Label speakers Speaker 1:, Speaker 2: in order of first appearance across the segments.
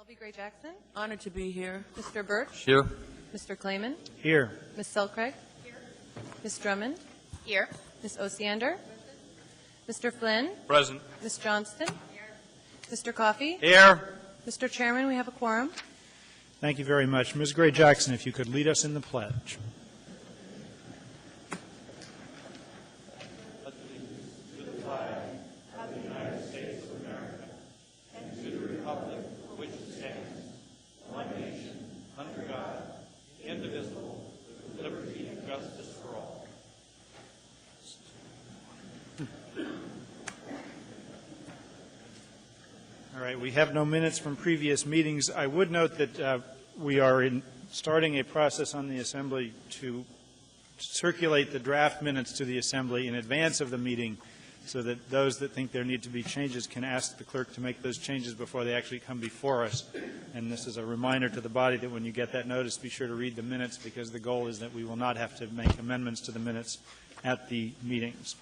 Speaker 1: Shelby Gray Jackson.
Speaker 2: Honored to be here.
Speaker 1: Mr. Birch.
Speaker 3: Here.
Speaker 1: Mr. Clayman.
Speaker 3: Here.
Speaker 1: Ms. Selcraig. Here. Ms. Drummond.
Speaker 2: Here.
Speaker 1: Ms. Osiander. Mr. Flynn.
Speaker 3: Present.
Speaker 1: Ms. Johnston. Mr. Coffey.
Speaker 3: Here.
Speaker 1: Mr. Chairman, we have a quorum.
Speaker 4: Thank you very much. Ms. Gray Jackson, if you could lead us in the pledge. All right, we have no minutes from previous meetings. I would note that we are starting a process on the Assembly to circulate the draft minutes to the Assembly in advance of the meeting so that those that think there need to be changes can ask the clerk to make those changes before they actually come before us. And this is a reminder to the body that when you get that notice, be sure to read the minutes, because the goal is that we will not have to make amendments to the minutes at the meetings.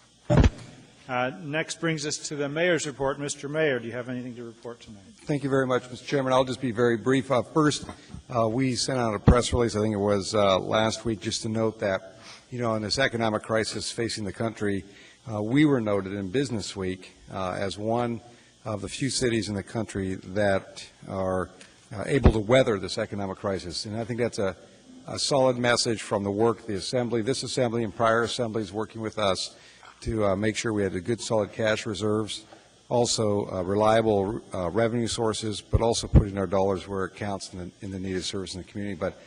Speaker 4: Next brings us to the Mayor's report. Mr. Mayor, do you have anything to report tonight?
Speaker 5: Thank you very much, Mr. Chairman. I'll just be very brief. First, we sent out a press release, I think it was last week, just to note that, in this economic crisis facing the country, we were noted in Business Week as one of the few cities in the country that are able to weather this economic crisis. And I think that's a solid message from the work of the Assembly, this Assembly and prior assemblies working with us to make sure we had a good, solid cash reserves, also reliable revenue sources, but also putting our dollars where it counts in the needed service in the community. But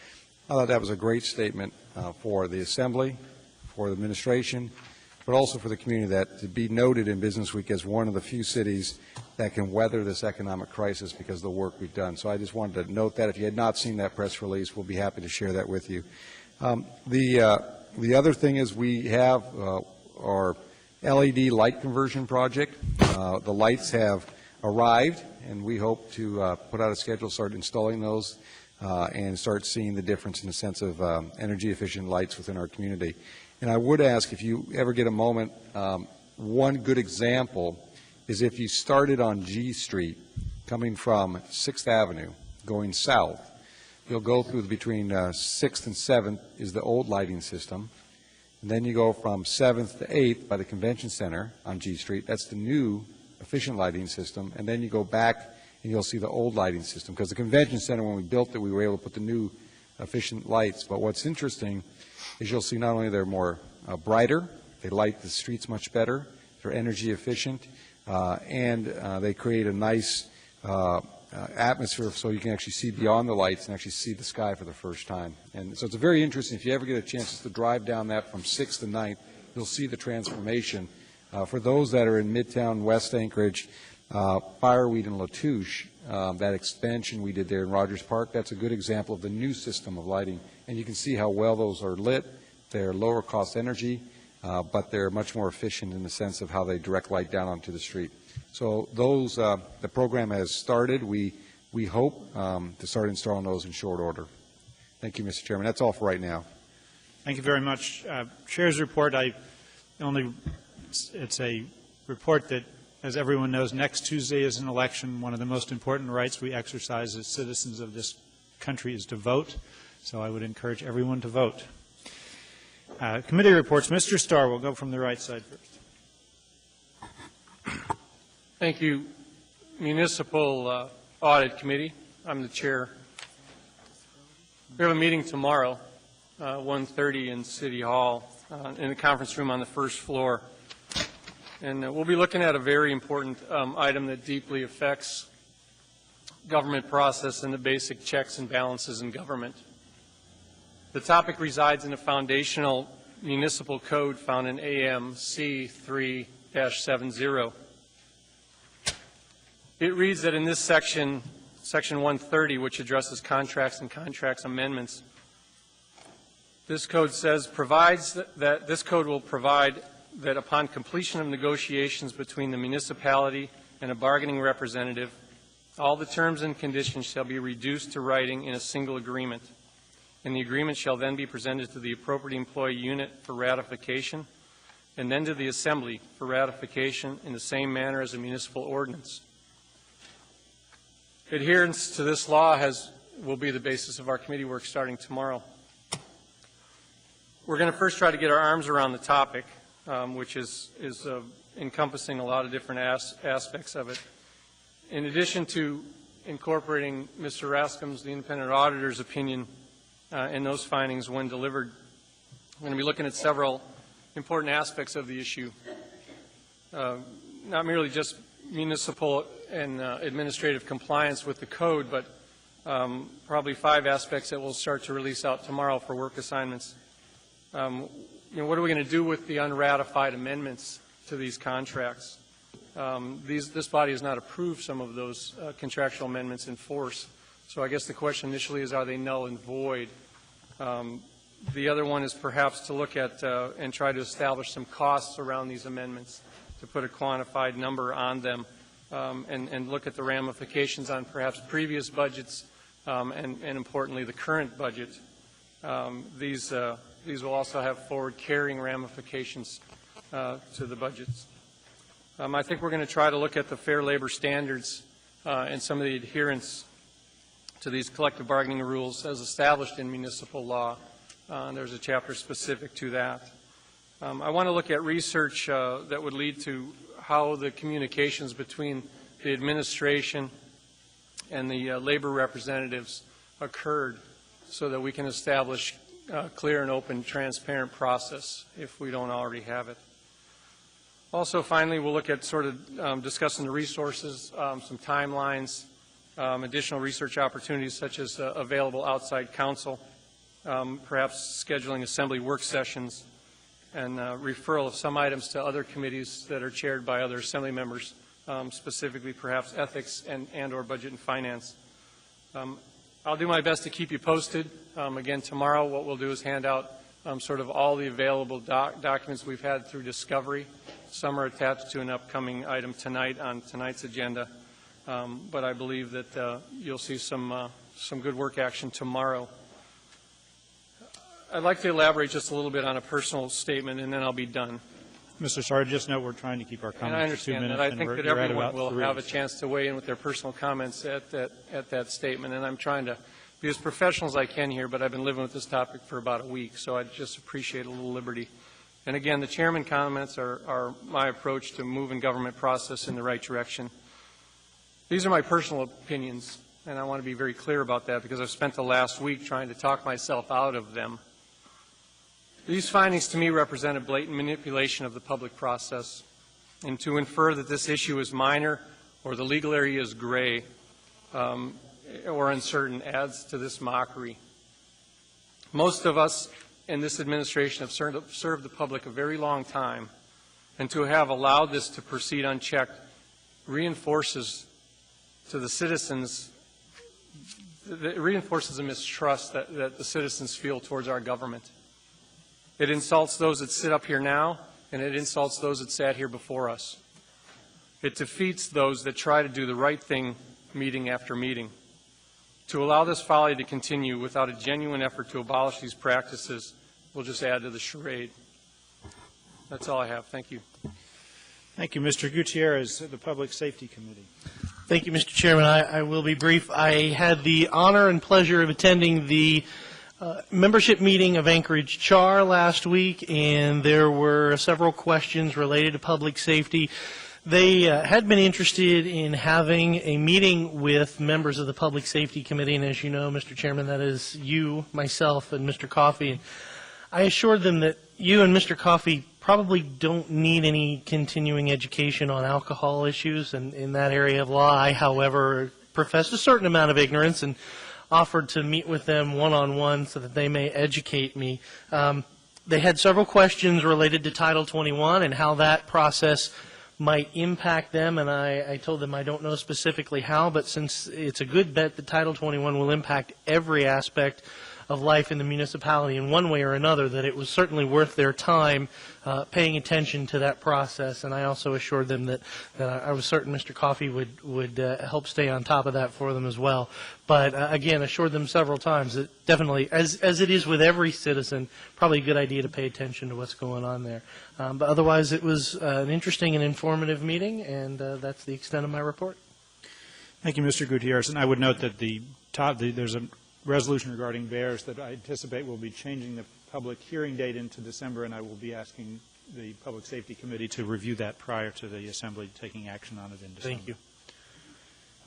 Speaker 5: I thought that was a great statement for the Assembly, for the administration, but also for the community, that to be noted in Business Week as one of the few cities that can weather this economic crisis because of the work we've done. So I just wanted to note that. If you had not seen that press release, we'll be happy to share that with you. The other thing is we have our LED light conversion project. The lights have arrived, and we hope to put out a schedule, start installing those, and start seeing the difference in the sense of energy-efficient lights within our community. And I would ask, if you ever get a moment, one good example is if you started on G Street, coming from 6th Avenue, going south, you'll go through between 6th and 7th is the old lighting system. And then you go from 7th to 8th by the Convention Center on G Street. That's the new efficient lighting system. And then you go back and you'll see the old lighting system. Because the Convention Center, when we built it, we were able to put the new efficient lights. But what's interesting is you'll see not only they're more brighter, they light the streets much better, they're energy efficient, and they create a nice atmosphere so you can actually see beyond the lights and actually see the sky for the first time. And so it's very interesting. If you ever get a chance to drive down that from 6th to 9th, you'll see the transformation. For those that are in Midtown, West Anchorage, Fireweed and Latouche, that expansion we did there in Rogers Park, that's a good example of the new system of lighting. And you can see how well those are lit. They're lower cost energy, but they're much more efficient in the sense of how they direct light down onto the street. So those, the program has started. We hope to start installing those in short order. Thank you, Mr. Chairman. That's all for right now.
Speaker 4: Thank you very much. Chair's report, it's a report that, as everyone knows, next Tuesday is an election. One of the most important rights we exercise as citizens of this country is to vote. So I would encourage everyone to vote. Committee reports. Mr. Starr, we'll go from the right side first.
Speaker 6: Thank you. Municipal Audit Committee. I'm the chair. We have a meeting tomorrow, 1:30 in City Hall, in the conference room on the first floor. And we'll be looking at a very important item that deeply affects government process and the basic checks and balances in government. The topic resides in a foundational municipal code found in AMC 3-70. It reads that in this section, Section 130, which addresses contracts and contracts amendments, this code provides that this code will provide that upon completion of negotiations between the municipality and a bargaining representative, all the terms and conditions shall be reduced to writing in a single agreement, and the agreement shall then be presented to the appropriate employee unit for ratification, and then to the Assembly for ratification in the same manner as a municipal ordinance. Adherence to this law will be the basis of our committee work starting tomorrow. We're going to first try to get our arms around the topic, which is encompassing a lot of different aspects of it. In addition to incorporating Mr. Rascom's, the independent auditor's opinion and those findings when delivered, we're going to be looking at several important aspects of the issue, not merely just municipal and administrative compliance with the code, but probably 5 aspects that we'll start to release out tomorrow for work assignments. What are we going to do with the unratified amendments to these contracts? This body has not approved some of those contractual amendments in force. So I guess the question initially is, are they null and void? The other one is perhaps to look at and try to establish some costs around these amendments, to put a quantified number on them, and look at the ramifications on perhaps previous budgets and importantly the current budget. These will also have forward-carrying ramifications to the budgets. I think we're going to try to look at the Fair Labor Standards and some of the adherence to these collective bargaining rules as established in municipal law. There's a chapter specific to that. I want to look at research that would lead to how the communications between the administration and the labor representatives occurred so that we can establish a clear and open, transparent process if we don't already have it. Also, finally, we'll look at sort of discussing the resources, some timelines, additional research opportunities such as available outside counsel, perhaps scheduling assembly work sessions, and referral of some items to other committees that are chaired by other assembly members, specifically perhaps ethics and or budget and finance. I'll do my best to keep you posted. Again, tomorrow what we'll do is hand out sort of all the available documents we've had through discovery. Some are attached to an upcoming item tonight on tonight's agenda, but I believe that you'll see some good work action tomorrow. I'd like to elaborate just a little bit on a personal statement, and then I'll be done.
Speaker 4: Mr. Sarge, just note we're trying to keep our comments to 2 minutes.
Speaker 6: And I think that everyone will have a chance to weigh in with their personal comments at that statement, and I'm trying to be as professional as I can here, but I've been living with this topic for about a week, so I just appreciate a little liberty. And again, the chairman comments are my approach to moving government process in the right direction. These are my personal opinions, and I want to be very clear about that because I've spent the last week trying to talk myself out of them. These findings to me represent a blatant manipulation of the public process, and to infer that this issue is minor or the legal area is gray or uncertain adds to this mockery. Most of us in this administration have served the public a very long time, and to have allowed this to proceed unchecked reinforces to the citizens, it reinforces a mistrust that the citizens feel towards our government. It insults those that sit up here now, and it insults those that sat here before us. It defeats those that try to do the right thing meeting after meeting. To allow this folly to continue without a genuine effort to abolish these practices will just add to the charade. That's all I have. Thank you.
Speaker 4: Thank you, Mr. Gutierrez, the Public Safety Committee.
Speaker 2: Thank you, Mr. Chairman. I will be brief. I had the honor and pleasure of attending the membership meeting of Anchorage CHAR last week, and there were several questions related to public safety. They had been interested in having a meeting with members of the Public Safety Committee, and as you know, Mr. Chairman, that is you, myself, and Mr. Coffey. I assured them that you and Mr. Coffey probably don't need any continuing education on alcohol issues and in that area of law. I, however, professed a certain amount of ignorance and offered to meet with them one-on-one so that they may educate me. They had several questions related to Title 21 and how that process might impact them, and I told them I don't know specifically how, but since it's a good bet that Title 21 will impact every aspect of life in the municipality in one way or another, that it was certainly worth their time paying attention to that process. And I also assured them that I was certain Mr. Coffey would help stay on top of that for them as well. But again, assured them several times that definitely, as it is with every citizen, probably a good idea to pay attention to what's going on there. But otherwise, it was an interesting and informative meeting, and that's the extent of my report.
Speaker 4: Thank you, Mr. Gutierrez. And I would note that there's a resolution regarding bears that I anticipate will be changing the public hearing date into December, and I will be asking the Public Safety Committee to review that prior to the Assembly taking action on it in December.
Speaker 2: Thank you.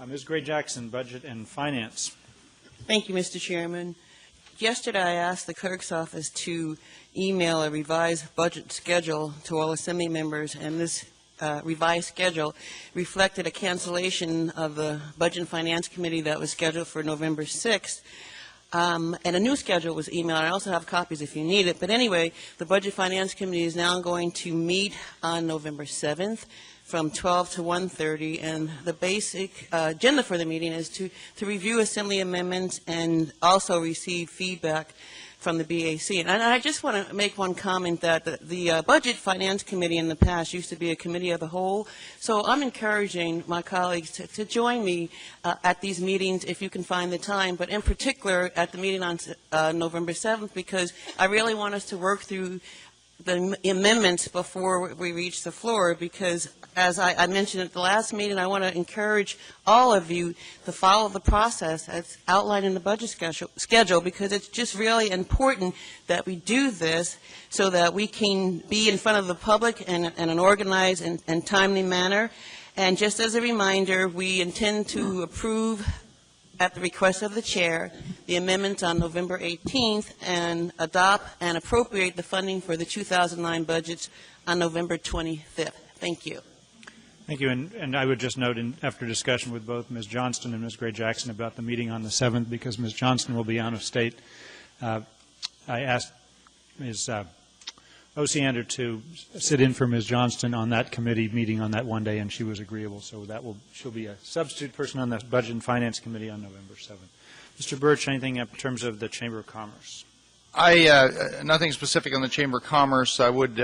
Speaker 4: Ms. Gray Jackson, Budget and Finance.
Speaker 3: Thank you, Mr. Chairman. Yesterday, I asked the clerk's office to email a revised budget schedule to all Assembly members, and this revised schedule reflected a cancellation of the Budget and Finance Committee that was scheduled for November 6th. And a new schedule was emailed. I also have copies if you need it. But anyway, the Budget Finance Committee is now going to meet on November 7th from 12 to 1:30, and the basic agenda for the meeting is to review Assembly amendments and also receive feedback from the BAC. And I just want to make one comment that the Budget Finance Committee in the past used to be a committee of the whole, so I'm encouraging my colleagues to join me at these meetings if you can find the time, but in particular at the meeting on November 7th, because I really want us to work through the amendments before we reach the floor, because as I mentioned at the last meeting, I want to encourage all of you to follow the process as outlined in the budget schedule, because it's just really important that we do this so that we can be in front of the public in an organized and timely manner. And just as a reminder, we intend to approve at the request of the chair, the amendments on November 18th, and adopt and appropriate the funding for the 2009 budgets on November 25th. Thank you.
Speaker 4: Thank you. And I would just note, after discussion with both Ms. Johnston and Ms. Gray Jackson about the meeting on the 7th, because Ms. Johnston will be out of state, I asked Ms. Osiander to sit in for Ms. Johnston on that committee meeting on that one day, and she was agreeable. So she'll be a substitute person on the Budget and Finance Committee on November 7th. Mr. Birch, anything in terms of the Chamber of Commerce?
Speaker 7: Nothing specific on the Chamber of Commerce. I would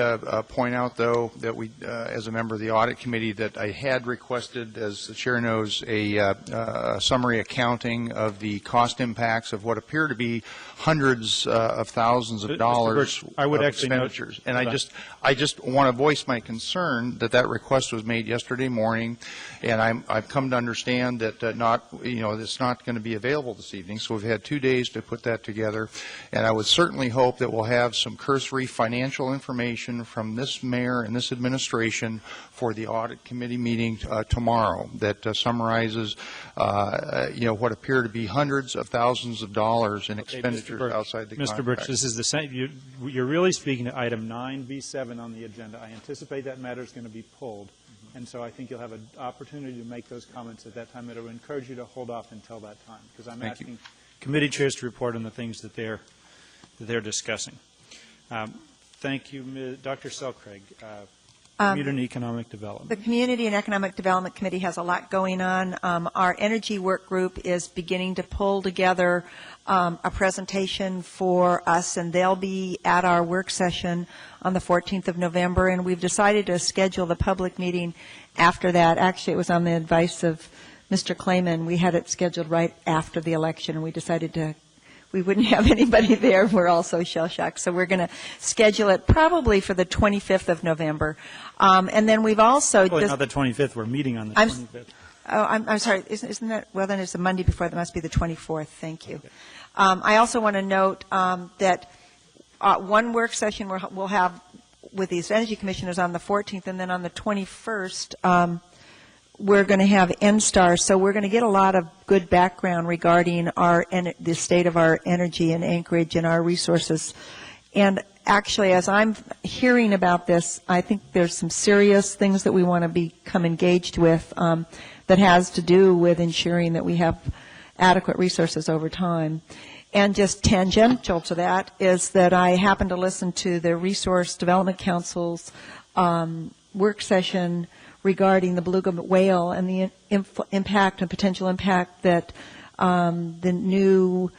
Speaker 7: point out, though, that we, as a member of the Audit Committee, that I had requested, as the Chair knows, a summary accounting of the cost impacts of what appear to be hundreds of thousands of dollars
Speaker 4: I would
Speaker 7: of
Speaker 4: actually
Speaker 7: expenditures. And I just want to voice my concern that request was made yesterday morning, and I've come to understand that it's not going to be available this evening. So we've had 2 days to put that together, and I would certainly hope that we'll have some cursory financial information from this mayor and this administration for the Audit Committee meeting tomorrow that summarizes, what appear to be hundreds of thousands of dollars in expenditures outside the contract.
Speaker 4: Mr. Birch, this is the same. You're really speaking to item 9B7 on the agenda. I anticipate that matter is going to be pulled, and so I think you'll have an opportunity to make those comments at that time. It will encourage you to hold off until that time, because I'm asking committee chairs to report on the things that they're discussing. Thank you, Dr. Selcraig. Community and Economic Development.
Speaker 8: The Community and Economic Development Committee has a lot going on. Our energy work group is beginning to pull together a presentation for us, and they'll be at our work session on the 14th of November, and we've decided to schedule the public meeting after that. Actually, it was on the advice of Mr. Clayman. We had it scheduled right after the election, and we decided we wouldn't have anybody there. We're all so shell-shocked. So we're going to schedule it probably for the 25th of November. And then we've also
Speaker 4: Well, not the 25th. We're meeting on the 25th.
Speaker 8: I'm sorry. Isn't that, well, then it's the Monday before. That must be the 24th. Thank you. Okay. I also want to note that one work session we'll have with these energy commissioners on the 14th, and then on the 21st, we're going to have NSTAR, so we're going to get a lot of good background regarding the state of our energy in Anchorage and our resources. And actually, as I'm hearing about this, I think there's some serious things that we want to become engaged with that has to do with ensuring that we have adequate resources over time. And just tangential to that is that I happened to listen to the Resource Development Council's work session regarding the beluga whale and the impact and potential impact that the new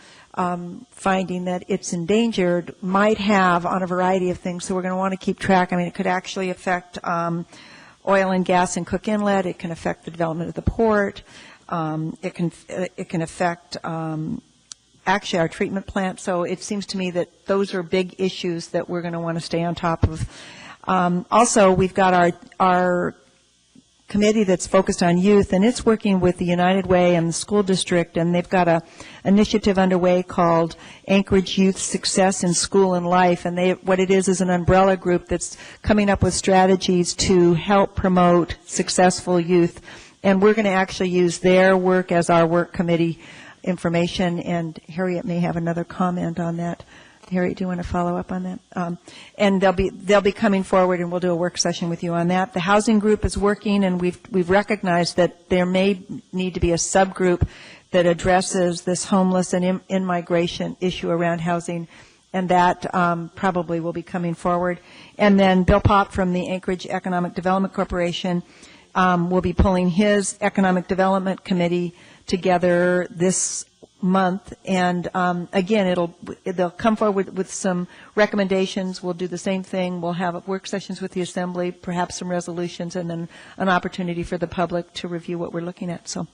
Speaker 8: finding that it's endangered might have on a variety of things. So we're going to want to keep track. I mean, it could actually affect oil and gas in Cook Inlet. It can affect the development of the port. It can affect actually our treatment plant. So it seems to me that those are big issues that we're going to want to stay on top of. Also, we've got our committee that's focused on youth, and it's working with the United Way and the school district, and they've got a initiative underway called Anchorage Youth Success in School and Life, and what it is an umbrella group that's coming up with strategies to help promote successful youth, and we're going to actually use their work as our work committee information, and Harriet may have another comment on that. Harriet, do you want to follow up on that? And they'll be coming forward, and we'll do a work session with you on that. The housing group is working, and we've recognized that there may need to be a subgroup that addresses this homeless and in-migration issue around housing, and that probably will be coming forward. And then Bill Popp from the Anchorage Economic Development Corporation will be pulling his Economic Development Committee together this month, and again, they'll come forward with some recommendations. We'll do the same thing. We'll have work sessions with the Assembly, perhaps some resolutions, and then an opportunity for the public to review what we're looking at. So, are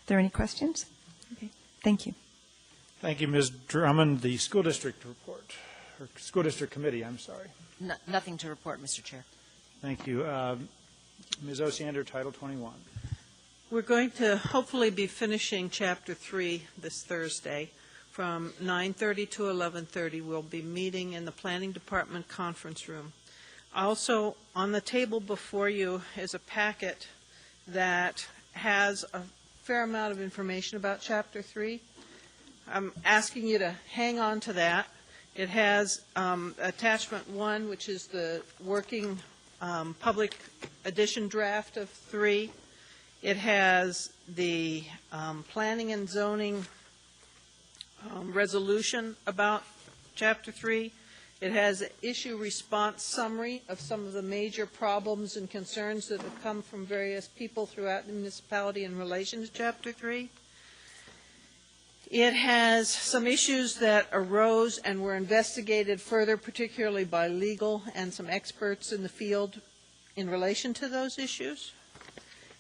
Speaker 8: there any questions? Okay. Thank you.
Speaker 4: Thank you, Ms. Drummond. The school district report, or school district committee, I'm sorry.
Speaker 9: Nothing to report, Mr. Chair.
Speaker 4: Thank you. Ms. Osiander, Title 21.
Speaker 10: We're going to hopefully be finishing Chapter 3 this Thursday. From 9:30 to 11:30, we'll be meeting in the Planning Department conference room. Also, on the table before you is a packet that has a fair amount of information about Chapter 3. I'm asking you to hang on to that. It has Attachment 1, which is the working public edition draft of 3. It has the planning and zoning resolution about Chapter 3. It has an issue response summary of some of the major problems and concerns that have come from various people throughout the municipality in relation to Chapter 3. It has some issues that arose and were investigated further, particularly by legal and some experts in the field in relation to those issues.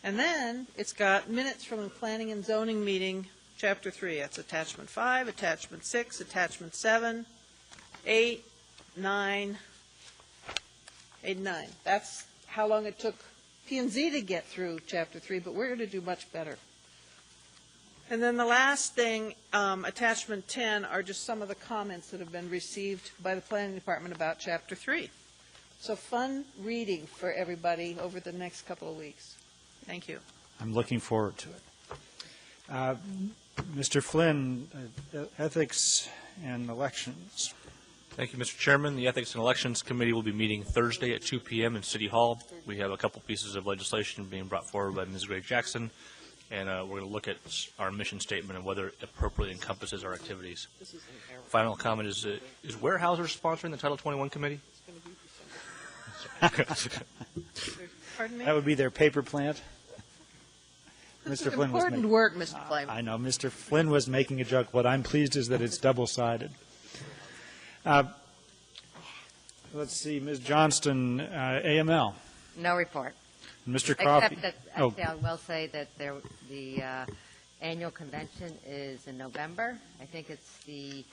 Speaker 10: And then it's got minutes from the Planning and Zoning meeting, Chapter 3. That's Attachment 5, Attachment 6, Attachment 7, 8, 9, 8, 9. That's how long it took P&Z to get through Chapter 3, but we're going to do much better. And then the last thing, Attachment 10, are just some of the comments that have been received by the Planning Department about Chapter 3. So fun reading for everybody over the next couple of weeks. Thank you.
Speaker 4: I'm looking forward to it. Mr. Flynn, Ethics and Elections.
Speaker 11: Thank you, Mr. Chairman. The Ethics and Elections Committee will be meeting Thursday at 2 p.m. in City Hall. We have a couple pieces of legislation being brought forward by Ms. Greg Jackson, and we're going to look at our mission statement and whether it appropriately encompasses our activities. Final comment is Weyerhaeuser sponsoring the Title 21 Committee?
Speaker 10: Pardon me?
Speaker 4: That would be their paper plant.
Speaker 1: This
Speaker 4: Mr.
Speaker 1: is
Speaker 4: Flynn was
Speaker 1: important
Speaker 4: making,
Speaker 1: work, Mr. Flynn.
Speaker 4: I know. Mr. Flynn was making a joke. What I'm pleased is that it's double-sided. Let's see, Ms. Johnston, AML.
Speaker 9: No report.
Speaker 4: Mr. Coffey.
Speaker 9: Except that, actually, I will say that the annual convention is in November. I think it's the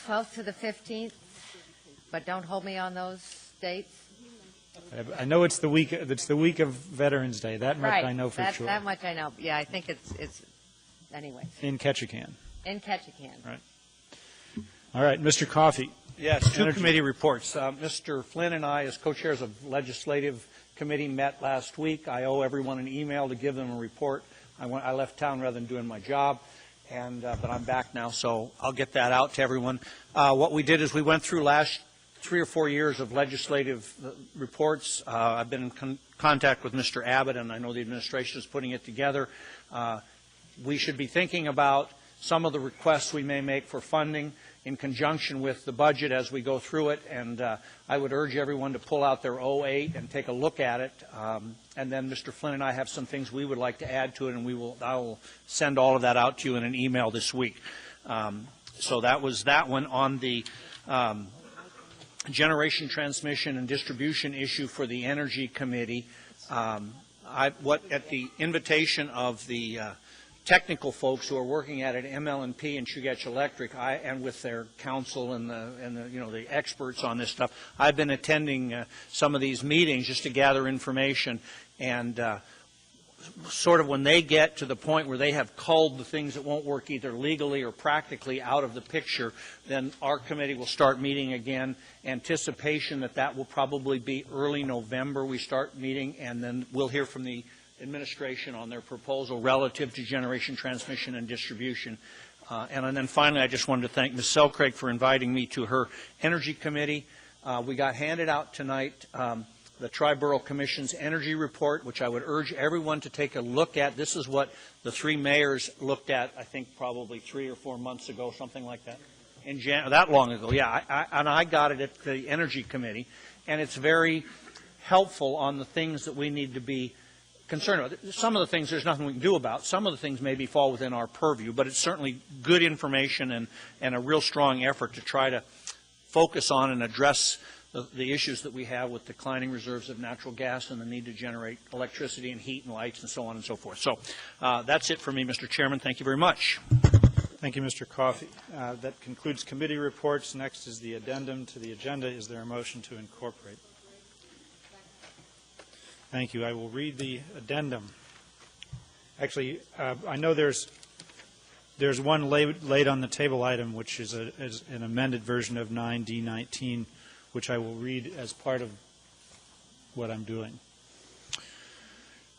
Speaker 9: 12th to the 15th, but don't hold me on those dates.
Speaker 4: I know it's the week of Veterans Day. That much
Speaker 9: Right.
Speaker 4: I know for sure.
Speaker 9: That much I know. Yeah, I think it's anyway.
Speaker 4: In Ketchikan.
Speaker 9: In Ketchikan.
Speaker 4: Right. All right, Mr. Coffey.
Speaker 12: Yes, two
Speaker 4: Energy.
Speaker 12: committee reports. Mr. Flynn and I, as co-chairs of legislative committee, met last week. I owe everyone an email to give them a report. I left town rather than doing my job, but I'm back now, so I'll get that out to everyone. What we did is we went through last 3 or 4 years of legislative reports. I've been in contact with Mr. Abbott, and I know the administration is putting it together. We should be thinking about some of the requests we may make for funding in conjunction with the budget as we go through it, and I would urge everyone to pull out their 08 and take a look at it. And then Mr. Flynn and I have some things we would like to add to it, and I will send all of that out to you in an email this week. So that was that one. On the generation, transmission, and distribution issue for the Energy Committee, at the invitation of the technical folks who are working at it, ML&P and Chugach Electric, and with their counsel and the experts on this stuff, I've been attending some of these meetings just to gather information, and sort of when they get to the point where they have culled the things that won't work either legally or practically out of the picture, then our committee will start meeting again. Anticipation that will probably be early November we start meeting, and then we'll hear from the administration on their proposal relative to generation, transmission, and distribution. And then finally, I just wanted to thank Ms. Selcraig for inviting me to her Energy Committee. We got handed out tonight the Tri-Borough Commission's energy report, which I would urge everyone to take a look at. This is what the three mayors looked at, I think probably 3 or 4 months ago, something like that. That long ago, yeah. And I got it at the Energy Committee, and it's very helpful on the things that we need to be concerned about. Some of the things there's nothing we can do about. Some of the things maybe fall within our purview, but it's certainly good information and a real strong effort to try to focus on and address the issues that we have with declining reserves of natural gas and the need to generate electricity and heat and lights and so on and so forth. So that's it for me, Mr. Chairman. Thank you very much.
Speaker 4: Thank you, Mr. Coffey. That concludes committee reports. Next is the addendum to the agenda. Is there a motion to incorporate? Thank you. I will read the addendum. Actually, I know there's one laid on the table item, which is an amended version of 9D19, which I will read as part of what I'm doing.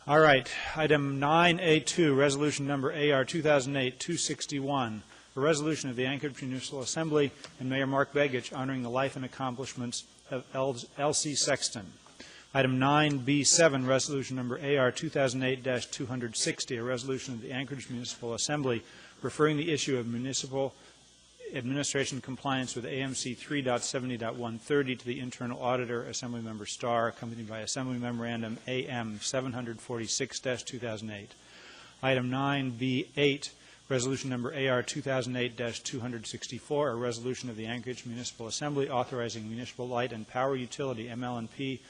Speaker 4: All right. Item 9A2, resolution number AR 2008-261, a resolution of the Anchorage Municipal Assembly and Mayor Mark Begich honoring the life and accomplishments of Elsie Sexton. Item 9B7, resolution number AR 2008-260, a resolution of the Anchorage Municipal Assembly referring the issue of municipal administration compliance with AMC 3.70.130 to the internal auditor, Assemblymember Starr, accompanied by Assembly Memorandum AM 746-2008. Item 9B8, resolution number AR 2008-264, a resolution of the Anchorage Municipal Assembly authorizing municipal light and power utility, ML&P,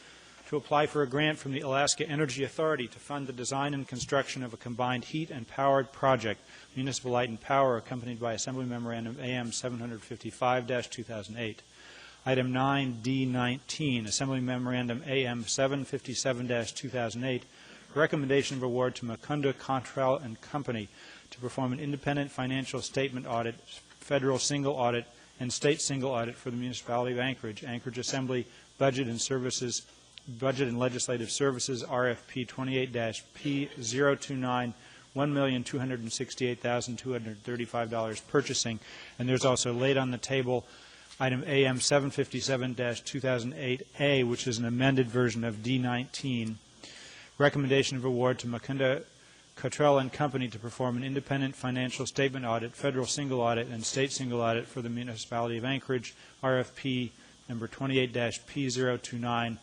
Speaker 4: to apply for a grant from the Alaska Energy Authority to fund the design and construction of a combined heat and powered project, Municipal Light and Power, accompanied by Assembly Memorandum AM 755-2008. Item 9D19, Assembly Memorandum AM 757-2008, recommendation of award to Mukunda Cottrell and Company to perform an independent financial statement audit, federal single audit, and state single audit for the municipality of Anchorage, Anchorage Assembly Budget and Legislative Services, RFP 28-P029, $1,268,235 purchasing. And there's also laid on the table item AM 757-2008A, which is an amended version of D19. Recommendation of award to Mukunda Cottrell and Company to perform an independent financial statement audit, federal single audit, and state single audit for the municipality of Anchorage, RFP number 28-P029,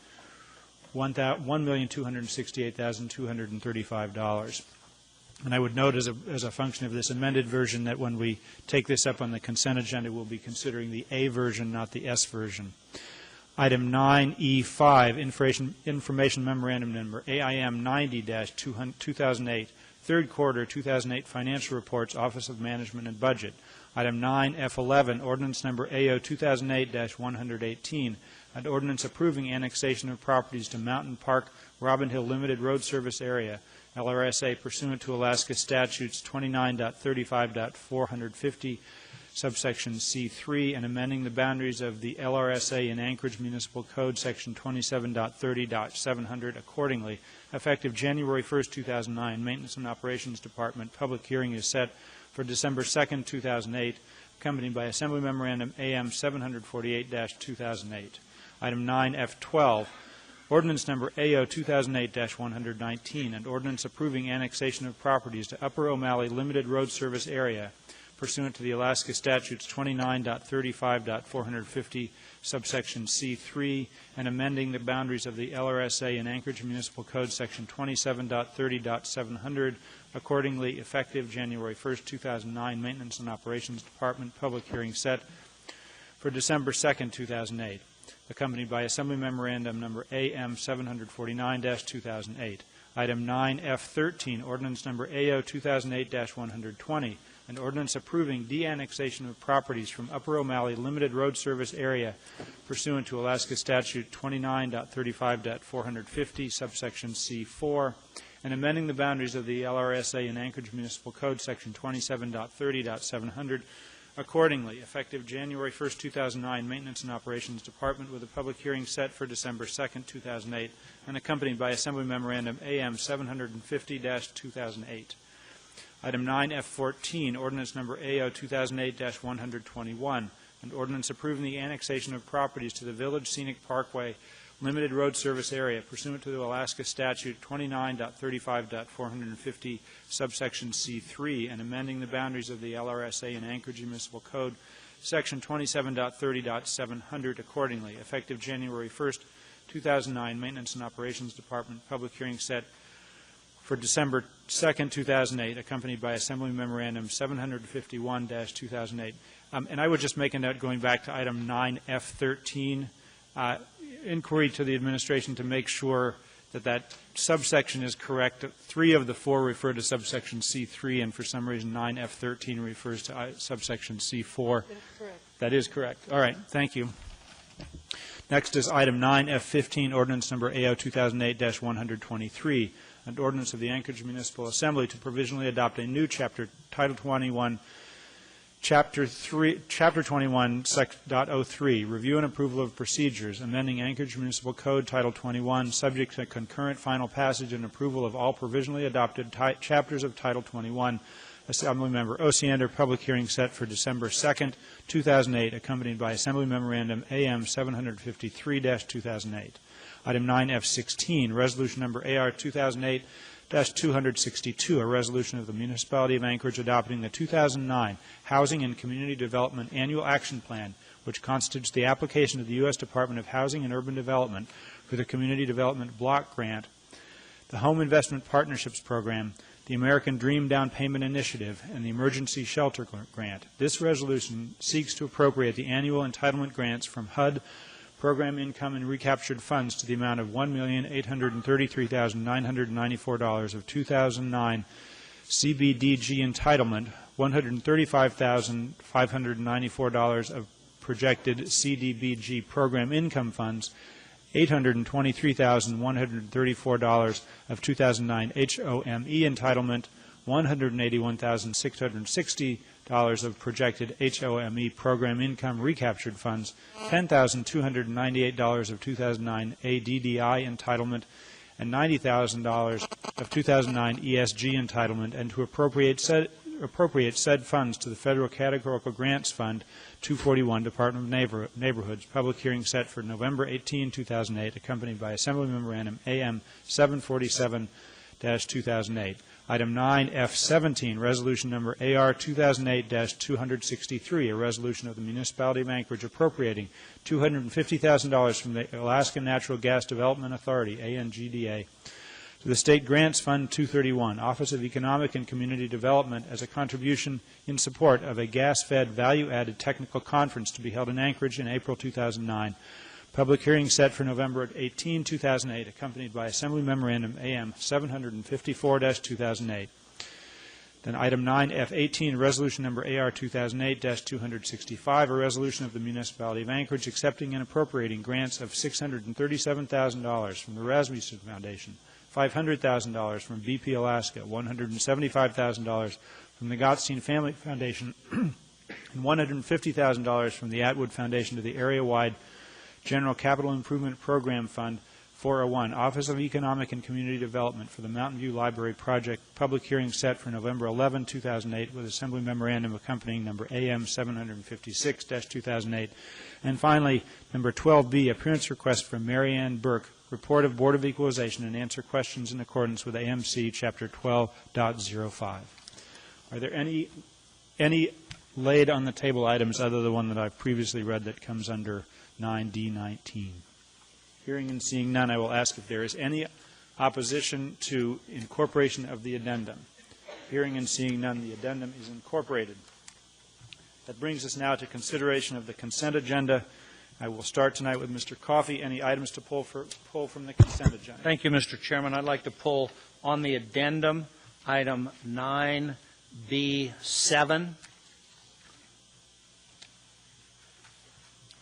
Speaker 4: $1,268,235. And I would note as a function of this amended version that when we take this up on the consent agenda, we'll be considering the A version, not the S version. Item 9E5, Information Memorandum Number AIM 90-2008, Third Quarter 2008 Financial Reports, Office of Management and Budget. Item 9F11, Ordinance Number AO 2008-118, an ordinance approving annexation of properties to Mountain Park Robin Hill Limited Road Service Area, LRSA, pursuant to Alaska Statutes 29.35.450, subsection C3, and amending the boundaries of the LRSA in Anchorage Municipal Code, section 27.30.700 accordingly, effective January 1st, 2009. Maintenance and Operations Department. Public hearing is set for December 2nd, 2008, accompanied by Assembly Memorandum AM 748-2008. Item 9F12, Ordinance Number AO 2008-119, an ordinance approving annexation of properties to Upper O'Malley Limited Road Service Area, pursuant to the Alaska Statutes 29.35.450, subsection C3, and amending the boundaries of the LRSA in Anchorage Municipal Code, section 27.30.700, accordingly, effective January 1st, 2009. Maintenance and Operations Department. Public hearing set for December 2nd, 2008. accompanied by Assembly Memorandum Number AM 749-2008. Item 9F13, Ordinance Number AO 2008-120, an ordinance approving de-annexation of properties from Upper O'Malley Limited Road Service Area pursuant to Alaska Statute 29.35.450, subsection C4, and amending the boundaries of the LRSA and Anchorage Municipal Code, Section 27.30.700, accordingly, effective January 1st, 2009, Maintenance and Operations Department, with a public hearing set for December 2nd, 2008, and accompanied by Assembly Memorandum AM 750-2008. Item 9F14, Ordinance Number AO 2008-121, an ordinance approving the annexation of properties to the Village Scenic Parkway Limited Road Service Area pursuant to the Alaska Statute 29.35.450, subsection C3, and amending the boundaries of the LRSA and Anchorage Municipal Code, Section 27.30.700, accordingly, effective January 1st, 2009, Maintenance and Operations Department, public hearing set for December 2nd, 2008, accompanied by Assembly Memorandum 751-2008. And I would just make a note going back to item 9F13, inquiry to the administration to make sure that that subsection is correct. 3 of the 4 refer to subsection C3, and for some reason 9F13 refers to subsection C4.
Speaker 10: That's correct.
Speaker 4: That is correct. All right, thank you. Next is item 9F15, Ordinance Number AO 2008-123, an ordinance of the Anchorage Municipal Assembly to provisionally adopt a new chapter, Title 21, Chapter 21, Sec.03, Review and Approval of Procedures, amending Anchorage Municipal Code Title 21, subject to concurrent final passage and approval of all provisionally adopted chapters of Title 21. Assemblymember Osiander, public hearing set for December 2nd, 2008, accompanied by Assembly Memorandum AM 753-2008. Item 9F16, Resolution Number AR 2008-262, a resolution of the Municipality of Anchorage adopting the 2009 Housing and Community Development Annual Action Plan, which constitutes the application of the U.S. Department of Housing and Urban Development for the Community Development Block Grant, the Home Investment Partnerships Program, the American Dream Down Payment Initiative, and the Emergency Shelter Grant. This resolution seeks to appropriate the annual entitlement grants from HUD program income and recaptured funds to the amount of $1,833,994 of 2009 CBDG entitlement, $135,594 of projected CDBG program income funds, $823,134 of 2009 HOME entitlement, $181,660 of projected HOME program income recaptured funds, $10,298 of 2009 ADDI entitlement, and $90,000 of 2009 ESG entitlement, and to appropriate said funds to the Federal Categorical Grants Fund 241, Department of Neighborhoods. Public hearing set for November 18, 2008, accompanied by Assembly Memorandum AM 747-2008. Item 9F17, Resolution Number AR 2008-263, a resolution of the Municipality of Anchorage appropriating $250,000 from the Alaska Natural Gas Development Authority, ANGDA, to the State Grants Fund 231, Office of Economic and Community Development, as a contribution in support of a gas-fed value-added technical conference to be held in Anchorage in April 2009. Public hearing set for November 18, 2008, accompanied by Assembly Memorandum AM 754-2008. Then item 9F18, Resolution Number AR 2008-265, a resolution of the Municipality of Anchorage accepting and appropriating grants of $637,000 from the Rasmussen Foundation, $500,000 from BP Alaska, $175,000 from the Gottstein Family Foundation, and $150,000 from the Atwood Foundation to the area-wide General Capital Improvement Program Fund 401, Office of Economic and Community Development for the Mountain View Library Project. Public hearing set for November 11, 2008, with Assembly Memorandum accompanying number AM 756-2008. And finally, number 12B, appearance request from Mary Ann Burke, report of Board of Equalization, and answer questions in accordance with AMC Chapter 12.05. Are there any laid on the table items other than the one that I've previously read that comes under 9D19? Hearing and seeing none, I will ask if there is any opposition to incorporation of the addendum. Hearing and seeing none, the addendum is incorporated. That brings us now to consideration of the consent agenda. I will start tonight with Mr. Coffey. Any items to pull from the consent agenda?
Speaker 12: Thank you, Mr. Chairman. I'd like to pull on the addendum, item 9B7.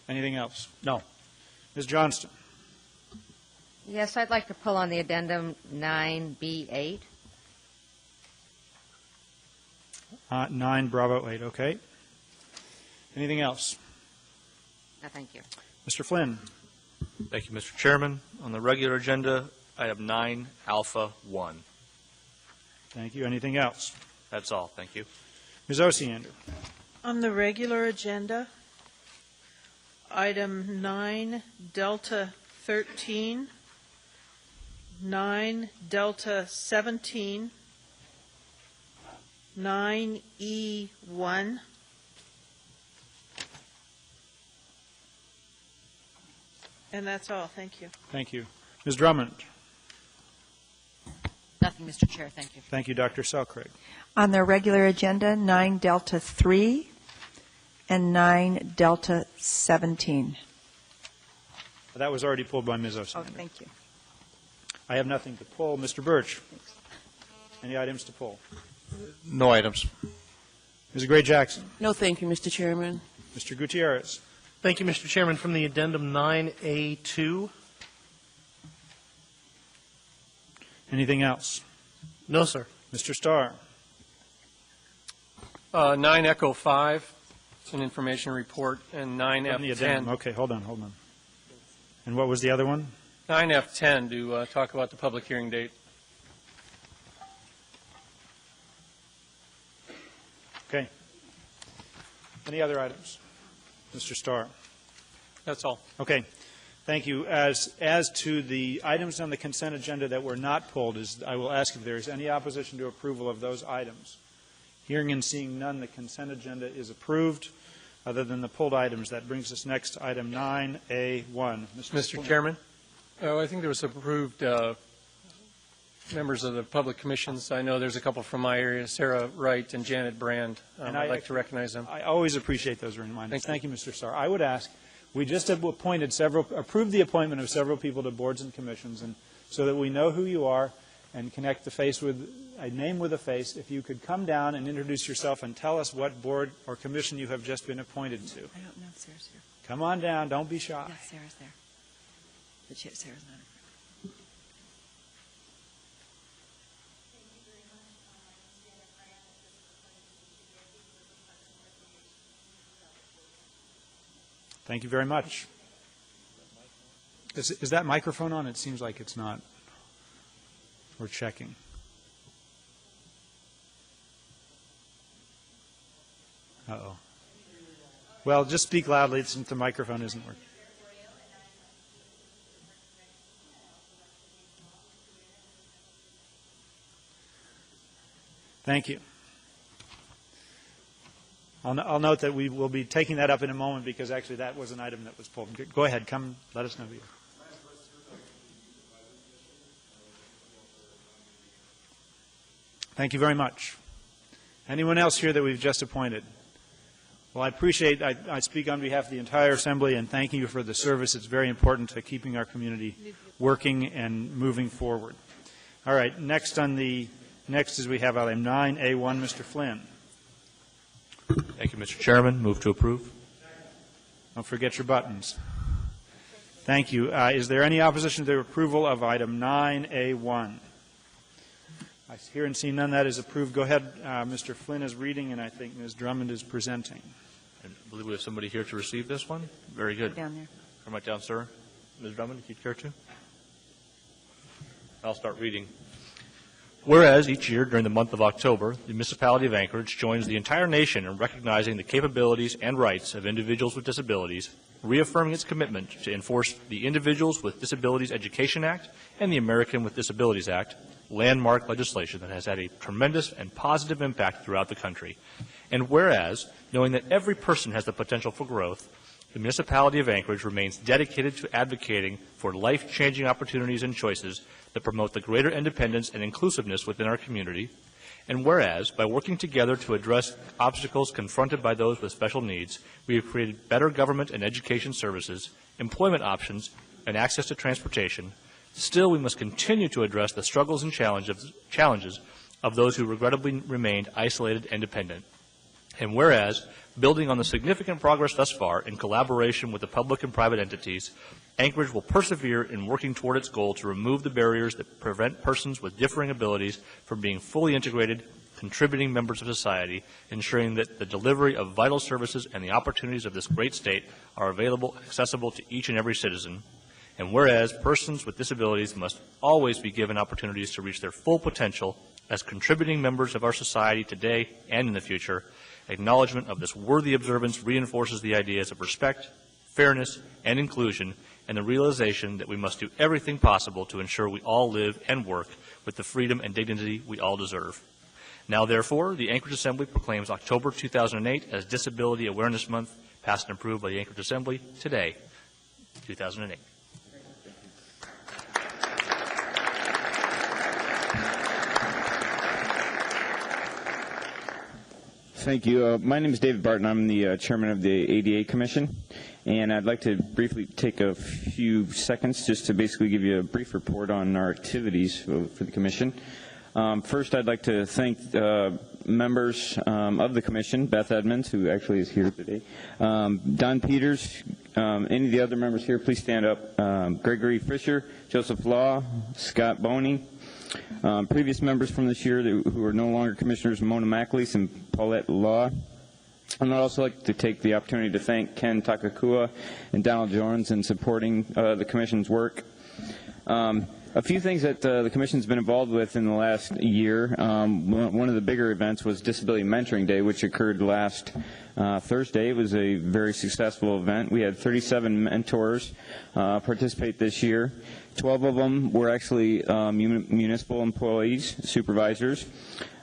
Speaker 4: Anything else?
Speaker 12: No.
Speaker 4: Ms. Johnston?
Speaker 9: Yes, I'd like to pull on the addendum 9B8.
Speaker 4: 9 Bravo 8, okay. Anything else?
Speaker 9: No, thank you.
Speaker 4: Mr. Flynn?
Speaker 11: Thank you, Mr. Chairman. On the regular agenda, item 9 Alpha 1.
Speaker 4: Thank you. Anything else?
Speaker 11: That's all. Thank you.
Speaker 4: Ms. Osiander?
Speaker 10: On the regular agenda, item 9 Delta 13, 9 Delta 17, 9E1, and that's all. Thank you.
Speaker 4: Thank you. Ms. Drummond?
Speaker 1: Nothing, Mr. Chair. Thank you.
Speaker 4: Thank you, Dr. Selkirk.
Speaker 8: On the regular agenda, 9 Delta 3 and 9 Delta 17.
Speaker 4: That was already pulled by Ms.
Speaker 8: Oh,
Speaker 4: Osiander.
Speaker 8: thank you.
Speaker 4: I have nothing to pull. Mr. Birch? Any items to pull?
Speaker 7: No items.
Speaker 4: Ms. Gray Jackson?
Speaker 3: No, thank you, Mr. Chairman.
Speaker 4: Mr. Gutierrez?
Speaker 2: Thank you, Mr. Chairman. From the addendum 9A2.
Speaker 4: Anything else?
Speaker 2: No, sir.
Speaker 4: Mr. Starr?
Speaker 6: 9 Echo 5, it's an information report, and 9F10.
Speaker 4: Okay, hold on. And what was the other one?
Speaker 6: 9F10 to talk about the public hearing date.
Speaker 4: Okay. Any other items? Mr. Starr?
Speaker 6: That's all.
Speaker 4: Okay. Thank you. As to the items on the consent agenda that were not pulled, I will ask if there is any opposition to approval of those items. Hearing and seeing none, the consent agenda is approved. Other than the pulled items, that brings us next to item 9A1.
Speaker 6: Mr. Chairman? I think there was approved members of the public commissions. I know there's a couple from my area, Sarah Wright and Janet Brand. I'd like to recognize them.
Speaker 4: I always appreciate those reminders. Thank you, Mr. Starr. I would ask, we just have approved the appointment of several people to boards and commissions, and so that we know who you are and connect the face with a name with a face, if you could come down and introduce yourself and tell us what board or commission you have just been appointed to.
Speaker 13: I don't know if Sarah's here.
Speaker 4: Come on down. Don't be shy.
Speaker 13: Yes, Sarah's there. But Sarah's not.
Speaker 4: Thank you very much. Is that microphone on? It seems like it's not. We're checking. Uh-oh. Well, just speak loudly since the microphone isn't working. Thank you. I'll note that we will be taking that up in a moment because actually that was an item that was pulled. Go ahead. Come, let us know who you are. Thank you very much. Anyone else here that we've just appointed? Well, I appreciate, I speak on behalf of the entire Assembly and thank you for the service. It's very important to keeping our community working and moving forward. All right, next is we have item 9A1, Mr. Flynn.
Speaker 11: Thank you, Mr. Chairman. Move to approve.
Speaker 4: Don't forget your buttons. Thank you. Is there any opposition to the approval of item 9A1? I hear and see none. That is approved. Go ahead. Mr. Flynn is reading, and I think Ms. Drummond is presenting.
Speaker 11: I believe we have somebody here to receive this one. Very good.
Speaker 13: Down there.
Speaker 11: Come right down, sir. Ms. Drummond, if you'd care to. I'll start reading. Whereas each year during the month of October, the municipality of Anchorage joins the entire nation in recognizing the capabilities and rights of individuals with disabilities, reaffirming its commitment to enforce the Individuals with Disabilities Education Act and the American with Disabilities Act, landmark legislation that has had a tremendous and positive impact throughout the country. And whereas, knowing that every person has the potential for growth, the municipality of Anchorage remains dedicated to advocating for life-changing opportunities and choices that promote the greater independence and inclusiveness within our community. And whereas, by working together to address obstacles confronted by those with special needs, we have created better government and education services, employment options, and access to transportation, still we must continue to address the struggles and challenges of those who regrettably remained isolated and dependent. And whereas, building on the significant progress thus far in collaboration with the public and private entities, Anchorage will persevere in working toward its goal to remove the barriers that prevent persons with differing abilities from being fully integrated, contributing members of society, ensuring that the delivery of vital services and the opportunities of this great state are available and accessible to each and every citizen. And whereas, persons with disabilities must always be given opportunities to reach their full potential as contributing members of our society today and in the future, acknowledgement of this worthy observance reinforces the ideas of respect, fairness, and inclusion, and the realization that we must do everything possible to ensure we all live and work with the freedom and dignity we all deserve. Now, therefore, the Anchorage Assembly proclaims October 2008 as Disability Awareness Month, passed and approved by the Anchorage Assembly today, 2008.
Speaker 14: Thank you. My name is David Barton. I'm the chairman of the ADA Commission, and I'd like to briefly take a few seconds just to basically give you a brief report on our activities for the commission. First, I'd like to thank members of the commission, Beth Edmonds, who actually is here today, Don Peters, any of the other members here, please stand up, Gregory Fisher, Joseph Law, Scott Boney, previous members from this year who are no longer commissioners, Mona McAleese and Paulette Law. And I'd also like to take the opportunity to thank Ken Takakua and Donald Jones in supporting the commission's work. A few things that the Commission's been involved with in the last year. One of the bigger events was Disability Mentoring Day, which occurred last Thursday. It was a very successful event. We had 37 mentors participate this year. 12 of them were actually municipal employees, supervisors.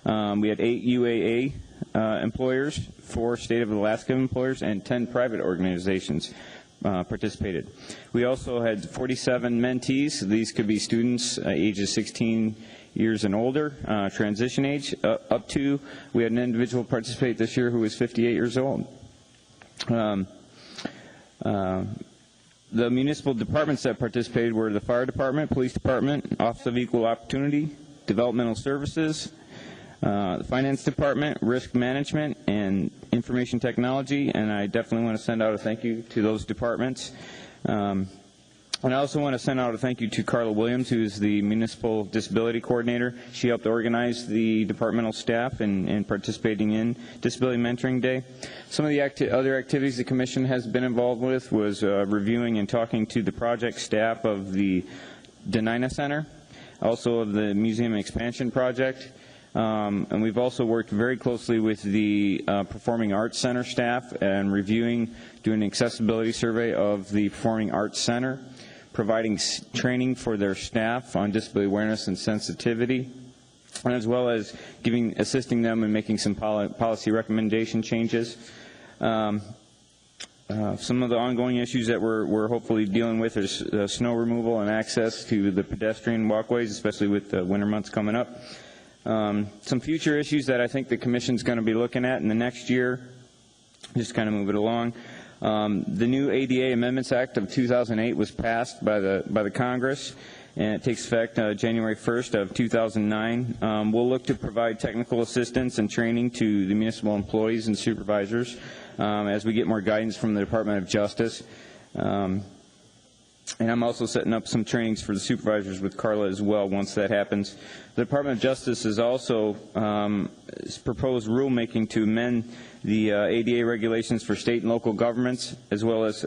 Speaker 14: We had 8 UAA employers, 4 State of Alaska employers, and 10 private organizations participated. We also had 47 mentees. These could be students ages 16 years and older, transition age, up to. We had an individual participate this year who was 58 years old. The municipal departments that participated were the Fire Department, Police Department, Office of Equal Opportunity, Developmental Services, the Finance Department, Risk Management, and Information Technology, and I definitely want to send out a thank you to those departments. And I also want to send out a thank you to Carla Williams, who is the Municipal Disability Coordinator. She helped organize the departmental staff in participating in Disability Mentoring Day. Some of the other activities the Commission has been involved with was reviewing and talking to the project staff of the Denina Center, also of the Museum Expansion Project. And we've also worked very closely with the Performing Arts Center staff and doing an accessibility survey of the Performing Arts Center, providing training for their staff on disability awareness and sensitivity, and as well as assisting them in making some policy recommendation changes. Some of the ongoing issues that we're hopefully dealing with is snow removal and access to the pedestrian walkways, especially with the winter months coming up. Some future issues that I think the Commission's going to be looking at in the next year, just kind of move it along. The new ADA Amendments Act of 2008 was passed by the Congress, and it takes effect January 1st of 2009. We'll look to provide technical assistance and training to the municipal employees and supervisors as we get more guidance from the Department of Justice. And I'm also setting up some trainings for the supervisors with Carla as well once that happens. The Department of Justice has also proposed rulemaking to amend the ADA regulations for state and local governments, as well as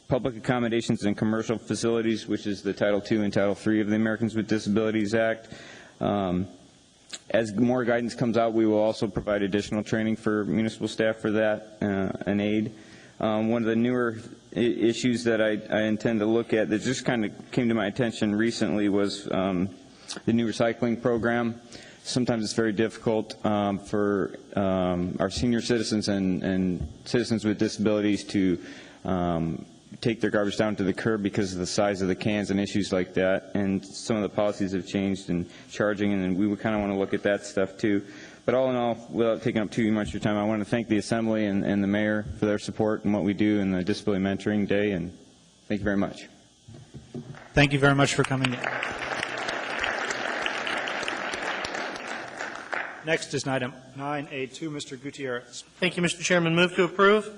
Speaker 14: public accommodations and commercial facilities, which is the Title II and Title III of the Americans with Disabilities Act. As more guidance comes out, we will also provide additional training for municipal staff for that and aid. One of the newer issues that I intend to look at that just kind of came to my attention recently was the new recycling program. Sometimes it's very difficult for our senior citizens and citizens with disabilities to take their garbage down to the curb because of the size of the cans and issues like that. And some of the policies have changed in charging, and we would kind of want to look at that stuff too. But all in all, without taking up too much of your time, I want to thank the Assembly and the Mayor for their support and what we do in the Disability Mentoring Day, and thank you very much.
Speaker 4: Thank you very much for coming in. Next is item 9A2, Mr. Gutierrez.
Speaker 2: Thank you, Mr. Chairman. Move to approve.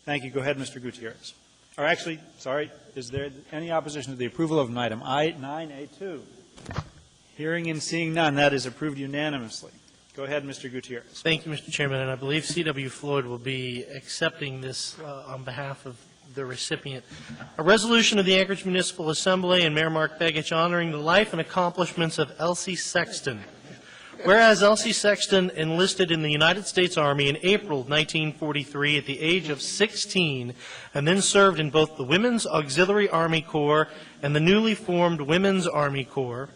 Speaker 4: Thank you. Go ahead, Mr. Gutierrez. Or actually, sorry, is there any opposition to the approval of item 9A2? Hearing and seeing none, that is approved unanimously. Go ahead, Mr. Gutierrez.
Speaker 2: Thank you, Mr. Chairman, and I believe C.W. Floyd will be accepting this on behalf of the recipient. A resolution of the Anchorage Municipal Assembly and Mayor Mark Begich honoring the life and accomplishments of Elsie Sexton. Whereas Elsie Sexton enlisted in the United States Army in April 1943 at the age of 16 and then served in both the Women's Auxiliary Army Corps and the newly formed Women's Army Corps.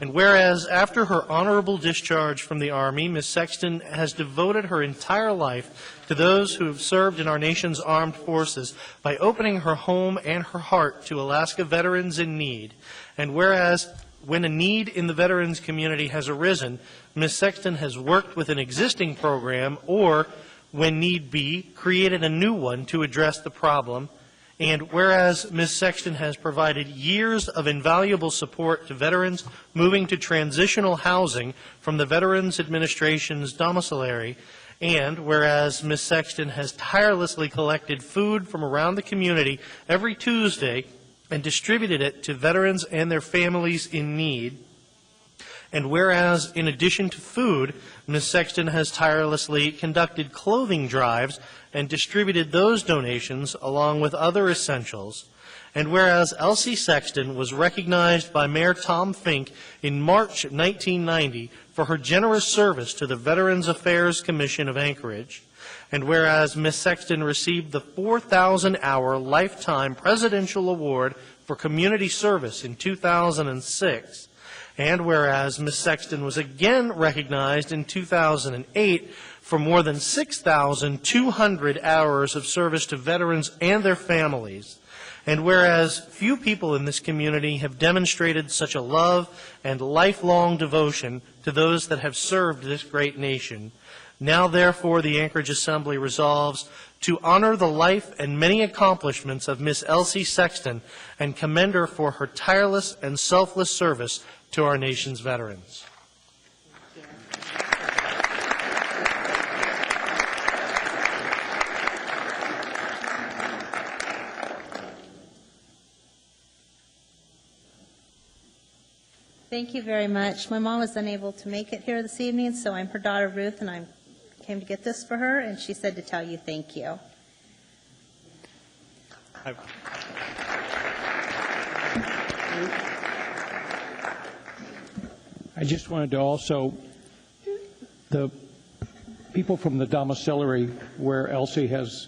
Speaker 2: And whereas after her honorable discharge from the Army, Ms. Sexton has devoted her entire life to those who have served in our nation's armed forces by opening her home and her heart to Alaska veterans in need. And whereas when a need in the veterans community has arisen, Ms. Sexton has worked with an existing program or, when need be, created a new one to address the problem. And whereas Ms. Sexton has provided years of invaluable support to veterans moving to transitional housing from the Veterans Administration's domiciliary, and whereas Ms. Sexton has tirelessly collected food from around the community every Tuesday and distributed it to veterans and their families in need, and whereas, in addition to food, Ms. Sexton has tirelessly conducted clothing drives and distributed those donations along with other essentials, and whereas Elsie Sexton was recognized by Mayor Tom Fink in March 1990 for her generous service to the Veterans Affairs Commission of Anchorage, and whereas Ms. Sexton received the 4,000-hour Lifetime Presidential Award for Community Service in 2006, and whereas Ms. Sexton was again recognized in 2008 for more than 6,200 hours of service to veterans and their families, and whereas few people in this community have demonstrated such a love and lifelong devotion to those that have served this great nation, now therefore the Anchorage Assembly resolves to honor the life and many accomplishments of Miss Elsie Sexton and commend her for her tireless and selfless service to our nation's veterans.
Speaker 15: Thank you very much. My mom was unable to make it here this evening, so I'm her daughter Ruth, and I came to get this for her, and she said to tell you thank you.
Speaker 12: I just wanted to also, the people from the domiciliary where Elsie has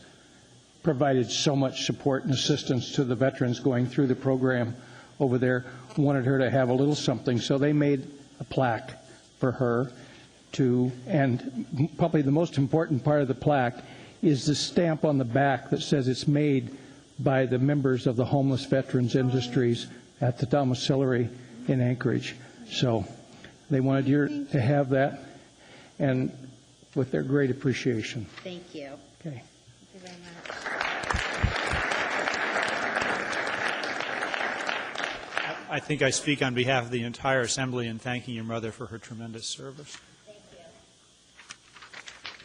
Speaker 12: provided so much support and assistance to the veterans going through the program over there wanted her to have a little something, so they made a plaque for her to, and probably the most important part of the plaque is the stamp on the back that says it's made by the members of the Homeless Veterans Industries at the domiciliary in Anchorage. So they wanted you to have that, and with their great appreciation.
Speaker 15: Thank you.
Speaker 12: Okay.
Speaker 15: Thank you very much.
Speaker 4: I think I speak on behalf of the entire Assembly in thanking your mother for her tremendous service.
Speaker 15: Thank you.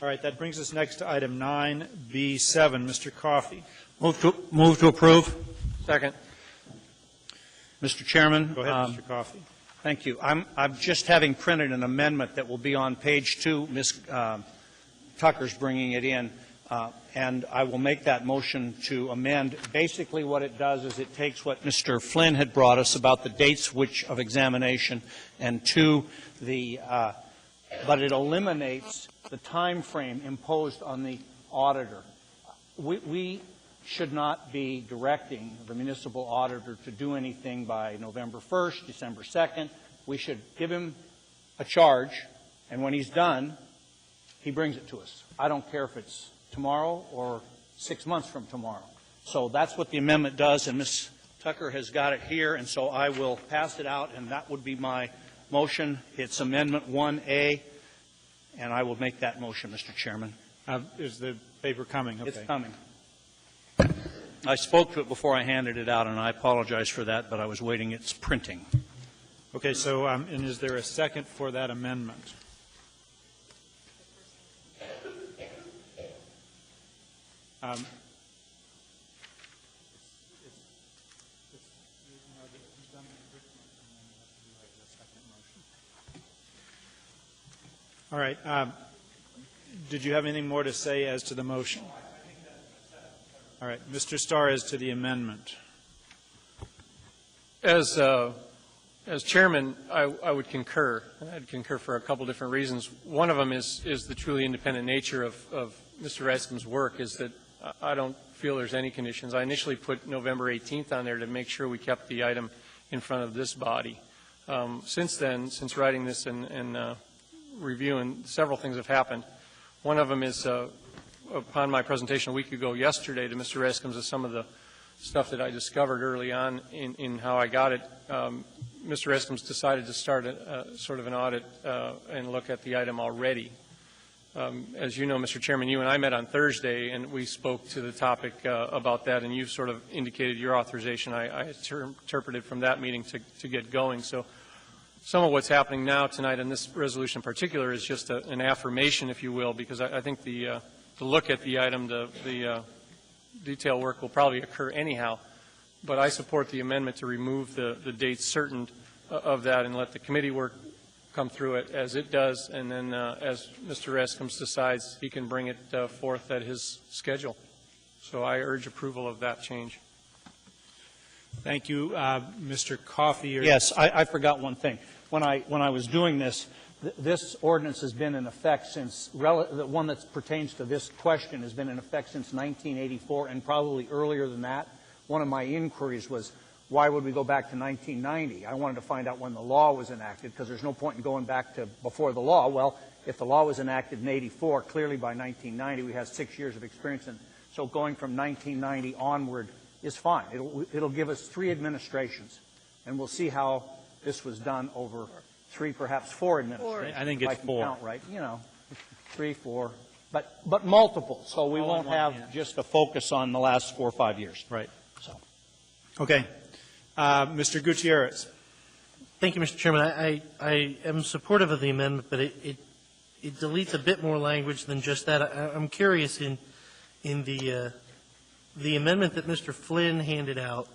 Speaker 4: All right, that brings us next to item 9B7. Mr. Coffey.
Speaker 12: Move to approve. Second. Mr. Chairman.
Speaker 4: Go ahead, Mr. Coffey.
Speaker 12: Thank you. I'm just having printed an amendment that will be on page 2. Ms. Tucker's bringing it in, and I will make that motion to amend. Basically what it does is it takes what Mr. Flynn had brought us about the dates of examination and but it eliminates the time frame imposed on the auditor. We should not be directing the municipal auditor to do anything by November 1st, December 2nd. We should give him a charge, and when he's done, he brings it to us. I don't care if it's tomorrow or 6 months from tomorrow. So that's what the amendment does, and Ms. Tucker has got it here, and so I will pass it out, and that would be my motion. It's Amendment 1A, and I will make that motion, Mr. Chairman.
Speaker 4: Is the paper coming? Okay.
Speaker 12: It's coming. I spoke to it before I handed it out, and I apologize for that, but I was waiting its printing.
Speaker 4: Okay, so, and is there a second for that amendment? All right. Did you have anything more to say as to the motion? All right. Mr. Starr, as to the amendment.
Speaker 6: As chairman, I would concur. I'd concur for a couple different reasons. One of them is the truly independent nature of Mr. Raskin's work, is that I don't feel there's any conditions. I initially put November 18th on there to make sure we kept the item in front of this body. Since then, since writing this and reviewing, several things have happened. One of them is upon my presentation a week ago yesterday to Mr. Raskins of some of the stuff that I discovered early on in how I got it. Mr. Raskins decided to start sort of an audit and look at the item already. As you know, Mr. Chairman, you and I met on Thursday, and we spoke to the topic about that, and you sort of indicated your authorization. I interpreted from that meeting to get going. So some of what's happening now tonight in this resolution in particular is just an affirmation, if you will, because I think the look at the item, the detail work will probably occur anyhow. But I support the amendment to remove the date certain of that and let the committee work come through it as it does, and then as Mr. Raskins decides, he can bring it forth at his schedule. So I urge approval of that change.
Speaker 4: Thank you. Mr. Coffey.
Speaker 12: Yes, I forgot one thing. When I was doing this, this ordinance has been in effect since, the one that pertains to this question has been in effect since 1984 and probably earlier than that. One of my inquiries was, why would we go back to 1990? I wanted to find out when the law was enacted, because there's no point in going back to before the law. Well, if the law was enacted in 84, clearly by 1990 we have 6 years of experience, and so going from 1990 onward is fine. It'll give us 3 administrations, and we'll see how this was done over 3, perhaps 4 administrations.
Speaker 4: I think it's 4.
Speaker 12: Count right, 3, 4, but multiple, so we won't have just a focus on the last 4 or 5 years.
Speaker 4: Right.
Speaker 12: So,
Speaker 4: okay. Mr. Gutierrez.
Speaker 2: Thank you, Mr. Chairman. I am supportive of the amendment, but it deletes a bit more language than just that. I'm curious in the amendment that Mr. Flynn handed out.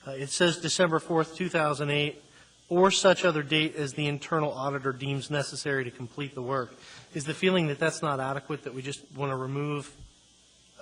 Speaker 2: It says December 4th, 2008, or such other date as the internal auditor deems necessary to complete the work. Is the feeling that that's not adequate, that we just want to remove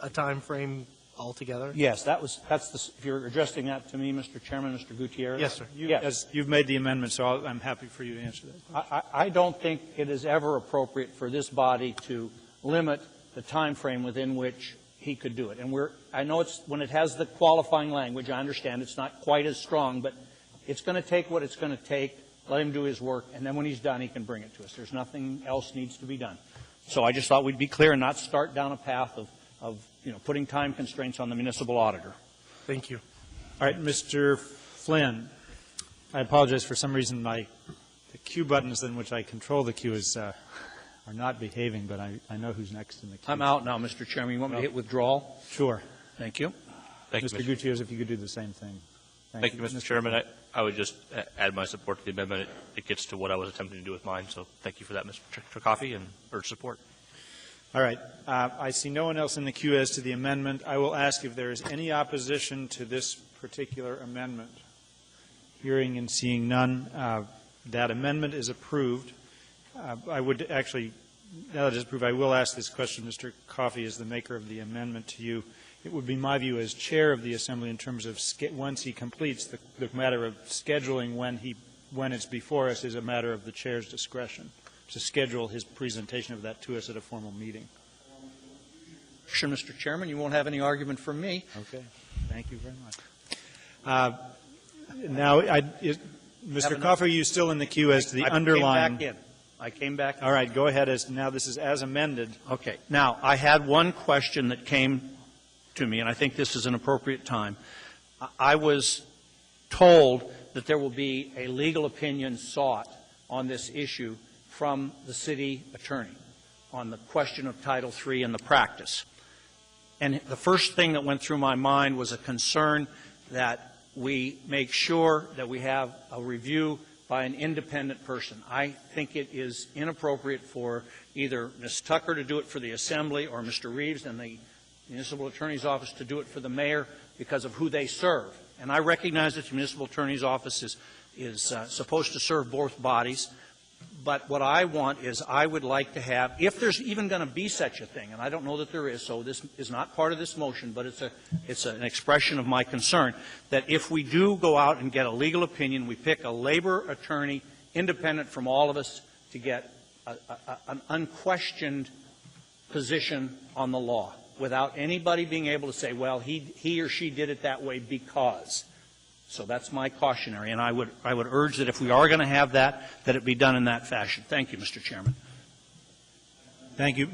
Speaker 2: a time frame altogether?
Speaker 12: yes, if you're addressing that to me, Mr. Chairman, Mr. Gutierrez?
Speaker 2: Yes, sir.
Speaker 12: Yes.
Speaker 4: You've made the amendment, so I'm happy for you to answer that.
Speaker 12: I don't think it is ever appropriate for this body to limit the time frame within which he could do it. And I know it's, when it has the qualifying language, I understand it's not quite as strong, but it's going to take what it's going to take. Let him do his work, and then when he's done, he can bring it to us. There's nothing else needs to be done. So I just thought we'd be clear and not start down a path of putting time constraints on the municipal auditor.
Speaker 2: Thank you.
Speaker 4: All right, Mr. Flynn. I apologize. For some reason, the cue buttons in which I control the queue are not behaving, but I know who's next in the queue.
Speaker 12: I'm out now, Mr. Chairman. You want me to hit withdrawal?
Speaker 4: Sure.
Speaker 12: Thank you.
Speaker 11: Thank you,
Speaker 4: Mr. Gutierrez, if you could do the same thing.
Speaker 11: Thank you, Mr. Chairman. I would just add my support to the amendment. It gets to what I was attempting to do with mine, so thank you for that, Mr. Coffey, and urge support.
Speaker 4: All right. I see no one else in the queue as to the amendment. I will ask if there is any opposition to this particular amendment. Hearing and seeing none, that amendment is approved. I would actually, now that it's approved, I will ask this question. Mr. Coffey is the maker of the amendment to you. It would be my view as chair of the Assembly in terms of once he completes, the matter of scheduling when it's before us is a matter of the chair's discretion to schedule his presentation of that to us at a formal meeting.
Speaker 12: Sure, Mr. Chairman, you won't have any argument from me.
Speaker 4: Okay. Thank you very much. Now, Mr. Coffey, are you still in the queue as to the underlying?
Speaker 12: I came back in.
Speaker 4: All right. Go ahead. Now this is as amended.
Speaker 12: Okay. Now, I had one question that came to me, and I think this is an appropriate time. I was told that there will be a legal opinion sought on this issue from the city attorney on the question of Title III and the practice. And the first thing that went through my mind was a concern that we make sure that we have a review by an independent person. I think it is inappropriate for either Ms. Tucker to do it for the Assembly or Mr. Reeves and the Municipal Attorney's Office to do it for the mayor because of who they serve. And I recognize that the Municipal Attorney's Office is supposed to serve both bodies. But what I want is I would like to have, if there's even going to be such a thing, and I don't know that there is, so this is not part of this motion, but it's an expression of my concern, that if we do go out and get a legal opinion, we pick a labor attorney independent from all of us to get an unquestioned position on the law without anybody being able to say, well, he or she did it that way because. So that's my cautionary, and I would urge that if we are going to have that, that it be done in that fashion. Thank you, Mr. Chairman.
Speaker 4: Thank you.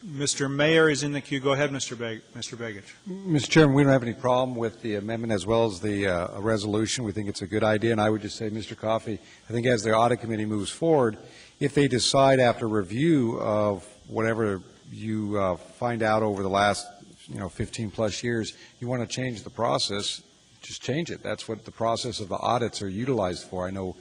Speaker 4: Mr. Mayor is in the queue. Go ahead, Mr. Begich.
Speaker 5: Mr. Chairman, we don't have any problem with the amendment as well as the resolution. We think it's a good idea, and I would just say, Mr. Coffey, I think as the audit committee moves forward, if they decide after review of whatever you find out over the last 15-plus years, you want to change the process, just change it. That's what the process of the audits are utilized for. I know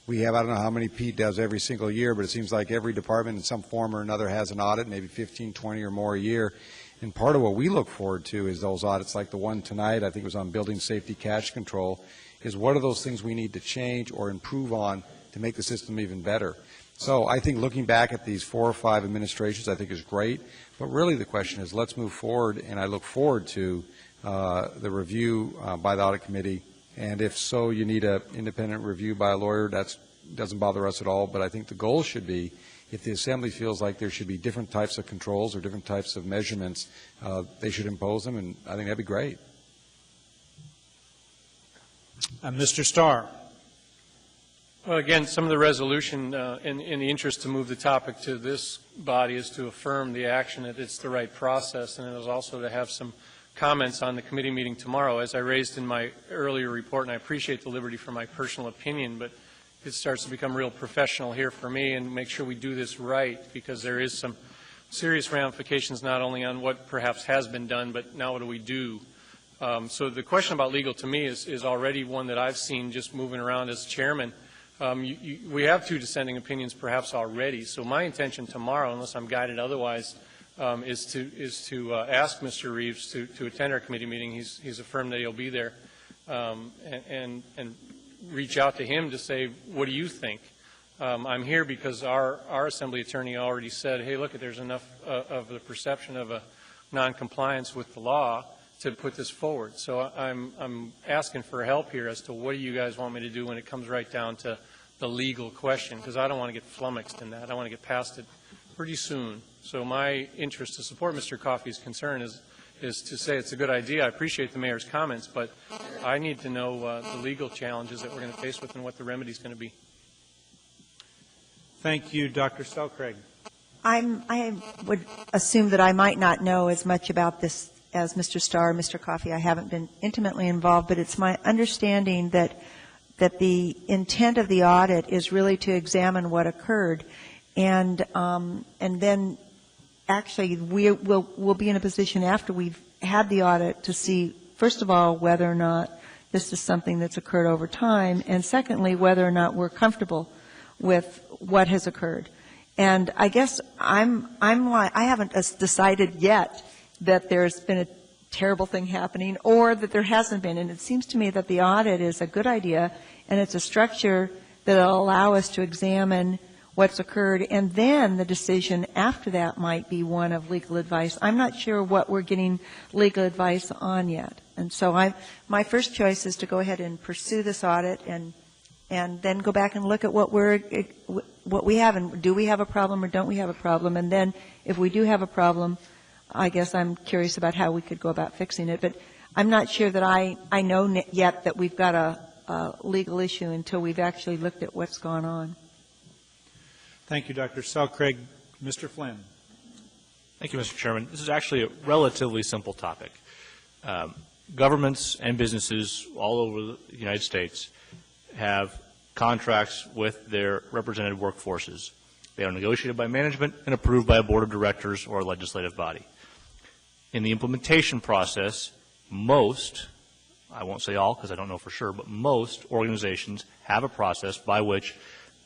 Speaker 5: we have, I don't know how many Pete does every single year, but it seems like every department in some form or another has an audit, maybe 15, 20 or more a year. And part of what we look forward to is those audits like the one tonight, I think it was on building safety cash control, is what are those things we need to change or improve on to make the system even better. So I think looking back at these 4 or 5 administrations I think is great, but really the question is let's move forward, and I look forward to the review by the audit committee, and if so, you need an independent review by a lawyer. That doesn't bother us at all, but I think the goal should be, if the Assembly feels like there should be different types of controls or different types of measurements, they should impose them, and I think that'd be great.
Speaker 4: Mr. Starr.
Speaker 6: Well, again, some of the resolution in the interest to move the topic to this body is to affirm the action that it's the right process, and it is also to have some comments on the committee meeting tomorrow. As I raised in my earlier report, and I appreciate the liberty for my personal opinion, but it starts to become real professional here for me, and make sure we do this right, because there is some serious ramifications not only on what perhaps has been done, but now what do we do? So the question about legal to me is already one that I've seen just moving around as chairman. We have 2 dissenting opinions perhaps already, so my intention tomorrow, unless I'm guided otherwise, is to ask Mr. Reeves to attend our committee meeting. He's affirmed that he'll be there, and reach out to him to say, what do you think? I'm here because our Assembly attorney already said, hey, look, there's enough of the perception of a noncompliance with the law to put this forward. So I'm asking for help here as to what do you guys want me to do when it comes right down to the legal question, because I don't want to get flummoxed in that. I want to get past it pretty soon. So my interest to support Mr. Coffey's concern is to say it's a good idea. I appreciate the mayor's comments, but I need to know the legal challenges that we're going to face with and what the remedy is going to be.
Speaker 4: Thank you, Dr. Selcraig.
Speaker 8: I would assume that I might not know as much about this as Mr. Starr or Mr. Coffey. I haven't been intimately involved, but it's my understanding that the intent of the audit is really to examine what occurred, and then actually we'll be in a position after we've had the audit to see, first of all, whether or not this is something that's occurred over time, and secondly, whether or not we're comfortable with what has occurred. And I guess I haven't decided yet that there's been a terrible thing happening or that there hasn't been. And it seems to me that the audit is a good idea, and it's a structure that will allow us to examine what's occurred, and then the decision after that might be one of legal advice. I'm not sure what we're getting legal advice on yet. And so my first choice is to go ahead and pursue this audit and then go back and look at what we have, and do we have a problem or don't we have a problem? And then if we do have a problem, I guess I'm curious about how we could go about fixing it. But I'm not sure that I know yet that we've got a legal issue until we've actually looked at what's gone on.
Speaker 4: Thank you, Dr. Selcraig. Mr. Flynn.
Speaker 11: Thank you, Mr. Chairman. This is actually a relatively simple topic. Governments and businesses all over the United States have contracts with their represented workforces. They are negotiated by management and approved by a board of directors or a legislative body. In the implementation process, most, I won't say all because I don't know for sure, but most organizations have a process by which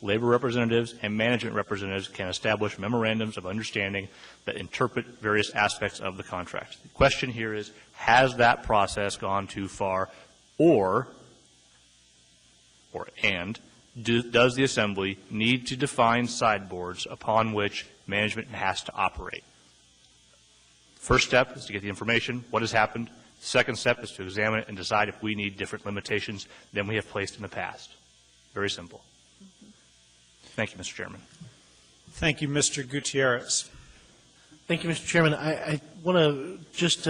Speaker 11: labor representatives and management representatives can establish memorandums of understanding that interpret various aspects of the contract. The question here is, has that process gone too far, does the Assembly need to define sideboards upon which management has to operate? First step is to get the information, what has happened. Second step is to examine it and decide if we need different limitations than we have placed in the past. Very simple. Thank you, Mr. Chairman.
Speaker 4: Thank you, Mr. Gutierrez.
Speaker 2: Thank you, Mr. Chairman. I want to just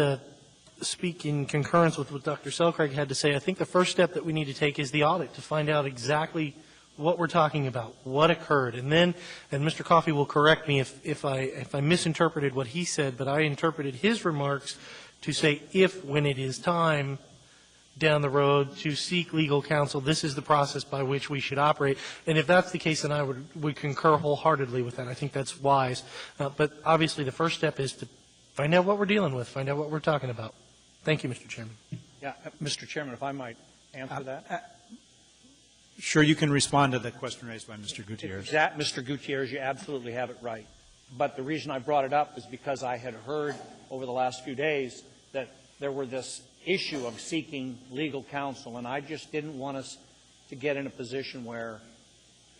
Speaker 2: speak in concurrence with what Dr. Selcraig had to say. I think the first step that we need to take is the audit to find out exactly what we're talking about, what occurred. And then, and Mr. Coffey will correct me if I misinterpreted what he said, but I interpreted his remarks to say when it is time down the road to seek legal counsel, this is the process by which we should operate. And if that's the case, then I would concur wholeheartedly with that. I think that's wise. But obviously the first step is to find out what we're dealing with, find out what we're talking about. Thank you, Mr. Chairman.
Speaker 12: Yeah, Mr. Chairman, if I might answer that.
Speaker 4: Sure, you can respond to the question raised by Mr. Gutierrez.
Speaker 12: Mr. Gutierrez, you absolutely have it right. But the reason I brought it up is because I had heard over the last few days that there were this issue of seeking legal counsel, and I just didn't want us to get in a position where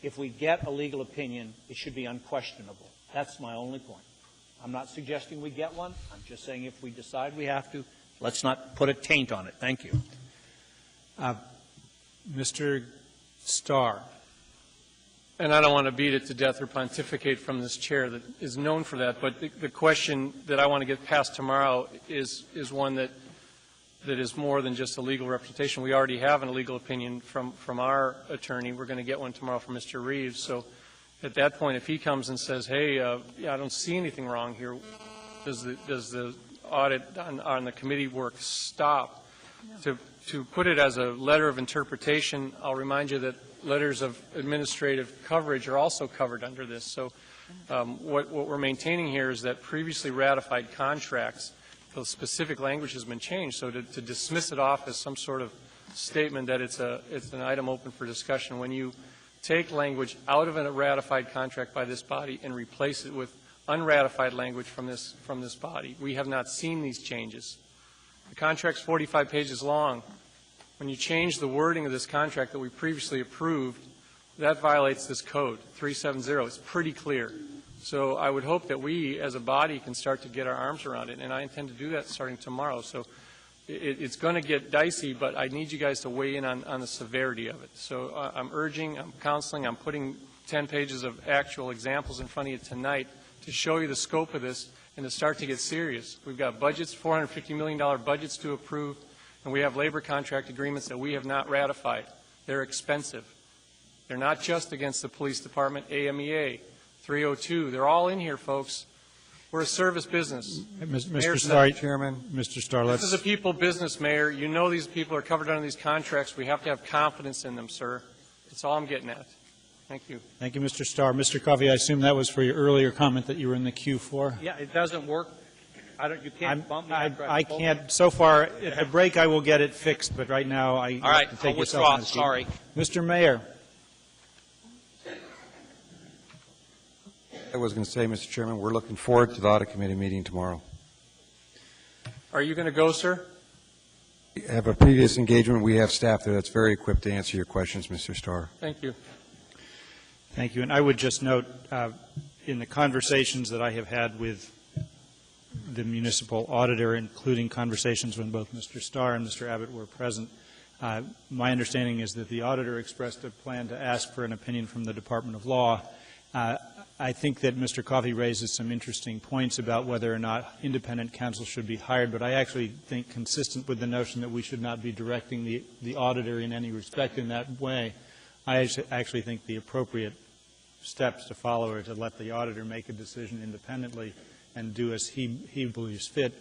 Speaker 12: if we get a legal opinion, it should be unquestionable. That's my only point. I'm not suggesting we get one. I'm just saying if we decide we have to, let's not put a taint on it. Thank you.
Speaker 4: Mr. Starr.
Speaker 6: And I don't want to beat it to death or pontificate from this chair that is known for that, but the question that I want to get past tomorrow is one that is more than just a legal representation. We already have a legal opinion from our attorney. We're going to get one tomorrow from Mr. Reeves. So at that point, if he comes and says, hey, I don't see anything wrong here, does the audit on the committee work stop? No. To put it as a letter of interpretation, I'll remind you that letters of administrative coverage are also covered under this. So what we're maintaining here is that previously ratified contracts, the specific language has been changed. So to dismiss it off as some sort of statement that it's an item open for discussion, when you take language out of a ratified contract by this body and replace it with unratified language from this body, we have not seen these changes. The contract's 45 pages long. When you change the wording of this contract that we previously approved, that violates this code, 370. It's pretty clear. So I would hope that we, as a body, can start to get our arms around it, and I intend to do that starting tomorrow. So it's going to get dicey, but I need you guys to weigh in on the severity of it. So I'm urging, I'm counseling, I'm putting 10 pages of actual examples in front of you tonight to show you the scope of this and to start to get serious. We've got budgets, $450 million budgets to approve, and we have labor contract agreements that we have not ratified. They're expensive. They're not just against the police department, AMEA, 302. They're all in here, folks. We're a service business.
Speaker 4: Mr. Starr, Chairman. Mr. Starr,
Speaker 6: this is a people business, Mayor. You know these people are covered under these contracts. We have to have confidence in them, sir. That's all I'm getting at. Thank you.
Speaker 4: Thank you, Mr. Starr. Mr. Coffey, I assume that was for your earlier comment that you were in the queue for?
Speaker 12: Yeah, it doesn't work. You can't bump me.
Speaker 4: I can't. So far, at the break, I will get it fixed, but right now, I
Speaker 12: all right,
Speaker 4: have to take
Speaker 12: I'll
Speaker 4: yourself
Speaker 12: withdraw. Sorry.
Speaker 4: Mr. Mayor.
Speaker 5: I was going to say, Mr. Chairman, we're looking forward to the Audit Committee meeting tomorrow.
Speaker 6: Are you going to go, sir?
Speaker 5: We have a previous engagement. We have staff there that's very equipped to answer your questions, Mr. Starr.
Speaker 6: Thank you.
Speaker 4: Thank you. And I would just note, in the conversations that I have had with the municipal auditor, including conversations when both Mr. Starr and Mr. Abbott were present, my understanding is that the auditor expressed a plan to ask for an opinion from the Department of Law. I think that Mr. Coffey raises some interesting points about whether or not independent counsel should be hired, but I actually think consistent with the notion that we should not be directing the auditor in any respect in that way, I actually think the appropriate steps to follow are to let the auditor make a decision independently and do as he believes fit.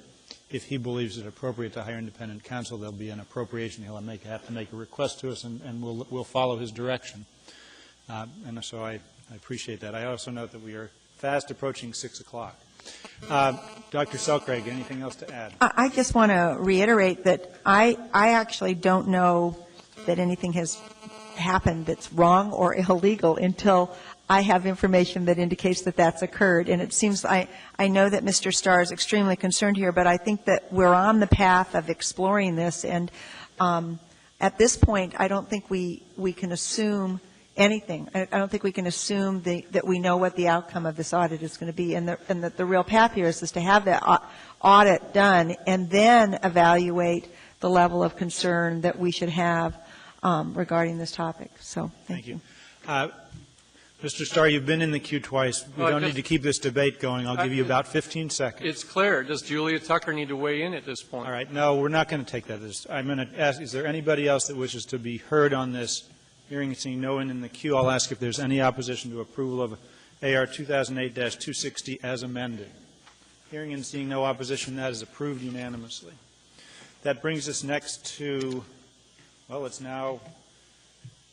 Speaker 4: If he believes it appropriate to hire independent counsel, there'll be an appropriation. He'll have to make a request to us, and we'll follow his direction. And so I appreciate that. I also note that we are fast approaching 6 o'clock. Dr. Selcraig, anything else to add?
Speaker 8: I just want to reiterate that I actually don't know that anything has happened that's wrong or illegal until I have information that indicates that that's occurred. And it seems, I know that Mr. Starr is extremely concerned here, but I think that we're on the path of exploring this. And at this point, I don't think we can assume anything. I don't think we can assume that we know what the outcome of this audit is going to be, and that the real path here is to have that audit done and then evaluate the level of concern that we should have regarding this topic. So, thank you.
Speaker 4: Mr. Starr, you've been in the queue twice. We don't need to keep this debate going. I'll give you about 15 seconds.
Speaker 6: It's clear. Does Julia Tucker need to weigh in at this point?
Speaker 4: All right. No, we're not going to take that. I'm going to ask, is there anybody else that wishes to be heard on this? Hearing and seeing no one in the queue, I'll ask if there's any opposition to approval of AR 2008-260 as amended. Hearing and seeing no opposition, that is approved unanimously. That brings us next to, well, it's now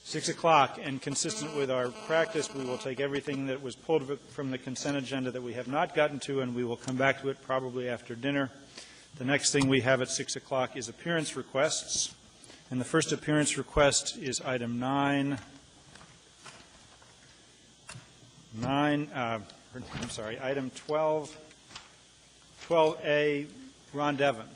Speaker 4: 6 o'clock, and consistent with our practice, we will take everything that was pulled from the consent agenda that we have not gotten to, and we will come back to it probably after dinner. The next thing we have at 6 o'clock is appearance requests. And the first appearance request is item 9. Item 12, 12A, Ron Devon.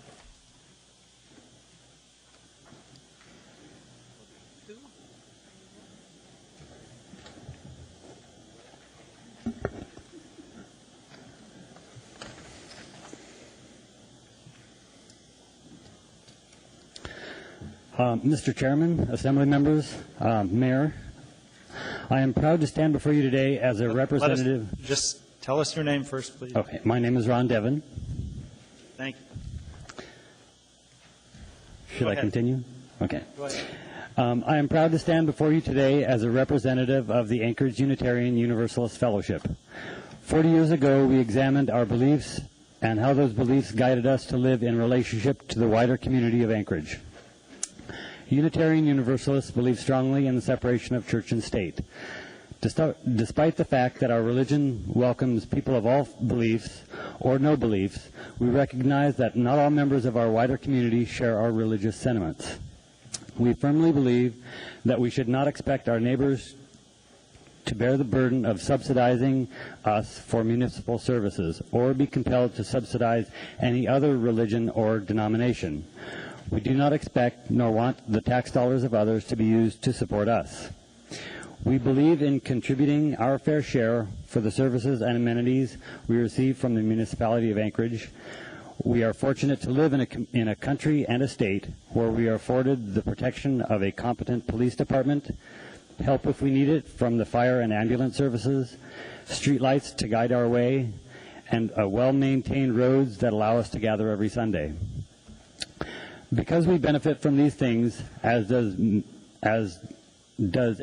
Speaker 16: Mr. Chairman, Assembly members, Mayor, I am proud to stand before you today as a representative.
Speaker 4: Just tell us your name first, please.
Speaker 16: Okay, my name is Ron Devon.
Speaker 4: Thank you.
Speaker 16: Should I continue? Okay.
Speaker 4: Go ahead.
Speaker 16: I am proud to stand before you today as a representative of the Anchorage Unitarian Universalist Fellowship. 40 years ago, we examined our beliefs and how those beliefs guided us to live in relationship to the wider community of Anchorage. Unitarian Universalists believe strongly in the separation of church and state. Despite the fact that our religion welcomes people of all beliefs or no beliefs, we recognize that not all members of our wider community share our religious sentiments. We firmly believe that we should not expect our neighbors to bear the burden of subsidizing us for municipal services or be compelled to subsidize any other religion or denomination. We do not expect nor want the tax dollars of others to be used to support us. We believe in contributing our fair share for the services and amenities we receive from the municipality of Anchorage. We are fortunate to live in a country and a state where we are afforded the protection of a competent police department, help if we need it from the fire and ambulance services, streetlights to guide our way, and well-maintained roads that allow us to gather every Sunday. Because we benefit from these things, as does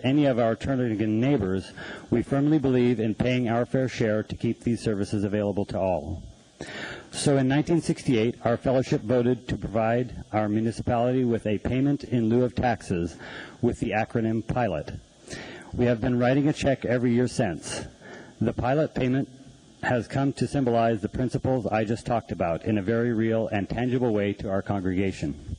Speaker 16: any of our Turnagain neighbors, we firmly believe in paying our fair share to keep these services available to all. So in 1968, our fellowship voted to provide our municipality with a payment in lieu of taxes with the acronym PILOT. We have been writing a check every year since. The PILOT payment has come to symbolize the principles I just talked about in a very real and tangible way to our congregation.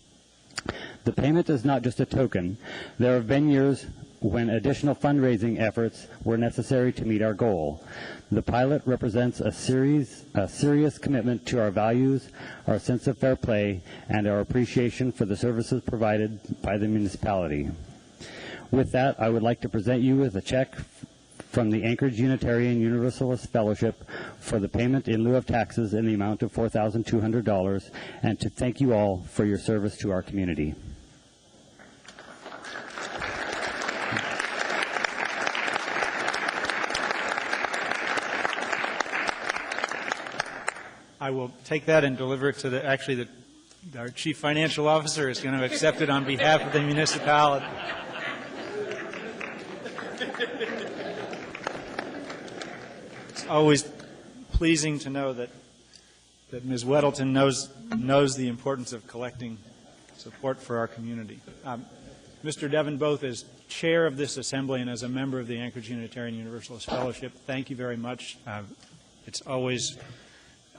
Speaker 16: The payment is not just a token. There have been years when additional fundraising efforts were necessary to meet our goal. The PILOT represents a serious commitment to our values, our sense of fair play, and our appreciation for the services provided by the municipality. With that, I would like to present you with a check from the Anchorage Unitarian Universalist Fellowship for the payment in lieu of taxes in the amount of $4,200, and to thank you all for your service to our community.
Speaker 4: I will take that and deliver it to our Chief Financial Officer is going to accept it on behalf of the municipality. It's always pleasing to know that that Ms. Weddleton knows the importance of collecting support for our community. Mr. Devin, both as chair of this assembly and as a member of the Anchorage Unitarian Universalist Fellowship, thank you very much. It's always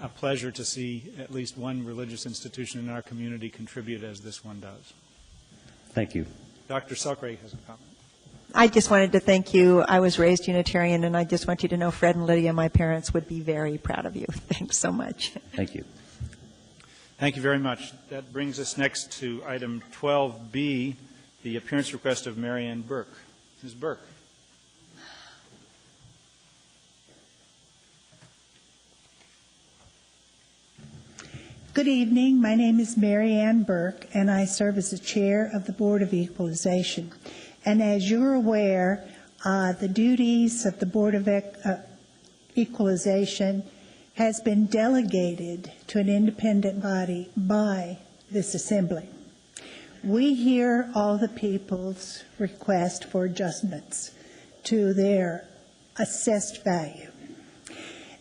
Speaker 4: a pleasure to see at least one religious institution in our community contribute as this one does.
Speaker 16: Thank you.
Speaker 4: Dr. Selkrig has a comment.
Speaker 8: I just wanted to thank you. I was raised Unitarian, and I just want you to know Fred and Lydia, my parents, would be very proud of you. Thanks so much.
Speaker 16: Thank you.
Speaker 4: Thank you very much. That brings us next to item 12B, the appearance request of Marianne Burke. Ms. Burke.
Speaker 17: Good evening. My name is Marianne Burke, and I serve as the chair of the Board of Equalization. And as you're aware, the duties of the Board of Equalization has been delegated to an independent body by this assembly. We hear all the people's request for adjustments to their assessed value.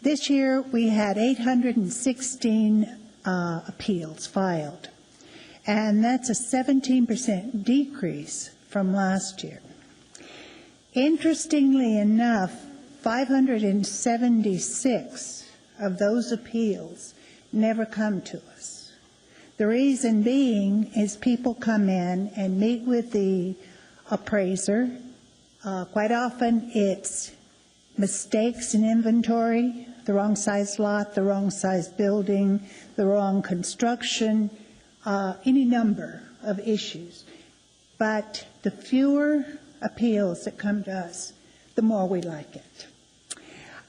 Speaker 17: This year we had 816 appeals filed, and that's a 17% decrease from last year. Interestingly enough, 576 of those appeals never come to us. The reason being is people come in and meet with the appraiser. Quite often it's mistakes in inventory, the wrong size lot, the wrong size building, the wrong construction, any number of issues. But the fewer appeals that come to us, the more we like it.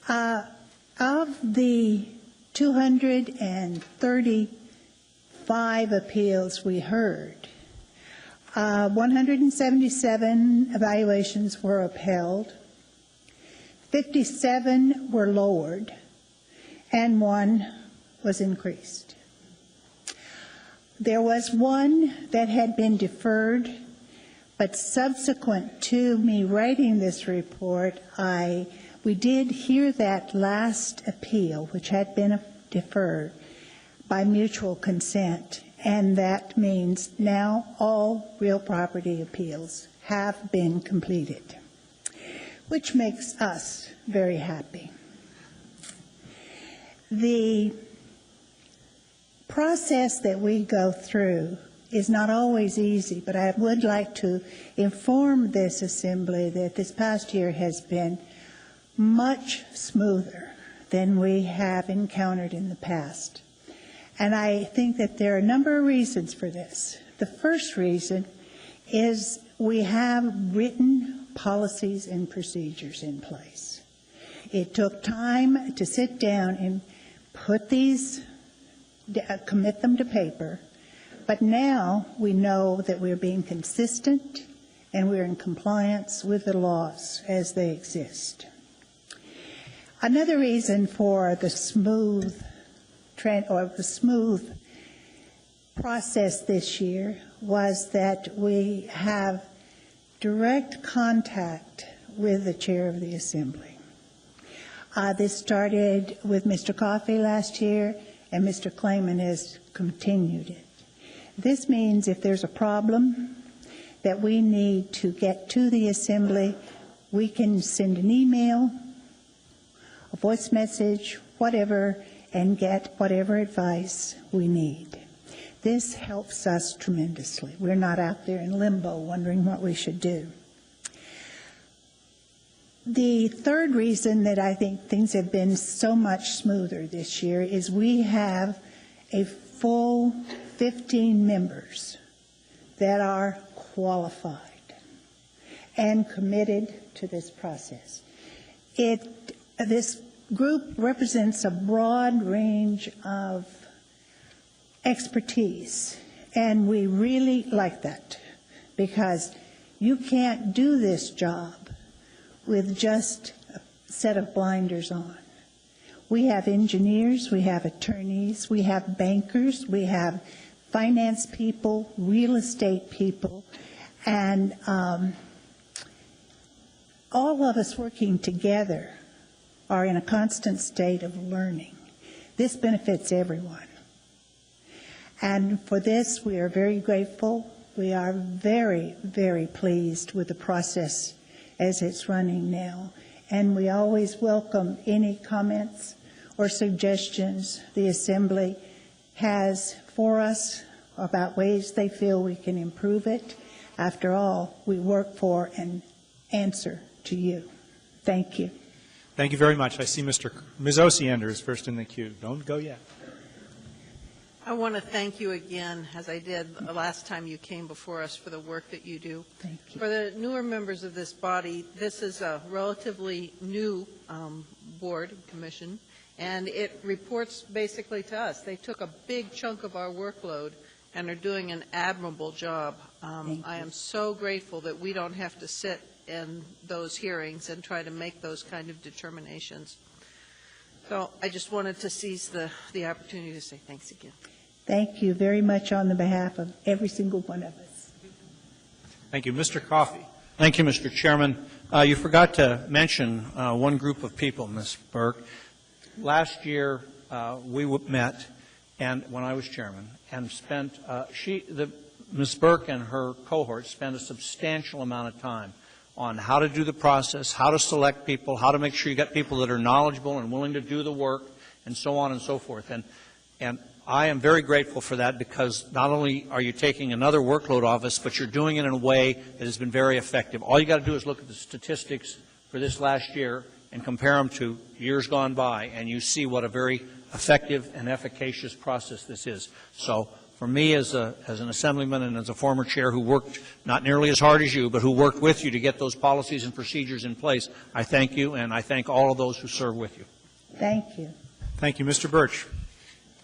Speaker 17: Of the 235 appeals we heard, 177 evaluations were upheld, 57 were lowered, and 1 was increased. There was one that had been deferred, but subsequent to me writing this report, we did hear that last appeal, which had been deferred, by mutual consent, and that means now all real property appeals have been completed, which makes us very happy. The process that we go through is not always easy, but I would like to inform this assembly that this past year has been much smoother than we have encountered in the past. And I think that there are a number of reasons for this. The first reason is we have written policies and procedures in place. It took time to sit down and put these, commit them to paper, but now we know that we're being consistent and we're in compliance with the laws as they exist. Another reason for the smooth process this year was that we have direct contact with the chair of the assembly. This started with Mr. Coffey last year, and Mr. Clayman has continued it. This means if there's a problem that we need to get to the assembly, we can send an email, a voice message, whatever, and get whatever advice we need. This helps us tremendously. We're not out there in limbo wondering what we should do. The third reason that I think things have been so much smoother this year is we have a full 15 members that are qualified and committed to this process. This group represents a broad range of expertise, and we really like that because you can't do this job with just a set of blinders on. We have engineers, we have attorneys, we have bankers, we have finance people, real estate people, and all of us working together are in a constant state of learning. This benefits everyone. And for this, we are very grateful. We are very, very pleased with the process as it's running now. And we always welcome any comments or suggestions the Assembly has for us about ways they feel we can improve it. After all, we work for an answer to you. Thank you.
Speaker 4: Thank you very much. I see Ms. Osiander is first in the queue. Don't go yet.
Speaker 10: I want to thank you again, as I did the last time you came before us, for the work that you do.
Speaker 17: Thank you.
Speaker 10: For the newer members of this body, this is a relatively new board and commission, and it reports basically to us. They took a big chunk of our workload and are doing an admirable job. I am so grateful that we don't have to sit in those hearings and try to make those kind of determinations. So I just wanted to seize the opportunity to say thanks again.
Speaker 17: Thank you very much on the behalf of every single one of us.
Speaker 4: Thank you. Mr. Coffey.
Speaker 12: Thank you, Mr. Chairman. You forgot to mention one group of people, Ms. Burke. Last year, we met, and when I was chairman, and spent Ms. Burke and her cohort spent a substantial amount of time on how to do the process, how to select people, how to make sure you got people that are knowledgeable and willing to do the work, and so on and so forth. And I am very grateful for that, because not only are you taking another workload off us, but you're doing it in a way that has been very effective. All you got to do is look at the statistics for this last year and compare them to years gone by, and you see what a very effective and efficacious process this is. So for me, as an assemblyman and as a former chair who worked not nearly as hard as you, but who worked with you to get those policies and procedures in place, I thank you, and I thank all of those who serve with you.
Speaker 17: Thank you.
Speaker 4: Thank you. Mr. Birch.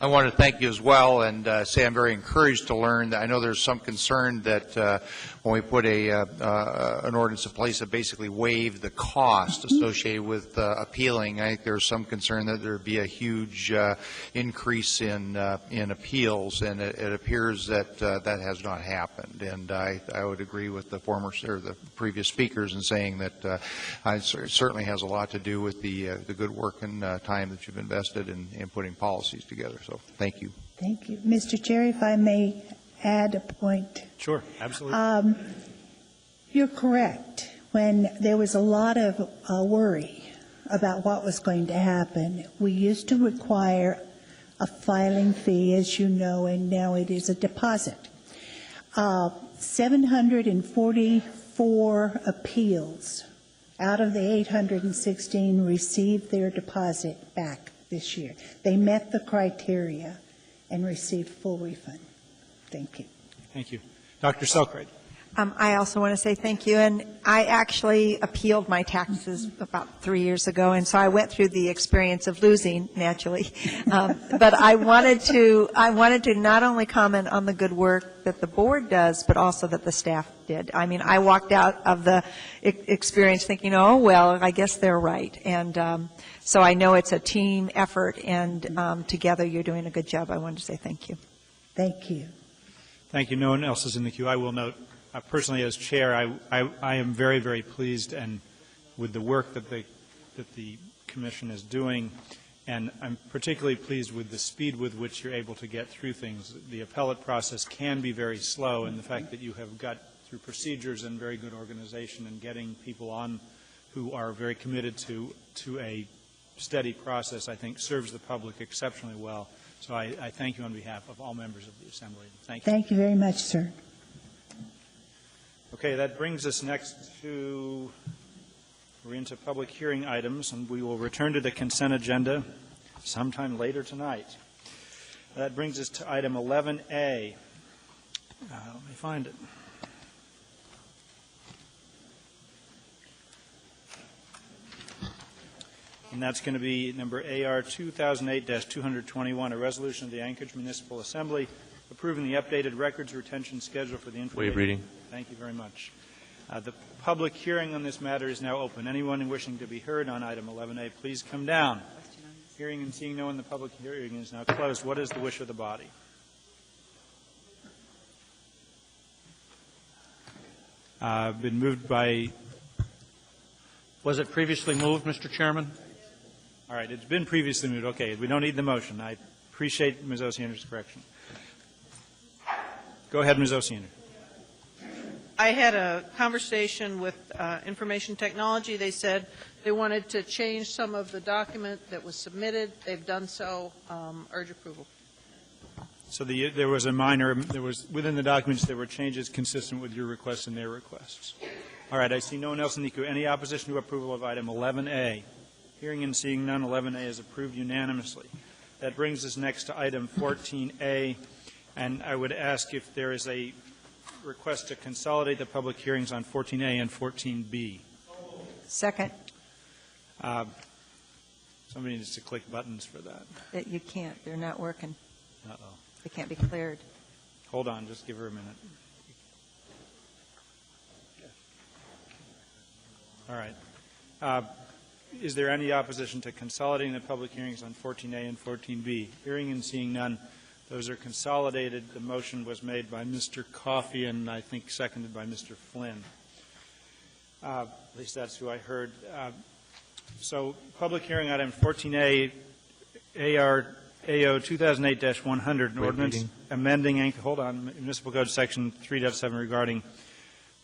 Speaker 7: I want to thank you as well, and say I'm very encouraged to learn that I know there's some concern that when we put an ordinance in place that basically waived the cost associated with appealing, I think there's some concern that there would be a huge increase in appeals, and it appears that that has not happened. And I would agree with the the previous speakers in saying that it certainly has a lot to do with the good work and time that you've invested in putting policies together. So thank you.
Speaker 17: Thank you. Mr. Chair, if I may add a point.
Speaker 4: Sure, absolutely.
Speaker 17: You're correct. When there was a lot of worry about what was going to happen, we used to require a filing fee, as you know, and now it is a deposit. 744 appeals out of the 816 received their deposit back this year. They met the criteria and received full refund. Thank you.
Speaker 4: Thank you. Dr. Selkrade.
Speaker 8: I also want to say thank you. And I actually appealed my taxes about 3 years ago, and so I went through the experience of losing, naturally. But I wanted to not only comment on the good work that the board does, but also that the staff did. I mean, I walked out of the experience thinking, oh, well, I guess they're right. And so I know it's a team effort, and together you're doing a good job. I wanted to say thank you.
Speaker 17: Thank you.
Speaker 4: Thank you. No one else is in the queue. I will note, personally as chair, I am very, very pleased and with the work that the commission is doing, and I'm particularly pleased with the speed with which you're able to get through things. The appellate process can be very slow, and the fact that you have got through procedures and very good organization and getting people on who are very committed to a steady process, I think serves the public exceptionally well. So I thank you on behalf of all members of the Assembly. Thank you.
Speaker 17: Thank you very much, sir.
Speaker 4: Okay, that brings us next to, we're into public hearing items, and we will return to the consent agenda sometime later tonight. That brings us to item 11A. Let me find it. And that's going to be number AR 2008-221, a resolution of the Anchorage Municipal Assembly approving the updated records retention schedule for the information.
Speaker 11: Waive reading.
Speaker 4: Thank you very much. The public hearing on this matter is now open. Anyone wishing to be heard on item 11A, please come down. Hearing and seeing no one, the public hearing is now closed. What is the wish of the body? Been moved by...
Speaker 12: Was it previously moved, Mr. Chairman?
Speaker 4: All right, it's been previously moved. Okay, we don't need the motion. I appreciate Ms. Osiander's correction. Go ahead, Ms. Osiander.
Speaker 10: I had a conversation with Information Technology. They said they wanted to change some of the document that was submitted. They've done so. Urge approval.
Speaker 4: So there was within the documents, there were changes consistent with your requests and their requests. All right, I see no one else in the queue. Any opposition to approval of item 11A? Hearing and seeing none, 11A is approved unanimously. That brings us next to item 14A, and I would ask if there is a request to consolidate the public hearings on 14A and 14B.
Speaker 8: Second.
Speaker 4: Somebody needs to click buttons for that.
Speaker 8: You can't. They're not working.
Speaker 4: Uh-oh.
Speaker 8: They can't be cleared.
Speaker 4: Hold on, just give her a minute. All right. Is there any opposition to consolidating the public hearings on 14A and 14B? Hearing and seeing none, those are consolidated. The motion was made by Mr. Coffey and I think seconded by Mr. Flynn. At least that's who I heard. So public hearing item 14A, AO 2008-100, an ordinance amending, hold on, Municipal Code Section 3.7 regarding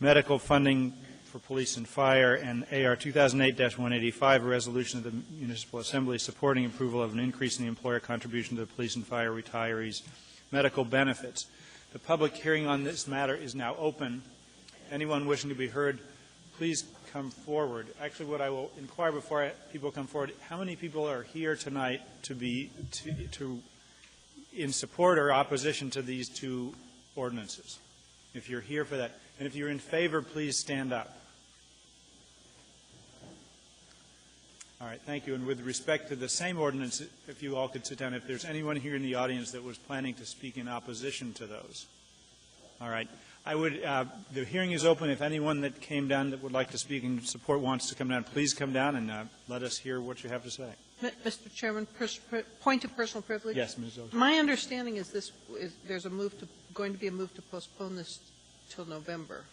Speaker 4: medical funding for police and fire, and AR 2008-185, a resolution of the Municipal Assembly supporting approval of an increase in the employer contribution to the police and fire retirees' medical benefits. The public hearing on this matter is now open. Anyone wishing to be heard, please come forward. Actually, what I will inquire before people come forward, how many people are here tonight in support or opposition to these two ordinances? If you're here for that. And if you're in favor, please stand up. All right, thank you. And with respect to the same ordinance, if you all could sit down, if there's anyone here in the audience that was planning to speak in opposition to those. All right. The hearing is open. If anyone that came down that would like to speak in support wants to come down, please come down and let us hear what you have to say.
Speaker 10: Mr. Chairman, point of personal privilege.
Speaker 4: Yes, Ms. Oshie.
Speaker 10: My understanding is there's going to be a move to postpone this till November.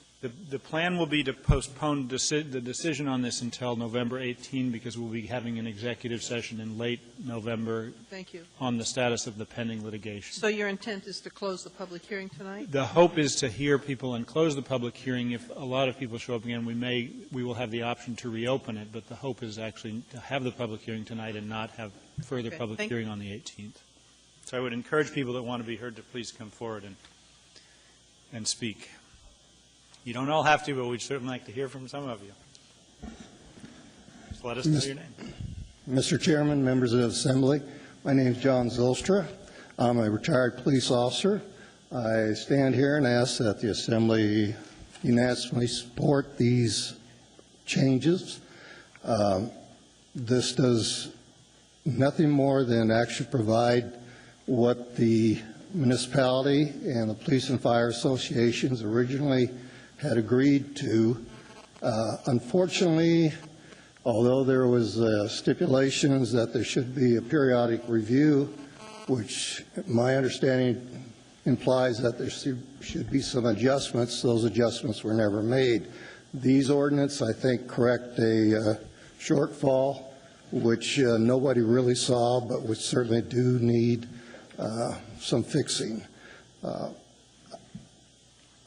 Speaker 4: The plan will be to postpone the decision on this until November 18 because we'll be having an executive session in late November.
Speaker 10: Thank you.
Speaker 4: On the status of the pending litigation.
Speaker 10: So your intent is to close the public hearing tonight?
Speaker 4: The hope is to hear people and close the public hearing. If a lot of people show up again, we will have the option to reopen it, but the hope is actually to have the public hearing tonight and not have further public hearing on the 18th. So I would encourage people that want to be heard to please come forward and speak. You don't all have to, but we'd certainly like to hear from some of you. Just let us know your name.
Speaker 18: Mr. Chairman, members of the Assembly, my name is John Zylstra. I'm a retired police officer. I stand here and ask that the Assembly unanimously support these changes. This does nothing more than actually provide what the municipality and the Police and Fire Associations originally had agreed to. Unfortunately, although there was stipulations that there should be a periodic review, which my understanding implies that there should be some adjustments, those adjustments were never made. These ordinances, I think, correct a shortfall, which nobody really saw, but which certainly do need some fixing.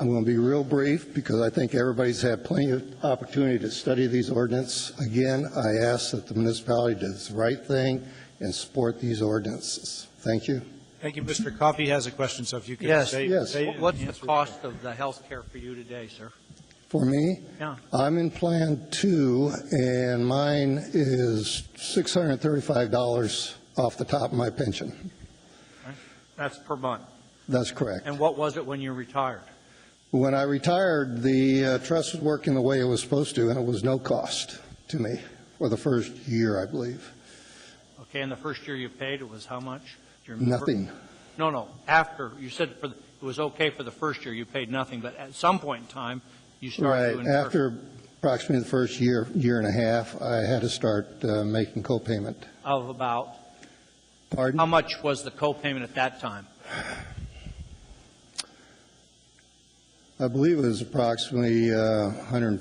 Speaker 18: I'm going to be real brief because I think everybody's had plenty of opportunity to study these ordinances. Again, I ask that the municipality does the right thing and support these ordinances. Thank you.
Speaker 4: Thank you. Mr. Coffey has a question, so if you could say
Speaker 12: What's the cost of the health care for you today, sir?
Speaker 18: For me?
Speaker 12: Yeah.
Speaker 18: I'm in Plan 2, and mine is $635 off the top of my pension.
Speaker 12: Right. That's per month.
Speaker 18: That's correct.
Speaker 12: And what was it when you retired?
Speaker 18: When I retired, the trust was working the way it was supposed to, and it was no cost to me for the first year, I believe.
Speaker 12: Okay, and the first year you paid, it was how much? Do you remember?
Speaker 18: Nothing.
Speaker 12: No. After, you said it was okay for the first year, you paid nothing, but at some point in time, you started to incur.
Speaker 18: After approximately the first year and a half, I had to start making co-payment.
Speaker 12: Of about?
Speaker 18: Pardon?
Speaker 12: How much was the co-payment at that time?
Speaker 18: I believe it was approximately $150,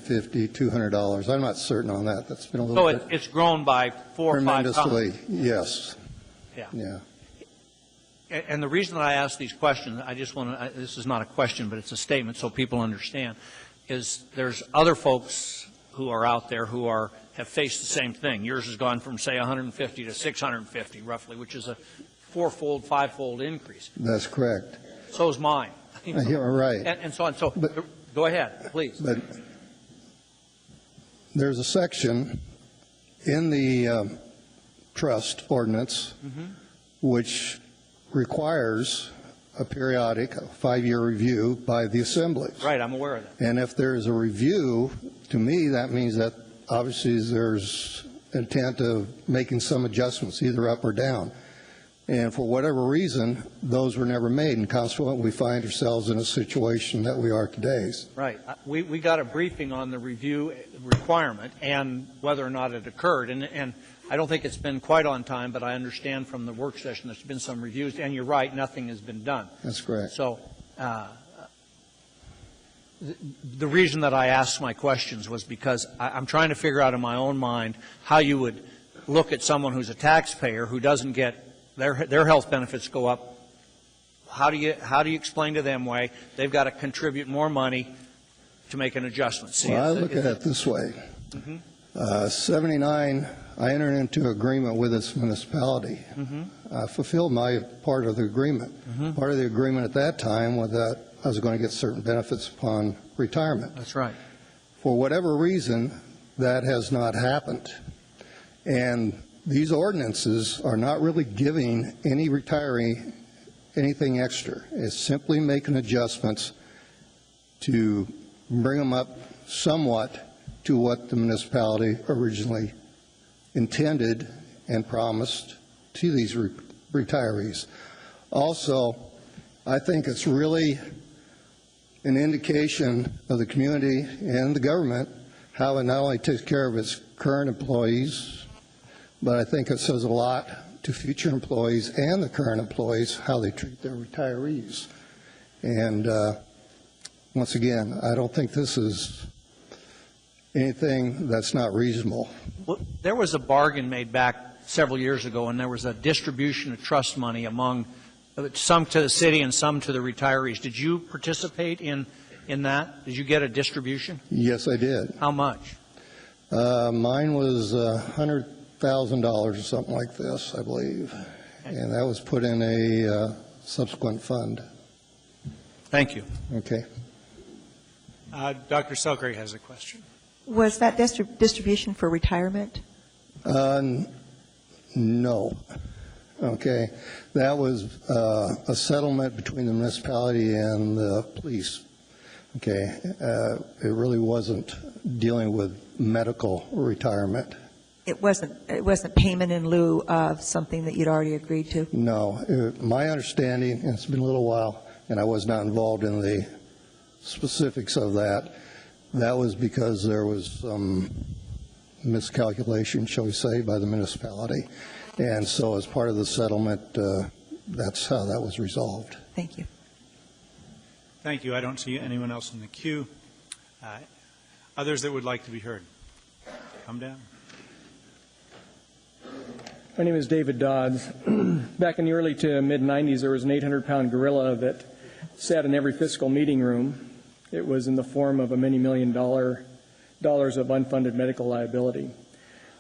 Speaker 18: $200. I'm not certain on that. That's been a little bit.
Speaker 12: So it's grown by 4 or 5 times.
Speaker 18: Tremendously, yes.
Speaker 12: Yeah. And the reason that I ask these questions, I just want to, this is not a question, but it's a statement so people understand, is there's other folks who are out there who have faced the same thing. Yours has gone from, say, 150 to 650, roughly, which is a 4-fold, 5-fold increase.
Speaker 18: That's correct.
Speaker 12: So is mine.
Speaker 18: You're right.
Speaker 12: And so on. So go ahead, please.
Speaker 18: But there's a section in the trust ordinance which requires a periodic 5-year review by the Assembly.
Speaker 12: Right, I'm aware of that.
Speaker 18: And if there's a review, to me, that means that obviously there's intent of making some adjustments, either up or down. And for whatever reason, those were never made, and consequently, we find ourselves in a situation that we are today.
Speaker 12: Right. We got a briefing on the review requirement and whether or not it occurred, and I don't think it's been quite on time, but I understand from the work session there's been some reviews, and you're right, nothing has been done.
Speaker 18: That's correct.
Speaker 12: So the reason that I asked my questions was because I'm trying to figure out in my own mind how you would look at someone who's a taxpayer who doesn't get their health benefits go up. How do you explain to them why they've got to contribute more money to make an adjustment? See,
Speaker 18: well, I look at it this way. 79, I entered into an agreement with this municipality. I fulfilled my part of the agreement. Part of the agreement at that time was that I was going to get certain benefits upon retirement.
Speaker 12: That's right.
Speaker 18: For whatever reason, that has not happened. And these ordinances are not really giving any retiree anything extra. It's simply making adjustments to bring them up somewhat to what the municipality originally intended and promised to these retirees. Also, I think it's really an indication of the community and the government how it not only takes care of its current employees, but I think it says a lot to future employees and the current employees how they treat their retirees. And once again, I don't think this is anything that's not reasonable.
Speaker 12: Well, there was a bargain made back several years ago, and there was a distribution of trust money among some to the city and some to the retirees. Did you participate in that? Did you get a distribution?
Speaker 18: Yes, I did.
Speaker 12: How much?
Speaker 18: Mine was $100,000 or something like this, I believe. And that was put in a subsequent fund.
Speaker 12: Thank you.
Speaker 18: Okay.
Speaker 4: Dr. Selkirk has a question.
Speaker 8: Was that distribution for retirement?
Speaker 18: No. Okay. That was a settlement between the municipality and the police. Okay. It really wasn't dealing with medical retirement.
Speaker 8: It wasn't payment in lieu of something that you'd already agreed to?
Speaker 18: No. My understanding, and it's been a little while, and I was not involved in the specifics of that, that was because there was some miscalculation, shall we say, by the municipality. And so as part of the settlement, that's how that was resolved.
Speaker 8: Thank you.
Speaker 4: Thank you. I don't see anyone else in the queue. Others that would like to be heard? Come down.
Speaker 19: My name is David Dodds. Back in the early to mid-'90s, there was an 800-pound gorilla that sat in every fiscal meeting room. It was in the form of a many $million dollars of unfunded medical liability.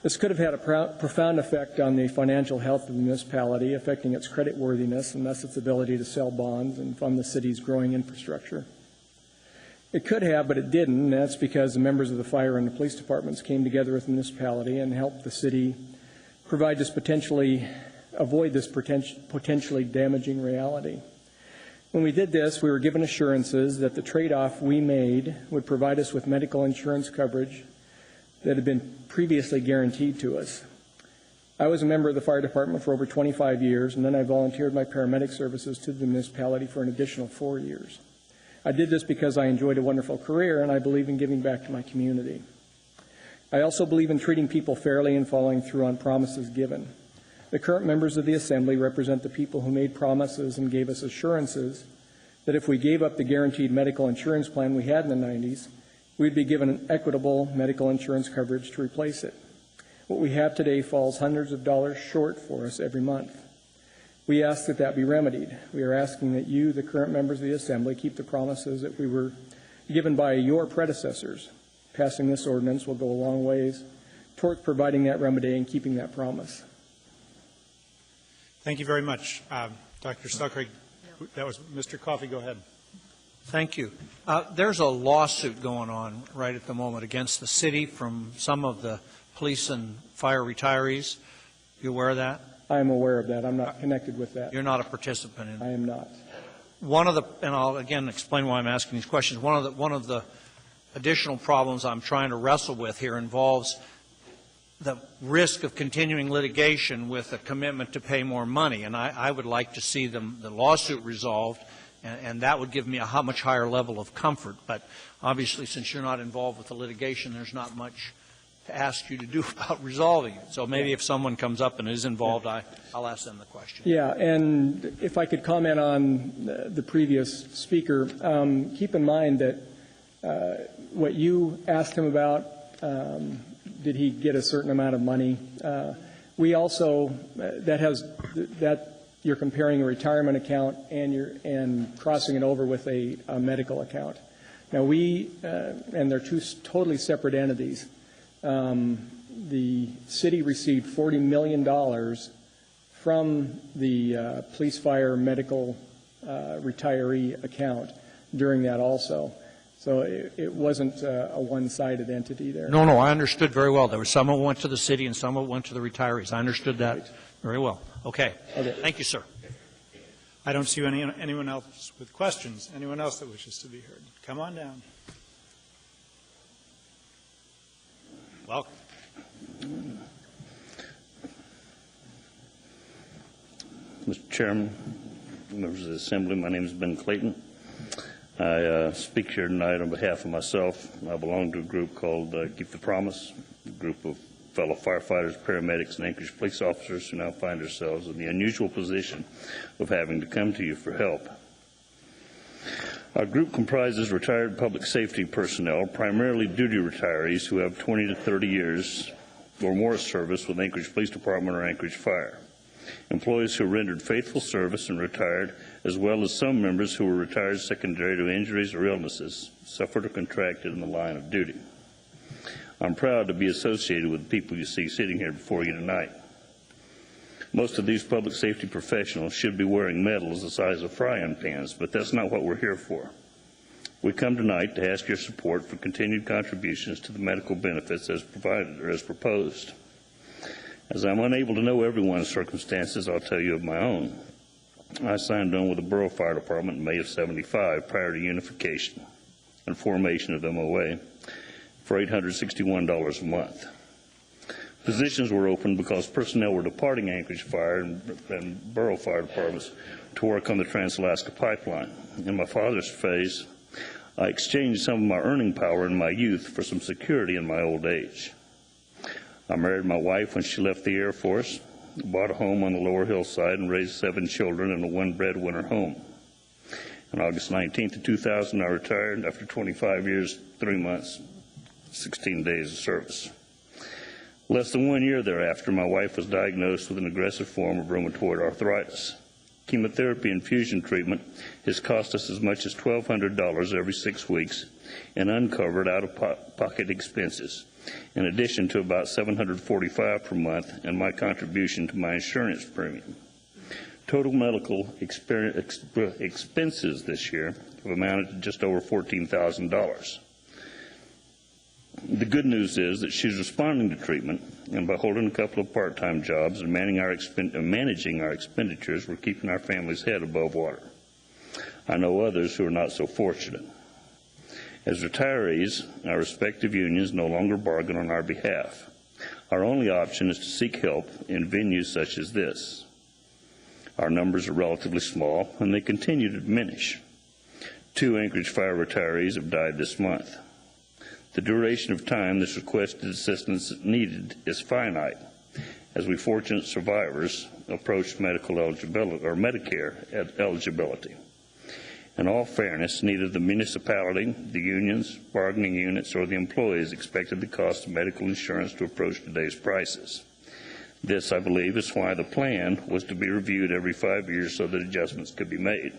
Speaker 19: This could have had a profound effect on the financial health of the municipality, affecting its creditworthiness and thus its ability to sell bonds and fund the city's growing infrastructure. It could have, but it didn't, and that's because the members of the fire and the police departments came together with the municipality and helped the city avoid this potentially damaging reality. When we did this, we were given assurances that the trade-off we made would provide us with medical insurance coverage that had been previously guaranteed to us. I was a member of the fire department for over 25 years, and then I volunteered my paramedic services to the municipality for an additional 4 years. I did this because I enjoyed a wonderful career, and I believe in giving back to my community. I also believe in treating people fairly and following through on promises given. The current members of the Assembly represent the people who made promises and gave us assurances that if we gave up the guaranteed medical insurance plan we had in the 90s, we'd be given an equitable medical insurance coverage to replace it. What we have today falls hundreds of dollars short for us every month. We ask that that be remedied. We are asking that you, the current members of the Assembly, keep the promises that we were given by your predecessors. Passing this ordinance will go a long ways towards providing that remedy and keeping that promise.
Speaker 4: Thank you very much. Dr. Stalcraig, that was Mr. Coffey. Go ahead.
Speaker 12: Thank you. There's a lawsuit going on right at the moment against the city from some of the police and fire retirees. You aware of that?
Speaker 19: I am aware of that. I'm not connected with that.
Speaker 12: You're not a participant in it?
Speaker 19: I am not.
Speaker 12: One of the, and I'll again explain why I'm asking these questions, one of the additional problems I'm trying to wrestle with here involves the risk of continuing litigation with a commitment to pay more money. And I would like to see the lawsuit resolved, and that would give me a much higher level of comfort. But obviously, since you're not involved with the litigation, there's not much to ask you to do about resolving it. So maybe if someone comes up and is involved, I'll ask them the question.
Speaker 19: Yeah, and if I could comment on the previous speaker, keep in mind that what you asked him about, did he get a certain amount of money? We also, that you're comparing a retirement account and crossing it over with a medical account. Now and they're two totally separate entities. The city received $40 million from the police fire medical retiree account during that also. So it wasn't a one-sided entity there.
Speaker 12: No, I understood very well. There was some that went to the city and some that went to the retirees. I understood that very well. Okay. Thank you, sir.
Speaker 4: I don't see anyone else with questions. Anyone else that wishes to be heard? Come on down. Welcome.
Speaker 20: Mr. Chairman, members of the Assembly, my name is Ben Clayton. I speak here tonight on behalf of myself. I belong to a group called Keep the Promise, a group of fellow firefighters, paramedics, and Anchorage police officers who now find ourselves in the unusual position of having to come to you for help. Our group comprises retired public safety personnel, primarily duty retirees who have 20 to 30 years or more service with Anchorage Police Department or Anchorage Fire. Employees who rendered faithful service and retired, as well as some members who were retired secondary to injuries or illnesses suffered or contracted in the line of duty. I'm proud to be associated with the people you see sitting here before you tonight. Most of these public safety professionals should be wearing medals the size of frying pans, but that's not what we're here for. We come tonight to ask your support for continued contributions to the medical benefits as provided or as proposed. As I'm unable to know everyone's circumstances, I'll tell you of my own. I signed on with the Borough Fire Department in May of '75 prior to unification and formation of MOA for $861 a month. Positions were open because personnel were departing Anchorage Fire and Borough Fire Departments to work on the Trans-Alaska Pipeline. In my father's phase, I exchanged some of my earning power in my youth for some security in my old age. I married my wife when she left the Air Force, bought a home on the Lower Hillside, and raised 7 children in a one-breadwinner home. On August 19th of 2000, I retired after 25 years, 3 months, 16 days of service. Less than 1 year thereafter, my wife was diagnosed with an aggressive form of rheumatoid arthritis. Chemotherapy infusion treatment has cost us as much as $1,200 every 6 weeks in uncovered out-of-pocket expenses, in addition to about $745 per month and my contribution to my insurance premium. Total medical expenses this year have amounted to just over $14,000. The good news is that she's responding to treatment, and by holding a couple of part-time jobs and managing our expenditures, we're keeping our family's head above water. I know others who are not so fortunate. As retirees, our respective unions no longer bargain on our behalf. Our only option is to seek help in venues such as this. Our numbers are relatively small, and they continue to diminish. 2 Anchorage Fire retirees have died this month. The duration of time this requested assistance is needed is finite, as we fortunate survivors approach medical eligibility or Medicare eligibility. In all fairness, neither the municipality, the unions, bargaining units, or the employees expected the cost of medical insurance to approach today's prices. This, I believe, is why the plan was to be reviewed every 5 years so that adjustments could be made.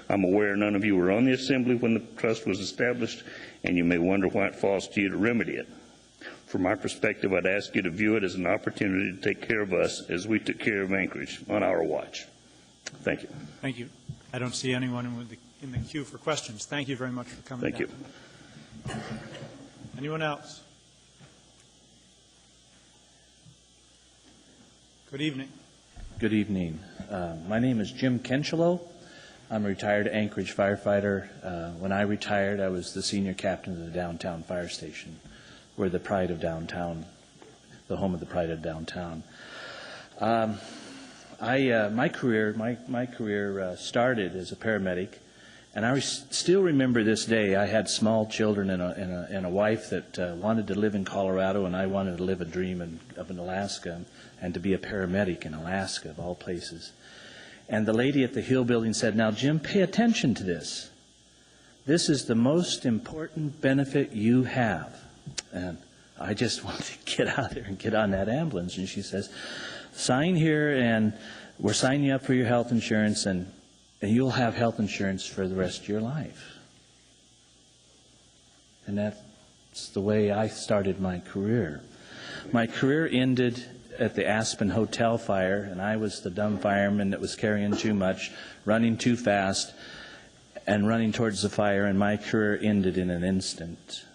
Speaker 20: I'm aware none of you were on the Assembly when the trust was established, and you may wonder why it falls to you to remedy it. From my perspective, I'd ask you to view it as an opportunity to take care of us as we took care of Anchorage on our watch. Thank you.
Speaker 4: Thank you. I don't see anyone in the queue for questions. Thank you very much for coming.
Speaker 20: Thank you.
Speaker 4: Anyone else? Good evening.
Speaker 21: Good evening. My name is Jim Kenchelo. I'm a retired Anchorage firefighter. When I retired, I was the senior captain of the downtown fire station. We're the pride of downtown, the home of the pride of downtown. My career started as a paramedic, and I still remember this day. I had small children and a wife that wanted to live in Colorado, and I wanted to live a dream up in Alaska and to be a paramedic in Alaska, of all places. And the lady at the Hill Building said, "Now, Jim, pay attention to this. This is the most important benefit you have." And I just wanted to get out there and get on that ambulance. And she says, "Sign here, and we're signing you up for your health insurance, and you'll have health insurance for the rest of your life." And that's the way I started my career. My career ended at the Aspen Hotel fire, and I was the dumb fireman that was carrying too much, running too fast, and running towards the fire, and my career ended in an instant.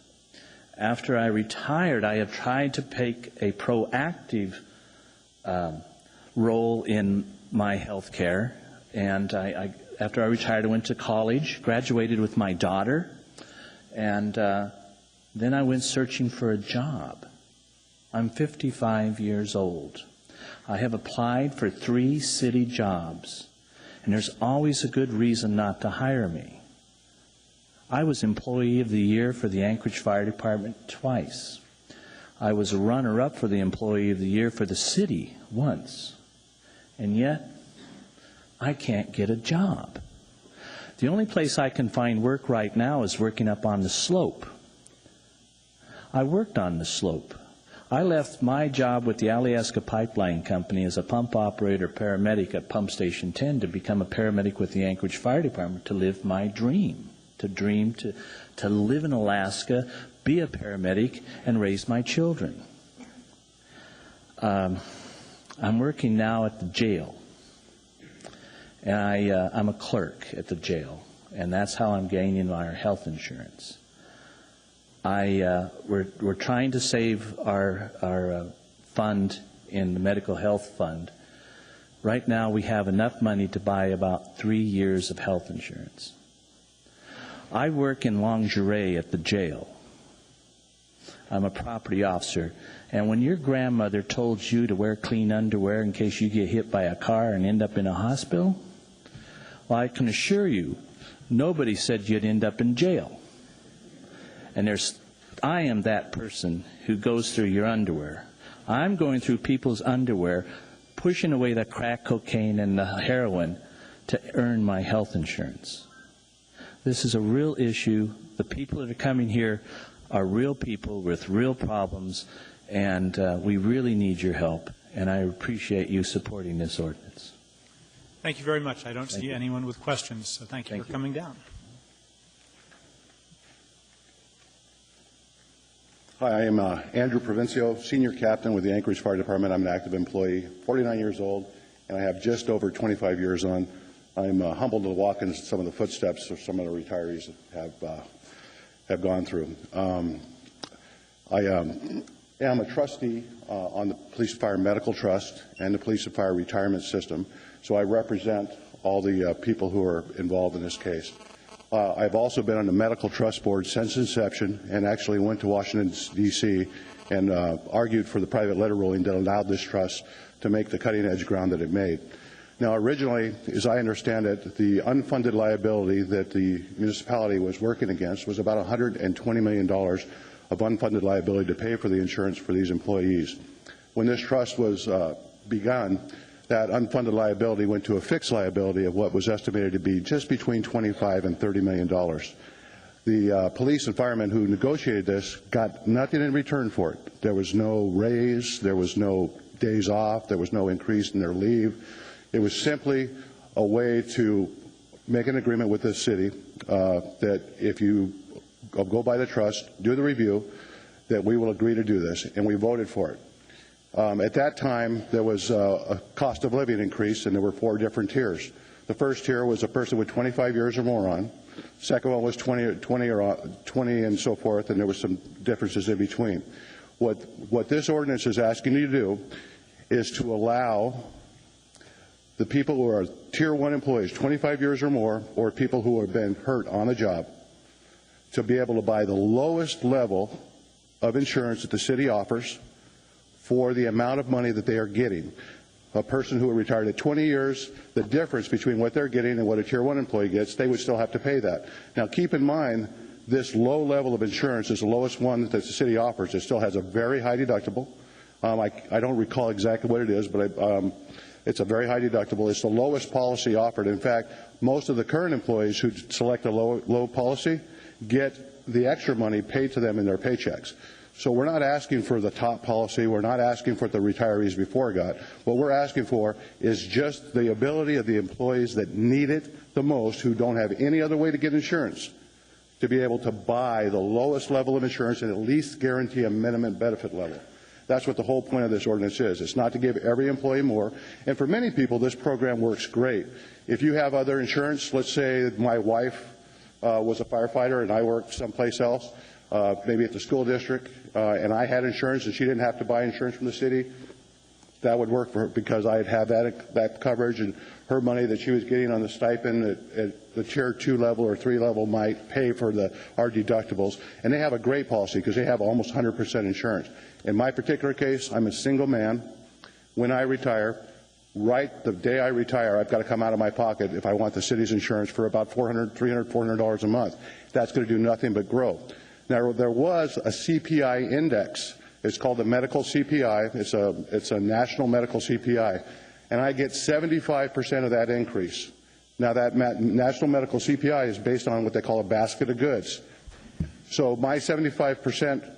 Speaker 21: After I retired, I have tried to take a proactive role in my health care, and after I retired, I went to college, graduated with my daughter, and then I went searching for a job. I'm 55 years old. I have applied for 3 city jobs, and there's always a good reason not to hire me. I was Employee of the Year for the Anchorage Fire Department twice. I was a runner-up for the Employee of the Year for the city once. And yet, I can't get a job. The only place I can find work right now is working up on the slope. I worked on the slope. I left my job with the Alyeska Pipeline Company as a pump operator paramedic at Pump Station 10 to become a paramedic with the Anchorage Fire Department to live my dream, to live in Alaska, be a paramedic, and raise my children. I'm working now at the jail, and I'm a clerk at the jail, and that's how I'm gaining our health insurance. We're trying to save our fund in the medical health fund. Right now we have enough money to buy about 3 years of health insurance. I work in lingerie at the jail. I'm a property officer. And when your grandmother told you to wear clean underwear in case you get hit by a car and end up in a hospital, well, I can assure you, nobody said you'd end up in jail. And I am that person who goes through your underwear. I'm going through people's underwear, pushing away the crack cocaine and the heroin to earn my health insurance. This is a real issue. The people that are coming here are real people with real problems, and we really need your help, and I appreciate you supporting this ordinance.
Speaker 4: Thank you very much. I don't see anyone with questions, so thank you for coming down.
Speaker 22: Hi, I am Andrew Provencio, Senior Captain with the Anchorage Fire Department. I'm an active employee, 49 years old, and I have just over 25 years on. I'm humbled to walk in some of the footsteps of some of the retirees that have gone through. I am a trustee on the Police and Fire Medical Trust and the Police and Fire Retirement System, so I represent all the people who are involved in this case. I've also been on the Medical Trust Board since inception and actually went to Washington, D.C. and argued for the private letter ruling that allowed this trust to make the cutting-edge ground that it made. Now, originally, as I understand it, the unfunded liability that the municipality was working against was about $120 million of unfunded liability to pay for the insurance for these employees. When this trust was begun, that unfunded liability went to a fixed liability of what was estimated to be just between $25 and $30 million. The police and firemen who negotiated this got nothing in return for it. There was no raise, there was no days off, there was no increase in their leave. It was simply a way to make an agreement with the city that if you go by the trust, do the review, that we will agree to do this, and we voted for it. At that time, there was a cost of living increase, and there were 4 different tiers. The first tier was a person with 25 years or more on. Second one was 20 and so forth, and there was some differences in between. What this ordinance is asking you to do is to allow the people who are Tier 1 employees, 25 years or more, or people who have been hurt on the job, to be able to buy the lowest level of insurance that the city offers for the amount of money that they are getting. A person who retired at 20 years, the difference between what they're getting and what a Tier 1 employee gets, they would still have to pay that. Now, keep in mind, this low level of insurance is the lowest one that the city offers. It still has a very high deductible. I don't recall exactly what it is, but it's a very high deductible. It's the lowest policy offered. In fact, most of the current employees who select a low policy get the extra money paid to them in their paychecks. So we're not asking for the top policy. We're not asking for what the retirees before got. What we're asking for is just the ability of the employees that need it the most, who don't have any other way to get insurance, to be able to buy the lowest level of insurance and at least guarantee a minimum benefit level. That's what the whole point of this ordinance is. It's not to give every employee more. And for many people, this program works great. If you have other insurance, let's say my wife was a firefighter and I worked someplace else, maybe at the school district, and I had insurance and she didn't have to buy insurance from the city, that would work for her because I'd have that coverage, and her money that she was getting on the stipend at the Tier 2 level or 3 level might pay for our deductibles. And they have a great policy because they have almost 100% insurance. In my particular case, I'm a single man. When I retire, right the day I retire, I've got to come out of my pocket if I want the city's insurance for about $400 a month. That's going to do nothing but grow. Now, there was a CPI index. It's called the medical CPI. It's a national medical CPI. And I get 75% of that increase. Now, that national medical CPI is based on what they call a basket of goods. So my 75%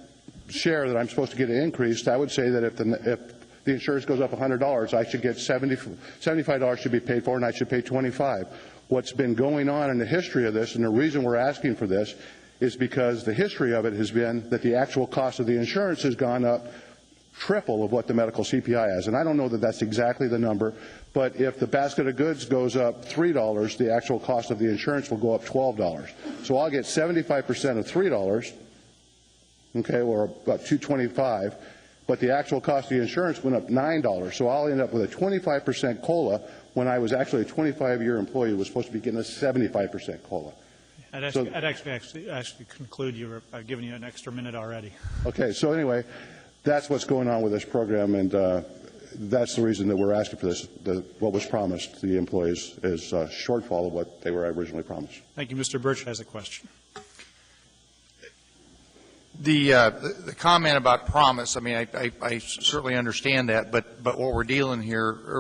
Speaker 22: share that I'm supposed to get an increase, I would say that if the insurance goes up $100, I should get $75 should be paid for, and I should pay $25. What's been going on in the history of this, and the reason we're asking for this, is because the history of it has been that the actual cost of the insurance has gone up triple of what the medical CPI has. And I don't know that that's exactly the number, but if the basket of goods goes up $3, the actual cost of the insurance will go up $12. So I'll get 75% of $3, okay, or about $2.25, but the actual cost of the insurance went up $9. So I'll end up with a 25% COLA when I was actually a 25-year employee who was supposed to be getting a 75% COLA.
Speaker 4: I'd actually conclude you were giving you an extra minute already.
Speaker 22: Okay, so anyway, that's what's going on with this program, and that's the reason that we're asking for this. What was promised to the employees is a shortfall of what they were originally promised.
Speaker 4: Thank you. Mr. Birch has a question.
Speaker 7: The comment about promise, I mean, I certainly understand that, but what we're dealing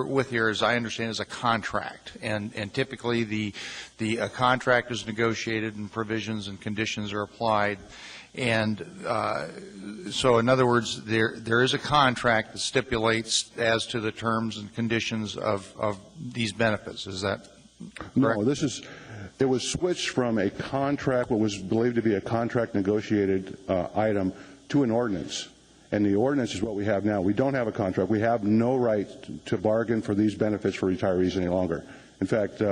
Speaker 7: with here, as I understand, is a contract, and typically a contract is negotiated and provisions and conditions are applied, and so in other words, there is a contract that stipulates as to the terms and conditions of these benefits. Is that correct?
Speaker 22: No, it was switched from a contract, what was believed to be a contract negotiated item, to an ordinance. And the ordinance is what we have now. We don't have a contract. We have no right to bargain for these benefits for retirees any longer. In fact,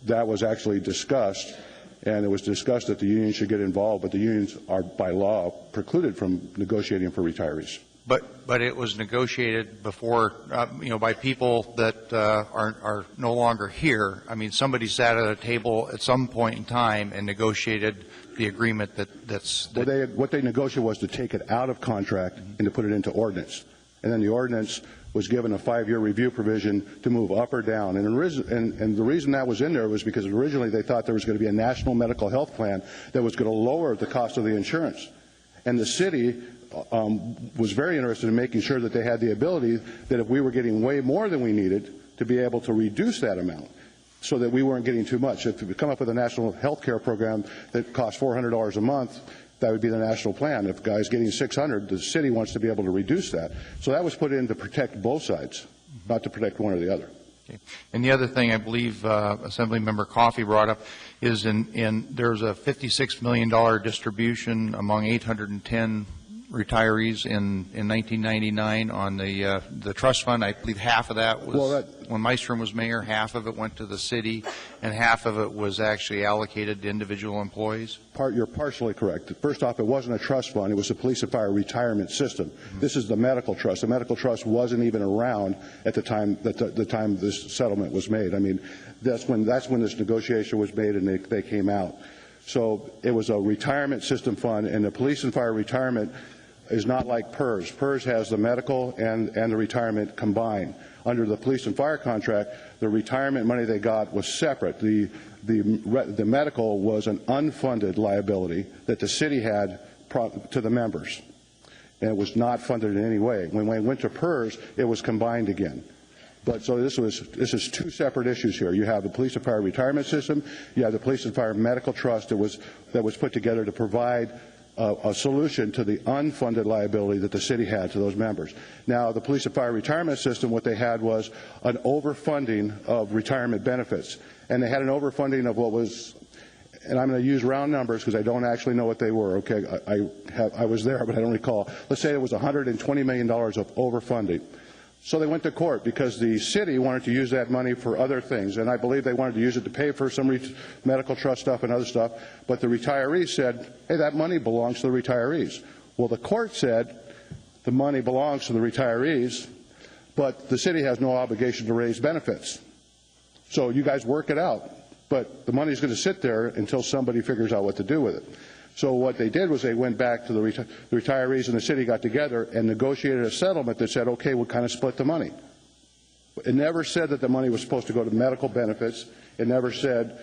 Speaker 22: that was actually discussed, and it was discussed that the union should get involved, but the unions are, by law, precluded from negotiating for retirees.
Speaker 7: But it was negotiated before, by people that are no longer here. I mean, somebody sat at a table at some point in time and negotiated the agreement
Speaker 22: What they negotiated was to take it out of contract and to put it into ordinance. And then the ordinance was given a 5-year review provision to move up or down. And the reason that was in there was because originally they thought there was going to be a national medical health plan that was going to lower the cost of the insurance. And the city was very interested in making sure that they had the ability that if we were getting way more than we needed, to be able to reduce that amount so that we weren't getting too much. If we come up with a national health care program that costs $400 a month, that would be the national plan. If a guy's getting $600, the city wants to be able to reduce that. So that was put in to protect both sides, not to protect one or the other.
Speaker 7: Okay. And the other thing I believe Assemblymember Coffey brought up is there's a $56 million distribution among 810 retirees in 1999 on the trust fund. I believe half of that was, when Mystrom was mayor, half of it went to the city, and half of it was actually allocated to individual employees.
Speaker 22: You're partially correct. First off, it wasn't a trust fund. It was a police and fire retirement system. This is the medical trust. The medical trust wasn't even around at the time this settlement was made. I mean, that's when this negotiation was made and they came out. So it was a retirement system fund, and the police and fire retirement is not like PERS. PERS has the medical and the retirement combined. Under the police and fire contract, the retirement money they got was separate. The medical was an unfunded liability that the city had to the members, and it was not funded in any way. When we went to PERS, it was combined again. But so this is two separate issues here. You have the police and fire retirement system. You have the police and fire medical trust that was put together to provide a solution to the unfunded liability that the city had to those members. Now, the police and fire retirement system, what they had was an overfunding of retirement benefits, and they had an overfunding of what was, and I'm going to use round numbers because I don't actually know what they were. Okay, I was there, but I don't recall. Let's say it was $120 million of overfunding. So they went to court because the city wanted to use that money for other things, and I believe they wanted to use it to pay for some medical trust stuff and other stuff, but the retirees said, hey, that money belongs to the retirees. Well, the court said the money belongs to the retirees, but the city has no obligation to raise benefits. So you guys work it out, but the money's going to sit there until somebody figures out what to do with it. So what they did was they went back to the retirees and the city got together and negotiated a settlement that said, okay, we'll kind of split the money. It never said that the money was supposed to go to medical benefits. It never said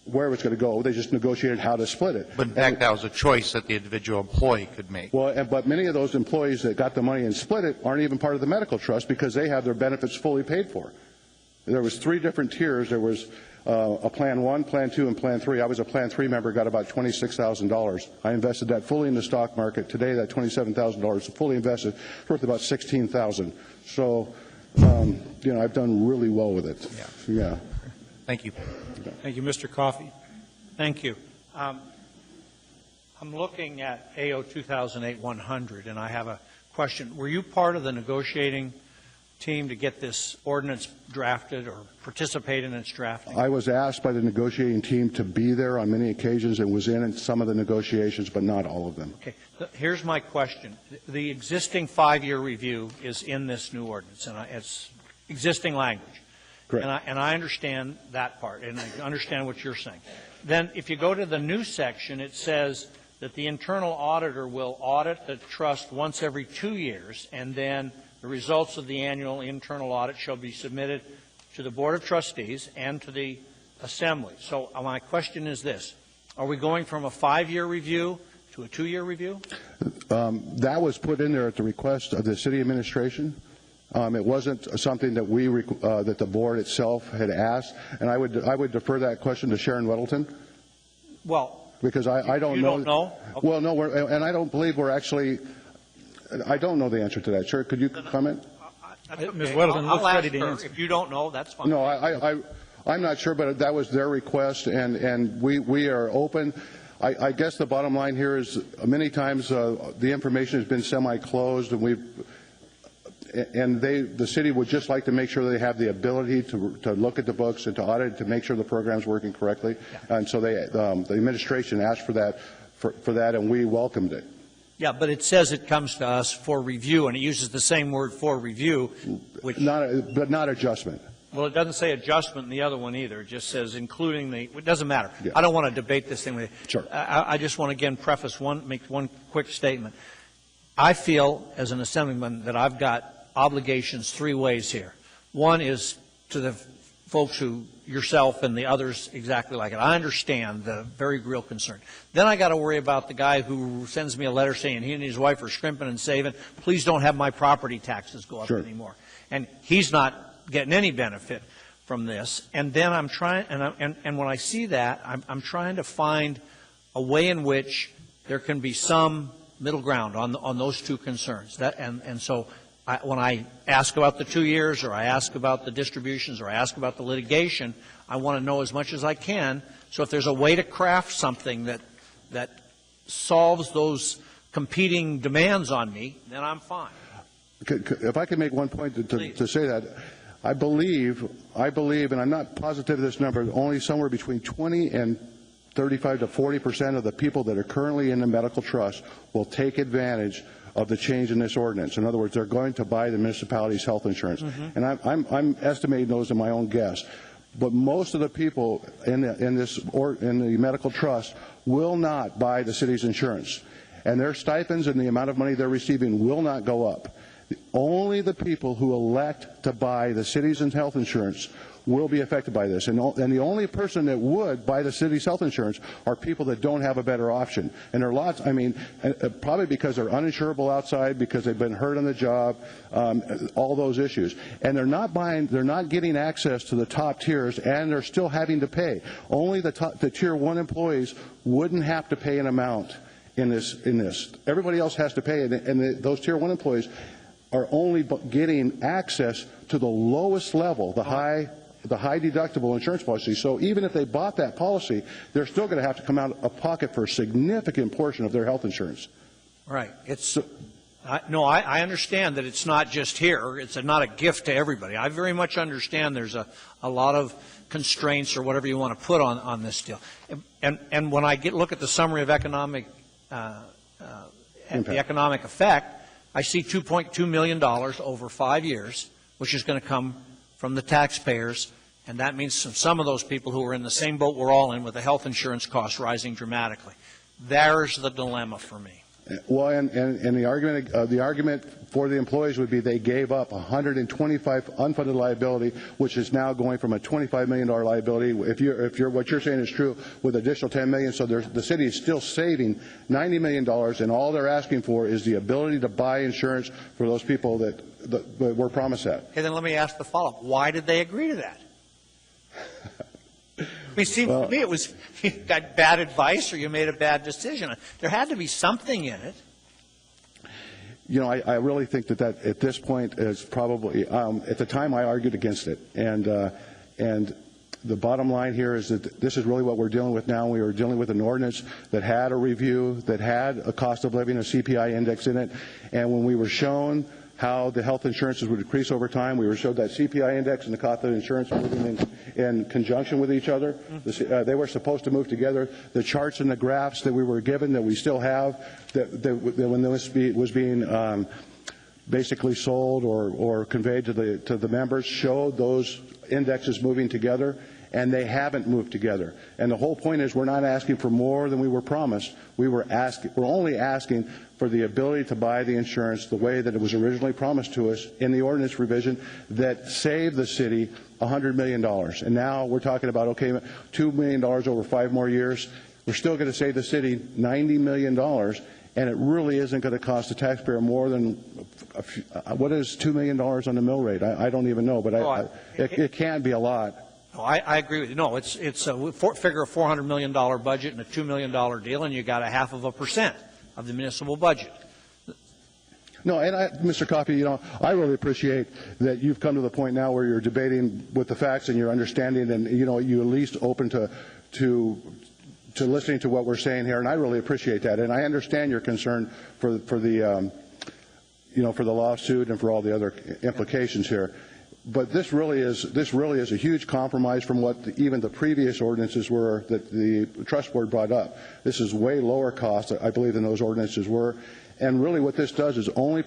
Speaker 22: where it was going to go. They just negotiated how to split it.
Speaker 7: But in fact, that was a choice that the individual employee could make.
Speaker 22: Well, but many of those employees that got the money and split it aren't even part of the medical trust because they have their benefits fully paid for. There was 3 different tiers. There was a Plan 1, Plan 2, and Plan 3. I was a Plan 3 member, got about $26,000. I invested that fully in the stock market. Today, that $27,000 is fully invested, worth about $16,000. So, you know, I've done really well with it. Yeah.
Speaker 7: Thank you.
Speaker 12: Thank you, Mr. Coffey. Thank you. I'm looking at AO 2008-100, and I have a question. Were you part of the negotiating team to get this ordinance drafted or participate in its drafting?
Speaker 22: I was asked by the negotiating team to be there on many occasions and was in some of the negotiations, but not all of them.
Speaker 12: Okay. Here's my question. The existing 5-year review is in this new ordinance, and it's existing language.
Speaker 22: Correct.
Speaker 12: And I understand that part, and I understand what you're saying. Then if you go to the new section, it says that the internal auditor will audit the trust once every 2 years, and then the results of the annual internal audit shall be submitted to the Board of Trustees and to the Assembly. So my question is this. Are we going from a 5-year review to a 2-year review?
Speaker 22: That was put in there at the request of the city administration. It wasn't something that that the board itself had asked, and I would defer that question to Sharon Weddleton.
Speaker 12: Well,
Speaker 22: because I don't know.
Speaker 12: You don't know? Okay.
Speaker 22: Well, no, and I don't believe we're actually. I don't know the answer to that. Sir, could you comment?
Speaker 12: Okay. Ms. Weddleton,
Speaker 10: I'll
Speaker 12: ready to
Speaker 10: ask her.
Speaker 12: answer.
Speaker 10: If you don't know, that's fine.
Speaker 22: No, I'm not sure, but that was their request, and we are open. I guess the bottom line here is many times the information has been semi-closed, and the city would just like to make sure they have the ability to look at the books and to audit to make sure the program's working correctly. Yeah. And so the administration asked for that, and we welcomed it.
Speaker 12: Yeah, but it says it comes to us for review, and it uses the same word for review, which
Speaker 22: but not adjustment.
Speaker 12: Well, it doesn't say adjustment in the other one either. It just says including the. It doesn't matter.
Speaker 22: Yeah.
Speaker 12: I don't want to debate this thing with you.
Speaker 22: Sure.
Speaker 12: I just want to again make one quick statement. I feel as an assemblyman that I've got obligations 3 ways here. One is to the folks who, yourself and the others exactly like it. I understand the very real concern. Then I got to worry about the guy who sends me a letter saying he and his wife are scrimping and saving. Please don't have my property taxes go up anymore. And he's not getting any benefit from this. And then I'm trying, and when I see that, I'm trying to find a way in which there can be some middle ground on those two concerns. So when I ask about the 2 years, or I ask about the distributions, or I ask about the litigation, I want to know as much as I can. So if there's a way to craft something that solves those competing demands on me, then I'm fine.
Speaker 22: If I could make one point to say that, I believe, and I'm not positive of this number, only somewhere between 20 and 35 to 40% of the people that are currently in the medical trust will take advantage of the change in this ordinance. In other words, they're going to buy the municipality's health insurance. And I'm estimating those in my own guess. But most of the people in the medical trust will not buy the city's insurance. And their stipends and the amount of money they're receiving will not go up. Only the people who elect to buy the city's health insurance will be affected by this. And the only person that would buy the city's health insurance are people that don't have a better option. And there are lots, I mean, probably because they're uninsurable outside, because they've been hurt on the job, all those issues. And they're not getting access to the top tiers, and they're still having to pay. Only the tier 1 employees wouldn't have to pay an amount in this. Everybody else has to pay, and those tier 1 employees are only getting access to the lowest level, the high deductible insurance policy. So even if they bought that policy, they're still going to have to come out of pocket for a significant portion of their health insurance.
Speaker 12: Right. I understand that it's not just here. It's not a gift to everybody. I very much understand there's a lot of constraints or whatever you want to put on this deal. And when I look at the summary of the economic effect, I see $2.2 million over 5 years, which is going to come from the taxpayers, and that means some of those people who are in the same boat we're all in, with the health insurance costs rising dramatically. There's the dilemma for me.
Speaker 22: Well, and the argument for the employees would be they gave up 125 unfunded liability, which is now going from a $25 million liability. If what you're saying is true, with additional $10 million, so the city is still saving $90 million, and all they're asking for is the ability to buy insurance for those people that were promised that.
Speaker 12: Okay, then let me ask the follow-up. Why did they agree to that? It seemed to me it was you got bad advice or you made a bad decision. There had to be something in it.
Speaker 22: You know, I really think that at this point is probably at the time I argued against it, and the bottom line here is that this is really what we're dealing with now. We are dealing with an ordinance that had a review, that had a cost of living, a CPI index in it, and when we were shown how the health insurances would decrease over time, we were showed that CPI index and the cost of insurance moving in conjunction with each other. They were supposed to move together. The charts and the graphs that we were given, that we still have, that when this was being basically sold or conveyed to the members, showed those indexes moving together, and they haven't moved together. And the whole point is we're not asking for more than we were promised. We're only asking for the ability to buy the insurance the way that it was originally promised to us in the ordinance revision that saved the city $100 million. And now we're talking about, okay, $2 million over 5 more years. We're still going to save the city $90 million, and it really isn't going to cost the taxpayer more than, what is $2 million on the mill rate? I don't even know, but it can't be a lot.
Speaker 12: No, I agree with you. No, it's a figure of $400 million budget and a $2 million deal, and you got 0.5% of the municipal budget.
Speaker 22: No, and Mr. Coffey, you know, I really appreciate that you've come to the point now where you're debating with the facts and you're understanding, and you know, you're at least open to listening to what we're saying here, and I really appreciate that. And I understand your concern for the for the lawsuit and for all the other implications here. But this really is a huge compromise from what even the previous ordinances were that the trust board brought up. This is way lower cost, I believe, than those ordinances were. And really what this does is only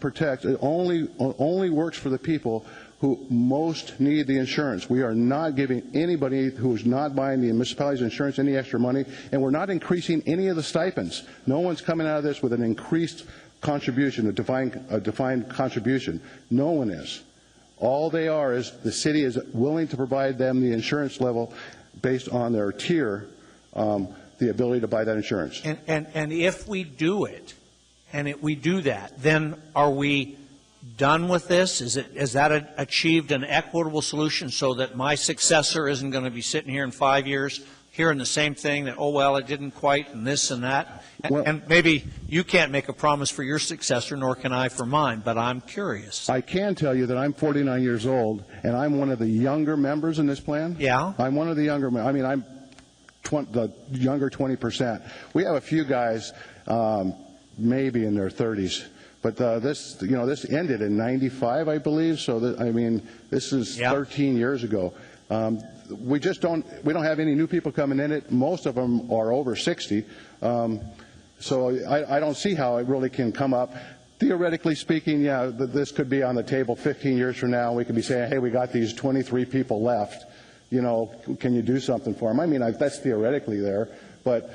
Speaker 22: works for the people who most need the insurance. We are not giving anybody who is not buying the municipality's insurance any extra money, and we're not increasing any of the stipends. No one's coming out of this with an increased contribution, a defined contribution. No one is. All they are is the city is willing to provide them the insurance level based on their tier, the ability to buy that insurance.
Speaker 12: And if we do it, we do that, then are we done with this? Is that achieved an equitable solution so that my successor isn't going to be sitting here in 5 years hearing the same thing, that, oh, well, it didn't quite, and this and that? And maybe you can't make a promise for your successor, nor can I for mine, but I'm curious.
Speaker 22: I can tell you that I'm 49 years old, and I'm one of the younger members in this plan.
Speaker 12: Yeah?
Speaker 22: I'm one of the younger members. I mean, I'm the younger 20%. We have a few guys maybe in their 30s. But this ended in '95, I believe. So this is 13 years ago. We don't have any new people coming in it. Most of them are over 60. So I don't see how it really can come up. Theoretically speaking, this could be on the table 15 years from now. We could be saying, hey, we got these 23 people left. Can you do something for them? I mean, that's theoretically there, but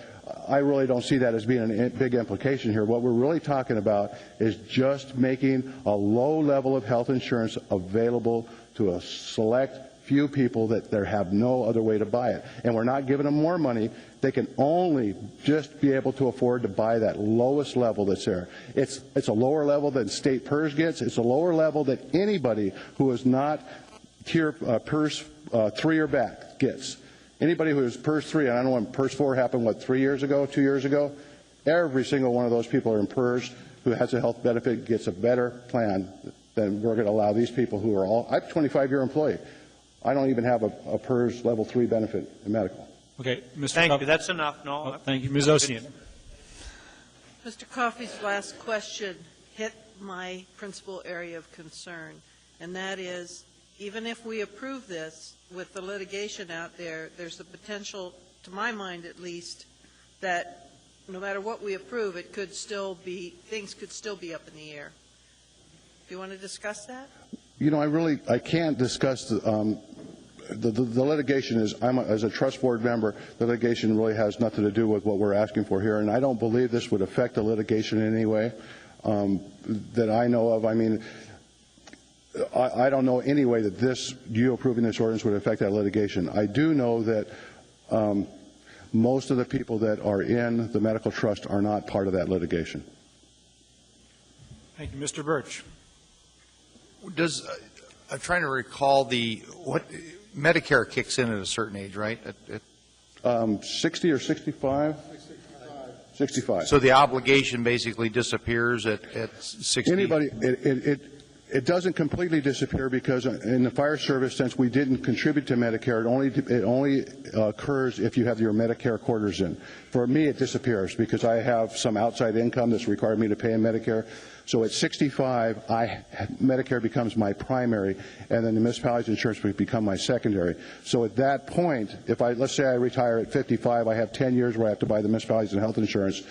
Speaker 22: I really don't see that as being a big implication here. What we're really talking about is just making a low level of health insurance available to a select few people that there have no other way to buy it. And we're not giving them more money. They can only just be able to afford to buy that lowest level that's there. It's a lower level than state PERS gets. It's a lower level that anybody who is not tier PERS 3 or back gets. Anybody who is PERS 3, and I know when PERS 4 happened, 2 years ago, every single one of those people are in PERS who has a health benefit gets a better plan than we're going to allow these people who are all. I'm a 25-year employee. I don't even have a PERS level 3 benefit in medical.
Speaker 4: Okay, Mr.
Speaker 12: Thank you. That's enough. No.
Speaker 4: Thank you. Ms. Ossian.
Speaker 10: Mr. Coffey's last question hit my principal area of concern, and that is, even if we approve this, with the litigation out there, there's the potential, to my mind at least, that no matter what we approve, things could still be up in the air. Do you want to discuss that?
Speaker 22: I can't discuss the litigation. As a trust board member, the litigation really has nothing to do with what we're asking for here, and I don't believe this would affect the litigation in any way that I know of. I mean, I don't know any way that you approving this ordinance would affect that litigation. I do know that most of the people that are in the medical trust are not part of that litigation.
Speaker 4: Thank you. Mr. Birch.
Speaker 7: I'm trying to recall what Medicare kicks in at a certain age, right?
Speaker 22: 60 or 65? 65.
Speaker 7: So the obligation basically disappears at 60?
Speaker 22: It doesn't completely disappear because in the fire service, since we didn't contribute to Medicare, it only occurs if you have your Medicare quarters in. For me, it disappears because I have some outside income that's required me to pay in Medicare. So at 65, Medicare becomes my primary, and then the municipality's insurance would become my secondary. So at that point, let's say I retire at 55, I have 10 years where I have to buy the municipality's health insurance.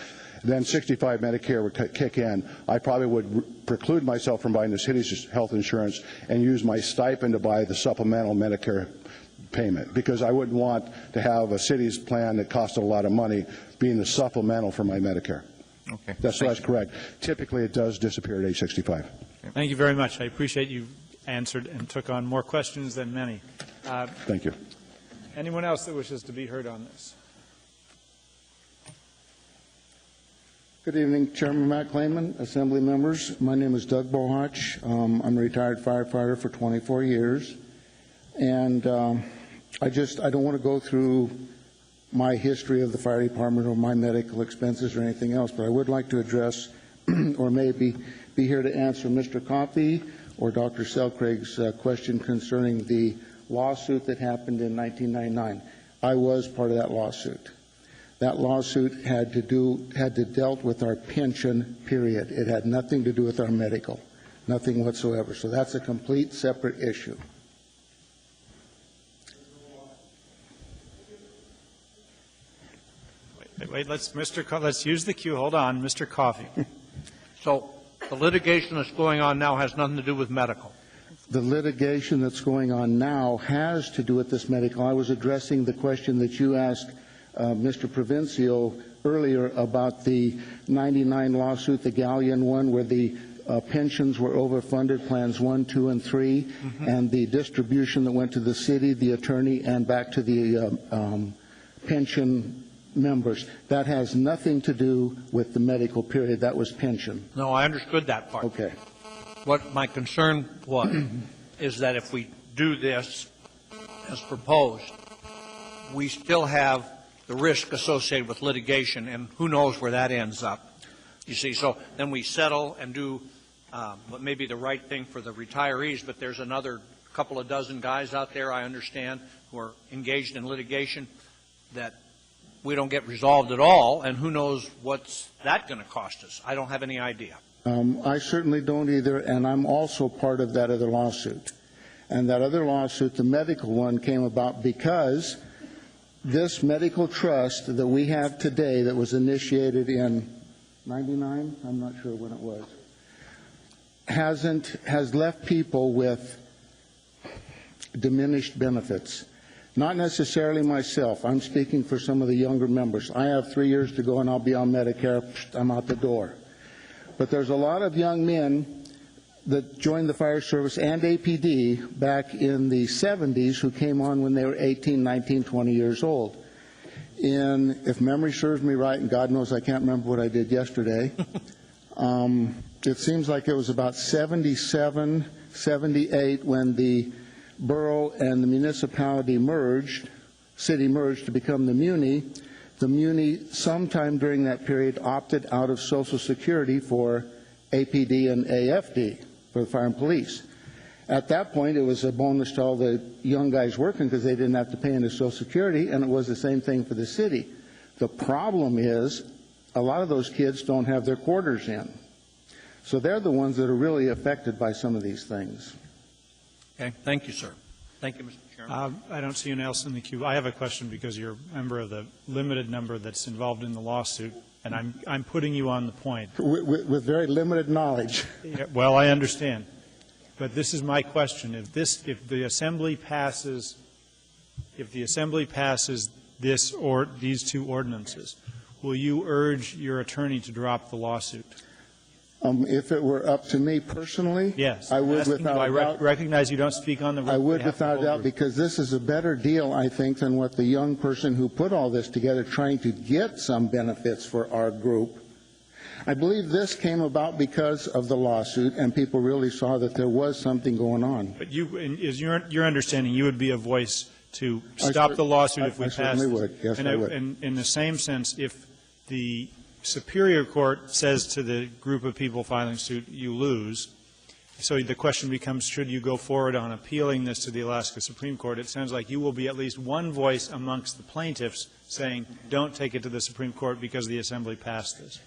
Speaker 22: Then 65 Medicare would kick in. I probably would preclude myself from buying the city's health insurance and use my stipend to buy the supplemental Medicare payment, because I wouldn't want to have a city's plan that costed a lot of money being the supplemental for my Medicare.
Speaker 7: Okay.
Speaker 22: That's correct. Typically, it does disappear at age 65.
Speaker 4: Thank you very much. I appreciate you answered and took on more questions than many.
Speaker 22: Thank you.
Speaker 4: Anyone else that wishes to be heard on this?
Speaker 1: Good evening, Chairman Matt Clayman, Assembly members. My name is Doug Bohach. I'm a retired firefighter for 24 years. And I don't want to go through my history of the fire department or my medical expenses or anything else, but I would like to address or maybe be here to answer Mr. Coffey or Dr. Selcraig's question concerning the lawsuit that happened in 1999. I was part of that lawsuit. That lawsuit had to dealt with our pension period. It had nothing to do with our medical, nothing whatsoever. So that's a complete separate issue.
Speaker 4: Wait, let's use the cue. Hold on, Mr. Coffey.
Speaker 12: So the litigation that's going on now has nothing to do with medical.
Speaker 1: The litigation that's going on now has to do with this medical. I was addressing the question that you asked Mr. Provencio earlier about the 99 lawsuit, the Galleon one, where the pensions were overfunded, plans 1, 2, and 3, and the distribution that went to the city, the attorney, and back to the pension members. That has nothing to do with the medical period. That was pension.
Speaker 12: No, I understood that part.
Speaker 1: Okay.
Speaker 12: What my concern was is that if we do this as proposed, we still have the risk associated with litigation, and who knows where that ends up. You see, so then we settle and do what may be the right thing for the retirees, but there's another couple of dozen guys out there, I understand, who are engaged in litigation that we don't get resolved at all, and who knows what's that going to cost us. I don't have any idea.
Speaker 1: I certainly don't either, and I'm also part of that other lawsuit. And that other lawsuit, the medical one, came about because this medical trust that we have today that was initiated in 99, I'm not sure when it was, has left people with diminished benefits. Not necessarily myself. I'm speaking for some of the younger members. I have 3 years to go and I'll be on Medicare. I'm out the door. But there's a lot of young men that joined the fire service and APD back in the 70s who came on when they were 18, 19, 20 years old. If memory serves me right, and God knows I can't remember what I did yesterday, it seems like it was about 77, 78 when the borough and the municipality merged, city merged to become the Muni. The Muni, sometime during that period, opted out of Social Security for APD and AFD, for the fire and police. At that point, it was a bonus to all the young guys working because they didn't have to pay into Social Security, and it was the same thing for the city. The problem is a lot of those kids don't have their quarters in. So they're the ones that are really affected by some of these things.
Speaker 12: Okay. Thank you, sir. Thank you, Mr. Chairman.
Speaker 4: I don't see anyone else in the queue. I have a question because you're a member of the limited number that's involved in the lawsuit, and I'm putting you on the point.
Speaker 1: With very limited knowledge.
Speaker 4: Yeah, well, I understand. But this is my question. If the Assembly passes this or these two ordinances, will you urge your attorney to drop the lawsuit?
Speaker 1: If it were up to me personally,
Speaker 4: yes,
Speaker 1: I would without doubt.
Speaker 4: Recognize you don't speak on the.
Speaker 1: I would without doubt, because this is a better deal, I think, than what the young person who put all this together trying to get some benefits for our group. I believe this came about because of the lawsuit, and people really saw that there was something going on.
Speaker 4: But is your understanding you would be a voice to stop the lawsuit if we pass it?
Speaker 1: I certainly would. Yes, I would.
Speaker 4: And in the same sense, if the Superior Court says to the group of people filing suit, you lose. So the question becomes, should you go forward on appealing this to the Alaska Supreme Court? It sounds like you will be at least one voice amongst the plaintiffs saying, don't take it to the Supreme Court because the Assembly passed this.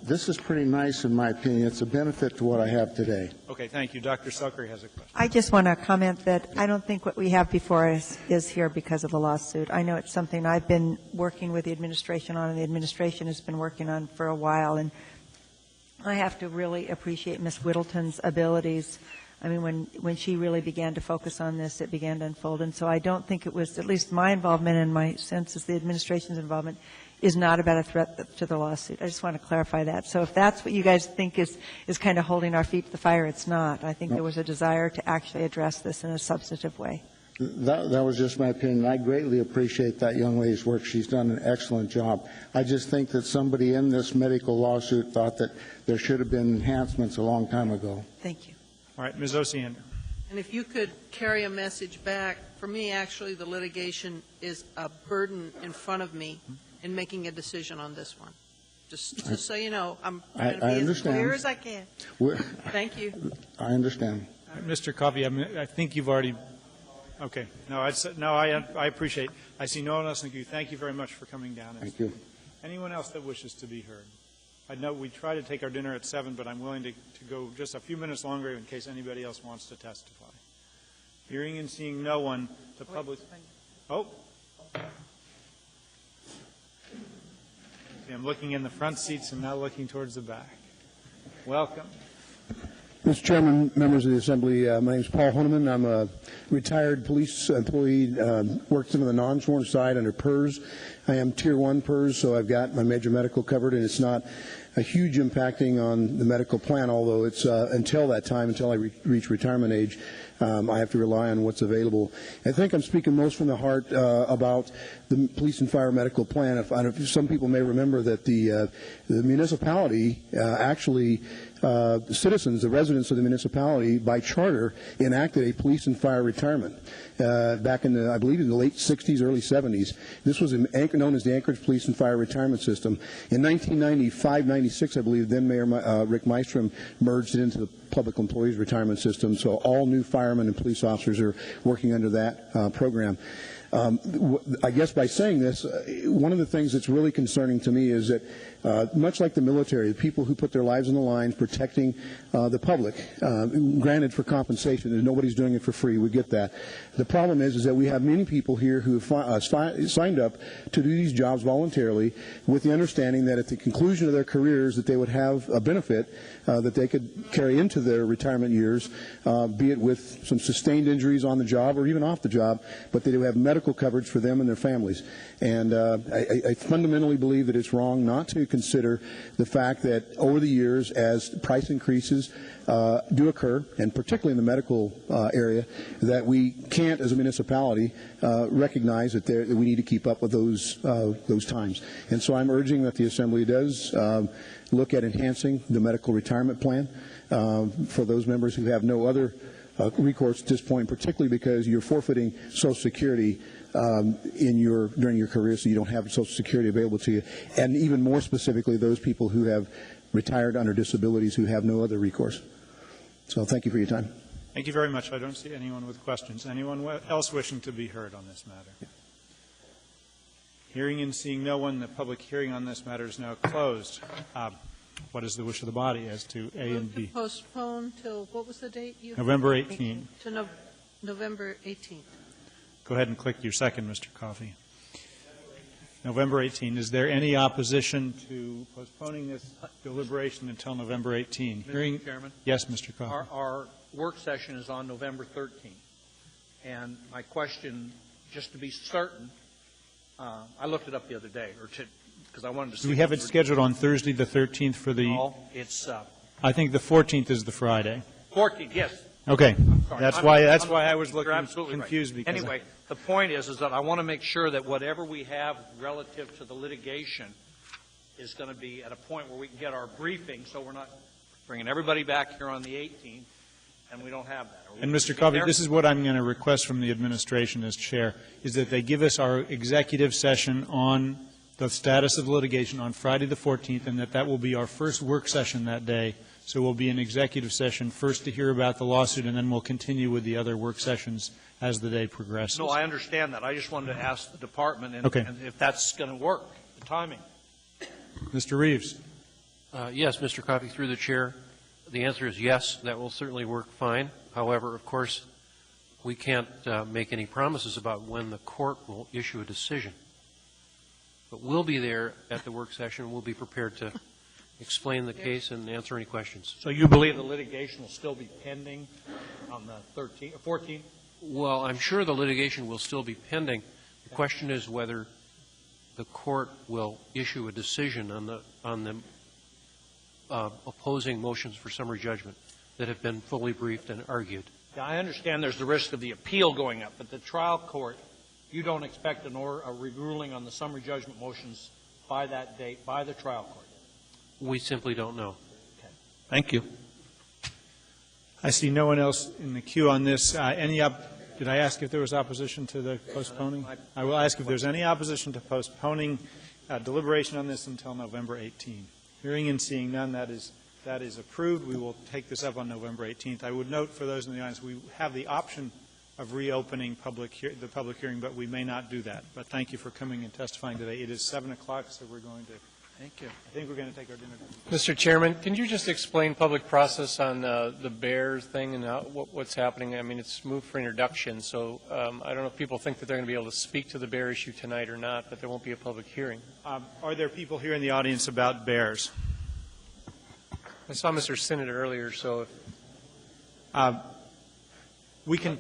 Speaker 1: This is pretty nice, in my opinion. It's a benefit to what I have today.
Speaker 4: Okay, thank you. Dr. Sucker has a question.
Speaker 8: I just want to comment that I don't think what we have before us is here because of the lawsuit. I know it's something I've been working with the administration on, and the administration has been working on for a while, and I have to really appreciate Ms. Whittleton's abilities. I mean, when she really began to focus on this, it began to unfold, and so I don't think it was, at least my involvement and my sense is the administration's involvement is not about a threat to the lawsuit. I just want to clarify that. So if that's what you guys think is kind of holding our feet to the fire, it's not. I think there was a desire to actually address this in a substantive way.
Speaker 1: That was just my opinion. I greatly appreciate that young lady's work. She's done an excellent job. I just think that somebody in this medical lawsuit thought that there should have been enhancements a long time ago.
Speaker 8: Thank you.
Speaker 4: All right, Ms. Osiander.
Speaker 10: And if you could carry a message back, for me, actually, the litigation is a burden in front of me in making a decision on this one. Just so you know, I'm going to be as clear as I can. Thank you.
Speaker 1: I understand.
Speaker 4: Mr. Coffey, I think you've already. Okay. No, I appreciate. I see no one else in the queue. Thank you very much for coming down.
Speaker 1: Thank you.
Speaker 4: Anyone else that wishes to be heard? I know we try to take our dinner at 7, but I'm willing to go just a few minutes longer in case anybody else wants to testify. Hearing and seeing no one, the public. Oh. I'm looking in the front seats and now looking towards the back. Welcome.
Speaker 3: Mr. Chairman, members of the Assembly, my name is Paul Honeman. I'm a retired police employee, worked some of the non-sworn side under PERS. I am Tier 1 PERS, so I've got my major medical covered, and it's not a huge impacting on the medical plan, although it's until that time, until I reach retirement age, I have to rely on what's available. I think I'm speaking most from the heart about the police and fire medical plan. If some people may remember that the municipality actually, the citizens, the residents of the municipality, by charter, enacted a police and fire retirement back in I believe in the late 60s, early 70s. This was known as the Anchorage Police and Fire Retirement System. In 1995-96, I believe, then Mayor Rick Mystrom merged it into the Public Employees Retirement System, so all new firemen and police officers are working under that program. I guess by saying this, one of the things that's really concerning to me is that much like the military, the people who put their lives on the line protecting the public, granted for compensation, and nobody's doing it for free, we get that. The problem is that we have many people here who have signed up to do these jobs voluntarily with the understanding that at the conclusion of their careers that they would have a benefit that they could carry into their retirement years, be it with some sustained injuries on the job or even off the job, but they do have medical coverage for them and their families. And I fundamentally believe that it's wrong not to consider the fact that over the years, as price increases do occur, and particularly in the medical area, that we can't, as a municipality, recognize that we need to keep up with those times. And so I'm urging that the Assembly does look at enhancing the medical retirement plan for those members who have no other recourse at this point, particularly because you're forfeiting Social Security during your career, so you don't have Social Security available to you, and even more specifically, those people who have retired under disabilities who have no other recourse. So thank you for your time.
Speaker 4: Thank you very much. I don't see anyone with questions. Anyone else wishing to be heard on this matter? Yeah. Hearing and seeing no one, the public hearing on this matter is now closed. What is the wish of the body as to A and B?
Speaker 10: Postpone till, what was the date?
Speaker 4: November 18.
Speaker 10: To November 18th.
Speaker 4: Go ahead and click your second, Mr. Coffey. November 18. Is there any opposition to postponing this deliberation until November 18?
Speaker 12: Mr. Chairman?
Speaker 4: Yes, Mr. Coffey.
Speaker 12: Our work session is on November 13th. And my question, just to be certain, I looked it up the other day, because I wanted to see.
Speaker 4: Do we have it scheduled on Thursday the 13th for the?
Speaker 12: No, it's.
Speaker 4: I think the 14th is the Friday.
Speaker 12: 14th, yes.
Speaker 4: Okay, that's why I was looking confused.
Speaker 12: Right. Anyway, the point is that I want to make sure that whatever we have relative to the litigation is going to be at a point where we can get our briefing, so we're not bringing everybody back here on the 18th, and we don't have that.
Speaker 4: And Mr. Coffey, this is what I'm going to request from the administration as chair, is that they give us our executive session on the status of litigation on Friday the 14th, and that will be our first work session that day. So we'll be an executive session first to hear about the lawsuit, and then we'll continue with the other work sessions as the day progresses.
Speaker 12: No, I understand that. I just wanted to ask the department and if that's going to work, the timing.
Speaker 4: Mr. Reeves.
Speaker 9: Yes, Mr. Coffey, through the chair. The answer is yes, that will certainly work fine. However, of course, we can't make any promises about when the court will issue a decision. But we'll be there at the work session. We'll be prepared to explain the case and answer any questions.
Speaker 12: So you believe the litigation will still be pending on the 13th, 14th?
Speaker 9: Well, I'm sure the litigation will still be pending. The question is whether the court will issue a decision on the opposing motions for summary judgment that have been fully briefed and argued.
Speaker 12: Yeah, I understand there's the risk of the appeal going up, but the trial court, you don't expect a ruling on the summary judgment motions by that date, by the trial court?
Speaker 9: We simply don't know.
Speaker 12: Okay.
Speaker 4: Thank you. I see no one else in the queue on this. Did I ask if there was opposition to the postponing? I will ask if there's any opposition to postponing deliberation on this until November 18. Hearing and seeing none, that is approved. We will take this up on November 18th. I would note for those in the audience, we have the option of reopening the public hearing, but we may not do that. But thank you for coming and testifying today. It is 7 o'clock, so we're going to.
Speaker 12: Thank you.
Speaker 4: I think we're going to take our dinner.
Speaker 6: Mr. Chairman, can you just explain public process on the Bears thing and what's happening? I mean, it's moved for introduction, so I don't know if people think that they're going to be able to speak to the Bear issue tonight or not, but there won't be a public hearing.
Speaker 4: Are there people here in the audience about Bears?
Speaker 6: I saw Mr. Sinnott earlier, so
Speaker 4: we can,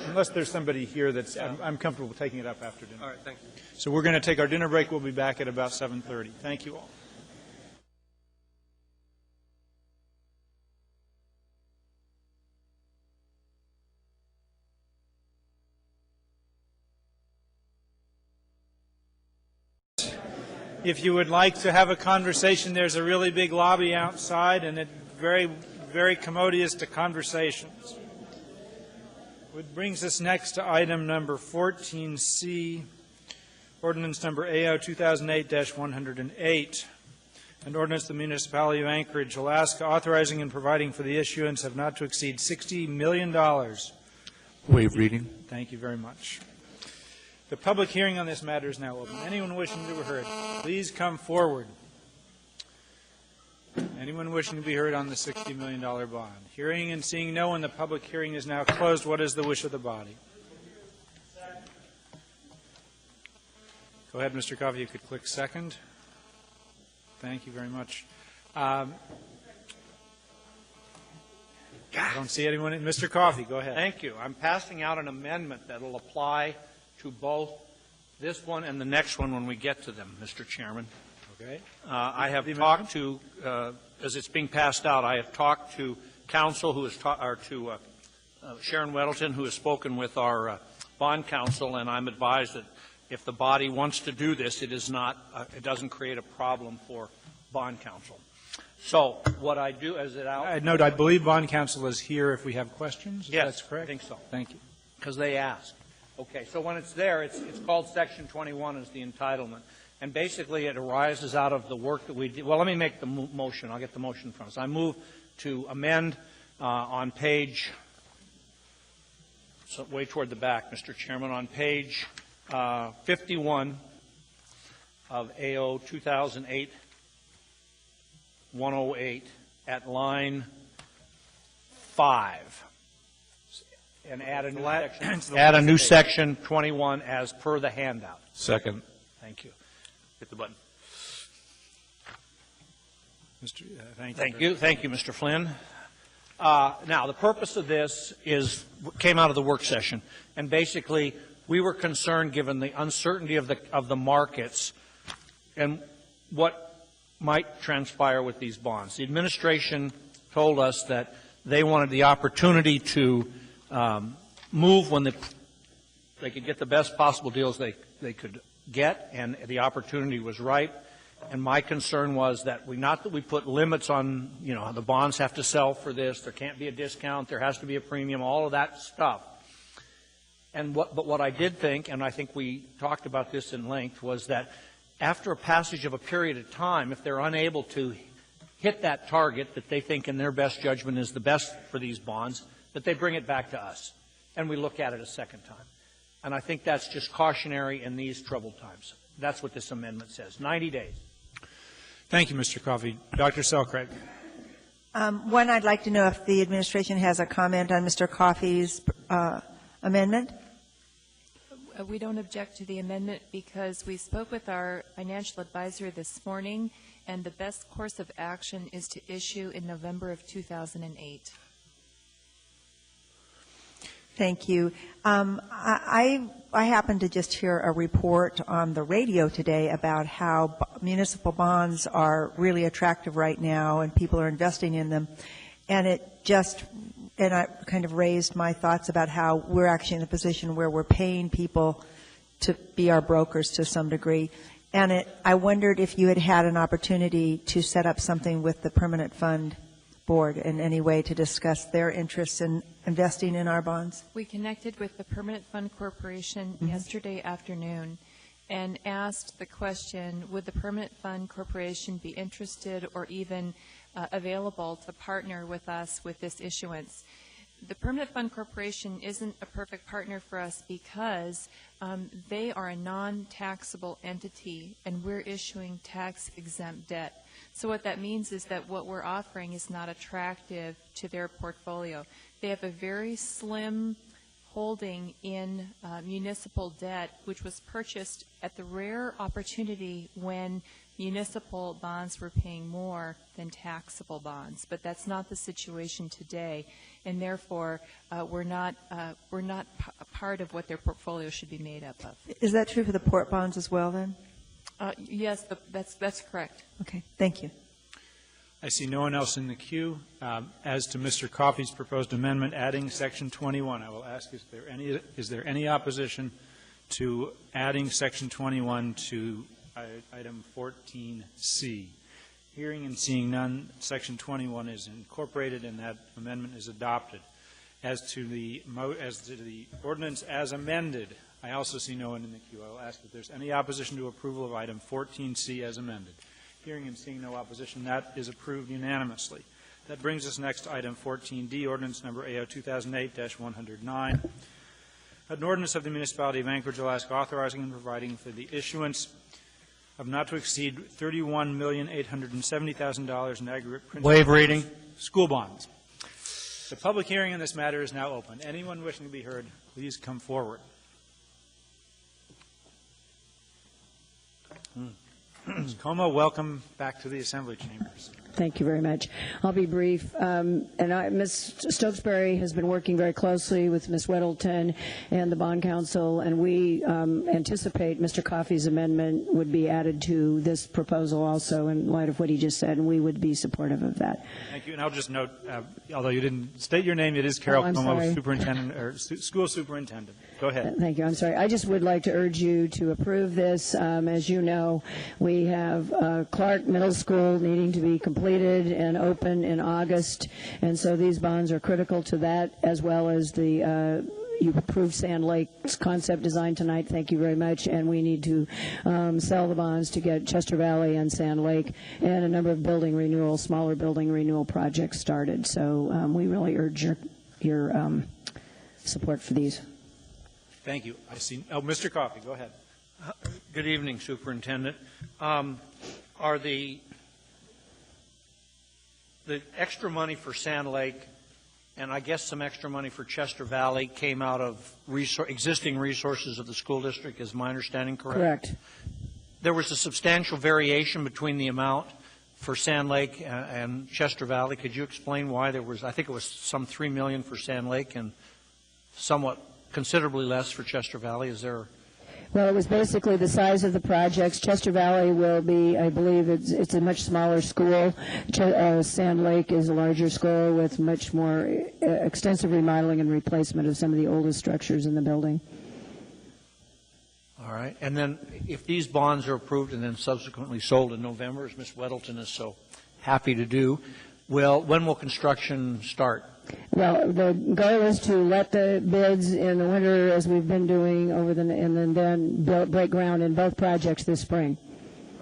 Speaker 4: unless there's somebody here that's, I'm comfortable taking it up after dinner.
Speaker 6: All right, thank you.
Speaker 4: So we're going to take our dinner break. We'll be back at about 7:30. Thank you all. If you would like to have a conversation, there's a really big lobby outside, and it's very, very commodious to conversations. Which brings us next to item number 14C, ordinance number AO 2008-108, an ordinance of the Municipality of Anchorage, Alaska, authorizing and providing for the issuance of not to exceed $60 million.
Speaker 11: Waive reading.
Speaker 4: Thank you very much. The public hearing on this matter is now open. Anyone wishing to be heard, please come forward. Anyone wishing to be heard on the $60 million bond? Hearing and seeing no one, the public hearing is now closed. What is the wish of the body? Go ahead, Mr. Coffey. You could click second. Thank you very much. I don't see anyone. Mr. Coffey, go ahead.
Speaker 12: Thank you. I'm passing out an amendment that will apply to both this one and the next one when we get to them, Mr. Chairman.
Speaker 4: Okay.
Speaker 12: I have talked to, as it's being passed out, I have talked to counsel who has to Sharon Weddleton, who has spoken with our bond counsel, and I'm advised that if the body wants to do this, it is not, it doesn't create a problem for bond counsel. So what I do is it out.
Speaker 4: I note, I believe bond counsel is here if we have questions.
Speaker 12: Yes,
Speaker 4: that's correct.
Speaker 12: I think so.
Speaker 4: Thank you.
Speaker 12: Because they asked. Okay, so when it's there, it's called Section 21 as the entitlement. And basically it arises out of the work that we did. Well, let me make the motion. I'll get the motion from us. I move to amend on page, so way toward the back, Mr. Chairman, on page 51 of AO 2008-108 at line 5. And add a new section 21 as per the handout.
Speaker 11: Second.
Speaker 12: Thank you.
Speaker 11: Hit the button.
Speaker 12: Thank you, Mr. Flynn. Now, the purpose of this came out of the work session, and basically we were concerned, given the uncertainty of the markets and what might transpire with these bonds. The administration told us that they wanted the opportunity to move when they could get the best possible deals they could get, and the opportunity was ripe. And my concern was that not that we put limits on, the bonds have to sell for this, there can't be a discount, there has to be a premium, all of that stuff. But what I did think, and I think we talked about this in length, was that after a passage of a period of time, if they're unable to hit that target that they think in their best judgment is the best for these bonds, that they bring it back to us and we look at it a second time. And I think that's just cautionary in these troubled times. That's what this amendment says, 90 days.
Speaker 4: Thank you, Mr. Coffey. Dr. Selcraig.
Speaker 8: One, I'd like to know if the administration has a comment on Mr. Coffey's amendment.
Speaker 13: We don't object to the amendment because we spoke with our financial advisor this morning, and the best course of action is to issue in November of 2008.
Speaker 8: Thank you. I happened to just hear a report on the radio today about how municipal bonds are really attractive right now and people are investing in them. And I kind of raised my thoughts about how we're actually in a position where we're paying people to be our brokers to some degree. And I wondered if you had had an opportunity to set up something with the Permanent Fund Board in any way to discuss their interests in investing in our bonds?
Speaker 13: We connected with the Permanent Fund Corporation yesterday afternoon and asked the question, would the Permanent Fund Corporation be interested or even available to partner with us with this issuance? The Permanent Fund Corporation isn't a perfect partner for us because they are a non-taxable entity and we're issuing tax-exempt debt. So what that means is that what we're offering is not attractive to their portfolio. They have a very slim holding in municipal debt, which was purchased at the rare opportunity when municipal bonds were paying more than taxable bonds. But that's not the situation today, and therefore we're not a part of what their portfolio should be made up of.
Speaker 8: Is that true for the port bonds as well, then?
Speaker 13: Yes, that's correct.
Speaker 8: Okay, thank you.
Speaker 4: I see no one else in the queue. As to Mr. Coffey's proposed amendment adding Section 21, I will ask, is there any opposition to adding Section 21 to item 14C. Hearing and seeing none, Section 21 is incorporated and that amendment is adopted. As to the ordinance as amended, I also see no one in the queue. I will ask if there's any opposition to approval of item 14C as amended. Hearing and seeing no opposition, that is approved unanimously. That brings us next to item 14D, ordinance number AO 2008-109. An ordinance of the Municipality of Anchorage, Alaska, authorizing and providing for the issuance of not to exceed $31,870,000 in aggregate principal.
Speaker 2: Waive reading.
Speaker 4: School bonds. The public hearing on this matter is now open. Anyone wishing to be heard, please come forward. Ms. Como, welcome back to the Assembly Chambers.
Speaker 14: Thank you very much. I'll be brief. Ms. Stokesbury has been working very closely with Ms. Weddleton and the Bond Council, and we anticipate Mr. Coffey's amendment would be added to this proposal also in light of what he just said, and we would be supportive of that.
Speaker 4: Thank you. And I'll just note, although you didn't state your name, it is Carol Como, Superintendent or School Superintendent. Go ahead.
Speaker 14: Thank you. I'm sorry. I just would like to urge you to approve this. As you know, we have Clark Middle School needing to be completed and open in August, and so these bonds are critical to that, as well as the you approved Sand Lake's concept design tonight. Thank you very much. And we need to sell the bonds to get Chester Valley and Sand Lake and a number of building renewal, smaller building renewal projects started. So we really urge your support for these.
Speaker 4: Thank you. I see. Oh, Mr. Coffey, go ahead.
Speaker 12: Good evening, Superintendent. Are the extra money for Sand Lake and I guess some extra money for Chester Valley came out of existing resources of the school district, is my understanding correct?
Speaker 14: Correct.
Speaker 12: There was a substantial variation between the amount for Sand Lake and Chester Valley. Could you explain why there was, I think it was some $3 million for Sand Lake and somewhat considerably less for Chester Valley? Is there?
Speaker 14: Well, it was basically the size of the projects. Chester Valley will be, I believe, it's a much smaller school. Sand Lake is a larger school with much more extensive remodeling and replacement of some of the oldest structures in the building.
Speaker 12: All right. And then if these bonds are approved and then subsequently sold in November, as Ms. Weddleton is so happy to do, when will construction start?
Speaker 14: Well, the goal is to let the bids in the winter, as we've been doing, and then break ground in both projects this spring.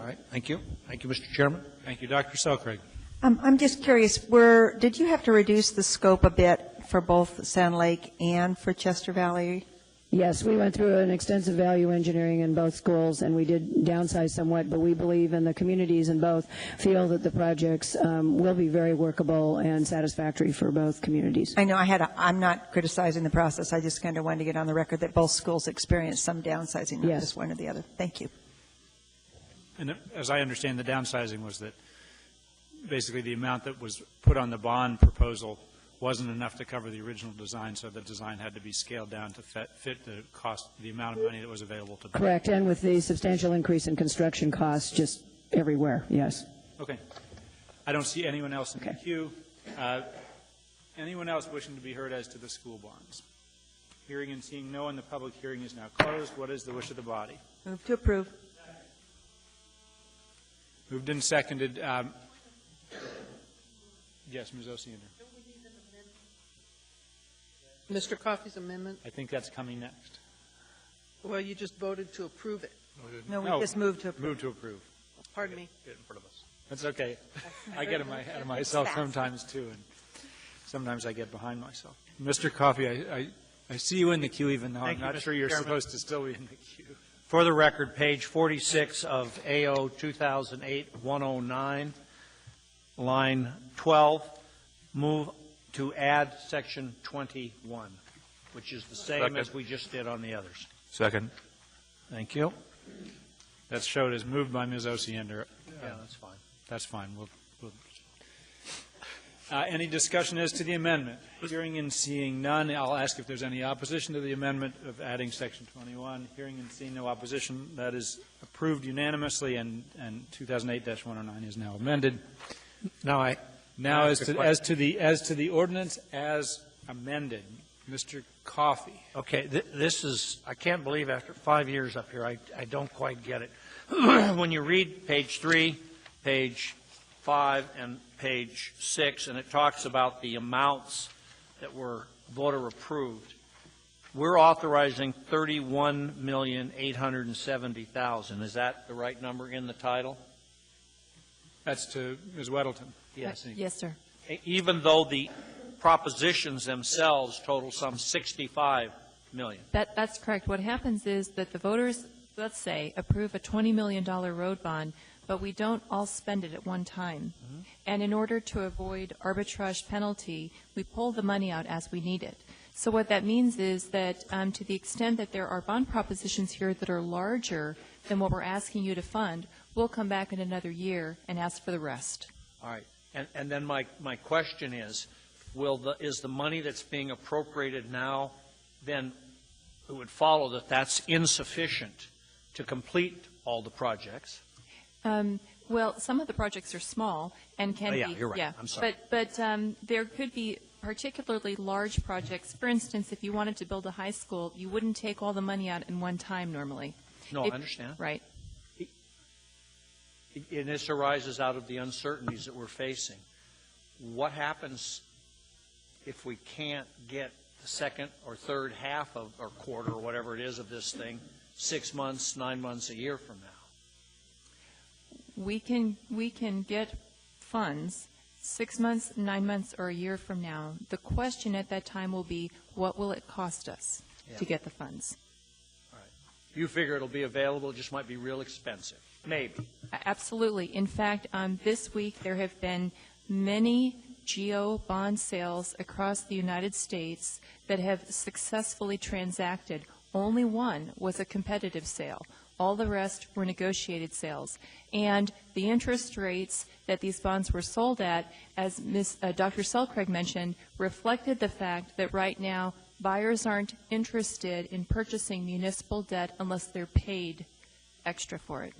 Speaker 12: All right. Thank you. Thank you, Mr. Chairman.
Speaker 4: Thank you, Dr. Selkrig.
Speaker 8: I'm just curious, did you have to reduce the scope a bit for both Sand Lake and for Chester Valley?
Speaker 14: Yes, we went through an extensive value engineering in both schools, and we did downsize somewhat, but we believe in the communities in both feel that the projects will be very workable and satisfactory for both communities.
Speaker 8: I know I'm not criticizing the process. I just kind of wanted to get on the record that both schools experienced some downsizing, not just one or the other. Thank you.
Speaker 4: And as I understand, the downsizing was that basically the amount that was put on the bond proposal wasn't enough to cover the original design, so the design had to be scaled down to fit the cost, the amount of money that was available to them.
Speaker 14: Correct, and with the substantial increase in construction costs just everywhere, yes.
Speaker 4: Okay. I don't see anyone else in the queue. Anyone else wishing to be heard as to the school bonds? Hearing and seeing no one, the public hearing is now closed. What is the wish of the body?
Speaker 8: Move to approve.
Speaker 4: Moved and seconded. Yes, Ms. Osiander.
Speaker 10: Mr. Coffey's amendment?
Speaker 4: I think that's coming next.
Speaker 10: Well, you just voted to approve it.
Speaker 8: No, we just moved to approve.
Speaker 4: Moved to approve.
Speaker 10: Pardon me.
Speaker 4: Get in front of us. That's okay. I get ahead of myself sometimes, too, and sometimes I get behind myself. Mr. Coffey, I see you in the queue, even though I'm not sure you're supposed to still be in the queue.
Speaker 12: For the record, page 46 of AO 2008-109, line 12, move to add section 21, which is the same as we just did on the others.
Speaker 11: Second.
Speaker 12: Thank you.
Speaker 4: That's showed as moved by Ms. Osiander.
Speaker 12: Yeah, that's fine.
Speaker 4: That's fine. Any discussion as to the amendment? Hearing and seeing none, I'll ask if there's any opposition to the amendment of adding section 21. Hearing and seeing no opposition, that is approved unanimously, and 2008-109 is now amended. Now, as to the ordinance as amended, Mr. Coffey.
Speaker 12: Okay, this is, I can't believe after 5 years up here, I don't quite get it. when you read page 3, page 5, and page 6, and it talks about the amounts that were voter approved, we're authorizing $31,870,000. Is that the right number in the title?
Speaker 4: That's to Ms. Weddleton.
Speaker 12: Yes.
Speaker 13: Yes, sir.
Speaker 12: Even though the propositions themselves total some $65 million.
Speaker 13: That's correct. What happens is that the voters, let's say, approve a $20 million road bond, but we don't all spend it at one time. And in order to avoid arbitrage penalty, we pull the money out as we need it. So what that means is that to the extent that there are bond propositions here that are larger than what we're asking you to fund, we'll come back in another year and ask for the rest.
Speaker 12: All right. And then my question is, is the money that's being appropriated now, then it would follow that that's insufficient to complete all the projects?
Speaker 13: Well, some of the projects are small and can be.
Speaker 12: You're right.
Speaker 13: Yeah,
Speaker 12: I'm sorry.
Speaker 13: But there could be particularly large projects. For instance, if you wanted to build a high school, you wouldn't take all the money out in one time normally.
Speaker 12: No, I understand.
Speaker 13: Right.
Speaker 12: And this arises out of the uncertainties that we're facing. What happens if we can't get the second or third half of, or quarter, or whatever it is of this thing, 6 months, 9 months, a year from now?
Speaker 13: We can get funds 6 months, 9 months, or a year from now. The question at that time will be, what will it cost us to get the funds?
Speaker 12: All right. You figure it'll be available, it just might be real expensive. Maybe.
Speaker 13: Absolutely. In fact, this week there have been many GO bond sales across the United States that have successfully transacted. Only one was a competitive sale. All the rest were negotiated sales. And the interest rates that these bonds were sold at, as Dr. Selcraig mentioned, reflected the fact that right now buyers aren't interested in purchasing municipal debt unless they're paid extra for it.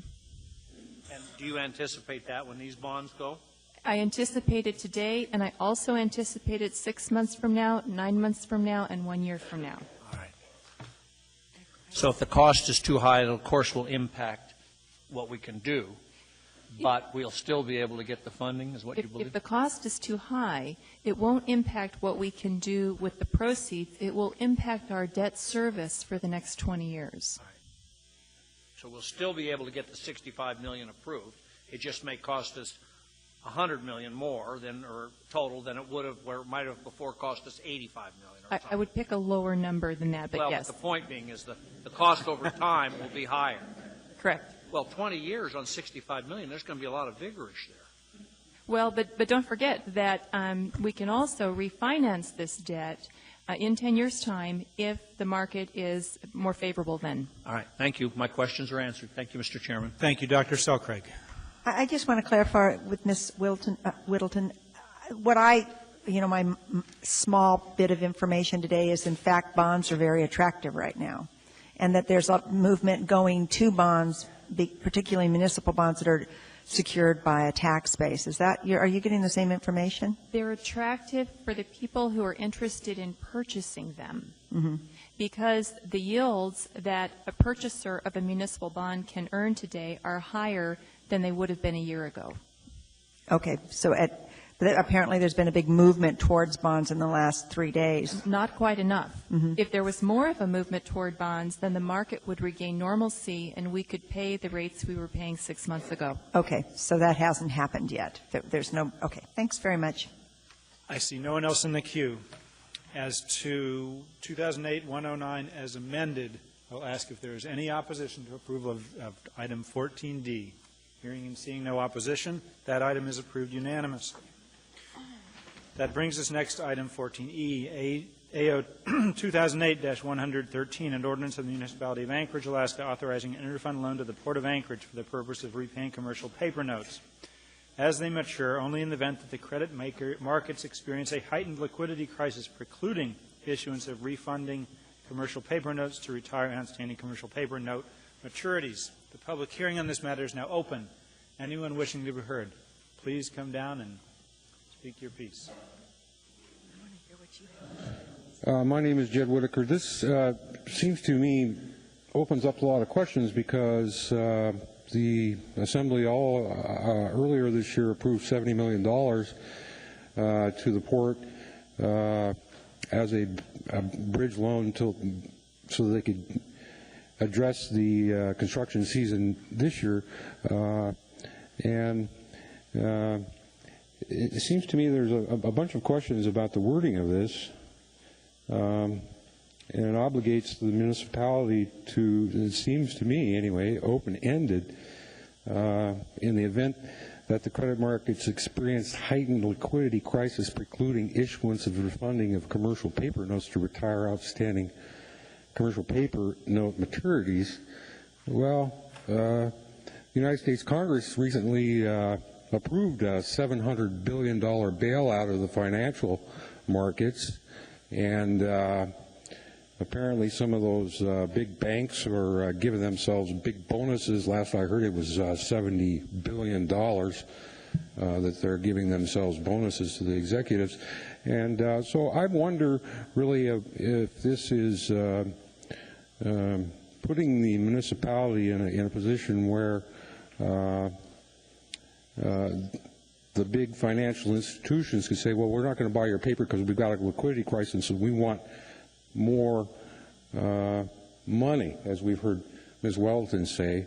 Speaker 12: And do you anticipate that when these bonds go?
Speaker 13: I anticipate it today, and I also anticipate it 6 months from now, 9 months from now, and 1 year from now.
Speaker 12: All right. So if the cost is too high, it, of course, will impact what we can do, but we'll still be able to get the funding, is what you believe?
Speaker 13: If the cost is too high, it won't impact what we can do with the proceeds. It will impact our debt service for the next 20 years.
Speaker 12: All right. So we'll still be able to get the $65 million approved. It just may cost us $100 million more than, or total, than it would have, where it might have before cost us $85 million.
Speaker 13: I would pick a lower number than that, but
Speaker 12: well,
Speaker 13: yes.
Speaker 12: But the point being is the cost over time will be higher.
Speaker 13: Correct.
Speaker 12: Well, 20 years on $65 million, there's going to be a lot of vigorish there.
Speaker 13: Well, but don't forget that we can also refinance this debt in 10 years' time if the market is more favorable then.
Speaker 12: All right. Thank you. My questions are answered. Thank you, Mr. Chairman.
Speaker 4: Thank you, Dr. Selcraig.
Speaker 8: I just want to clarify with Ms. Whittleton, what my small bit of information today is, in fact, bonds are very attractive right now, and that there's a movement going to bonds, particularly municipal bonds that are secured by a tax base. Are you getting the same information?
Speaker 13: They're attractive for the people who are interested in purchasing them.
Speaker 8: Mm-hmm.
Speaker 13: Because the yields that a purchaser of a municipal bond can earn today are higher than they would have been a year ago.
Speaker 8: Okay, so apparently there's been a big movement towards bonds in the last 3 days.
Speaker 13: Not quite enough.
Speaker 8: Mm-hmm.
Speaker 13: If there was more of a movement toward bonds, then the market would regain normalcy and we could pay the rates we were paying 6 months ago.
Speaker 8: Okay, so that hasn't happened yet. Okay, thanks very much.
Speaker 4: I see no one else in the queue. As to 2008-109 as amended, I'll ask if there is any opposition to approval of item 14D. Hearing and seeing no opposition, that item is approved unanimously. That brings us next to item 14E, AO 2008-113, an ordinance of the Municipality of Anchorage, Alaska, authorizing an interfund loan to the Port of Anchorage for the purpose of repaying commercial paper notes. As they mature, only in the event that the credit markets experience a heightened liquidity crisis precluding issuance of refunding commercial paper notes to retire outstanding commercial paper note maturities. The public hearing on this matter is now open. Anyone wishing to be heard, please come down and speak your piece.
Speaker 5: My name is Jed Whitaker. This seems to me opens up a lot of questions because the Assembly earlier this year approved $70 million to the port as a bridge loan so they could address the construction season this year. And it seems to me there's a bunch of questions about the wording of this. And it obligates the municipality to, it seems to me anyway, open-ended in the event that the credit markets experience heightened liquidity crisis precluding issuance of refunding of commercial paper notes to retire outstanding commercial paper note maturities. Well, the United States Congress recently approved a $700 billion bailout of the financial markets, and apparently some of those big banks are giving themselves big bonuses. Last I heard it was $70 billion that they're giving themselves bonuses to the executives. And so I wonder really if this is putting the municipality in a position where the big financial institutions can say, well, we're not going to buy your paper because we've got a liquidity crisis, so we want more money, as we've heard Ms. Welton say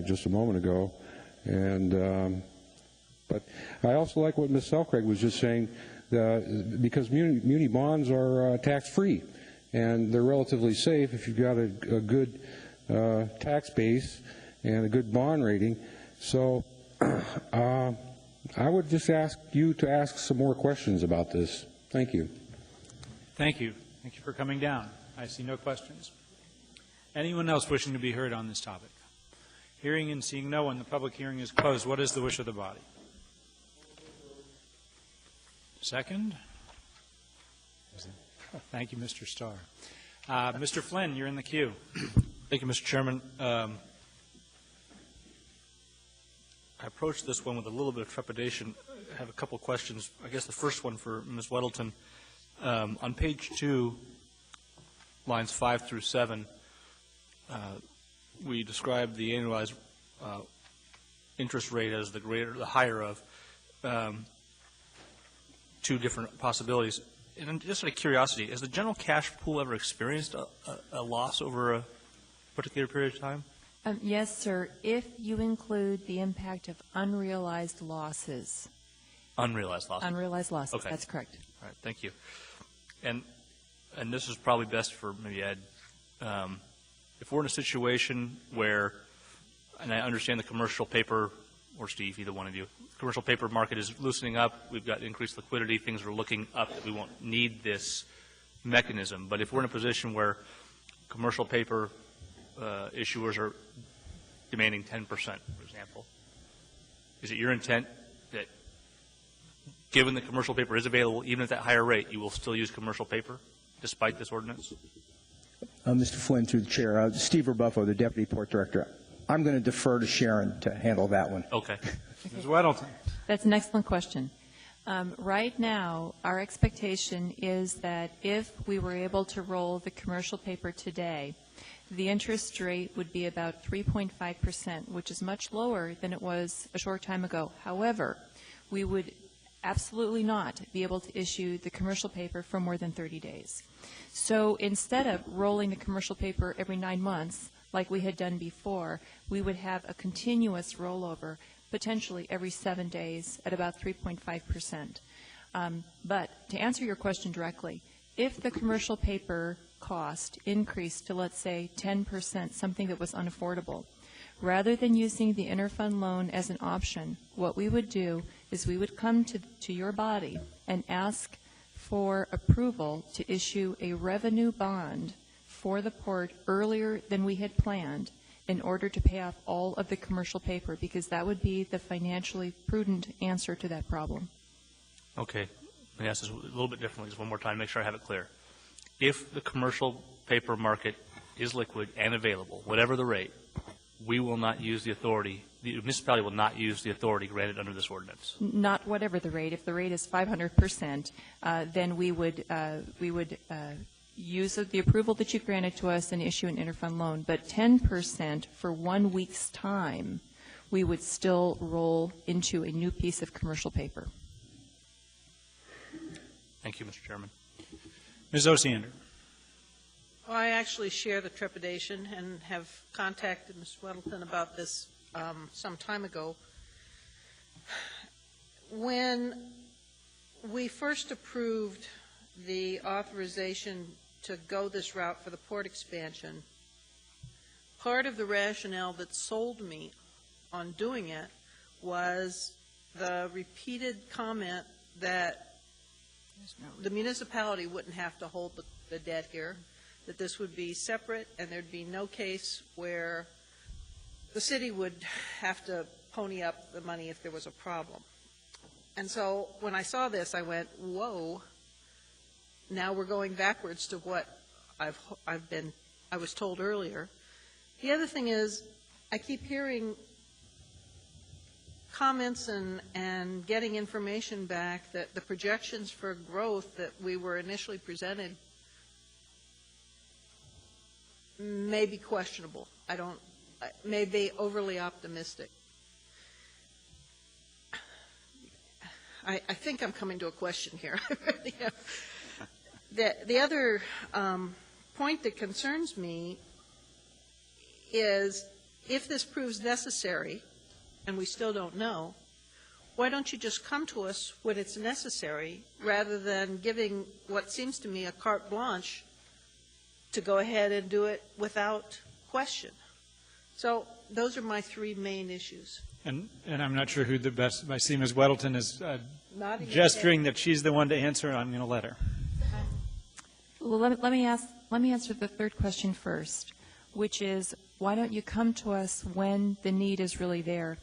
Speaker 5: just a moment ago. And but I also like what Ms. Selcraig was just saying, because muni bonds are tax-free, and they're relatively safe if you've got a good tax base and a good bond rating. So I would just ask you to ask some more questions about this. Thank you.
Speaker 4: Thank you. Thank you for coming down. I see no questions. Anyone else wishing to be heard on this topic? Hearing and seeing no one, the public hearing is closed. What is the wish of the body? Second? Thank you, Mr. Starr. Mr. Flynn, you're in the queue.
Speaker 11: Thank you, Mr. Chairman. I approached this one with a little bit of trepidation. I have a couple questions. I guess the first one for Ms. Weddleton. On page 2, lines 5 through 7, we describe the annualized interest rate as the higher of two different possibilities. And just out of curiosity, has the general cash pool ever experienced a loss over a particular period of time?
Speaker 13: Yes, sir, if you include the impact of unrealized losses.
Speaker 11: Unrealized losses? Unrealized losses,
Speaker 13: okay. That's correct.
Speaker 11: All right, thank you. And this is probably best for maybe Ed. If we're in a situation where, and I understand the commercial paper, or Steve, either one of you, commercial paper market is loosening up, we've got increased liquidity, things are looking up, that we won't need this mechanism. But if we're in a position where commercial paper issuers are demanding 10%, for example, is it your intent that given that commercial paper is available, even at that higher rate, you will still use commercial paper despite this ordinance?
Speaker 12: Mr. Flynn, through the chair. Steve Rebuffo, the Deputy Port Director. I'm going to defer to Sharon to handle that one.
Speaker 11: Okay.
Speaker 4: Ms. Weddleton.
Speaker 13: That's an excellent question. Right now, our expectation is that if we were able to roll the commercial paper today, the interest rate would be about 3.5%, which is much lower than it was a short time ago. However, we would absolutely not be able to issue the commercial paper for more than 30 days. So instead of rolling the commercial paper every 9 months, like we had done before, we would have a continuous rollover, potentially every 7 days at about 3.5%. But to answer your question directly, if the commercial paper cost increased to, let's say, 10%, something that was unaffordable, rather than using the interfund loan as an option, what we would do is we would come to your body and ask for approval to issue a revenue bond for the port earlier than we had planned in order to pay off all of the commercial paper, because that would be the financially prudent answer to that problem.
Speaker 11: Okay. Let me ask this a little bit differently, just one more time, make sure I have it clear. If the commercial paper market is liquid and available, whatever the rate, we will not use the authority, the municipality will not use the authority granted under this ordinance.
Speaker 13: Not whatever the rate. If the rate is 500%, then we would use the approval that you granted to us and issue an interfund loan, but 10% for 1 week's time, we would still roll into a new piece of commercial paper.
Speaker 11: Thank you, Mr. Chairman.
Speaker 4: Ms. Osiander.
Speaker 10: Well, I actually share the trepidation and have contacted Ms. Weddleton about this some time ago. When we first approved the authorization to go this route for the port expansion, part of the rationale that sold me on doing it was the repeated comment that the municipality wouldn't have to hold the debt here, that this would be separate and there'd be no case where the city would have to pony up the money if there was a problem. And so when I saw this, I went, whoa, now we're going backwards to what I was told earlier. The other thing is, I keep hearing comments and getting information back that the projections for growth that we were initially presented may be questionable. May be overly optimistic. I think I'm coming to a question here. The other point that concerns me is if this proves necessary, and we still don't know, why don't you just come to us when it's necessary rather than giving what seems to me a carte blanche to go ahead and do it without question? So those are my three main issues.
Speaker 4: And I'm not sure who the best. I see Ms. Weddleton is gesturing that she's the one to answer, and I'm going to let her.
Speaker 13: Well, let me answer the third question first, which is, why don't you come to us when the need is really there?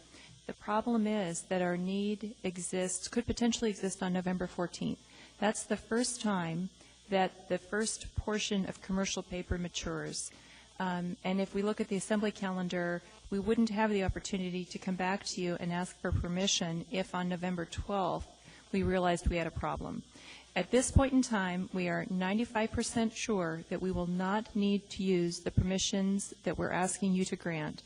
Speaker 13: The problem is that our need could potentially exist on November 14th. That's the first time that the first portion of commercial paper matures. And if we look at the assembly calendar, we wouldn't have the opportunity to come back to you and ask for permission if on November 12th we realized we had a problem. At this point in time, we are 95% sure that we will not need to use the permissions that we're asking you to grant.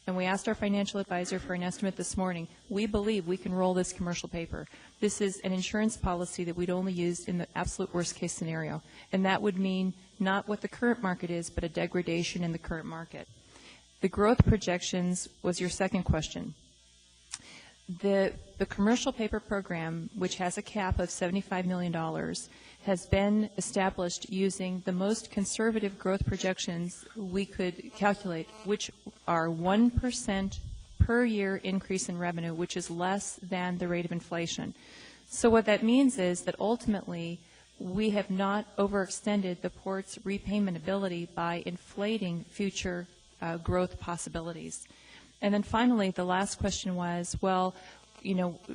Speaker 13: And we asked our financial advisor for an estimate this morning. We believe we can roll this commercial paper. This is an insurance policy that we'd only use in the absolute worst case scenario. And that would mean not what the current market is, but a degradation in the current market. The growth projections was your second question. The commercial paper program, which has a cap of $75 million, has been established using the most conservative growth projections we could calculate, which are 1% per year increase in revenue, which is less than the rate of inflation. So what that means is that ultimately we have not overextended the port's repayment ability by inflating future growth possibilities. And then finally, the last question was, well,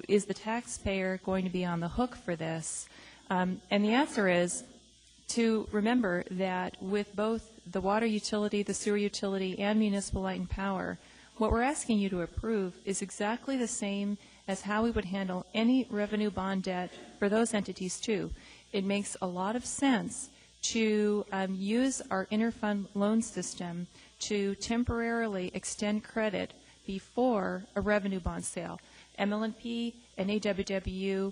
Speaker 13: is the taxpayer going to be on the hook for this? And the answer is to remember that with both the water utility, the sewer utility, and municipal light and power, what we're asking you to approve is exactly the same as how we would handle any revenue bond debt for those entities too. It makes a lot of sense to use our interfund loan system to temporarily extend credit before a revenue bond sale. ML&P and AWW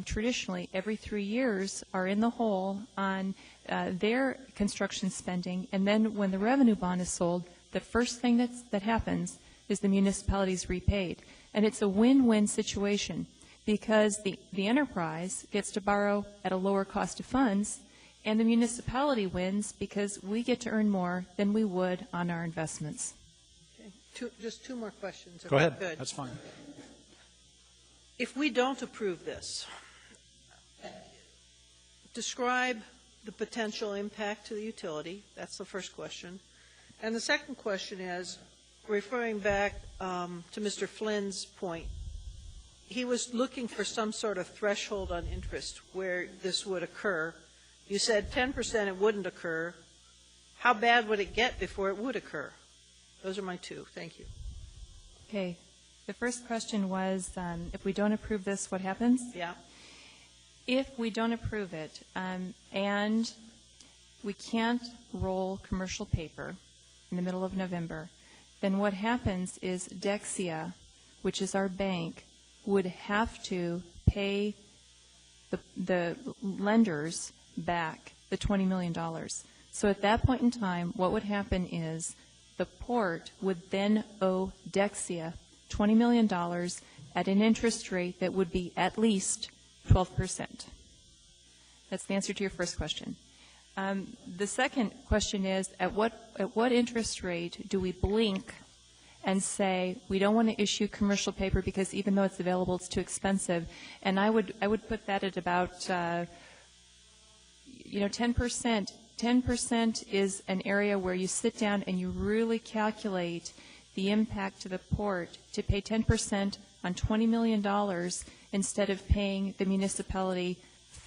Speaker 13: traditionally every 3 years are in the hole on their construction spending, and then when the revenue bond is sold, the first thing that happens is the municipality is repaid. And it's a win-win situation because the enterprise gets to borrow at a lower cost of funds, and the municipality wins because we get to earn more than we would on our investments.
Speaker 10: Okay. Just two more questions.
Speaker 4: Go ahead. That's fine.
Speaker 10: If we don't approve this, describe the potential impact to the utility. That's the first question. And the second question is, referring back to Mr. Flynn's point, he was looking for some sort of threshold on interest where this would occur. You said 10% it wouldn't occur. How bad would it get before it would occur? Those are my two. Thank you.
Speaker 13: Okay. The first question was, if we don't approve this, what happens?
Speaker 10: Yeah.
Speaker 13: If we don't approve it, and we can't roll commercial paper in the middle of November, then what happens is Dexia, which is our bank, would have to pay the lenders back the $20 million. So at that point in time, what would happen is the port would then owe Dexia $20 million at an interest rate that would be at least 12%. That's the answer to your first question. The second question is, at what interest rate do we blink and say we don't want to issue commercial paper because even though it's available, it's too expensive? And I would put that at about 10%. 10% is an area where you sit down and you really calculate the impact to the port to pay 10% on $20 million instead of paying the municipality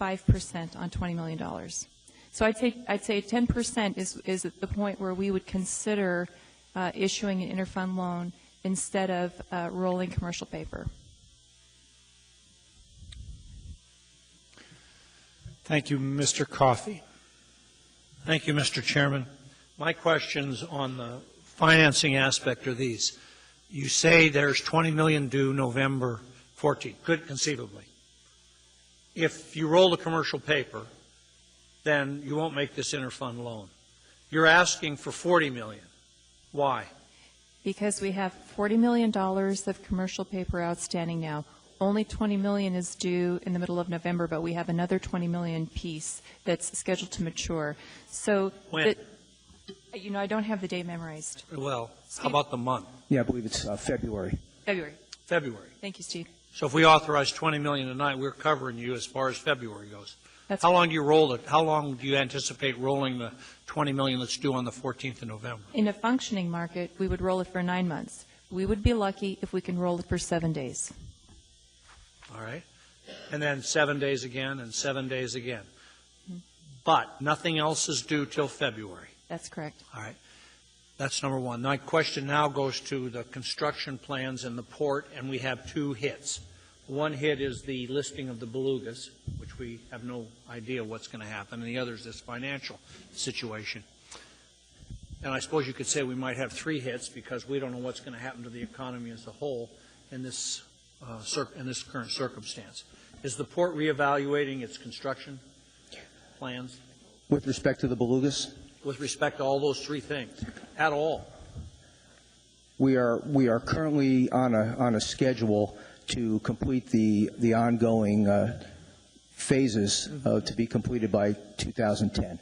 Speaker 13: 5% on $20 million. So I'd say 10% is at the point where we would consider issuing an interfund loan instead of rolling commercial paper.
Speaker 12: Thank you, Mr. Coffey. Thank you, Mr. Chairman. My questions on the financing aspect are these. You say there's $20 million due November 14th, could conceivably. If you roll the commercial paper, then you won't make this interfund loan. You're asking for $40 million. Why?
Speaker 13: Because we have $40 million of commercial paper outstanding now. Only $20 million is due in the middle of November, but we have another $20 million piece that's scheduled to mature. So,
Speaker 12: when?
Speaker 13: I don't have the date memorized.
Speaker 12: Well, how about the month?
Speaker 3: Yeah, I believe it's February.
Speaker 13: February.
Speaker 12: February.
Speaker 13: Thank you, Steve.
Speaker 12: So if we authorize $20 million tonight, we're covering you as far as February goes.
Speaker 13: That's
Speaker 12: how long do you roll it? How long do you anticipate rolling the $20 million that's due on the 14th of November?
Speaker 13: In a functioning market, we would roll it for 9 months. We would be lucky if we can roll it for 7 days.
Speaker 12: All right. And then 7 days again and 7 days again. But nothing else is due till February.
Speaker 13: That's correct.
Speaker 12: All right. That's number one. My question now goes to the construction plans in the port, and we have two hits. One hit is the listing of the belugas, which we have no idea what's going to happen, and the other is this financial situation. And I suppose you could say we might have three hits because we don't know what's going to happen to the economy as a whole in this current circumstance. Is the port reevaluating its construction plans?
Speaker 3: With respect to the belugas?
Speaker 12: With respect to all those three things, at all?
Speaker 3: We are currently on a schedule to complete the ongoing phases to be completed by 2010.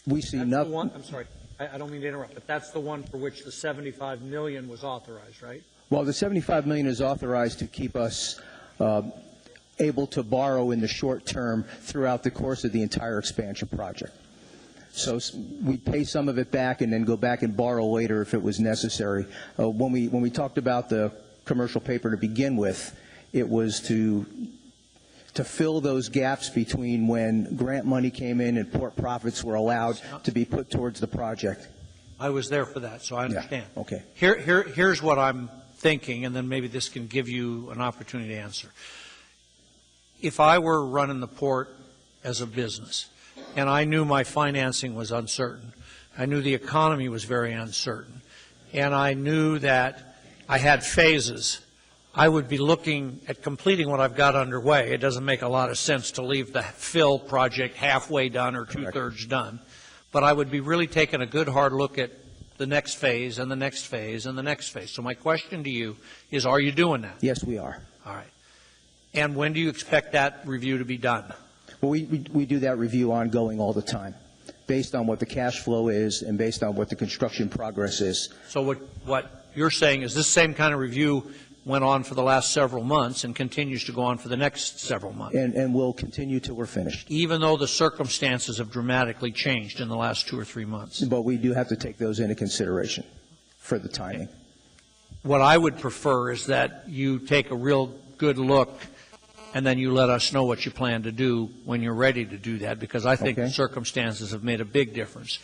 Speaker 3: We see nothing.
Speaker 12: I'm sorry, I don't mean to interrupt, but that's the one for which the $75 million was authorized, right?
Speaker 3: Well, the $75 million is authorized to keep us able to borrow in the short term throughout the course of the entire expansion project. So we pay some of it back and then go back and borrow later if it was necessary. When we talked about the commercial paper to begin with, it was to fill those gaps between when grant money came in and port profits were allowed to be put towards the project.
Speaker 12: I was there for that, so I understand.
Speaker 3: Yeah, okay.
Speaker 12: Here's what I'm thinking, and then maybe this can give you an opportunity to answer. If I were running the port as a business, and I knew my financing was uncertain, I knew the economy was very uncertain, and I knew that I had phases, I would be looking at completing what I've got underway. It doesn't make a lot of sense to leave the fill project halfway done or two-thirds done, but I would be really taking a good hard look at the next phase and the next phase and the next phase. So my question to you is, are you doing that?
Speaker 3: Yes, we are.
Speaker 12: All right. And when do you expect that review to be done?
Speaker 3: Well, we do that review ongoing all the time, based on what the cash flow is and based on what the construction progress is.
Speaker 12: So what you're saying is this same kind of review went on for the last several months and continues to go on for the next several months.
Speaker 3: And will continue till we're finished.
Speaker 12: Even though the circumstances have dramatically changed in the last 2 or 3 months.
Speaker 3: But we do have to take those into consideration for the timing.
Speaker 12: What I would prefer is that you take a real good look and then you let us know what you plan to do when you're ready to do that, because I think the circumstances have made a big difference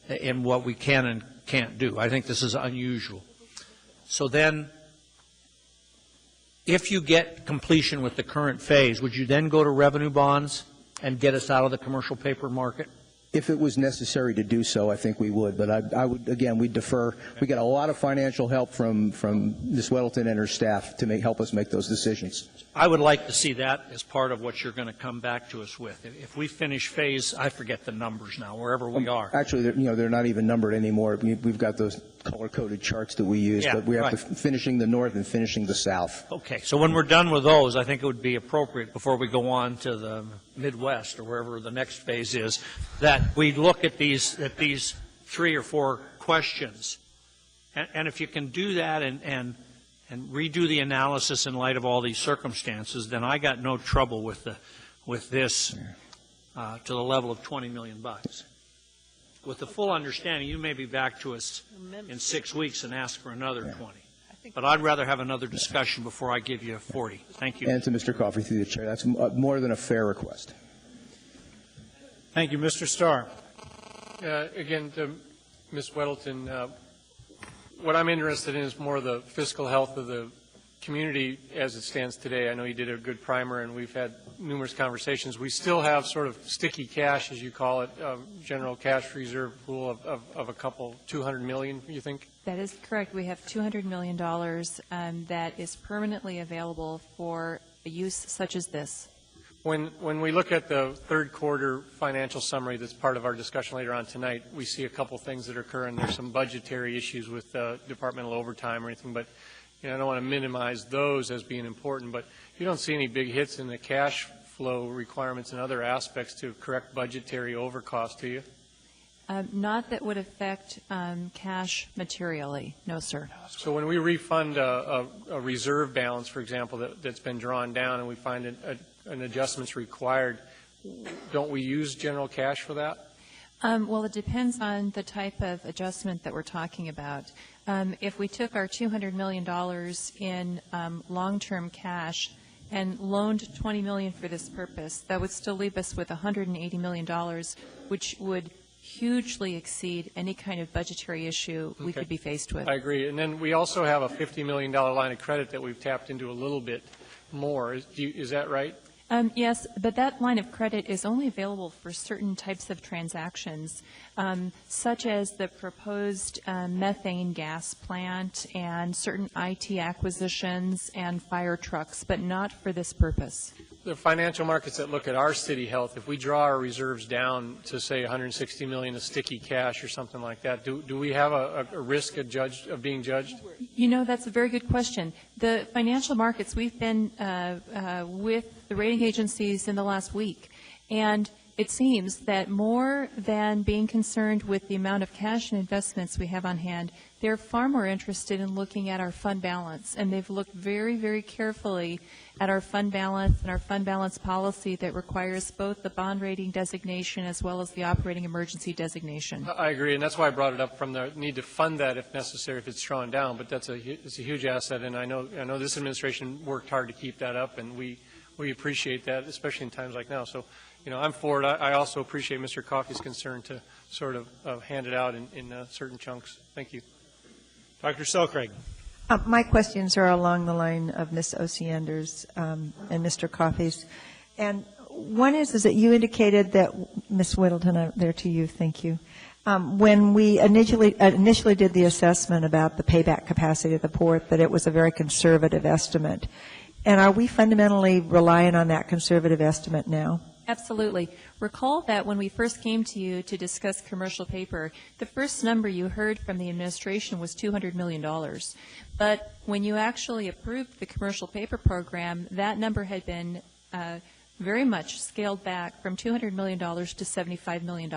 Speaker 12: in what we can and can't do. I think this is unusual. So then, if you get completion with the current phase, would you then go to revenue bonds? and get us out of the commercial paper market?
Speaker 3: If it was necessary to do so, I think we would. But I would, again, we defer. We got a lot of financial help from Ms. Weddleton and her staff to help us make those decisions.
Speaker 12: I would like to see that as part of what you're going to come back to us with. If we finish phase, I forget the numbers now, wherever we are.
Speaker 3: Actually, they're not even numbered anymore. We've got those color-coded charts that we use,
Speaker 12: Yeah,
Speaker 3: but we have
Speaker 12: right.
Speaker 3: to finishing the north and finishing the south.
Speaker 12: Okay, so when we're done with those, I think it would be appropriate before we go on to the Midwest or wherever the next phase is, that we look at these 3 or 4 questions. And if you can do that and redo the analysis in light of all these circumstances, then I got no trouble with this to the level of $20 million. With the full understanding, you may be back to us in 6 weeks and ask for another 20. But I'd rather have another discussion before I give you 40. Thank you.
Speaker 3: And to Mr. Coffey, through the chair, that's more than a fair request.
Speaker 4: Thank you, Mr. Starr.
Speaker 6: Again, to Ms. Weddleton, what I'm interested in is more the fiscal health of the community as it stands today. I know you did a good primer, and we've had numerous conversations. We still have sort of sticky cash, as you call it, general cash reserve pool of a couple, $200 million, you think?
Speaker 13: That is correct. We have $200 million that is permanently available for a use such as this.
Speaker 6: When we look at the third quarter financial summary that's part of our discussion later on tonight, we see a couple things that are occurring. There's some budgetary issues with departmental overtime or anything, but I don't want to minimize those as being important, but you don't see any big hits in the cash flow requirements and other aspects to correct budgetary overcost, do you?
Speaker 13: Not that would affect cash materially, no, sir.
Speaker 6: So when we refund a reserve balance, for example, that's been drawn down and we find an adjustment's required, don't we use general cash for that?
Speaker 13: Well, it depends on the type of adjustment that we're talking about. If we took our $200 million in long-term cash and loaned $20 million for this purpose, that would still leave us with $180 million, which would hugely exceed any kind of budgetary issue we could be faced with.
Speaker 6: I agree. And then we also have a $50 million line of credit that we've tapped into a little bit more. Is that right?
Speaker 13: Yes, but that line of credit is only available for certain types of transactions, such as the proposed methane gas plant and certain IT acquisitions and fire trucks, but not for this purpose.
Speaker 6: The financial markets that look at our city health, if we draw our reserves down to, say, $160 million of sticky cash or something like that, do we have a risk of being judged?
Speaker 13: You know, that's a very good question. The financial markets, we've been with the rating agencies in the last week, and it seems that more than being concerned with the amount of cash and investments we have on hand, they're far more interested in looking at our fund balance, and they've looked very, very carefully at our fund balance and our fund balance policy that requires both the bond rating designation as well as the operating emergency designation.
Speaker 6: I agree, and that's why I brought it up from the need to fund that if necessary, if it's drawn down. But it's a huge asset, and I know this administration worked hard to keep that up, and we appreciate that, especially in times like now. So, I'm for it. I also appreciate Mr. Coffey's concern to sort of hand it out in certain chunks. Thank you.
Speaker 4: Dr. Selcraig.
Speaker 8: My questions are along the line of Ms. Osiander's and Mr. Coffey's. And one is that you indicated that, Ms. Whittleton, there to you, thank you. When we initially did the assessment about the payback capacity of the port, that it was a very conservative estimate. And are we fundamentally relying on that conservative estimate now?
Speaker 13: Absolutely. Recall that when we first came to you to discuss commercial paper, the first number you heard from the administration was $200 million. But when you actually approved the commercial paper program, that number had been very much scaled back from $200 million to $75 million.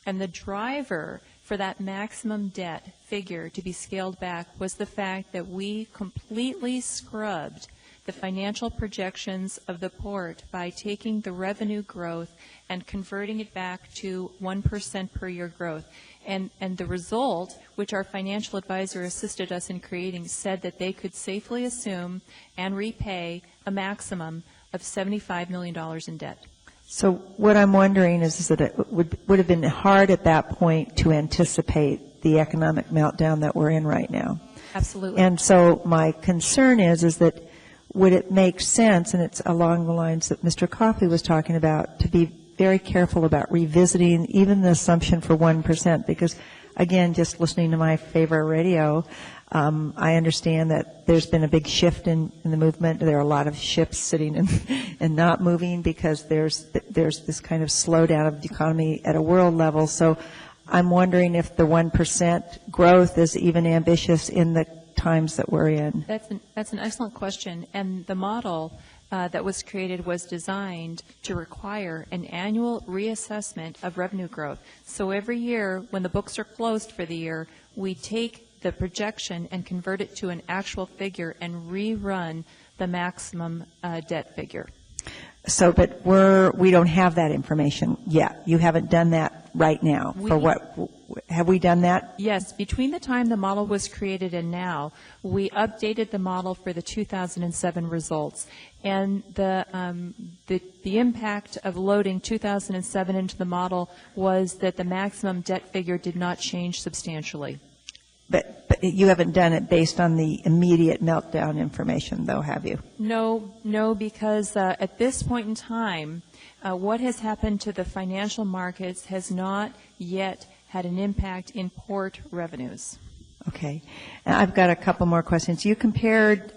Speaker 13: And the driver for that maximum debt figure to be scaled back was the fact that we completely scrubbed the financial projections of the port by taking the revenue growth and converting it back to 1% per year growth. And the result, which our financial advisor assisted us in creating, said that they could safely assume and repay a maximum of $75 million in debt.
Speaker 8: So what I'm wondering is that it would have been hard at that point to anticipate the economic meltdown that we're in right now.
Speaker 13: Absolutely.
Speaker 8: And so my concern is that would it make sense, and it's along the lines that Mr. Coffey was talking about, to be very careful about revisiting even the assumption for 1%? Because, again, just listening to my favorite radio, I understand that there's been a big shift in the movement. There are a lot of ships sitting and not moving because there's this kind of slowdown of the economy at a world level. So I'm wondering if the 1% growth is even ambitious in the times that we're in.
Speaker 13: That's an excellent question. And the model that was created was designed to require an annual reassessment of revenue growth. So every year, when the books are closed for the year, we take the projection and convert it to an actual figure and rerun the maximum debt figure.
Speaker 8: So, but we don't have that information yet. You haven't done that right now. Have we done that?
Speaker 13: Yes. Between the time the model was created and now, we updated the model for the 2007 results. And the impact of loading 2007 into the model was that the maximum debt figure did not change substantially.
Speaker 8: But you haven't done it based on the immediate meltdown information, though, have you?
Speaker 13: No, because at this point in time, what has happened to the financial markets has not yet had an impact in port revenues.
Speaker 8: Okay. And I've got a couple more questions. You compared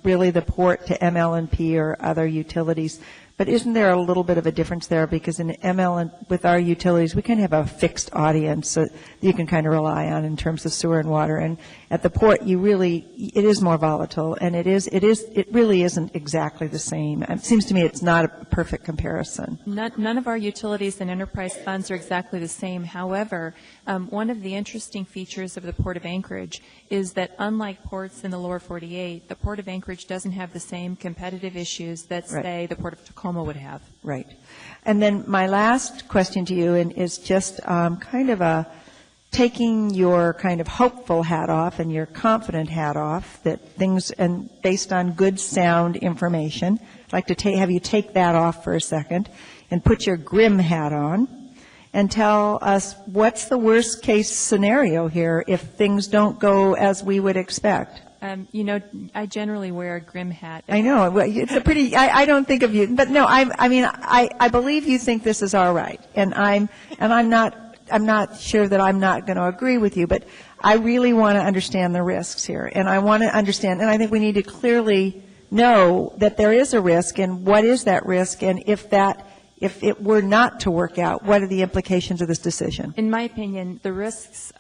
Speaker 8: really the port to ML&P or other utilities, but isn't there a little bit of a difference there? Because in ML and with our utilities, we kind of have a fixed audience that you can kind of rely on in terms of sewer and water. And at the port, it is more volatile, and it really isn't exactly the same. It seems to me it's not a perfect comparison.
Speaker 13: None of our utilities and enterprise funds are exactly the same. However, one of the interesting features of the Port of Anchorage is that unlike ports in the lower 48, the Port of Anchorage doesn't have the same competitive issues that, say, the Port of Tacoma would have.
Speaker 8: Right. And then my last question to you is just kind of taking your kind of hopeful hat off and your confident hat off that things, and based on good, sound information, I'd like to have you take that off for a second and put your grim hat on and tell us what's the worst case scenario here if things don't go as we would expect.
Speaker 13: I generally wear a grim hat.
Speaker 8: I know. It's a pretty, I don't think of you, but no, I believe you think this is all right. And I'm not sure that I'm not going to agree with you, but I really want to understand the risks here. And I want to understand, and I think we need to clearly know that there is a risk and what is that risk, and if it were not to work out, what are the implications of this decision?
Speaker 13: In my opinion, the risks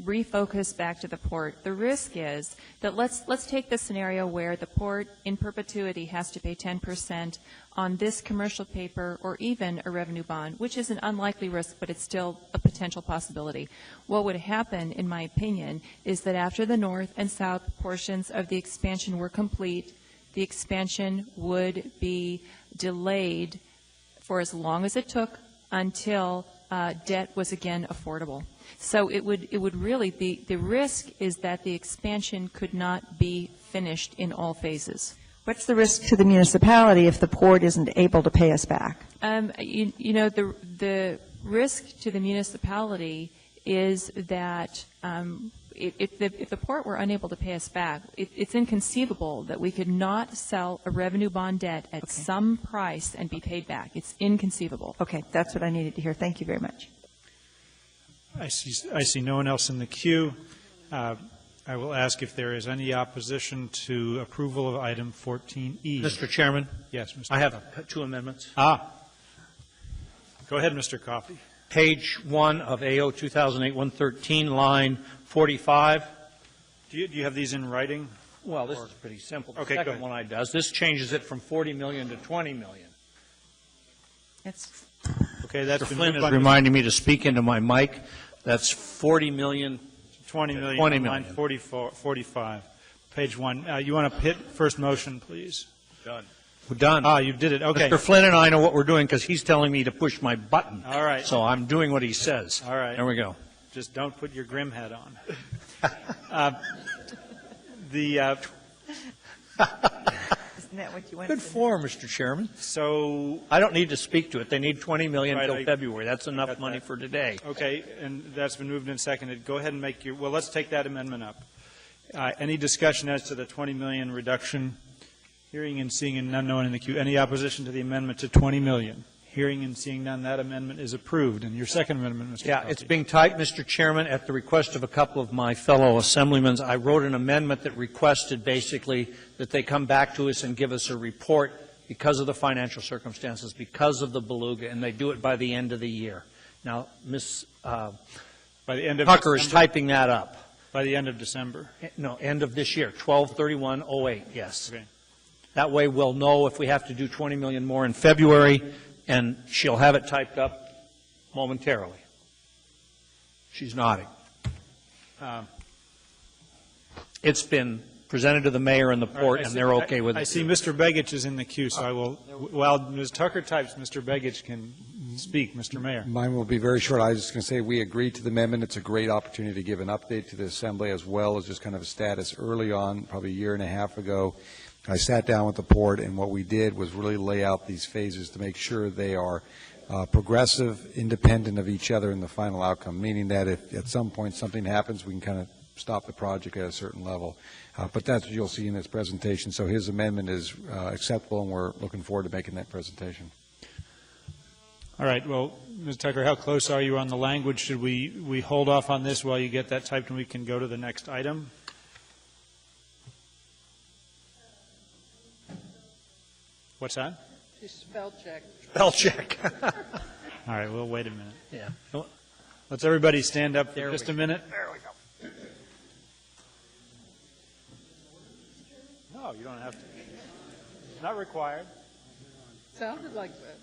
Speaker 13: refocus back to the port. The risk is that let's take the scenario where the port in perpetuity has to pay 10% on this commercial paper or even a revenue bond, which is an unlikely risk, but it's still a potential possibility. What would happen, in my opinion, is that after the north and south portions of the expansion were complete, the expansion would be delayed for as long as it took until debt was again affordable. So it would really be, the risk is that the expansion could not be finished in all phases.
Speaker 8: What's the risk to the municipality if the port isn't able to pay us back?
Speaker 13: The risk to the municipality is that if the port were unable to pay us back, it's inconceivable that we could not sell a revenue bond debt at some price and be paid back. It's inconceivable.
Speaker 8: Okay, that's what I needed to hear. Thank you very much.
Speaker 4: I see no one else in the queue. I will ask if there is any opposition to approval of item 14E.
Speaker 12: Mr. Chairman?
Speaker 4: Yes, Mr.
Speaker 12: I have two amendments.
Speaker 4: Go ahead, Mr. Coffey.
Speaker 12: Page 1 of AO 2008-113, line 45.
Speaker 4: Do you have these in writing?
Speaker 12: Well, this is pretty simple. The
Speaker 4: Okay,
Speaker 12: second
Speaker 4: go ahead.
Speaker 12: one I does. This changes it from $40 million to $20 million.
Speaker 4: Okay, that's
Speaker 12: Mr.
Speaker 4: been
Speaker 12: Flynn
Speaker 4: moved
Speaker 12: is
Speaker 4: by
Speaker 12: reminding me to speak into my mic. That's $40 million.
Speaker 4: 20 million.
Speaker 12: 20
Speaker 4: on
Speaker 12: million.
Speaker 4: line 45. Page 1. You want to hit first motion, please?
Speaker 12: Done. We're done.
Speaker 4: You did it. Okay.
Speaker 12: Mr. Flynn and I know what we're doing because he's telling me to push my button.
Speaker 4: All right.
Speaker 12: So I'm doing what he says.
Speaker 4: All right.
Speaker 12: There we go.
Speaker 4: Just don't put your grim hat on.
Speaker 8: Isn't that what you want?
Speaker 12: Good form, Mr. Chairman.
Speaker 4: So
Speaker 12: I don't need to speak to it. They need $20 million
Speaker 4: Right,
Speaker 12: until February. That's enough money
Speaker 4: that.
Speaker 12: for today.
Speaker 4: Okay, and that's been moved and seconded. Go ahead and make your, well, let's take that amendment up. Any discussion as to the 20 million reduction? Hearing and seeing none, no one in the queue. Any opposition to the amendment to 20 million? Hearing and seeing none, that amendment is approved. And your second amendment, Mr.
Speaker 12: Yeah,
Speaker 4: Coffey.
Speaker 12: it's being typed, Mr. Chairman, at the request of a couple of my fellow assemblymen. I wrote an amendment that requested basically that they come back to us and give us a report because of the financial circumstances, because of the beluga, and they do it by the end of the year. Now, Ms.
Speaker 4: By the end of
Speaker 12: Tucker is
Speaker 4: December?
Speaker 12: typing that up.
Speaker 4: By the end of December?
Speaker 12: No, end of this year, 12/31/08, yes.
Speaker 4: Okay.
Speaker 12: That way we'll know if we have to do 20 million more in February, and she'll have it typed up momentarily. She's nodding. It's been presented to the mayor and the port, and they're okay with it.
Speaker 4: I see Mr. Begich is in the queue, so I will, while Ms. Tucker types, Mr. Begich can speak. Mr. Mayor.
Speaker 15: Mine will be very short. I was just going to say we agreed to the amendment. It's a great opportunity to give an update to the Assembly as well as just kind of a status early on, probably a year and a half ago. I sat down with the port, and what we did was really lay out these phases to make sure they are progressive, independent of each other in the final outcome, meaning that if at some point something happens, we can kind of stop the project at a certain level. But that's what you'll see in this presentation. So his amendment is acceptable, and we're looking forward to making that presentation.
Speaker 4: All right. Well, Ms. Tucker, how close are you on the language? Should we hold off on this while you get that typed and we can go to the next item? What's that?
Speaker 10: Just spell check.
Speaker 4: Spell check. All right. We'll wait a minute.
Speaker 12: Yeah.
Speaker 4: Let's everybody stand up for just a minute.
Speaker 12: There we go.
Speaker 4: No, you don't have to. Not required.
Speaker 10: Sounded like that.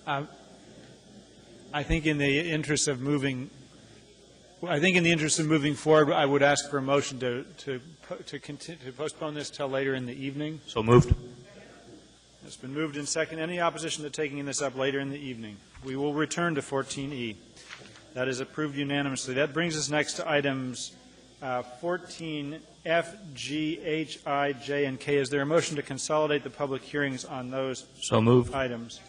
Speaker 10: I think in the interest of moving forward, I would ask for a motion to postpone this till later in the evening.
Speaker 11: So moved.
Speaker 4: It's been moved in second. Any opposition to taking this up later in the evening? We will return to 14E. That is approved unanimously. That brings us next to items 14F, G, H, I, J, and K. Is there a motion to consolidate the public hearings on those
Speaker 11: So moved.
Speaker 4: items?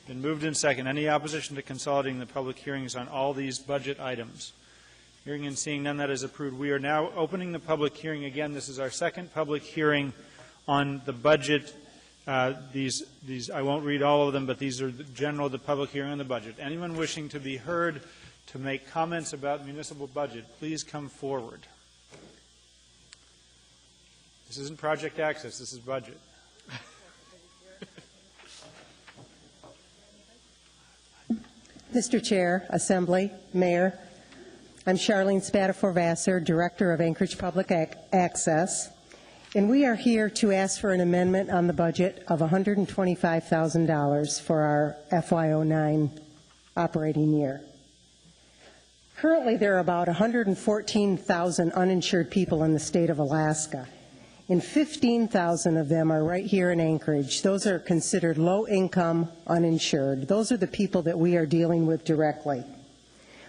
Speaker 4: Been moved in second. Any opposition to consolidating the public hearings on all these budget items? Hearing and seeing none, that is approved. We are now opening the public hearing again. This is our second public hearing on the budget. These I won't read all of them, but these are the public hearing on the budget. Anyone wishing to be heard to make comments about municipal budget, please come forward. This isn't Project Access, this is budget.
Speaker 16: Mr. Chair, Assembly, Mayor, I'm Charlene Spatafor-Vassar, Director of Anchorage Public Access, and we are here to ask for an amendment on the budget of $125,000 for our FY09 operating year. Currently, there are about 114,000 uninsured people in the state of Alaska, and 15,000 of them are right here in Anchorage. Those are considered low-income uninsured. Those are the people that we are dealing with directly.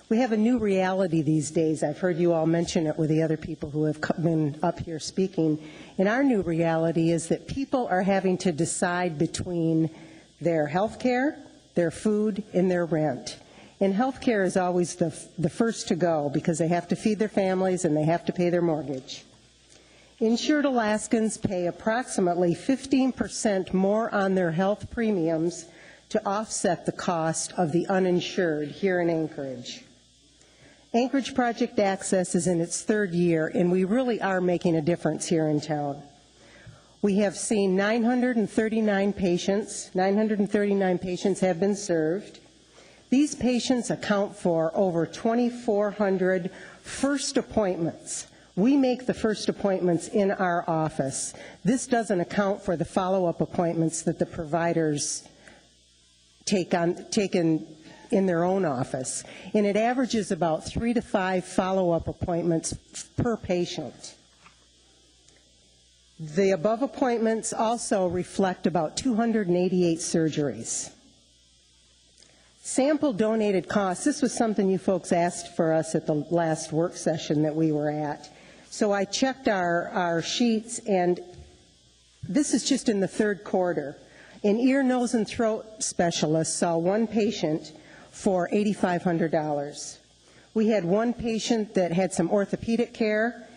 Speaker 16: We have a new reality these days. I've heard you all mention it with the other people who have been up here speaking. And our new reality is that people are having to decide between their health care, their food, and their rent. And health care is always the first to go because they have to feed their families and they have to pay their mortgage. Insured Alaskans pay approximately 15% more on their health premiums to offset the cost of the uninsured here in Anchorage. Anchorage Project Access is in its third year, and we really are making a difference here in town. We have seen 939 patients. 939 patients have been served. These patients account for over 2,400 first appointments. We make the first appointments in our office. This doesn't account for the follow-up appointments that the providers take in their own office. And it averages about 3 to 5 follow-up appointments per patient. The above appointments also reflect about 288 surgeries. Sample donated costs, this was something you folks asked for us at the last work session that we were at. So I checked our sheets, and this is just in the third quarter. An ear, nose, and throat specialist saw one patient for $8,500. We had one patient that had some orthopedic care,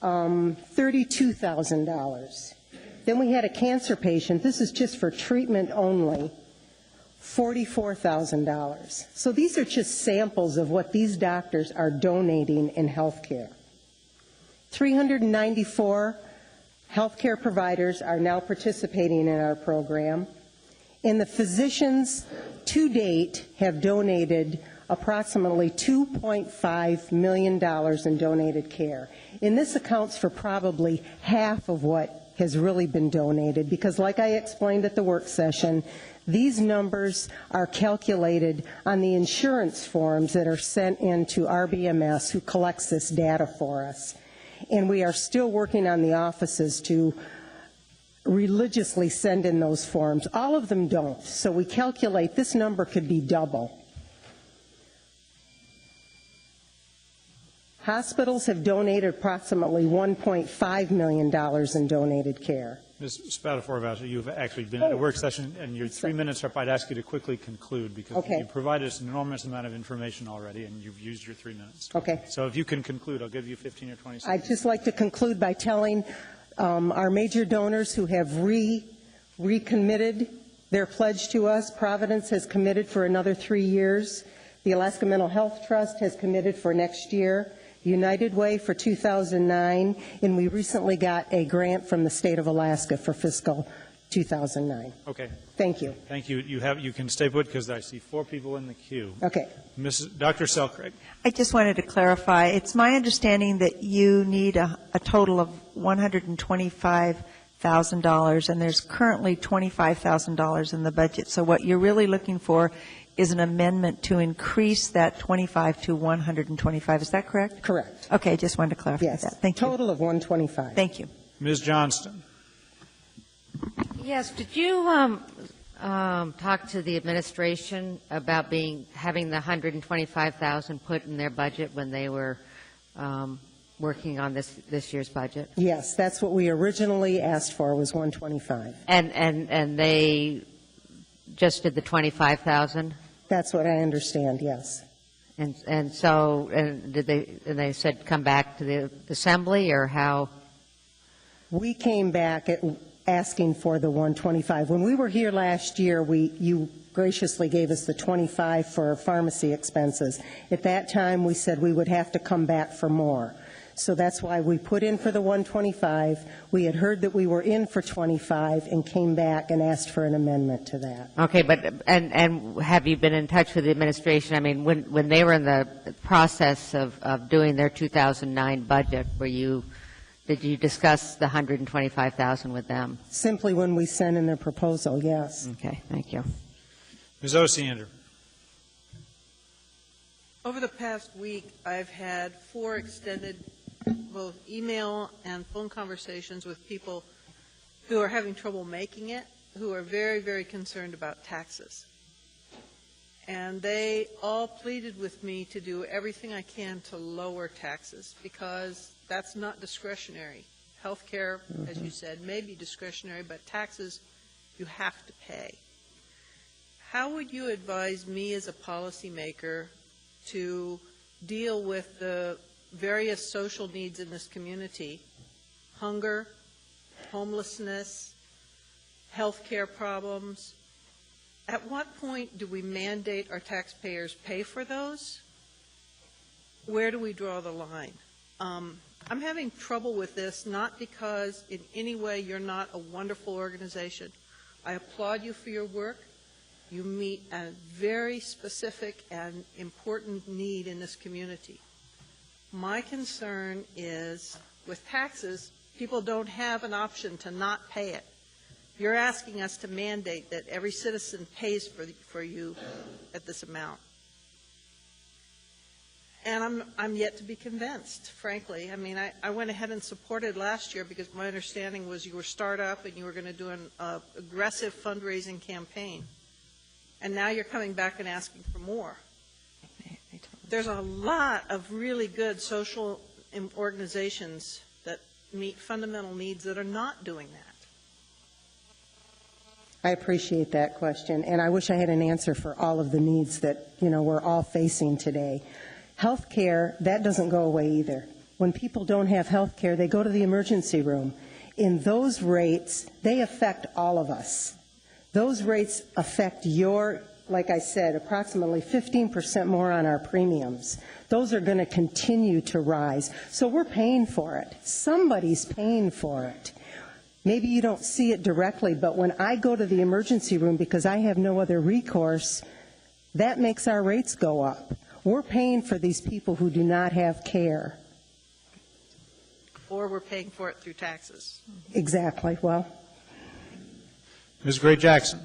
Speaker 16: $32,000. Then we had a cancer patient, this is just for treatment only, $44,000. So these are just samples of what these doctors are donating in health care. 394 healthcare providers are now participating in our program, and the physicians to date have donated approximately $2.5 million in donated care. And this accounts for probably half of what has really been donated, because like I explained at the work session, these numbers are calculated on the insurance forms that are sent into RBMS, who collects this data for us. And we are still working on the offices to religiously send in those forms. All of them don't. So we calculate this number could be double. Hospitals have donated approximately $1.5 million in donated care.
Speaker 4: Ms. Spatafor-Vassar, you've actually been at a work session, and your 3 minutes are up. I'd ask you to quickly conclude, because you provided us an enormous amount of information already, and you've used your 3 minutes.
Speaker 16: Okay.
Speaker 4: So if you can conclude, I'll give you 15 or 20 seconds.
Speaker 16: I'd just like to conclude by telling our major donors who have recommitted their pledge to us. Providence has committed for another 3 years. The Alaska Mental Health Trust has committed for next year. United Way for 2009, and we recently got a grant from the state of Alaska for fiscal 2009.
Speaker 4: Okay.
Speaker 16: Thank you.
Speaker 4: Thank you. You can stay put, because I see 4 people in the queue.
Speaker 16: Okay.
Speaker 4: Dr. Selkirk.
Speaker 8: I just wanted to clarify. It's my understanding that you need a total of $125,000, and there's currently $25,000 in the budget. So what you're really looking for is an amendment to increase that 25 to 125. Is that correct?
Speaker 16: Correct.
Speaker 8: Okay, just wanted to clarify that. Thank you.
Speaker 16: Total of 125.
Speaker 8: Thank you.
Speaker 4: Ms. Johnston.
Speaker 17: Yes, did you talk to the administration about having the $125,000 put in their budget when they were working on this year's budget?
Speaker 16: Yes, that's what we originally asked for, was 125.
Speaker 17: And they just did the 25,000?
Speaker 16: That's what I understand, yes.
Speaker 17: And so they said come back to the assembly, or how?
Speaker 16: We came back asking for the 125. When we were here last year, you graciously gave us the 25 for pharmacy expenses. At that time, we said we would have to come back for more. So that's why we put in for the 125. We had heard that we were in for 25 and came back and asked for an amendment to that.
Speaker 17: Okay, but and have you been in touch with the administration? I mean, when they were in the process of doing their 2009 budget, did you discuss the 125,000 with them?
Speaker 16: Simply when we sent in their proposal, yes.
Speaker 17: Okay, thank you.
Speaker 4: Ms. Osiander.
Speaker 10: Over the past week, I've had 4 extended both email and phone conversations with people who are having trouble making it, who are very, very concerned about taxes. And they all pleaded with me to do everything I can to lower taxes, because that's not discretionary. Health care, as you said, may be discretionary, but taxes you have to pay. How would you advise me as a policymaker to deal with the various social needs in this community: hunger, homelessness, health care problems? At what point do we mandate our taxpayers pay for those? Where do we draw the line? I'm having trouble with this, not because in any way you're not a wonderful organization. I applaud you for your work. You meet a very specific and important need in this community. My concern is, with taxes, people don't have an option to not pay it. You're asking us to mandate that every citizen pays for you at this amount. And I'm yet to be convinced, frankly. I mean, I went ahead and supported last year because my understanding was you were startup and you were going to do an aggressive fundraising campaign. And now you're coming back and asking for more. There's a lot of really good social organizations that meet fundamental needs that are not doing that.
Speaker 16: I appreciate that question, and I wish I had an answer for all of the needs that, we're all facing today. Health care, that doesn't go away either. When people don't have health care, they go to the emergency room. In those rates, they affect all of us. Those rates affect like I said, approximately 15% more on our premiums. Those are going to continue to rise. So we're paying for it. Somebody's paying for it. Maybe you don't see it directly, but when I go to the emergency room because I have no other recourse, that makes our rates go up. We're paying for these people who do not have care.
Speaker 10: Or we're paying for it through taxes.
Speaker 16: Exactly. Well.
Speaker 4: Ms. Gray Jackson.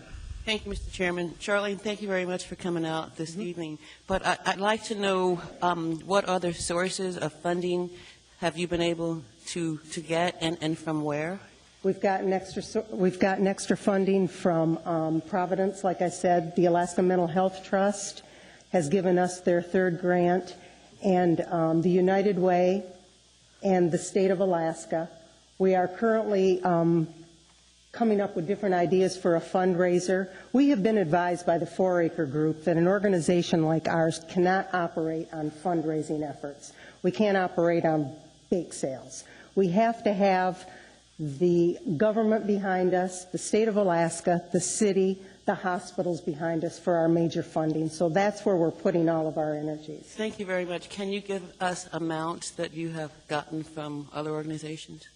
Speaker 18: Thank you, Mr. Chairman. Charlene, thank you very much for coming out this evening. But I'd like to know what other sources of funding have you been able to get, and from where?
Speaker 16: We've gotten extra funding from Providence. Like I said, the Alaska Mental Health Trust has given us their 3rd grant, and the United Way and the state of Alaska. We are currently coming up with different ideas for a fundraiser. We have been advised by the 4-Acre Group that an organization like ours cannot operate on fundraising efforts. We can't operate on bake sales. We have to have the government behind us, the state of Alaska, the city, the hospitals behind us for our major funding. So that's where we're putting all of our energies.
Speaker 18: Thank you very much. Can you give us amounts that you have gotten from other organizations?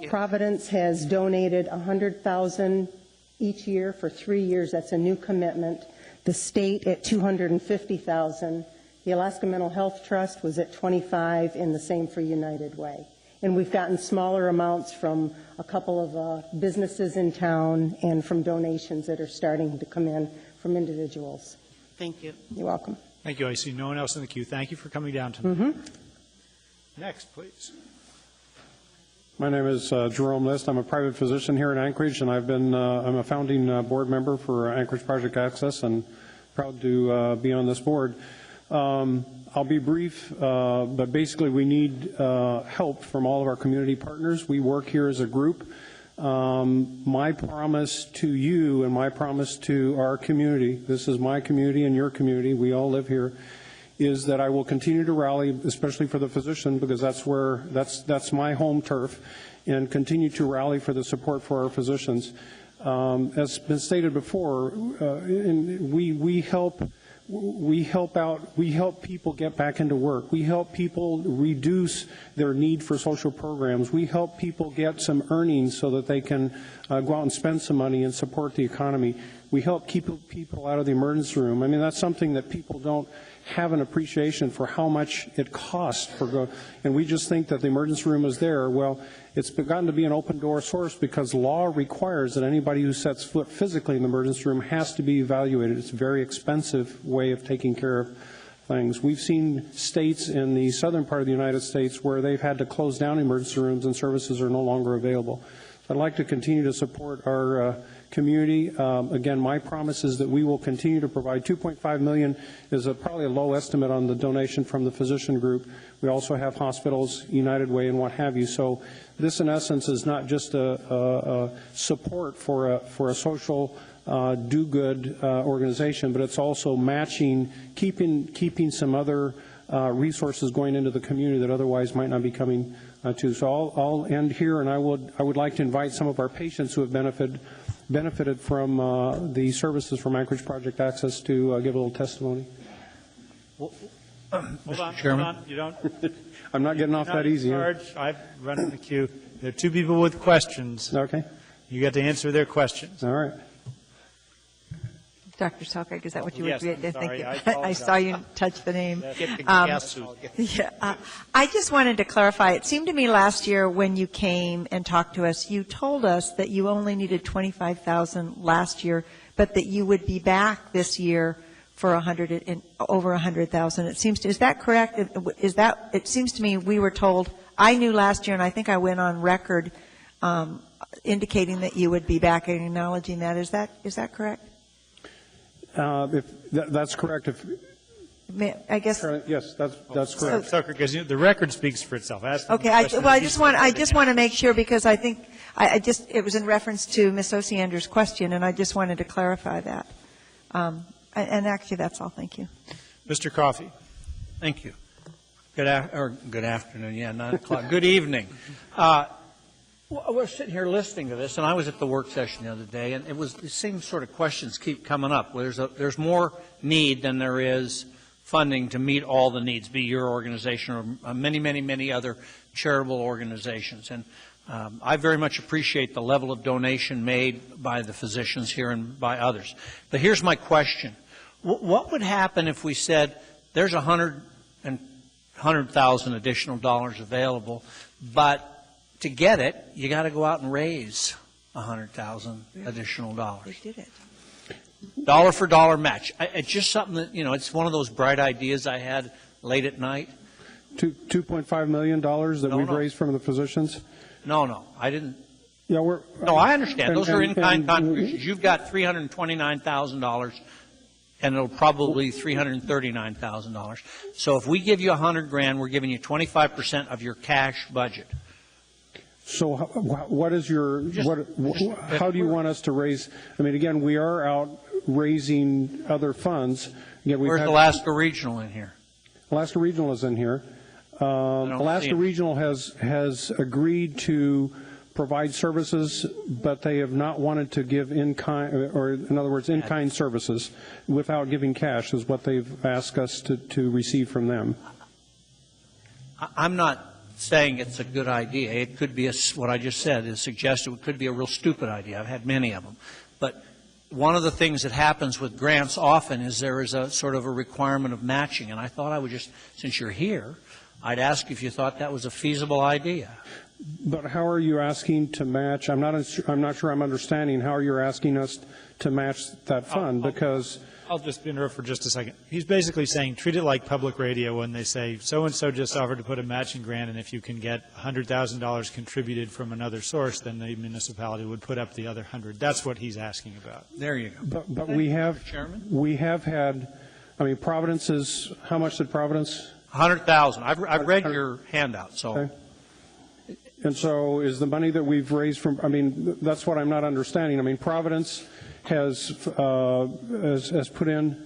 Speaker 16: Providence has donated $100,000 each year for 3 years. That's a new commitment. The state at $250,000. The Alaska Mental Health Trust was at $25,000, and the same for United Way. And we've gotten smaller amounts from a couple of businesses in town and from donations that are starting to come in from individuals.
Speaker 18: Thank you.
Speaker 16: You're welcome.
Speaker 4: Thank you. I see no one else in the queue. Thank you for coming down tonight. Next, please.
Speaker 19: My name is Jerome List. I'm a private physician here in Anchorage, and I'm a founding board member for Anchorage Project Access, and proud to be on this board. I'll be brief, but basically we need help from all of our community partners. We work here as a group. My promise to you and my promise to our community, this is my community and your community, we all live here, is that I will continue to rally, especially for the physician, because that's my home turf, and continue to rally for the support for our physicians. As been stated before, we help people get back into work. We help people reduce their need for social programs. We help people get some earnings so that they can go out and spend some money and support the economy. We help keep people out of the emergency room. I mean, that's something that people don't have an appreciation for how much it costs and we just think that the emergency room is there. Well, it's gotten to be an open door source because law requires that anybody who sets foot physically in the emergency room has to be evaluated. It's a very expensive way of taking care of things. We've seen states in the southern part of the United States where they've had to close down emergency rooms and services are no longer available. I'd like to continue to support our community. Again, my promise is that we will continue to provide $2.5 million is probably a low estimate on the donation from the physician group. We also have hospitals, United Way, and what have you. So this, in essence, is not just a support for a social do-good organization, but it's also matching, keeping some other resources going into the community that otherwise might not be coming to. So I'll end here, and I would like to invite some of our patients who have benefited from the services from Anchorage Project Access to give a little testimony.
Speaker 4: Mr.
Speaker 19: Chairman.
Speaker 4: You don't.
Speaker 19: I'm not getting off that easy.
Speaker 4: I've run in the queue. There are two people with questions.
Speaker 19: Okay.
Speaker 4: You get to answer their questions.
Speaker 19: All right.
Speaker 8: Dr. Selkirk, is that what you
Speaker 4: Yes,
Speaker 8: would
Speaker 4: I'm
Speaker 8: do?
Speaker 4: sorry.
Speaker 8: Thank you. I saw you touch the name.
Speaker 4: Yeah,
Speaker 8: I just wanted to clarify. It seemed to me last year when you came and talked to us, you told us that you only needed $25,000 last year, but that you would be back this year for over $100,000. It seems to, is that correct? It seems to me we were told, I knew last year, and I think I went on record indicating that you would be back and acknowledging that. Is that correct?
Speaker 19: That's correct.
Speaker 8: I guess.
Speaker 19: Yes, that's correct.
Speaker 4: So, because the record speaks for itself.
Speaker 8: Okay. I just want to make sure because I think it was in reference to Ms. Osiander's question, and I just wanted to clarify that. And actually, that's all. Thank you.
Speaker 12: Mr. Coffey. Thank you. Good afternoon. Yeah, 9 o'clock. Good evening. We're sitting here listening to this, and I was at the work session the other day, and the same sort of questions keep coming up. There's more need than there is funding to meet all the needs, be your organization or many, many, many other charitable organizations. And I very much appreciate the level of donation made by the physicians here and by others. But here's my question. What would happen if we said there's $100,000 additional dollars available, but to get it, you got to go out and raise $100,000 additional dollars.
Speaker 8: They did it.
Speaker 12: Dollar for dollar match. It's just something that, it's one of those bright ideas I had late at night.
Speaker 19: $2.5 million that we've raised from the physicians?
Speaker 12: No, I didn't.
Speaker 19: Yeah,
Speaker 12: I understand. Those are in-kind contributions. You've got $329,000, and it'll probably $339,000. So if we give you $100,000, we're giving you 25% of your cash budget.
Speaker 19: So what is how do you want us to raise? I mean, again, we are out raising other funds. Again,
Speaker 12: where's Alaska Regional in here?
Speaker 19: Alaska Regional is in here. Alaska Regional has agreed to provide services, but they have not wanted to give in-kind, or in other words, in-kind services without giving cash is what they've asked us to receive from them.
Speaker 12: I'm not saying it's a good idea. It could be, what I just said is suggested, it could be a real stupid idea. I've had many of them. But one of the things that happens with grants often is there is a sort of a requirement of matching. And I thought I would just, since you're here, I'd ask if you thought that was a feasible idea.
Speaker 19: But how are you asking to match? I'm not sure I'm understanding how you're asking us to match that fund, because
Speaker 4: I'll just interrupt for just a second. He's basically saying treat it like public radio when they say so-and-so just offered to put a matching grant, and if you can get $100,000 contributed from another source, then the municipality would put up the other 100. That's what he's asking about.
Speaker 12: There you go.
Speaker 19: But we have had, I mean, Providence is, how much did Providence?
Speaker 12: $100,000. I've read your handout, so.
Speaker 19: Okay. And so is the money that we've raised from, I mean, that's what I'm not understanding. I mean, Providence has put in.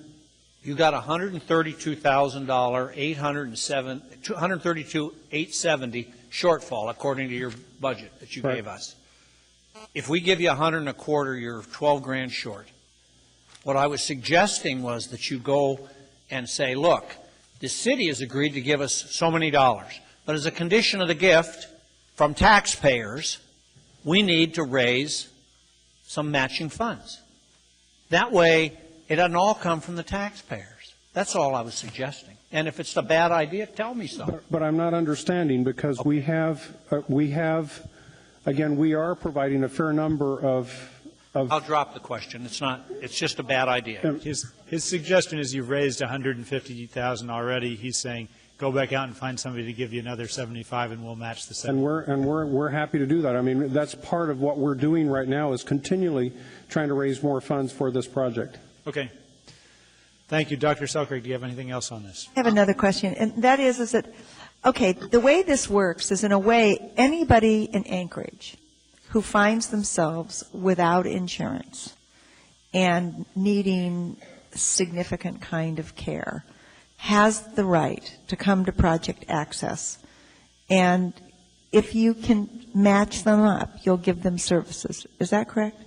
Speaker 12: You got $132,870 shortfall according to your budget that you gave us. If we give you 100 and a quarter, you're 12 grand short. What I was suggesting was that you go and say, look, the city has agreed to give us so many dollars, but as a condition of the gift from taxpayers, we need to raise some matching funds. That way, it doesn't all come from the taxpayers. That's all I was suggesting. And if it's a bad idea, tell me so.
Speaker 19: But I'm not understanding, because we have, again, we are providing a fair number of
Speaker 12: I'll drop the question. It's just a bad idea.
Speaker 4: His suggestion is you've raised $150,000 already. He's saying go back out and find somebody to give you another 75 and we'll match the 75.
Speaker 19: And we're happy to do that. I mean, that's part of what we're doing right now, is continually trying to raise more funds for this project.
Speaker 4: Okay. Thank you. Dr. Selkirk, do you have anything else on this?
Speaker 8: I have another question, and that is that, okay, the way this works is, in a way, anybody in Anchorage who finds themselves without insurance and needing significant kind of care has the right to come to Project Access. And if you can match them up, you'll give them services. Is that correct?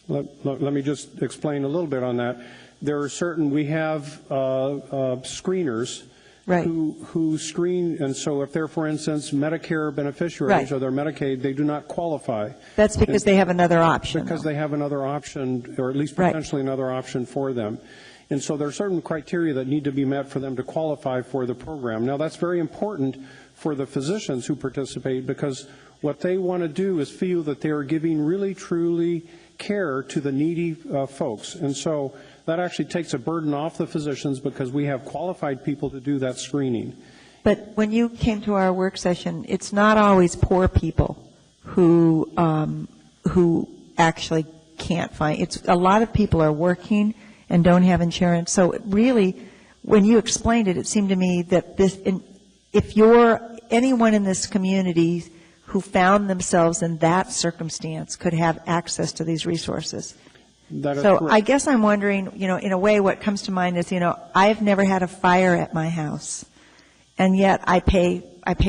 Speaker 19: Let me just explain a little bit on that. There are certain, we have screeners who screen, and so if they're, for instance, Medicare beneficiaries or they're Medicaid, they do not qualify.
Speaker 8: That's because they have another option.
Speaker 19: Because they have another option, or at least potentially another option for them. And so there are certain criteria that need to be met for them to qualify for the program. Now, that's very important for the physicians who participate, because what they want to do is feel that they are giving really, truly care to the needy folks. And so that actually takes a burden off the physicians, because we have qualified people to do that screening.
Speaker 8: But when you came to our work session, it's not always poor people who actually can't find. It's a lot of people are working and don't have insurance. So really, when you explained it, it seemed to me that if you're anyone in this community who found themselves in that circumstance could have access to these resources. So correct. I guess I'm wondering, in a way, what comes to mind is, I've never had a fire at my house, and yet I pay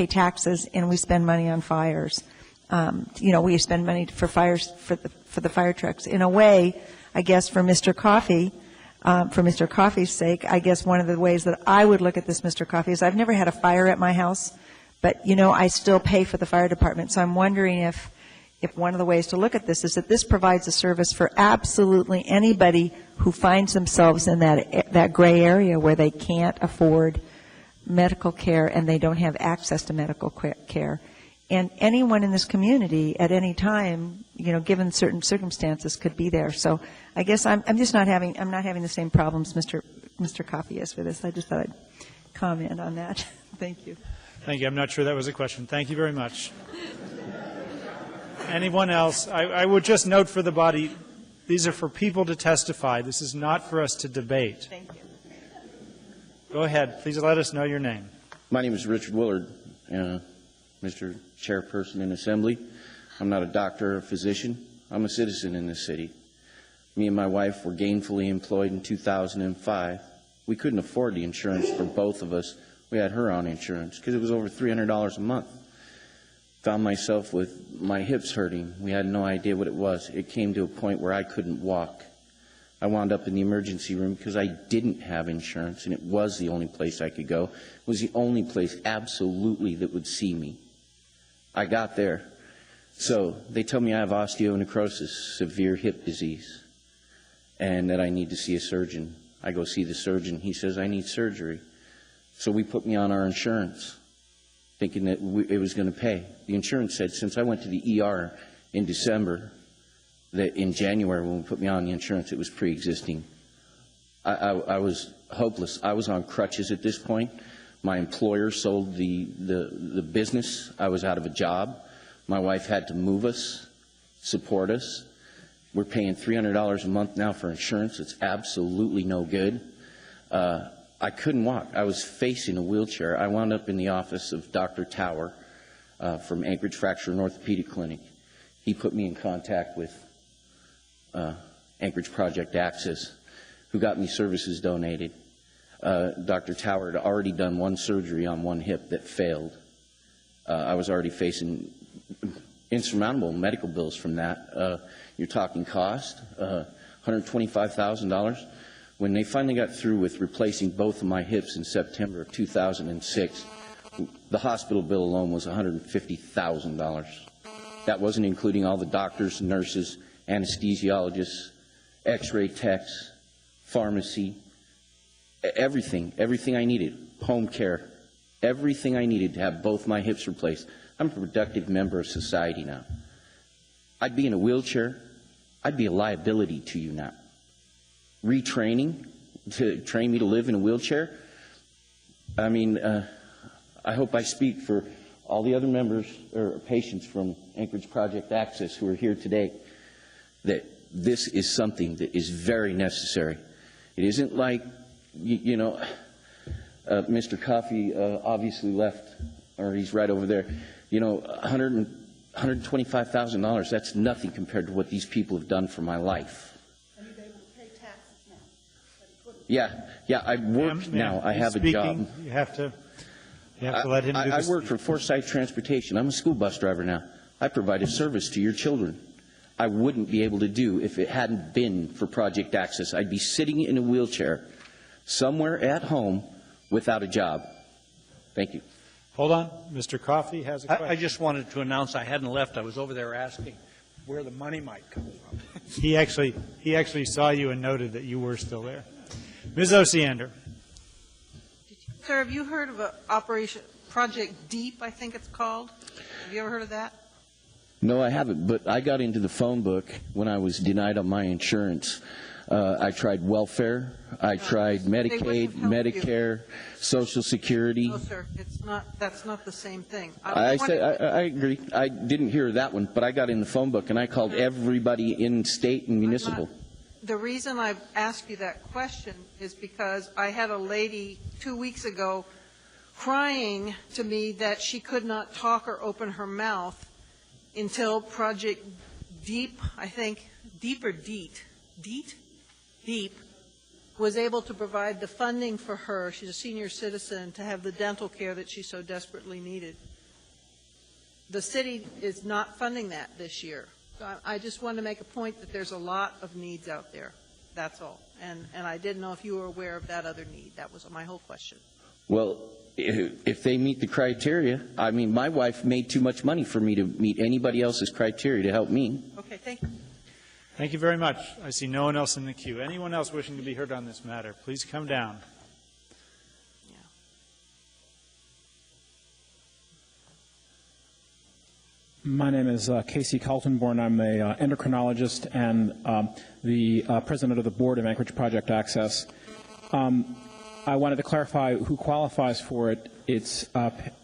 Speaker 8: taxes and we spend money on fires. We spend money for fires for the fire trucks. In a way, I guess for Mr. Coffey's sake, I guess one of the ways that I would look at this, Mr. Coffey, is I've never had a fire at my house, but I still pay for the fire department. So I'm wondering if one of the ways to look at this is that this provides a service for absolutely anybody who finds themselves in that gray area where they can't afford medical care and they don't have access to medical care. And anyone in this community at any time, given certain circumstances, could be there. So I guess I'm not having the same problems Mr. Coffey is with this. I just thought I'd comment on that. Thank you.
Speaker 4: Thank you. I'm not sure that was a question. Thank you very much. Anyone else? I would just note for the body, these are for people to testify. This is not for us to debate.
Speaker 8: Thank you.
Speaker 4: Go ahead. Please let us know your name.
Speaker 20: My name is Richard Willard, Mr. Chairperson in Assembly. I'm not a doctor or a physician. I'm a citizen in this city. Me and my wife were gainfully employed in 2005. We couldn't afford the insurance for both of us. We had her on insurance because it was over $300 a month. Found myself with my hips hurting. We had no idea what it was. It came to a point where I couldn't walk. I wound up in the emergency room because I didn't have insurance, and it was the only place I could go. It was the only place absolutely that would see me. I got there. So they tell me I have osteonecrosis, severe hip disease, and that I need to see a surgeon. I go see the surgeon. He says I need surgery. So we put me on our insurance, thinking that it was going to pay. The insurance said since I went to the ER in December, that in January when we put me on the insurance, it was pre-existing. I was hopeless. I was on crutches at this point. My employer sold the business. I was out of a job. My wife had to move us, support us. We're paying $300 a month now for insurance. It's absolutely no good. I couldn't walk. I was facing a wheelchair. I wound up in the office of Dr. Tower from Anchorage Fracture and Orthopedic Clinic. He put me in contact with Anchorage Project Access, who got me services donated. Dr. Tower had already done one surgery on one hip that failed. I was already facing insurmountable medical bills from that. You're talking cost, $125,000. When they finally got through with replacing both of my hips in September of 2006, the hospital bill alone was $150,000. That wasn't including all the doctors, nurses, anesthesiologists, x-ray techs, pharmacy, everything I needed, home care, everything I needed to have both my hips replaced. I'm a productive member of society now. I'd be in a wheelchair. I'd be a liability to you now. Retraining to train me to live in a wheelchair? I mean, I hope I speak for all the other members or patients from Anchorage Project Access who are here today that this is something that is very necessary. It isn't like, Mr. Coffey obviously left, or he's right over there. $125,000, that's nothing compared to what these people have done for my life. Yeah, I work now. I have a job.
Speaker 4: You have to let him do this.
Speaker 20: I work for Forsyth Transportation. I'm a school bus driver now. I provide a service to your children. I wouldn't be able to do if it hadn't been for Project Access. I'd be sitting in a wheelchair somewhere at home without a job. Thank you.
Speaker 4: Hold on. Mr. Coffey has a question.
Speaker 12: I just wanted to announce I hadn't left. I was over there asking where the money might come from.
Speaker 4: He actually saw you and noted that you were still there. Ms. Osiander.
Speaker 10: Sir, have you heard of Operation Project Deep, I think it's called? Have you ever heard of that?
Speaker 20: No, I haven't, but I got into the phone book when I was denied on my insurance. I tried welfare, I tried Medicaid, Medicare, Social Security.
Speaker 10: No, sir, that's not the same thing.
Speaker 20: I agree. I didn't hear that one, but I got in the phone book and I called everybody in state and municipal.
Speaker 10: The reason I've asked you that question is because I had a lady 2 weeks ago crying to me that she could not talk or open her mouth until Project Deep, I think, Deep or Deet? Deet? Deep was able to provide the funding for her, she's a senior citizen, to have the dental care that she so desperately needed. The city is not funding that this year. So I just want to make a point that there's a lot of needs out there. That's all. And I didn't know if you were aware of that other need. That was my whole question.
Speaker 20: Well, if they meet the criteria, I mean, my wife made too much money for me to meet anybody else's criteria to help me.
Speaker 10: Okay, thank you.
Speaker 4: Thank you very much. I see no one else in the queue. Anyone else wishing to be heard on this matter, please come down.
Speaker 7: My name is Casey Kaltenborn. I'm an endocrinologist and the president of the board of Anchorage Project Access. I wanted to clarify who qualifies for it. It's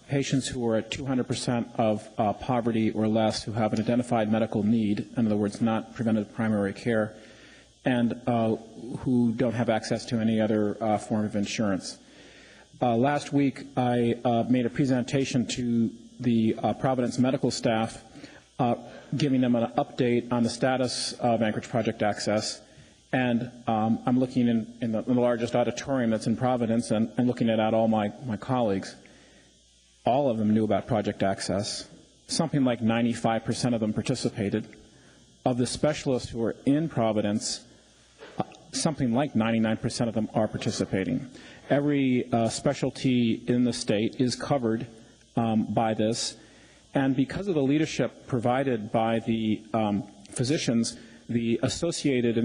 Speaker 7: patients who are at 200% of poverty or less, who have an identified medical need, in other words, not preventive primary care, and who don't have access to any other form of insurance. Last week, I made a presentation to the Providence medical staff, giving them an update on the status of Anchorage Project Access. And I'm looking in the largest auditorium that's in Providence and looking at all my colleagues. All of them knew about Project Access. Something like 95% of them participated. Of the specialists who are in Providence, something like 99% of them are participating. Every specialty in the state is covered by this. And because of the leadership provided by the physicians, the associated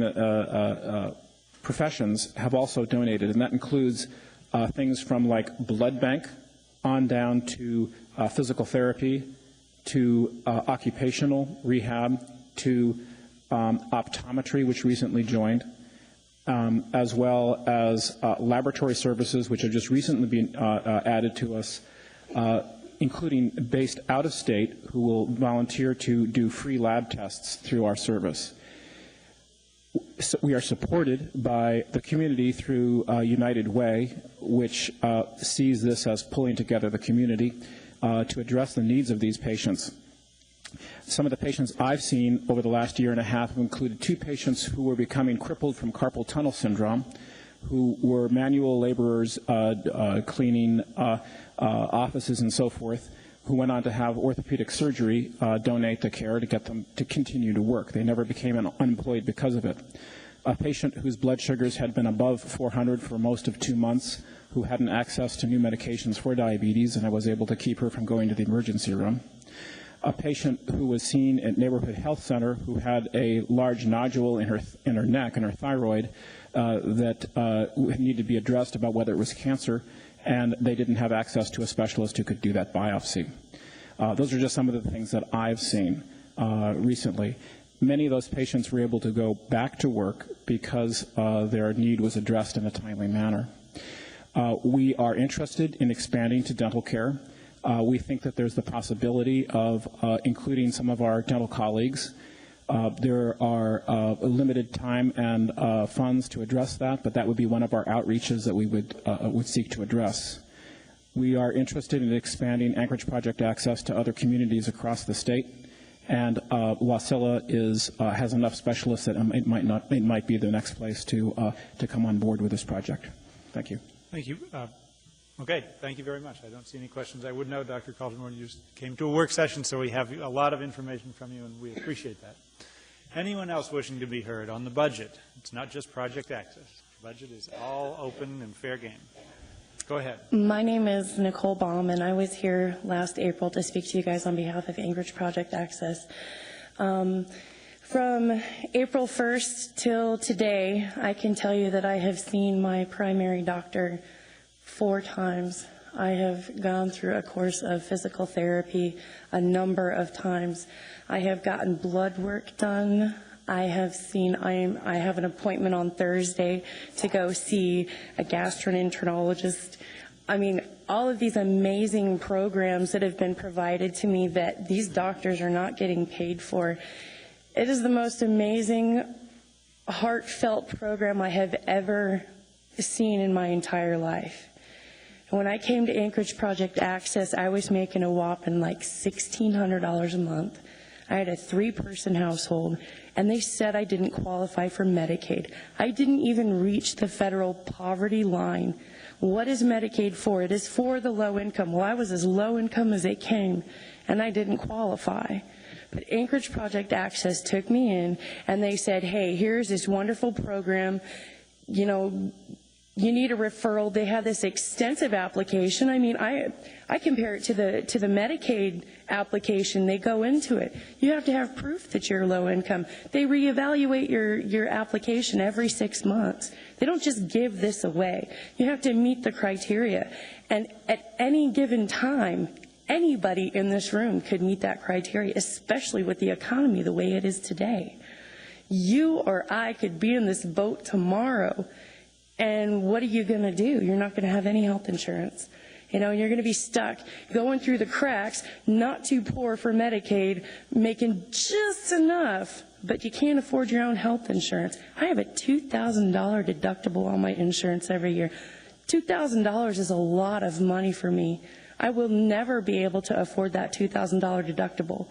Speaker 7: professions have also donated, and that includes things from like blood bank on down to physical therapy, to occupational rehab, to optometry, which recently joined, as well as laboratory services, which have just recently been added to us, including based out of state, who will volunteer to do free lab tests through our service. So we are supported by the community through United Way, which sees this as pulling together the community to address the needs of these patients. Some of the patients I've seen over the last year and a half have included 2 patients who were becoming crippled from carpal tunnel syndrome, who were manual laborers cleaning offices and so forth, who went on to have orthopedic surgery donate the care to get them to continue to work. They never became unemployed because of it. A patient whose blood sugars had been above 400 for most of 2 months, who hadn't access to new medications for diabetes, and I was able to keep her from going to the emergency room. A patient who was seen at Neighborhood Health Center who had a large nodule in her neck, in her thyroid, that needed to be addressed about whether it was cancer, and they didn't have access to a specialist who could do that biopsy. Those are just some of the things that I've seen recently. Many of those patients were able to go back to work because their need was addressed in a timely manner. We are interested in expanding to dental care. We think that there's the possibility of including some of our dental colleagues. There are limited time and funds to address that, but that would be one of our outreaches that we would seek to address. We are interested in expanding Anchorage Project access to other communities across the state, and Wasilla has enough specialists that it might be the next place to come on board with this project. Thank you.
Speaker 4: Thank you. Okay, thank you very much. I don't see any questions. I would know, Dr. Kaltenborn, you came to a work session, so we have a lot of information from you, and we appreciate that. Anyone else wishing to be heard on the budget? It's not just project access. The budget is all open and fair game. Go ahead.
Speaker 21: My name is Nicole Baum, and I was here last April to speak to you guys on behalf of Anchorage Project Access. From April 1st till today, I can tell you that I have seen my primary doctor 4 times. I have gone through a course of physical therapy a number of times. I have gotten blood work done. I have an appointment on Thursday to go see a gastroenterologist. I mean, all of these amazing programs that have been provided to me that these doctors are not getting paid for. It is the most amazing, heartfelt program I have ever seen in my entire life. When I came to Anchorage Project Access, I was making a whopping like $1,600 a month. I had a 3-person household, and they said I didn't qualify for Medicaid. I didn't even reach the federal poverty line. What is Medicaid for? It is for the low income. Well, I was as low income as it came, and I didn't qualify. But Anchorage Project Access took me in, and they said, hey, here's this wonderful program. You know, you need a referral. They have this extensive application. I mean, I compare it to the Medicaid application. They go into it. You have to have proof that you're low income. They reevaluate your application every 6 months. They don't just give this away. You have to meet the criteria. And at any given time, anybody in this room could meet that criteria, especially with the economy the way it is today. You or I could be in this boat tomorrow, and what are you going to do? You're not going to have any health insurance. You know, you're going to be stuck going through the cracks, not too poor for Medicaid, making just enough, but you can't afford your own health insurance. I have a $2,000 deductible on my insurance every year. $2,000 is a lot of money for me. I will never be able to afford that $2,000 deductible.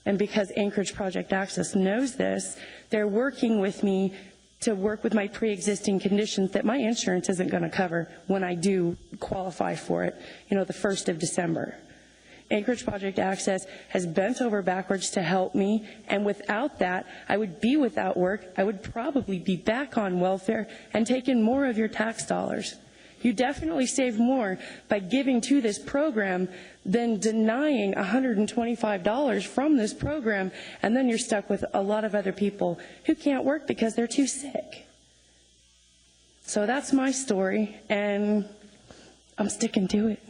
Speaker 21: And because Anchorage Project Access knows this, they're working with me to work with my pre-existing conditions that my insurance isn't going to cover when I do qualify for it, you know, the 1st of December. Anchorage Project Access has bent over backwards to help me, and without that, I would be without work. I would probably be back on welfare and taking more of your tax dollars. You definitely save more by giving to this program than denying $125 from this program, and then you're stuck with a lot of other people who can't work because they're too sick. So that's my story, and I'm sticking to it.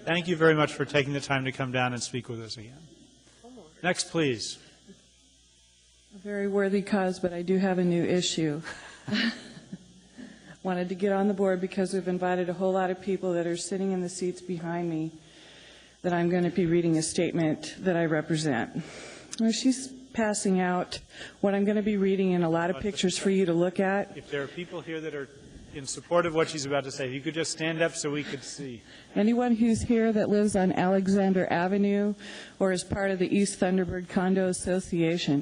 Speaker 4: Thank you very much for taking the time to come down and speak with us again. Next, please.
Speaker 22: A very worthy cause, but I do have a new issue. Wanted to get on the board because we've invited a whole lot of people that are sitting in the seats behind me that I'm going to be reading a statement that I represent. Well, she's passing out what I'm going to be reading and a lot of pictures for you to look at.
Speaker 4: If there are people here that are in support of what she's about to say, if you could just stand up so we could see.
Speaker 22: Anyone who's here that lives on Alexander Avenue or is part of the East Thunderbird Condo Association.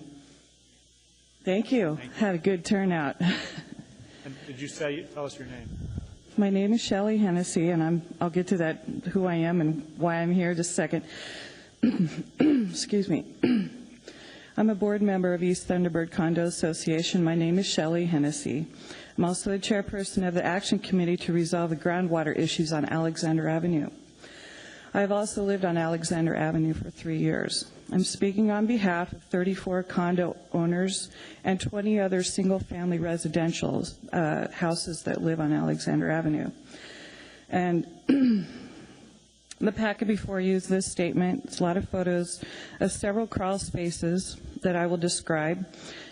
Speaker 22: Thank you. Had a good turnout.
Speaker 4: And did you tell us your name?
Speaker 22: My name is Shelley Hennessy, and I'll get to that, who I am and why I'm here in just a second. Excuse me. I'm a board member of East Thunderbird Condo Association. My name is Shelley Hennessy. I'm also the chairperson of the Action Committee to resolve the groundwater issues on Alexander Avenue. I've also lived on Alexander Avenue for 3 years. I'm speaking on behalf of 34 condo owners and 20 other single-family residential houses that live on Alexander Avenue. And the packet before you is this statement. It's a lot of photos of several crawl spaces that I will describe.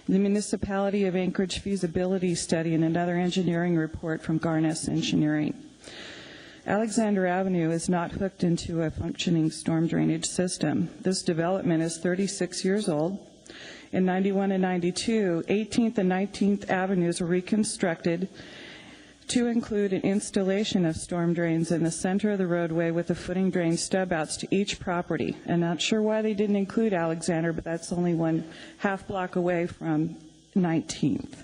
Speaker 22: The Municipality of Anchorage feasibility study and another engineering report from Garness Engineering. Alexander Avenue is not hooked into a functioning storm drainage system. This development is 36 years old. In 91 and 92, 18th and 19th Avenues were reconstructed to include an installation of storm drains in the center of the roadway with a footing drain stub outs to each property. I'm not sure why they didn't include Alexander, but that's only one half block away from 19th.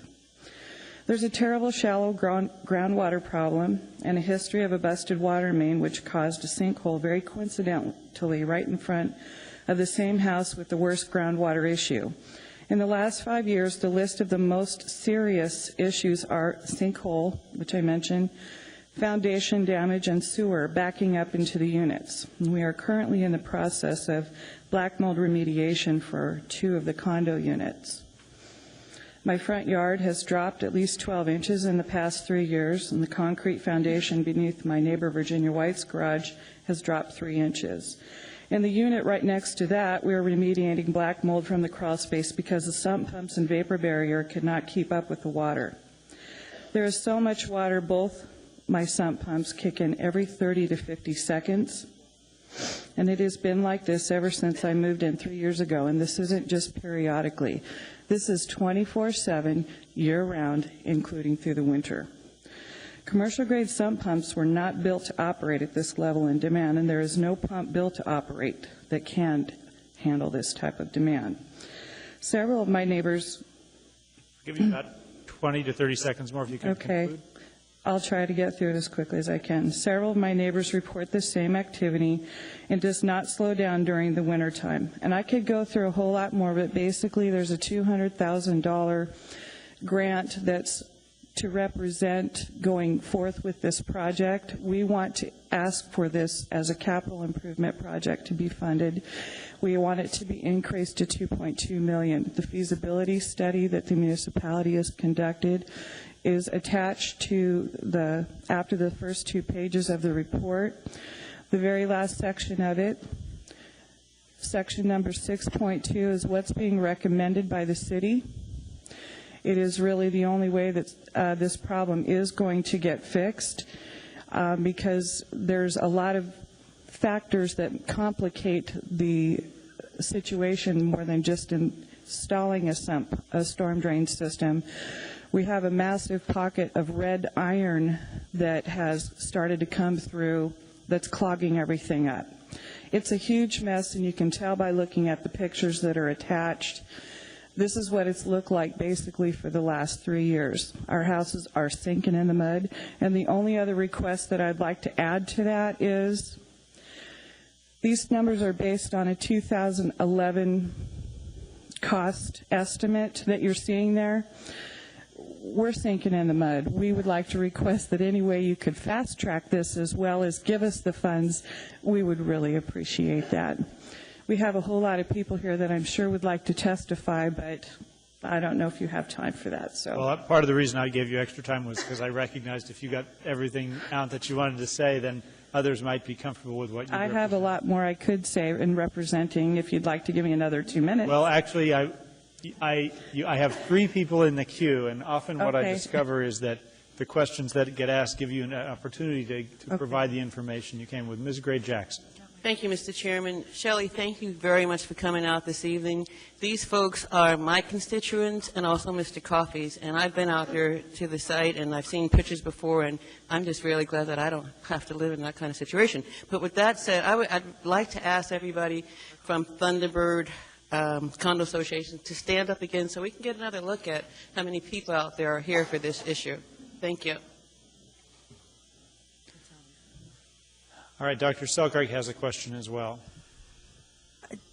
Speaker 22: There's a terrible shallow groundwater problem and a history of a busted water main which caused a sinkhole very coincidentally right in front of the same house with the worst groundwater issue. In the last 5 years, the list of the most serious issues are sinkhole, which I mentioned, foundation damage, and sewer backing up into the units. And we are currently in the process of black mold remediation for 2 of the condo units. My front yard has dropped at least 12 inches in the past 3 years, and the concrete foundation beneath my neighbor Virginia White's garage has dropped 3 inches. In the unit right next to that, we are remediating black mold from the crawl space because the sump pumps and vapor barrier could not keep up with the water. There is so much water, both my sump pumps kick in every 30 to 50 seconds. And it has been like this ever since I moved in 3 years ago, and this isn't just periodically. This is 24/7, year-round, including through the winter. Commercial-grade sump pumps were not built to operate at this level in demand, and there is no pump built to operate that can handle this type of demand. Several of my neighbors...
Speaker 4: I'll give you about 20 to 30 seconds more if you can conclude.
Speaker 22: I'll try to get through it as quickly as I can. Several of my neighbors report the same activity and does not slow down during the winter time. And I could go through a whole lot more, but basically there's a $200,000 grant that's to represent going forth with this project. We want to ask for this as a capital improvement project to be funded. We want it to be increased to $2.2 million. The feasibility study that the municipality has conducted is attached to after the first 2 pages of the report. The very last section of it, section number 6.2, is what's being recommended by the city. It is really the only way that this problem is going to get fixed because there's a lot of factors that complicate the situation more than just installing a storm drain system. We have a massive pocket of red iron that has started to come through that's clogging everything up. It's a huge mess, and you can tell by looking at the pictures that are attached. This is what it's looked like basically for the last 3 years. Our houses are sinking in the mud, and the only other request that I'd like to add to that is these numbers are based on a 2011 cost estimate that you're seeing there. We're sinking in the mud. We would like to request that any way you could fast track this as well as give us the funds, we would really appreciate that. We have a whole lot of people here that I'm sure would like to testify, but I don't know if you have time for that. So,
Speaker 4: well, part of the reason I gave you extra time was because I recognized if you got everything out that you wanted to say, then others might be comfortable with what you
Speaker 22: I have a lot more I could say in representing if you'd like to give me another 2 minutes.
Speaker 4: Well, actually, I have 3 people in the queue, and often what I discover is that the questions that get asked give you an opportunity to provide the information you can with. Ms. Gray-Jackson.
Speaker 18: Thank you, Mr. Chairman. Shelley, thank you very much for coming out this evening. These folks are my constituents and also Mr. Coffey's, and I've been out there to the site, and I've seen pictures before, and I'm just really glad that I don't have to live in that kind of situation. But with that said, I'd like to ask everybody from Thunderbird Condo Association to stand up again so we can get another look at how many people out there are here for this issue. Thank you.
Speaker 4: All right, Dr. Selkirk has a question as well.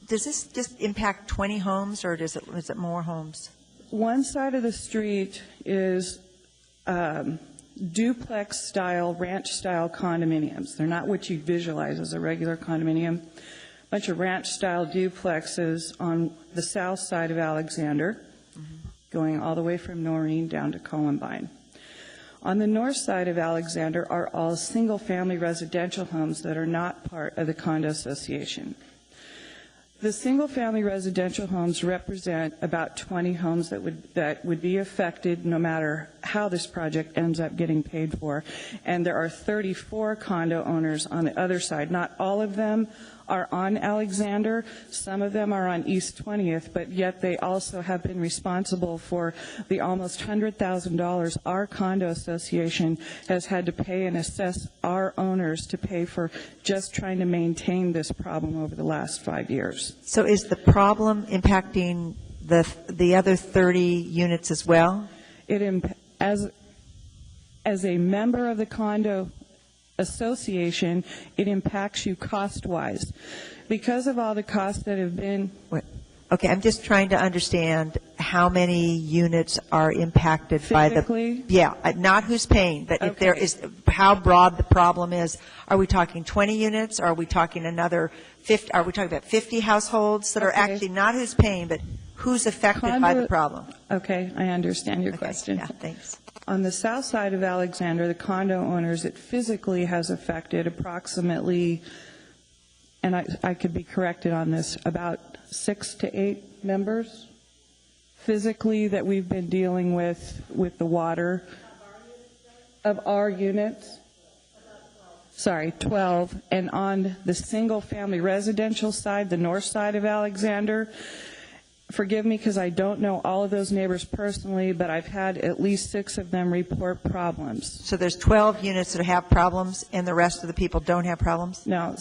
Speaker 8: Does this just impact 20 homes, or is it more homes?
Speaker 22: One side of the street is duplex-style, ranch-style condominiums. They're not what you visualize as a regular condominium. A bunch of ranch-style duplexes on the south side of Alexander, going all the way from Noreen down to Columbine. On the north side of Alexander are all single-family residential homes that are not part of the condo association. The single-family residential homes represent about 20 homes that would be affected no matter how this project ends up getting paid for. And there are 34 condo owners on the other side. Not all of them are on Alexander. Some of them are on East 20th, but yet they also have been responsible for the almost $100,000 our condo association has had to pay and assess our owners to pay for just trying to maintain this problem over the last 5 years.
Speaker 8: So is the problem impacting the other 30 units as well?
Speaker 22: As a member of the condo association, it impacts you cost-wise. Because of all the costs that have been...
Speaker 8: Okay, I'm just trying to understand how many units are impacted
Speaker 22: physically?
Speaker 8: By the... Yeah, not who's paying, but if there is, how broad the problem is. Are we talking 20 units? Are we talking another 50? Are we talking about 50 households that are actually not who's paying, but who's affected by the problem?
Speaker 22: Okay, I understand your question.
Speaker 8: Yeah, thanks.
Speaker 22: On the south side of Alexander, the condo owners, it physically has affected approximately, and I could be corrected on this, about 6 to 8 members physically that we've been dealing with the water. Of our units? Sorry, 12. And on the single-family residential side, the north side of Alexander, forgive me because I don't know all of those neighbors personally, but I've had at least 6 of them report problems.
Speaker 8: So there's 12 units that have problems, and the rest of the people don't have problems?
Speaker 22: No,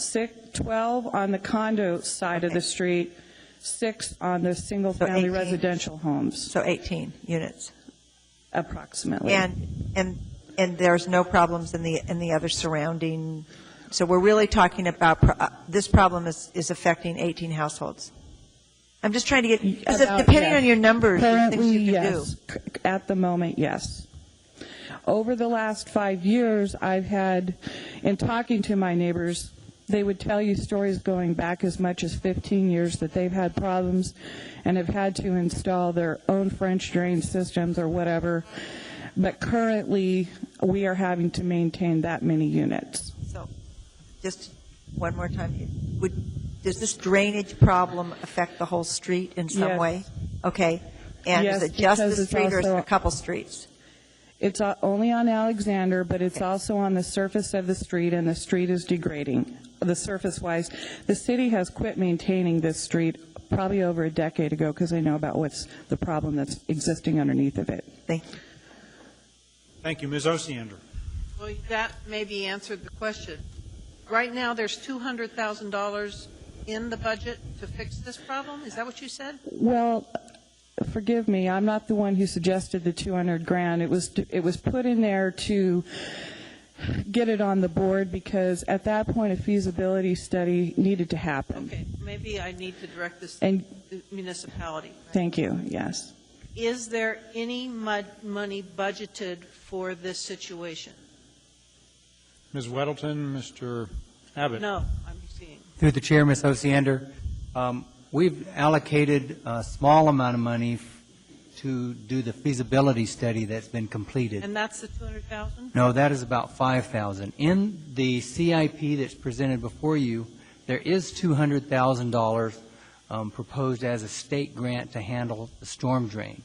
Speaker 22: 12 on the condo side of the street, 6 on the single-family residential homes.
Speaker 8: So 18 units?
Speaker 22: Approximately.
Speaker 8: And there's no problems in the other surrounding... So we're really talking about... this problem is affecting 18 households? I'm just trying to get, because depending on your numbers,
Speaker 22: currently,
Speaker 8: things you can
Speaker 22: yes. At the moment, yes. Over the last 5 years, I've had, in talking to my neighbors, they would tell you stories going back as much as 15 years that they've had problems and have had to install their own French drain systems or whatever. But currently, we are having to maintain that many units.
Speaker 8: So, just one more time, does this drainage problem affect the whole street in some way? Okay. And
Speaker 22: yes,
Speaker 8: is it just the street or is it a couple streets?
Speaker 22: It's only on Alexander, but it's also on the surface of the street, and the street is degrading. The surface-wise, the city has quit maintaining this street probably over a decade ago because they know about what's the problem that's existing underneath of it.
Speaker 8: Thank you.
Speaker 4: Thank you. Ms. Osiander.
Speaker 10: Well, that maybe answered the question. Right now, there's $200,000 in the budget to fix this problem? Is that what you said?
Speaker 22: Well, forgive me, I'm not the one who suggested the $200,000. It was put in there to get it on the board because at that point a feasibility study needed to happen.
Speaker 10: Okay, maybe I need to direct this to the municipality.
Speaker 22: Thank you, yes.
Speaker 10: Is there any money budgeted for this situation?
Speaker 4: Ms. Weddleton, Mr. Abbott.
Speaker 10: No, I'm seeing.
Speaker 1: Through the chair, Ms. Osiander, we've allocated a small amount of money to do the feasibility study that's been completed.
Speaker 10: And that's the $200,000?
Speaker 1: No, that is about $5,000. In the CIP that's presented before you, there is $200,000 proposed as a state grant to handle the storm drain.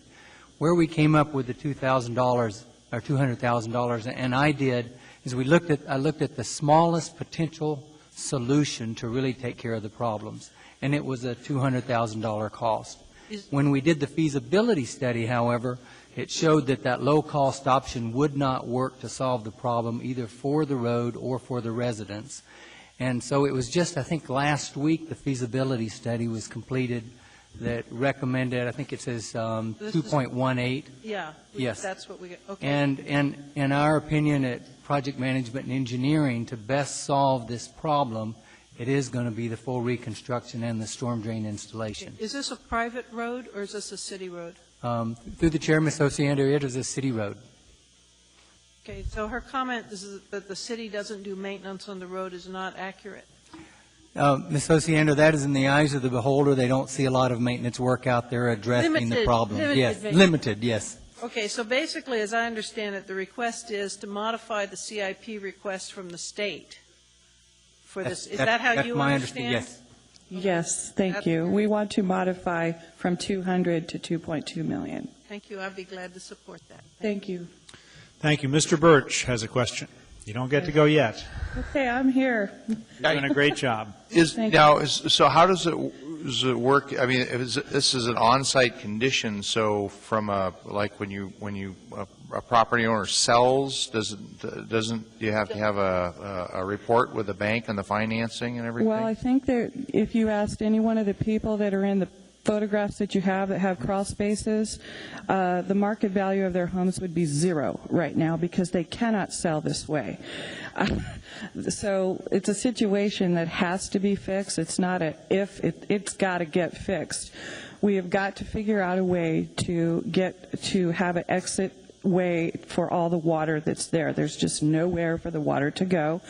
Speaker 1: Where we came up with the $2,000 or $200,000, and I did, is I looked at the smallest potential solution to really take care of the problems, and it was a $200,000 cost. When we did the feasibility study, however, it showed that low-cost option would not work to solve the problem either for the road or for the residents. And so it was just, I think last week, the feasibility study was completed that recommended, I think it says
Speaker 10: This is-
Speaker 1: 2.18.
Speaker 10: Yeah.
Speaker 1: Yes.
Speaker 10: That's what we get, okay.
Speaker 1: And in our opinion at Project Management and Engineering, to best solve this problem, it is going to be the full reconstruction and the storm drain installation.
Speaker 10: Is this a private road or is this a city road?
Speaker 1: Through the chair, Ms. Osiander, it is a city road.
Speaker 10: Okay, so her comment is that the city doesn't do maintenance on the road is not accurate.
Speaker 1: Ms. Osiander, that is in the eyes of the beholder. They don't see a lot of maintenance work out there addressing the
Speaker 10: Limited-
Speaker 1: problem.
Speaker 10: limited
Speaker 1: Yes,
Speaker 10: maintenance.
Speaker 1: limited, yes.
Speaker 10: Okay, so basically, as I understand it, the request is to modify the CIP request from the state for this. Is that how you understand?
Speaker 1: Yes.
Speaker 22: Yes, thank you. We want to modify from 200 to 2.2 million.
Speaker 10: Thank you. I'd be glad to support that.
Speaker 22: Thank you.
Speaker 4: Thank you. Mr. Birch has a question. You don't get to go yet.
Speaker 22: Okay, I'm here.
Speaker 4: You're doing a great job.
Speaker 2: So how does it work? I mean, this is an on-site condition, so from like when you a property owner sells, doesn't you have to have a report with the bank on the financing and everything?
Speaker 22: Well, I think that if you asked any one of the people that are in the photographs that you have that have crawl spaces, the market value of their homes would be zero right now because they cannot sell this way. So it's a situation that has to be fixed. It's not a if, it's got to get fixed. We have got to figure out a way to have an exit way for all the water that's there. There's just nowhere for the water to go.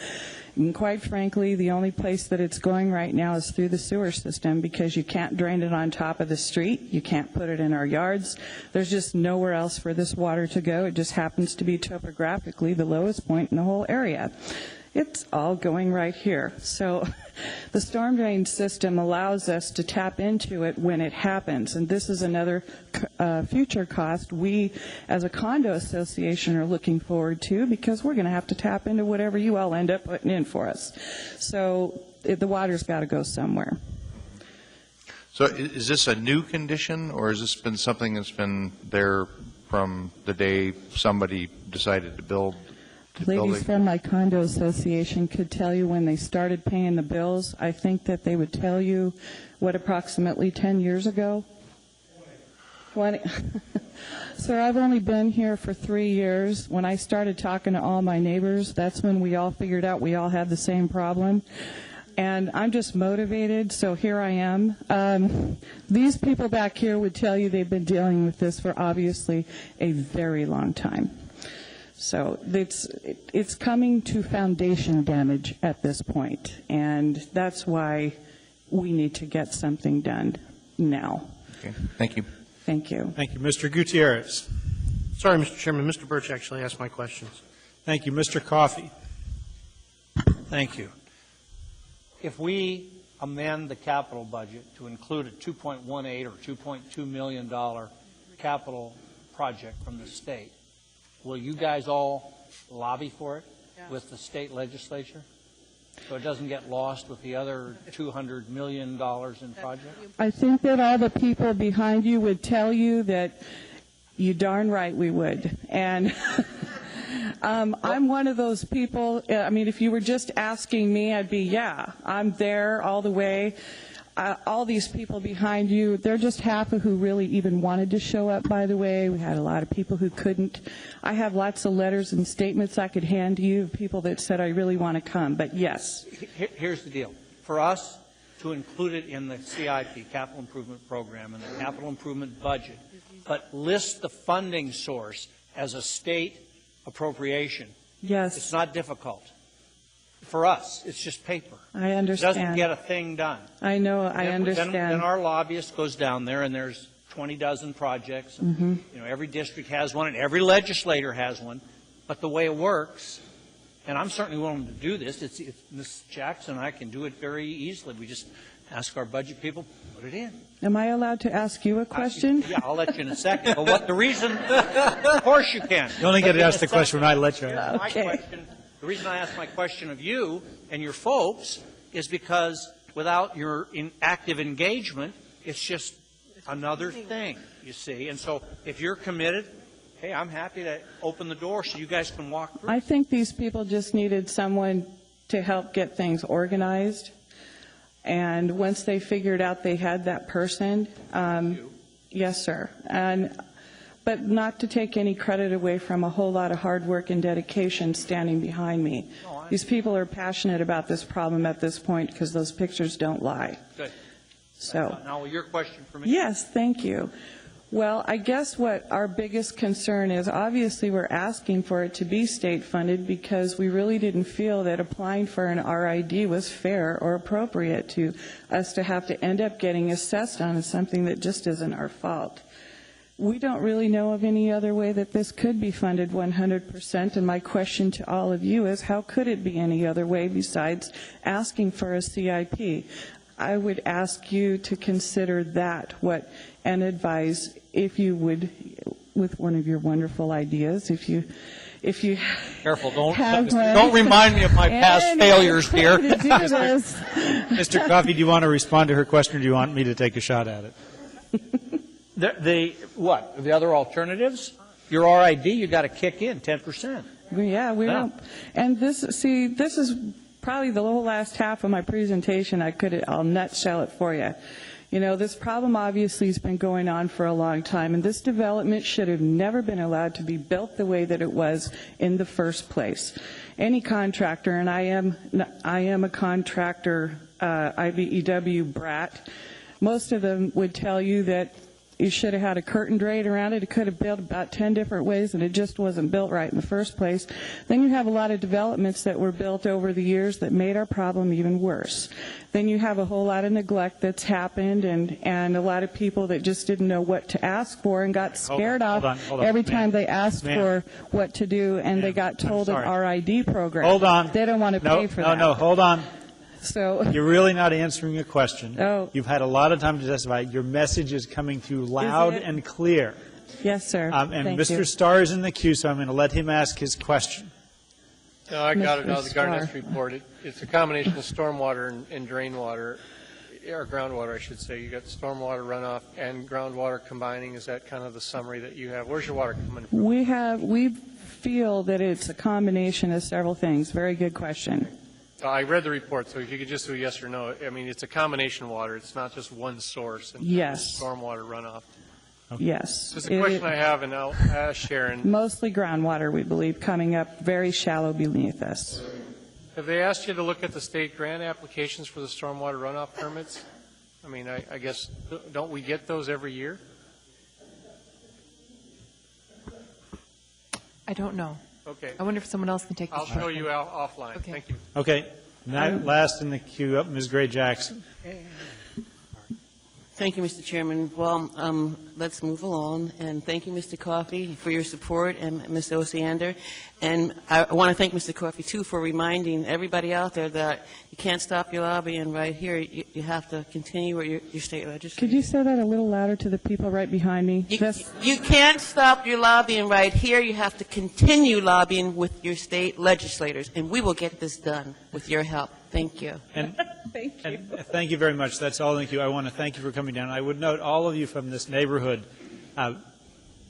Speaker 22: And quite frankly, the only place that it's going right now is through the sewer system because you can't drain it on top of the street. You can't put it in our yards. There's just nowhere else for this water to go. It just happens to be topographically the lowest point in the whole area. It's all going right here. So the storm drain system allows us to tap into it when it happens. And this is another future cost we, as a condo association, are looking forward to because we're going to have to tap into whatever you all end up putting in for us. So the water's got to go somewhere.
Speaker 2: So is this a new condition, or has this been something that's been there from the day somebody decided to build?
Speaker 22: Ladies from my condo association could tell you when they started paying the bills. I think that they would tell you, what, approximately 10 years ago? 20. Sir, I've only been here for 3 years. When I started talking to all my neighbors, that's when we all figured out we all had the same problem. And I'm just motivated, so here I am. These people back here would tell you they've been dealing with this for obviously a very long time. So it's coming to foundation damage at this point, and that's why we need to get something done now.
Speaker 2: Okay. Thank you.
Speaker 22: Thank you.
Speaker 4: Thank you. Mr. Gutierrez.
Speaker 9: Sorry, Mr. Chairman. Mr. Birch actually asked my questions.
Speaker 4: Thank you. Mr. Coffey.
Speaker 12: Thank you. If we amend the capital budget to include a $2.18 or $2.2 million capital project from the state, will you guys all lobby for it with the state legislature so it doesn't get lost with the other $200 million in projects?
Speaker 22: I think that all the people behind you would tell you that you darn right we would. And I'm one of those people, I mean, if you were just asking me, I'd be, yeah, I'm there all the way. All these people behind you, they're just half of who really even wanted to show up, by the way. We had a lot of people who couldn't. I have lots of letters and statements I could hand to you of people that said, I really want to come. But yes.
Speaker 12: Here's the deal. For us to include it in the CIP, Capital Improvement Program, and the capital improvement budget, but list the funding source as a state appropriation,
Speaker 22: yes,
Speaker 12: it's not difficult. For us, it's just paper.
Speaker 22: I understand.
Speaker 12: It doesn't get a thing done.
Speaker 22: I know, I understand.
Speaker 12: Then our lobbyist goes down there, and there's 20 dozen projects. And, you know, every district has one, and every legislator has one. But the way it works, and I'm certainly willing to do this, it's Ms. Jackson and I can do it very easily. We just ask our budget people, put it in.
Speaker 22: Am I allowed to ask you a question?
Speaker 12: Yeah, I'll let you in a second. But what the reason, of course you can.
Speaker 4: You only get to ask the question when I let you ask.
Speaker 22: Okay.
Speaker 12: The reason I ask my question of you and your folks is because without your active engagement, it's just another thing, you see. And so if you're committed, hey, I'm happy to open the door so you guys can walk through.
Speaker 22: I think these people just needed someone to help get things organized. And once they figured out they had that person, yes, sir. But not to take any credit away from a whole lot of hard work and dedication standing behind me. These people are passionate about this problem at this point because those pictures don't lie.
Speaker 12: Good.
Speaker 22: So.
Speaker 12: Now, your question for me?
Speaker 22: Yes, thank you. Well, I guess what our biggest concern is, obviously we're asking for it to be state funded because we really didn't feel that applying for an RID was fair or appropriate to us to have to end up getting assessed on as something that just isn't our fault. We don't really know of any other way that this could be funded 100%, and my question to all of you is, how could it be any other way besides asking for a CIP? I would ask you to consider that, and advise, if you would, with one of your wonderful ideas, if you
Speaker 12: Careful, don't remind me of my past failures here.
Speaker 4: Mr. Coffey, do you want to respond to her question, or do you want me to take a shot at it?
Speaker 12: What? The other alternatives? Your RID, you got to kick in 10%.
Speaker 22: Yeah, we don't. And this is probably the whole last half of my presentation. I'll nutshell it for you. You know, this problem obviously has been going on for a long time, and this development should have never been allowed to be built the way that it was in the first place. Any contractor, and I am a contractor, IBEW brat, most of them would tell you that you should have had a curtain drain around it. It could have built about 10 different ways, and it just wasn't built right in the first place. Then you have a lot of developments that were built over the years that made our problem even worse. Then you have a whole lot of neglect that's happened, and a lot of people that just didn't know what to ask for and got scared off every time they asked for what to do, and they got told an RID program.
Speaker 4: Hold on.
Speaker 22: They don't want to pay for that.
Speaker 4: No, hold on.
Speaker 22: So
Speaker 4: you're really not answering a question.
Speaker 22: Oh.
Speaker 4: You've had a lot of time to testify. Your message is coming through loud and clear.
Speaker 22: Yes, sir.
Speaker 4: And
Speaker 22: Thank
Speaker 4: Mr.
Speaker 22: you.
Speaker 4: Starr is in the queue, so I'm going to let him ask his question.
Speaker 6: No, I got it
Speaker 22: Mr.
Speaker 6: now, the Garnett's
Speaker 22: Starr.
Speaker 6: report. It's a combination of stormwater and drain water, or groundwater, I should say. You got stormwater runoff and groundwater combining. Is that kind of the summary that you have? Where's your water coming from?
Speaker 22: We feel that it's a combination of several things. Very good question.
Speaker 6: I read the report, so if you could just do a yes or no. I mean, it's a combination of water. It's not just one source. And
Speaker 22: Yes.
Speaker 6: Stormwater runoff.
Speaker 22: Yes.
Speaker 6: Just a question I have, and I'll ask Sharon.
Speaker 22: Mostly groundwater, we believe, coming up very shallow beneath us.
Speaker 6: Have they asked you to look at the state grant applications for the stormwater runoff permits? I mean, I guess, don't we get those every year?
Speaker 13: I don't know.
Speaker 6: Okay.
Speaker 13: I wonder if someone else can take this
Speaker 6: I'll show
Speaker 13: question.
Speaker 6: you offline.
Speaker 13: Okay.
Speaker 6: Thank you.
Speaker 4: Okay. Now, last in the queue up, Ms. Gray Jackson.
Speaker 18: Thank you, Mr. Chairman. Well, let's move along, and thank you, Mr. Coffey, for your support, and Ms. Osiander. And I want to thank Mr. Coffey, too, for reminding everybody out there that you can't stop your lobbying right here. You have to continue with your state legislature.
Speaker 22: Could you say that a little louder to the people right behind me?
Speaker 18: You can't stop your lobbying right here. You have to continue lobbying with your state legislators, and we will get this done with your help. Thank you.
Speaker 4: Thank you very much. That's all. Thank you. I want to thank you for coming down. I would note all of you from this neighborhood.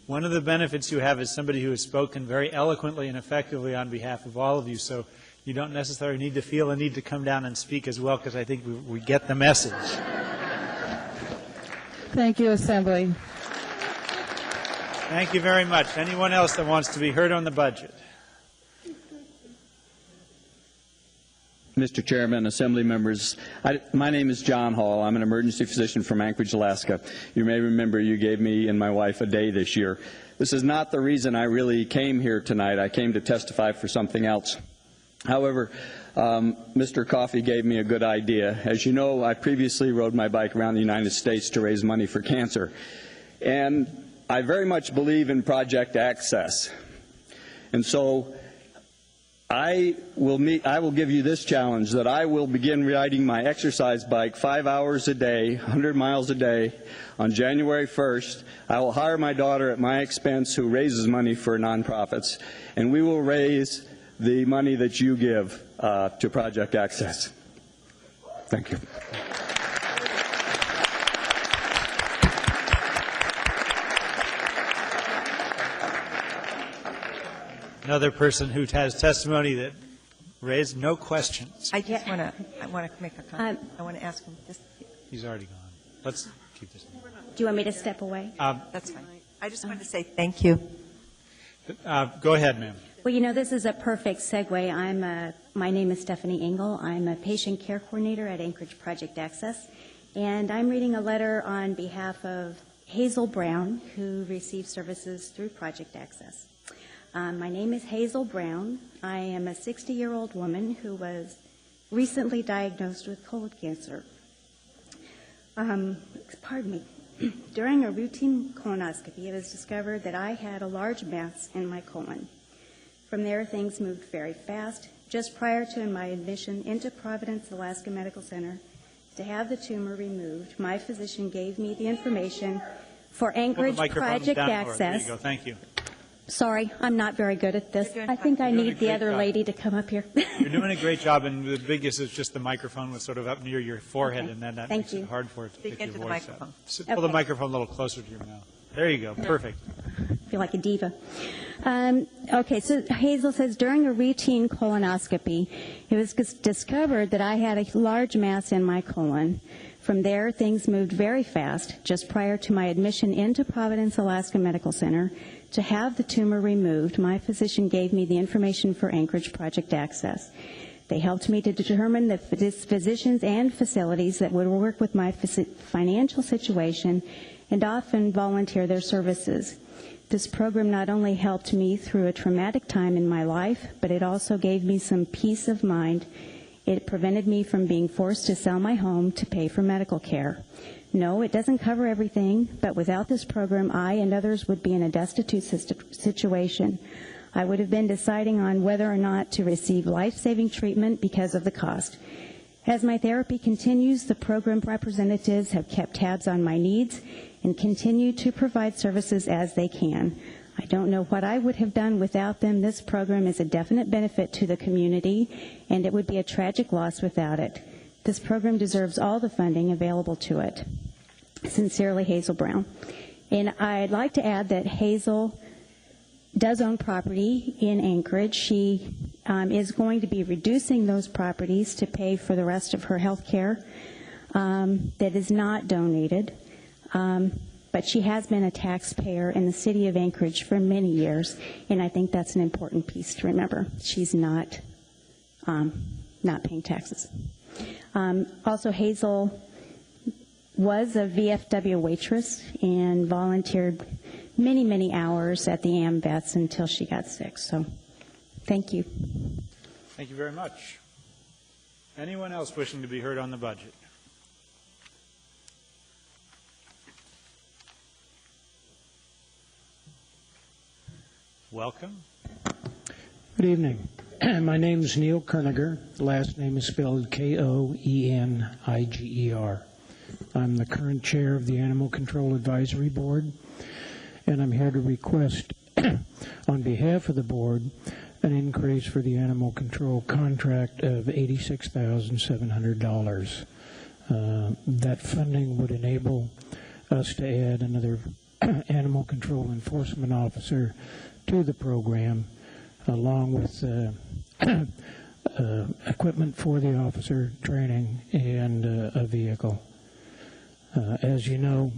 Speaker 4: One of the benefits you have is somebody who has spoken very eloquently and effectively on behalf of all of you. So you don't necessarily need to feel a need to come down and speak as well, because I think we get the message.
Speaker 22: Thank you, Assembly.
Speaker 4: Thank you very much. Anyone else that wants to be heard on the budget?
Speaker 5: Mr. Chairman, Assembly members, my name is John Hall. I'm an emergency physician from Anchorage, Alaska. You may remember you gave me and my wife a day this year. This is not the reason I really came here tonight. I came to testify for something else. However, Mr. Coffey gave me a good idea. As you know, I previously rode my bike around the United States to raise money for cancer. And I very much believe in Project Access. And so I will give you this challenge, that I will begin riding my exercise bike 5 hours a day, 100 miles a day. On January 1st, I will hire my daughter at my expense, who raises money for nonprofits, and we will raise the money that you give to Project Access. Thank you.
Speaker 4: Another person who has testimony that Raise no questions.
Speaker 8: I just want to make a comment. I want to ask him just.
Speaker 4: He's already gone. Let's keep this.
Speaker 3: Do you want me to step away?
Speaker 8: That's fine. I just wanted to say thank you.
Speaker 4: Go ahead, ma'am.
Speaker 3: Well, you know, this is a perfect segue. My name is Stephanie Engel. I'm a patient care coordinator at Anchorage Project Access, and I'm reading a letter on behalf of Hazel Brown, who receives services through Project Access. My name is Hazel Brown. I am a 60-year-old woman who was recently diagnosed with colon cancer. Pardon me. During a routine colonoscopy, it was discovered that I had a large mass in my colon. From there, things moved very fast. Just prior to my admission into Providence, Alaska Medical Center, to have the tumor removed, my physician gave me the information for Anchorage Project Access.
Speaker 4: There you go. Thank you.
Speaker 3: Sorry, I'm not very good at this. I think I need the other lady to come up here.
Speaker 4: You're doing a great job, and the biggest is just the microphone was sort of up near your forehead, and then that makes it hard for it to pick your voice up. Pull the microphone a little closer to your mouth. There you go. Perfect.
Speaker 3: I feel like a diva. Okay, so Hazel says, during a routine colonoscopy, it was discovered that I had a large mass in my colon. From there, things moved very fast. Just prior to my admission into Providence, Alaska Medical Center, to have the tumor removed, my physician gave me the information for Anchorage Project Access. They helped me to determine the physicians and facilities that would work with my financial situation and often volunteer their services. This program not only helped me through a traumatic time in my life, but it also gave me some peace of mind. It prevented me from being forced to sell my home to pay for medical care. No, it doesn't cover everything, but without this program, I and others would be in a destitute situation. I would have been deciding on whether or not to receive life-saving treatment because of the cost. As my therapy continues, the program representatives have kept tabs on my needs and continue to provide services as they can. I don't know what I would have done without them. This program is a definite benefit to the community, and it would be a tragic loss without it. This program deserves all the funding available to it. Sincerely, Hazel Brown. And I'd like to add that Hazel does own property in Anchorage. She is going to be reducing those properties to pay for the rest of her health care that is not donated. But she has been a taxpayer in the city of Anchorage for many years, and I think that's an important piece to remember. She's not paying taxes. Also, Hazel was a VFW waitress and volunteered many, many hours at the AMVETS until she got sick. So, thank you.
Speaker 4: Thank you very much. Anyone else wishing to be heard on the budget? Welcome.
Speaker 14: Good evening. My name is Neil Kerniger. The last name is spelled Koeniger. I'm the current chair of the Animal Control Advisory Board, and I'm here to request, on behalf of the board, an increase for the animal control contract of $86,700. That funding would enable us to add another animal control enforcement officer to the program, along with equipment for the officer, training, and a vehicle. As you know,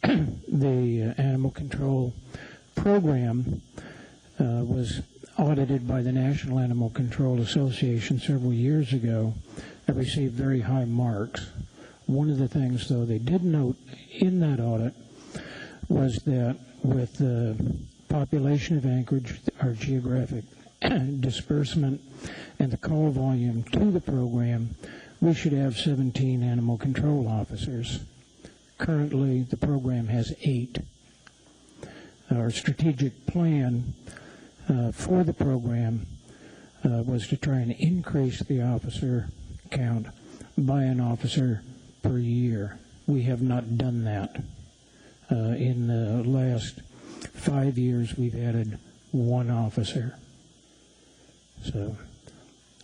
Speaker 14: the animal control program was audited by the National Animal Control Association several years ago. It received very high marks. One of the things, though, they did note in that audit was that with the population of Anchorage, our geographic disbursement, and the call volume to the program, we should have 17 animal control officers. Currently, the program has 8. Our strategic plan for the program was to try and increase the officer count by an officer per year. We have not done that. In the last 5 years, we've added 1 officer. So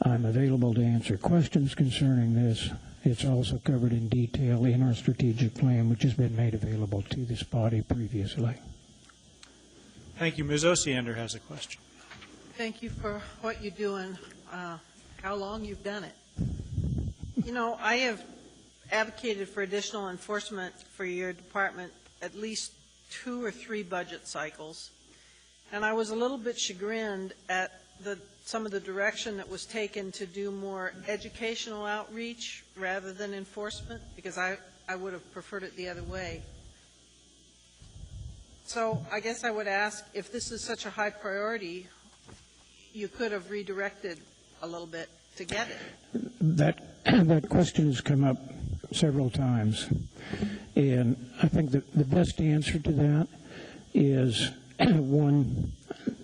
Speaker 14: I'm available to answer questions concerning this. It's also covered in detail in our strategic plan, which has been made available to this body previously.
Speaker 4: Thank you. Ms. Osiander has a question.
Speaker 10: Thank you for what you're doing how long you've done it. You know, I have advocated for additional enforcement for your department at least 2 or 3 budget cycles, and I was a little bit chagrined at some of the direction that was taken to do more educational outreach rather than enforcement, because I would have preferred it the other way. So I guess I would ask, if this is such a high priority, you could have redirected a little bit to get it.
Speaker 14: That question has come up several times, and I think that the best answer to that is one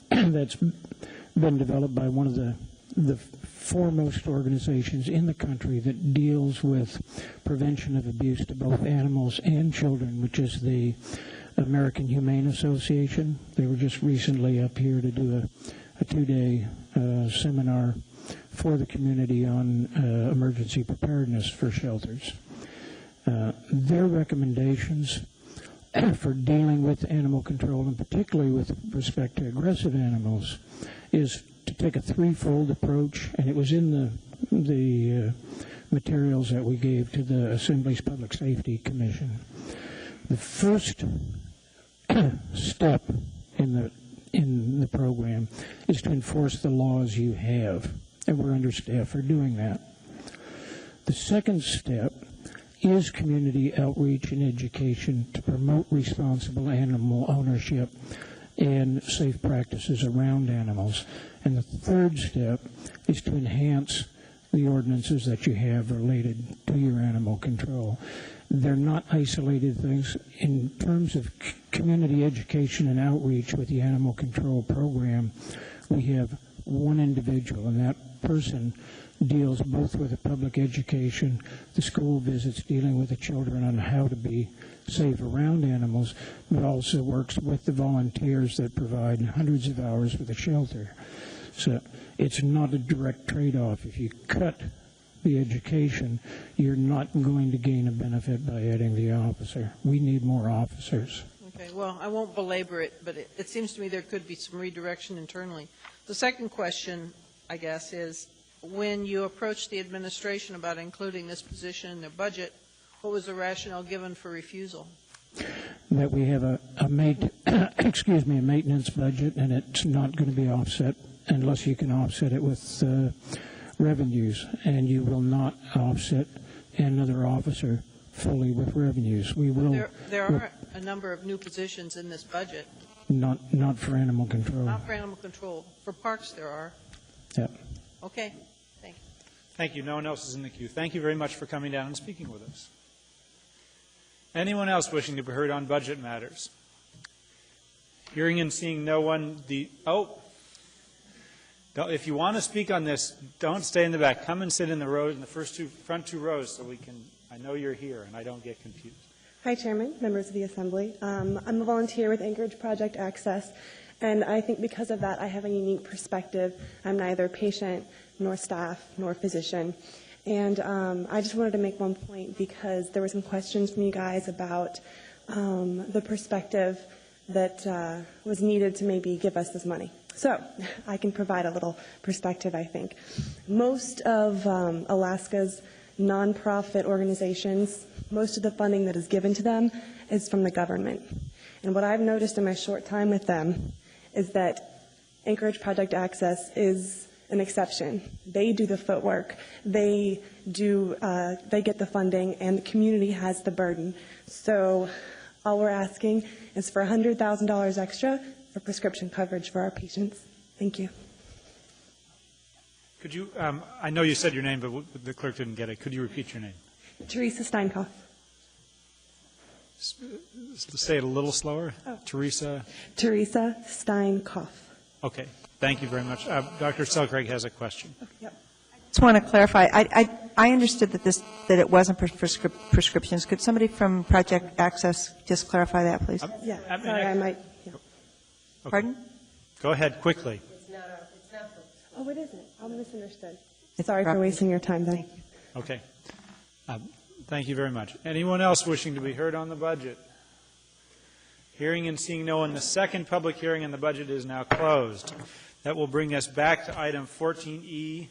Speaker 14: that's been developed by one of the foremost organizations in the country that deals with prevention of abuse to both animals and children, which is the American Humane Association. They were just recently up here to do a 2-day seminar for the community on emergency preparedness for shelters. Their recommendations for dealing with animal control, and particularly with respect to aggressive animals, is to take a threefold approach, and it was in the materials that we gave to the Assembly's Public Safety Commission. The first step in the program is to enforce the laws you have, and we're understaffed for doing that. The second step is community outreach and education to promote responsible animal ownership and safe practices around animals. And the third step is to enhance the ordinances that you have related to your animal control. They're not isolated things. In terms of community education and outreach with the animal control program, we have one individual, and that person deals both with the public education, the school visits, dealing with the children on how to be safe around animals, but also works with the volunteers that provide hundreds of hours for the shelter. So it's not a direct trade-off. If you cut the education, you're not going to gain a benefit by adding the officer. We need more officers.
Speaker 10: Okay, well, I won't belabor it, but it seems to me there could be some redirection internally. The second question, I guess, is when you approached the administration about including this position in their budget, what was the rationale given for refusal?
Speaker 14: That we have a maintenance budget, and it's not going to be offset unless you can offset it with revenues, and you will not offset another officer fully with revenues. We will.
Speaker 10: There are a number of new positions in this budget.
Speaker 14: Not for animal control.
Speaker 10: Not for animal control. For parks, there are.
Speaker 14: Yep.
Speaker 10: Okay. Thank you.
Speaker 4: Thank you. No one else is in the queue. Thank you very much for coming down and speaking with us. Anyone else wishing to be heard on budget matters? Hearing and seeing no one, if you want to speak on this, don't stay in the back. Come and sit in the rows, in the front two rows, so I know you're here and I don't get confused.
Speaker 11: Hi, Chairman, members of the Assembly. I'm a volunteer with Anchorage Project Access, and I think because of that, I have a unique perspective. I'm neither patient, nor staff, nor physician. And I just wanted to make one point because there were some questions from you guys about the perspective that was needed to maybe give us this money. So I can provide a little perspective, I think. Most of Alaska's nonprofit organizations, most of the funding that is given to them is from the government. And what I've noticed in my short time with them is that Anchorage Project Access is an exception. They do the footwork. They get the funding, and the community has the burden. So all we're asking is for $100,000 extra for prescription coverage for our patients. Thank you.
Speaker 4: Could you, I know you said your name, but the clerk didn't get it. Could you repeat your name?
Speaker 11: Teresa Steinkoff.
Speaker 4: Say it a little slower. Oh. Teresa
Speaker 11: Steinkoff.
Speaker 4: Okay. Thank you very much. Dr. Selcraig has a question.
Speaker 11: Yep.
Speaker 8: I just want to clarify. I understood that it wasn't prescriptions. Could somebody from Project Access just clarify that, please?
Speaker 11: Yeah. Sorry, I might. Yeah.
Speaker 4: Okay.
Speaker 8: Pardon?
Speaker 4: Go ahead quickly.
Speaker 11: Oh, it isn't. I misunderstood. Sorry for wasting your time, then.
Speaker 4: Okay. Thank you very much. Anyone else wishing to be heard on the budget? Hearing and seeing no one, the second public hearing on the budget is now closed. That will bring us back to item 14E,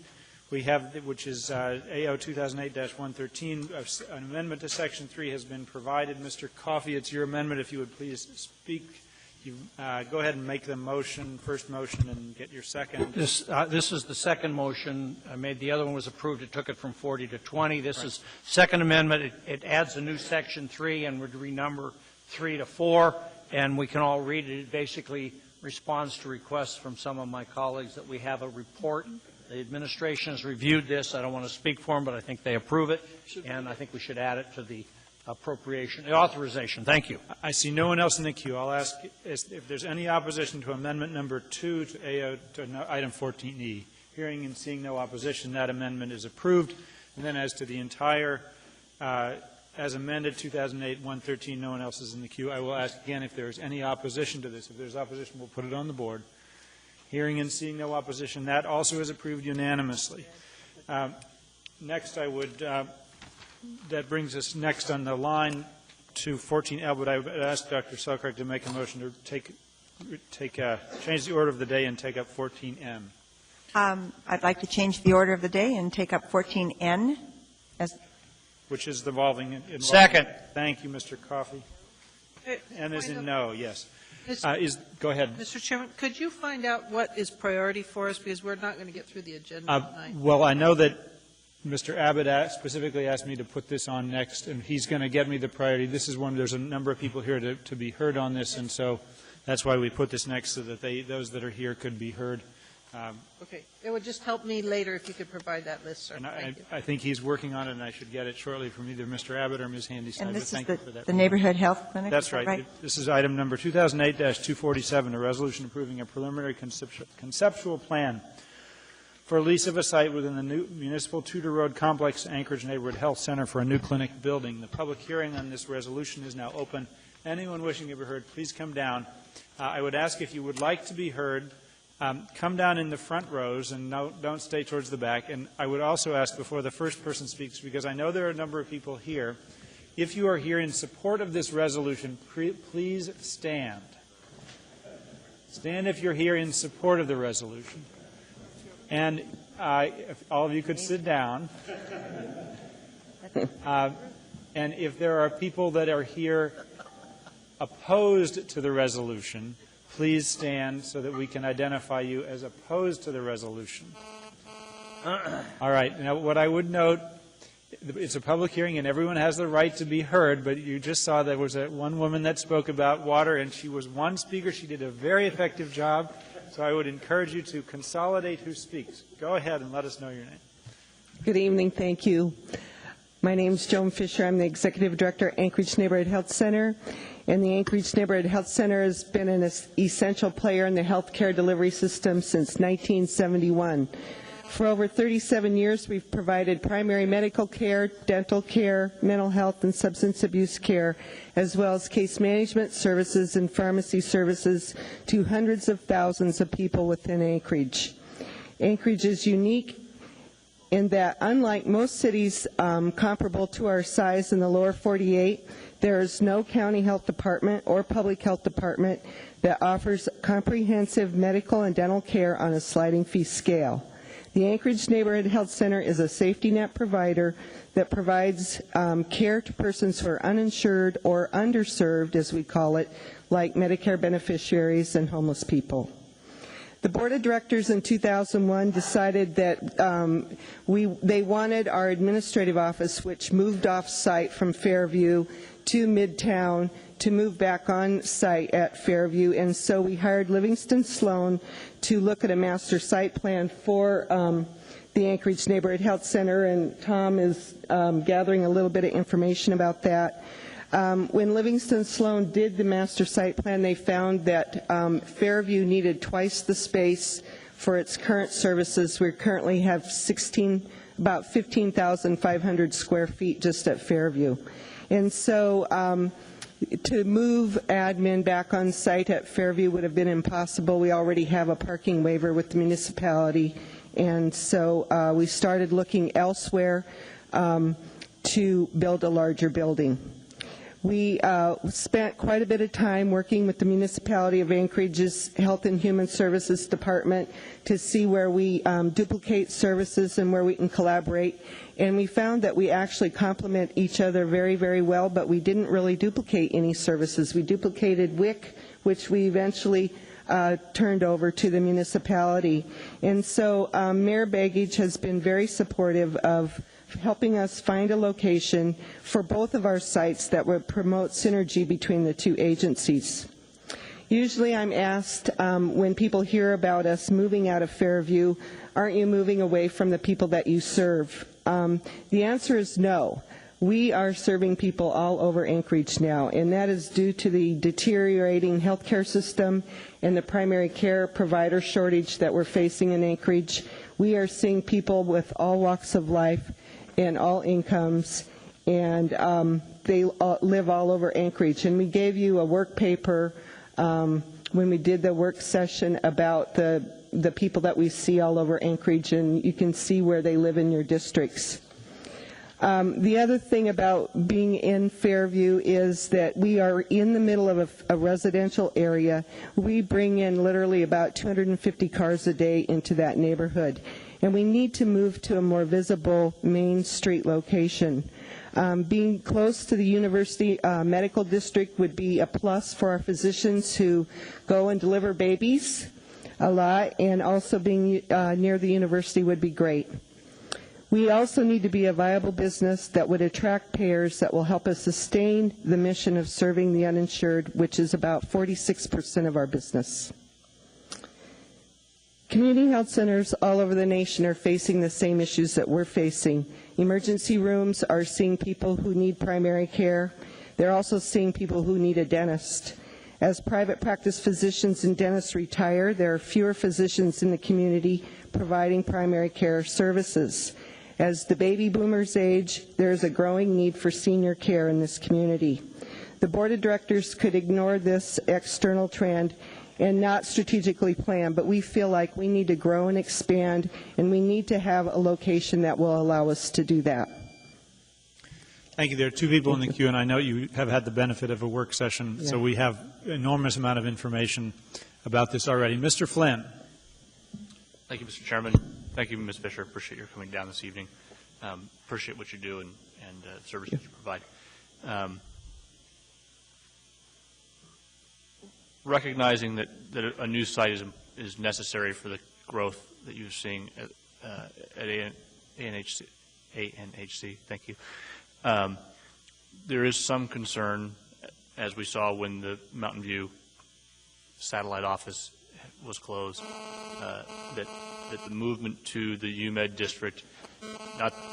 Speaker 4: We have, which is AO 2008-113, an amendment to Section 3 has been provided. Mr. Coffey, it's your amendment. If you would please speak. You, go ahead and make the motion, first motion, and get your second.
Speaker 12: This is the second motion. I made the other one was approved. It took it from 40 to 20. This is second amendment. It adds a new Section 3 and would renumber 3 to 4, and we can all read it. It basically responds to requests from some of my colleagues that we have a report. The administration has reviewed this. I don't want to speak for them, but I think they approve it, and I think we should add it to the appropriation, the authorization. Thank you.
Speaker 4: I see no one else in the queue. I'll ask if there's any opposition to amendment number 2 to AO to item 14E. Hearing and seeing no opposition, that amendment is approved. And then as to the entire, as amended 2008-113, no one else is in the queue. I will ask again if there is any opposition to this. If there's opposition, we'll put it on the board. Hearing and seeing no opposition, that also is approved unanimously. Next, I would. That brings us next on the line to 14L, but I would ask Dr. Selkirk to make a motion to change the order of the day and take up 14M.
Speaker 8: I'd like to change the order of the day and take up 14N.
Speaker 4: Which is involving.
Speaker 12: Second.
Speaker 4: Thank you, Mr. Coffey. N is in no, yes. Go ahead.
Speaker 10: Mr. Chairman, could you find out what is priority for us, because we're not going to get through the agenda tonight.
Speaker 4: Well, I know that Mr. Abbott specifically asked me to put this on next, and he's going to get me the priority. This is one, there's a number of people here to be heard on this, and so that's why we put this next, so that those that are here could be heard.
Speaker 10: Okay. It would just help me later if you could provide that list, sir.
Speaker 4: And I think he's working on it, and I should get it shortly from either Mr. Abbott or Ms. Handyside.
Speaker 8: And this
Speaker 4: thank
Speaker 8: is
Speaker 4: you for that.
Speaker 8: the Neighborhood Health Clinic?
Speaker 4: That's right. This is item number 2008-247, a resolution approving a preliminary conceptual plan for a lease of a site within the new municipal Tudor Road Complex Anchorage Neighborhood Health Center for a new clinic building. The public hearing on this resolution is now open. Anyone wishing to be heard, please come down. I would ask if you would like to be heard, come down in the front rows and don't stay towards the back. And I would also ask before the first person speaks, because I know there are a number of people here, if you are here in support of this resolution, please stand. Stand if you're here in support of the resolution. And if all of you could sit down. And if there are people that are here opposed to the resolution, please stand so that we can identify you as opposed to the resolution. All right. Now, what I would note, it's a public hearing and everyone has the right to be heard, but you just saw there was one woman that spoke about water, and she was one speaker. She did a very effective job. So I would encourage you to consolidate who speaks. Go ahead and let us know your name.
Speaker 15: Good evening. Thank you. My name is Joan Fisher. I'm the Executive Director at Anchorage Neighborhood Health Center. And the Anchorage Neighborhood Health Center has been an essential player in the healthcare delivery system since 1971. For over 37 years, we've provided primary medical care, dental care, mental health and substance abuse care, as well as case management services and pharmacy services to hundreds of thousands of people within Anchorage. Anchorage is unique in that, unlike most cities comparable to our size in the lower 48, there is no county health department or public health department that offers comprehensive medical and dental care on a sliding fee scale. The Anchorage Neighborhood Health Center is a safety net provider that provides care to persons who are uninsured or underserved, as we call it, like Medicare beneficiaries and homeless people. The Board of Directors in 2001 decided that they wanted our administrative office, which moved off-site from Fairview to Midtown, to move back on site at Fairview, and so we hired Livingston Sloan to look at a master site plan for the Anchorage Neighborhood Health Center, and Tom is gathering a little bit of information about that. When Livingston Sloan did the master site plan, they found that Fairview needed twice the space for its current services. We currently have about 15,500 square feet just at Fairview. And so to move admin back on site at Fairview would have been impossible. We already have a parking waiver with the municipality, and so we started looking elsewhere to build a larger building. We spent quite a bit of time working with the municipality of Anchorage's Health and Human Services Department to see where we duplicate services and where we can collaborate. And we found that we actually complement each other very, very well, but we didn't really duplicate any services. We duplicated WIC, which we eventually turned over to the municipality. And so Mayor Begich has been very supportive of helping us find a location for both of our sites that would promote synergy between the two agencies. Usually I'm asked when people hear about us moving out of Fairview, aren't you moving away from the people that you serve? The answer is no. We are serving people all over Anchorage now, and that is due to the deteriorating healthcare system and the primary care provider shortage that we're facing in Anchorage. We are seeing people with all walks of life and all incomes, and they live all over Anchorage. And we gave you a work paper when we did the work session about the people that we see all over Anchorage, and you can see where they live in your districts. The other thing about being in Fairview is that we are in the middle of a residential area. We bring in literally about 250 cars a day into that neighborhood. And we need to move to a more visible Main Street location. Being close to the University Medical District would be a plus for our physicians who go and deliver babies a lot, and also being near the university would be great. We also need to be a viable business that would attract payers that will help us sustain the mission of serving the uninsured, which is about 46% of our business. Community health centers all over the nation are facing the same issues that we're facing. Emergency rooms are seeing people who need primary care. They're also seeing people who need a dentist. As private practice physicians and dentists retire, there are fewer physicians in the community providing primary care services. As the baby boomers age, there is a growing need for senior care in this community. The board of directors could ignore this external trend and not strategically plan, but we feel like we need to grow and expand, and we need to have a location that will allow us to do that.
Speaker 4: Thank you. There are two people in the queue, and I know you have had the benefit of a work session, so we have an enormous amount of information about this already. Mr. Flynn.
Speaker 16: Thank you, Mr. Chairman. Thank you, Ms. Fisher. Appreciate your coming down this evening. Appreciate what you do and the services you provide. Recognizing that a new site is necessary for the growth that you're seeing at ANHC. Thank you. There is some concern, as we saw when the Mountain View satellite office was closed, that the movement to the UMed district,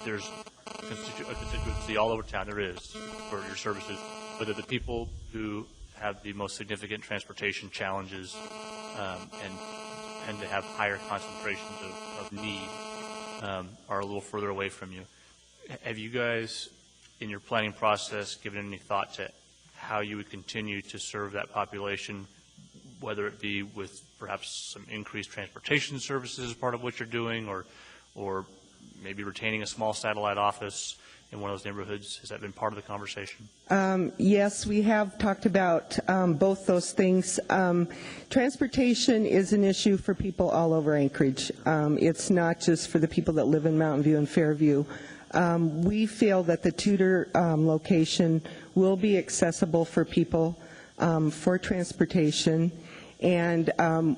Speaker 16: there's a constituency all over town, there is, for your services, but that the people who have the most significant transportation challenges and tend to have higher concentrations of need are a little further away from you. Have you guys, in your planning process, given any thought to how you would continue to serve that population, whether it be with perhaps some increased transportation services as part of what you're doing, or maybe retaining a small satellite office in one of those neighborhoods? Has that been part of the conversation?
Speaker 15: Yes, we have talked about both those things. Transportation is an issue for people all over Anchorage. It's not just for the people that live in Mountain View and Fairview. We feel that the Tudor location will be accessible for people for transportation. And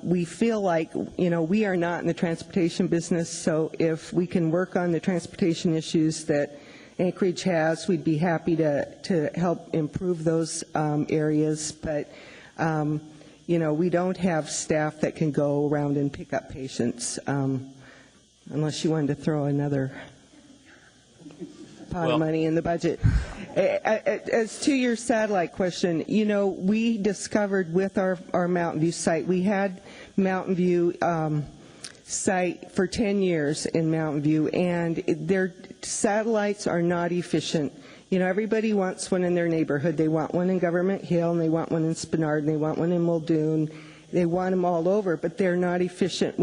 Speaker 15: we feel like, we are not in the transportation business, so if we can work on the transportation issues that Anchorage has, we'd be happy to help improve those areas. But, we don't have staff that can go around and pick up patients, unless you wanted to throw another pot of money in the budget. As to your satellite question, we discovered with our Mountain View site, we had Mountain View site for 10 years in Mountain View, and their satellites are not efficient. Everybody wants one in their neighborhood. They want one in Government Hill, and they want one in Spenard, and they want one in Muldoon. They want them all over, but they're not efficient.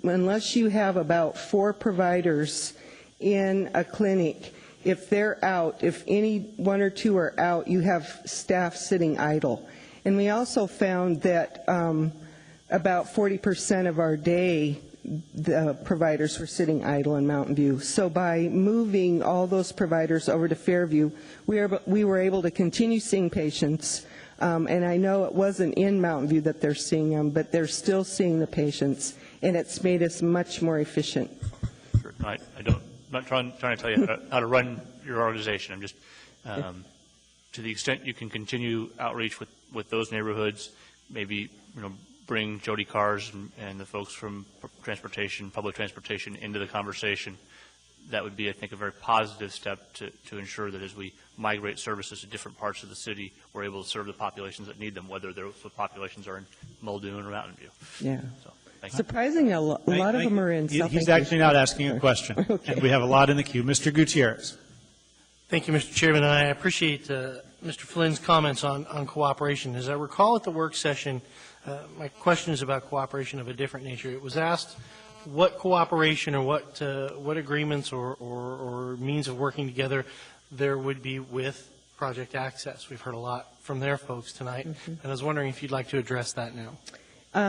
Speaker 15: Unless you have about 4 providers in a clinic, if they're out, if any one or two are out, you have staff sitting idle. And we also found that about 40% of our day, the providers were sitting idle in Mountain View. So by moving all those providers over to Fairview, we were able to continue seeing patients. And I know it wasn't in Mountain View that they're seeing them, but they're still seeing the patients, and it's made us much more efficient.
Speaker 16: Sure. I'm not trying to tell you how to run your organization. I'm just, to the extent you can continue outreach with those neighborhoods, maybe, bring Jody Cars and the folks from public transportation into the conversation. That would be, I think, a very positive step to ensure that as we migrate services to different parts of the city, we're able to serve the populations that need them, whether the populations are in Muldoon or Mountain View.
Speaker 15: Yeah.
Speaker 16: So, thank you.
Speaker 15: Surprisingly, a lot of them are in South
Speaker 4: He's actually not asking a question.
Speaker 15: Okay.
Speaker 4: And we have a lot in the queue. Mr. Gutierrez.
Speaker 9: Thank you, Mr. Chairman. I appreciate Mr. Flynn's comments on cooperation. As I recall at the work session, my question is about cooperation of a different nature. It was asked what cooperation or what agreements or means of working together there would be with Project Access. We've heard a lot from their folks tonight, and I was wondering if you'd like to address that now.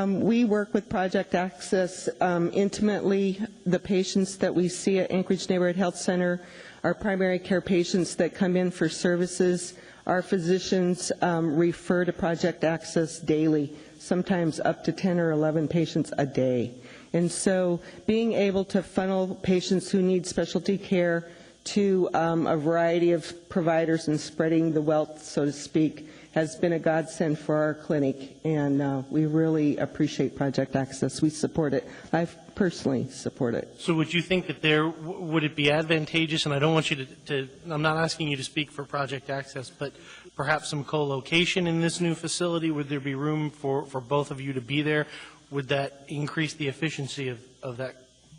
Speaker 15: We work with Project Access intimately. The patients that we see at Anchorage Neighborhood Health Center are primary care patients that come in for services. Our physicians refer to Project Access daily, sometimes up to 10 or 11 patients a day. And so being able to funnel patients who need specialty care to a variety of providers and spreading the wealth, so to speak, has been a godsend for our clinic, and we really appreciate Project Access. We support it. I personally support it.
Speaker 9: So would you think that would it be advantageous, and I don't want you to I'm not asking you to speak for Project Access, but perhaps some co-location in this new facility? Would there be room for both of you to be there? Would that increase the efficiency of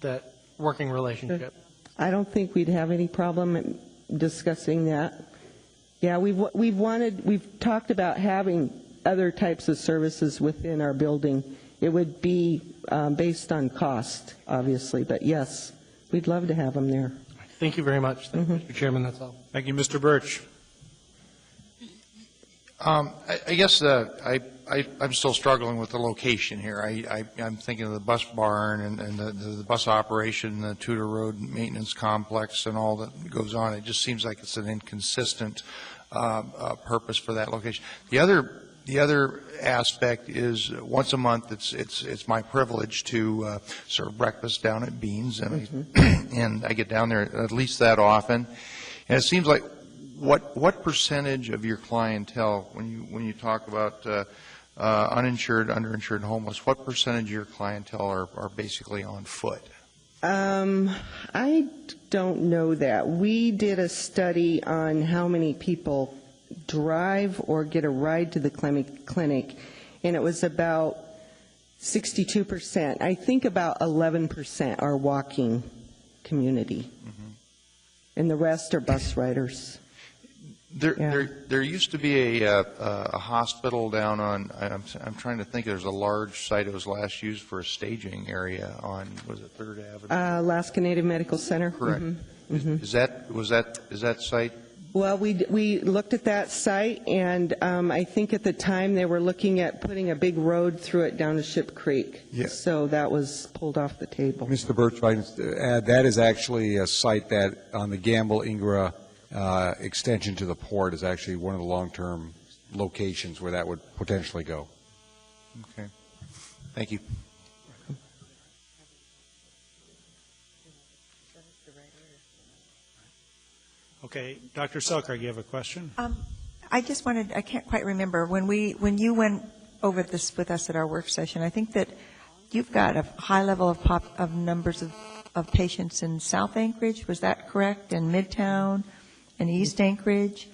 Speaker 9: that working relationship?
Speaker 15: I don't think we'd have any problem in discussing that. Yeah, we've talked about having other types of services within our building. It would be based on cost, obviously, but yes, we'd love to have them there.
Speaker 9: Thank you very much, Mr. Chairman. That's all.
Speaker 4: Thank you, Mr. Birch.
Speaker 2: I guess I'm still struggling with the location here. I'm thinking of the bus barn and the bus operation, the Tudor Road maintenance complex, and all that goes on. It just seems like it's an inconsistent purpose for that location. The other aspect is once a month it's my privilege to serve breakfast down at Beans, and I get down there at least that often, and it seems like what percentage of your clientele, when you talk about uninsured, underinsured, homeless, what percentage of your clientele are basically on foot?
Speaker 15: I don't know that. We did a study on how many people drive or get a ride to the clinic, and it was about 62%. I think about 11% are walking community, and the rest are bus riders.
Speaker 2: There used to be a hospital down on, I'm trying to think, there's a large site that was last used for a staging area on, was it 3rd Avenue?
Speaker 15: Alaska Native Medical Center.
Speaker 2: Correct. Is that site?
Speaker 15: Well, we looked at that site, and I think at the time they were looking at putting a big road through it down to Ship Creek.
Speaker 17: Yes.
Speaker 15: So that was pulled off the table.
Speaker 17: Mr. Birch, if I can add, that is actually a site that on the Gamble-Ingra extension to the port is actually one of the long-term locations where that would potentially go.
Speaker 2: Okay. Thank you.
Speaker 4: Okay, Dr. Selkirk, you have a question?
Speaker 8: I just wanted, I can't quite remember, when you went over this with us at our work session, I think that you've got a high level of numbers of patients in South Anchorage, was that correct? And Midtown and East Anchorage?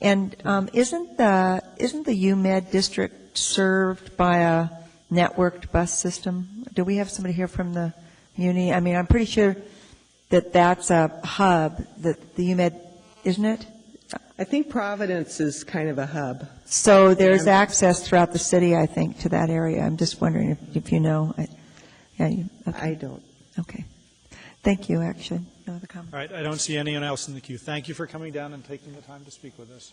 Speaker 8: And isn't the UMed district served by a networked bus system? Do we have somebody here from the Muni? I mean, I'm pretty sure that that's a hub, that the UMed, isn't it?
Speaker 15: I think Providence is kind of a hub.
Speaker 8: So there's access throughout the city, I think, to that area. I'm just wondering if you know.
Speaker 15: I don't.
Speaker 8: Okay. Thank you, actually. No other comment.
Speaker 4: All right, I don't see anyone else in the queue. Thank you for coming down and taking the time to speak with us.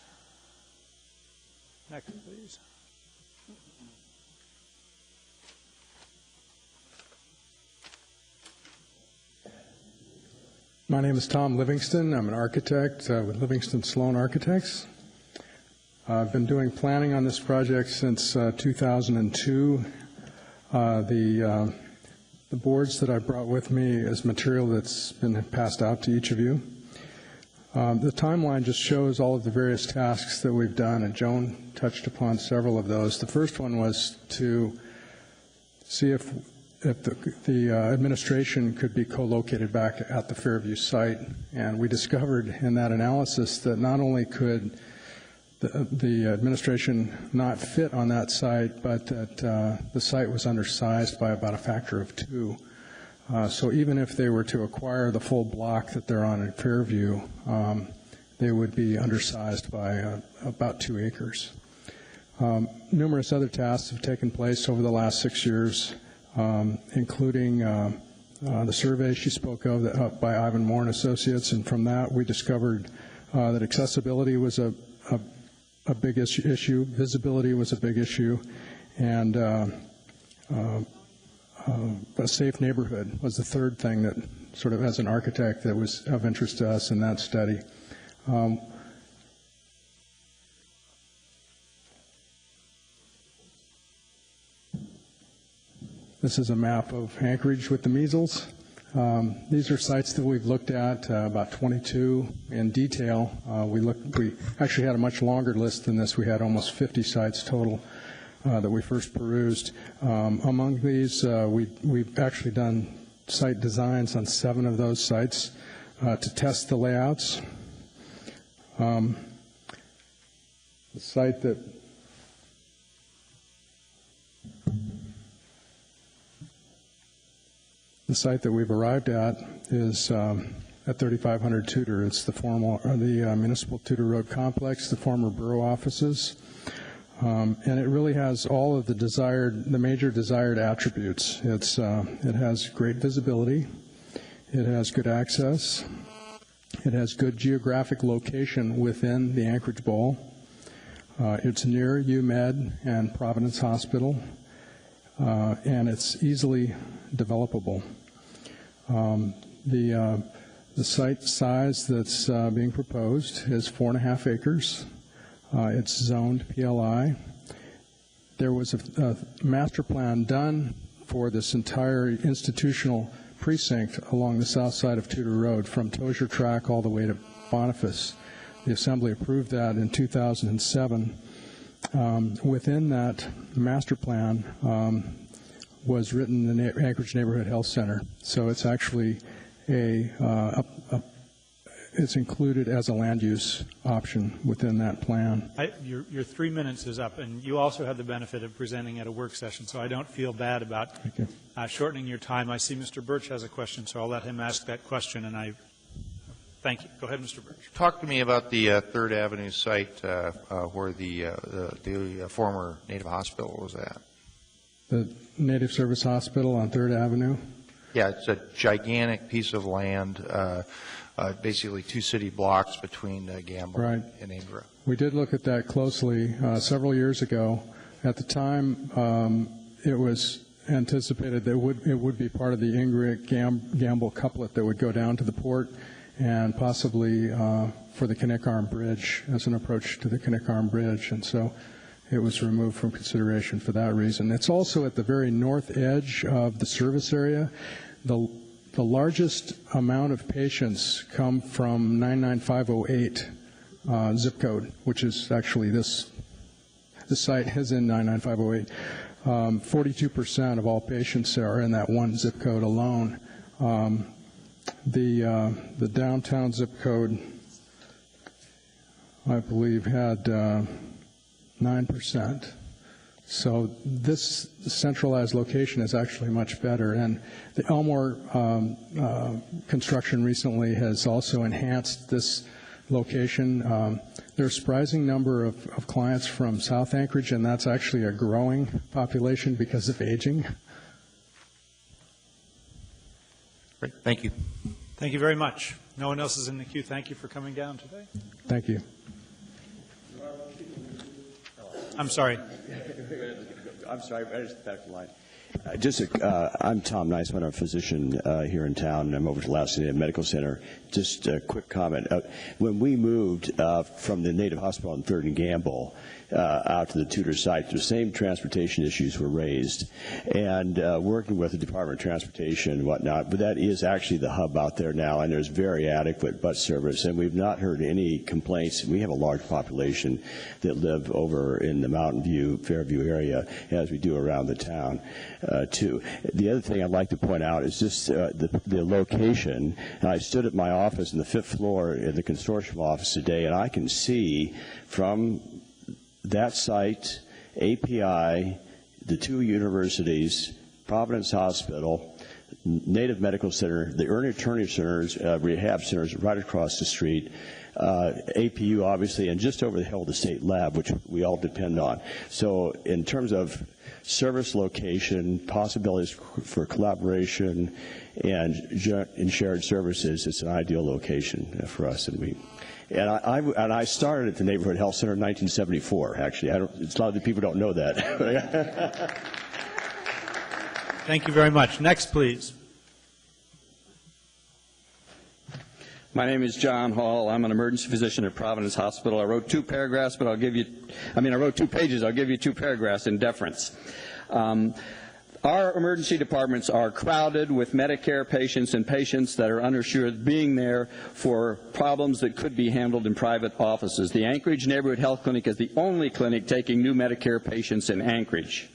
Speaker 4: Next, please.
Speaker 19: My name is Tom Livingston. I'm an architect with Livingston Sloan Architects. I've been doing planning on this project since 2002. The boards that I brought with me is material that's been passed out to each of you. The timeline just shows all of the various tasks that we've done, and Joan touched upon several of those. The first one was to see if the administration could be co-located back at the Fairview site, and we discovered in that analysis that not only could the administration not fit on that site, but that the site was undersized by about a factor of 2. So even if they were to acquire the full block that they're on in Fairview, they would be undersized by about 2 acres. Numerous other tasks have taken place over the last 6 years, including the survey she spoke of by Ivan Moore and Associates, and from that we discovered that accessibility was a big issue, visibility was a big issue, and a safe neighborhood was the third thing that sort of, as an architect, that was of interest to us in that study. This is a map of Anchorage with the measles. These are sites that we've looked at, about 22 in detail. We actually had a much longer list than this. We had almost 50 sites total that we first perused. Among these, we've actually done site designs on 7 of those sites to test the layouts. The site that The site that we've arrived at is at 3500 Tudor. It's the Municipal Tudor Road Complex, the former borough offices, and it really has all of the major desired attributes. It has great visibility, it has good access, it has good geographic location within the Anchorage Bowl. It's near UMed and Providence Hospital, and it's easily developable. The site size that's being proposed is 4.5 acres. It's zoned PLI. There was a master plan done for this entire institutional precinct along the south side of Tudor Road from Tozier Track all the way to Boniface. The Assembly approved that in 2007. Within that master plan was written the Anchorage Neighborhood Health Center. So it's actually it's included as a land use option within that plan.
Speaker 4: Your 3 minutes is up, and you also had the benefit of presenting at a work session, so I don't feel bad about shortening your time. I see Mr. Birch has a question, so I'll let him ask that question, and I thank you. Go ahead, Mr. Birch.
Speaker 2: Talk to me about the 3rd Avenue site where the former Native Hospital was at.
Speaker 19: The Native Service Hospital on 3rd Avenue?
Speaker 2: Yeah, it's a gigantic piece of land, basically 2 city blocks between Gamble and Ingra.
Speaker 19: We did look at that closely several years ago. At the time, it was anticipated that it would be part of the Ingra-Gamble couplet that would go down to the port, and possibly for the Kinnick Bridge, as an approach to the Kinnick Bridge. And so it was removed from consideration for that reason. It's also at the very north edge of the service area. The largest amount of patients come from 99508 zip code, which is actually this site is in 99508. 42% of all patients are in that one zip code alone. The downtown zip code, I believe, had 9%. So this centralized location is actually much better. And the Elmore construction recently has also enhanced this location. There's a surprising number of clients from South Anchorage, and that's actually a growing population because of aging.
Speaker 2: Great. Thank you.
Speaker 4: Thank you very much. No one else is in the queue. Thank you for coming down today.
Speaker 19: Thank you.
Speaker 4: I'm sorry.
Speaker 7: I'm sorry, I just back to line. I'm Tom Niceman, I'm a physician here in town, and I'm over at Alaska Medical Center. Just a quick comment. When we moved from the Native Hospital on 3rd and Gamble out to the Tudor site, the same transportation issues were raised. And working with the Department of Transportation and whatnot, but that is actually the hub out there now, and there's very adequate bus service, and we've not heard any complaints. We have a large population that live over in the Mountain View, Fairview area, as we do around the town, too. The other thing I'd like to point out is just the location. And I stood at my office in the 5th floor in the consortium office today, and I can see from that site, API, the 2 universities, Providence Hospital, Native Medical Center, the Early Attorney Centers, rehab centers right across the street, APU obviously, and just over the hill the state lab, which we all depend on. So in terms of service location, possibilities for collaboration, and shared services, it's an ideal location for us. And I started at the Neighborhood Health Center in 1974, actually. It's a lot of people don't know that.
Speaker 4: Thank you very much. Next, please.
Speaker 5: My name is John Hall. I'm an emergency physician at Providence Hospital. I wrote 2 paragraphs, but I wrote 2 pages. I'll give you 2 paragraphs in deference. Our emergency departments are crowded with Medicare patients and patients that are uninsured being there for problems that could be handled in private offices. The Anchorage Neighborhood Health Clinic is the only clinic taking new Medicare patients in Anchorage.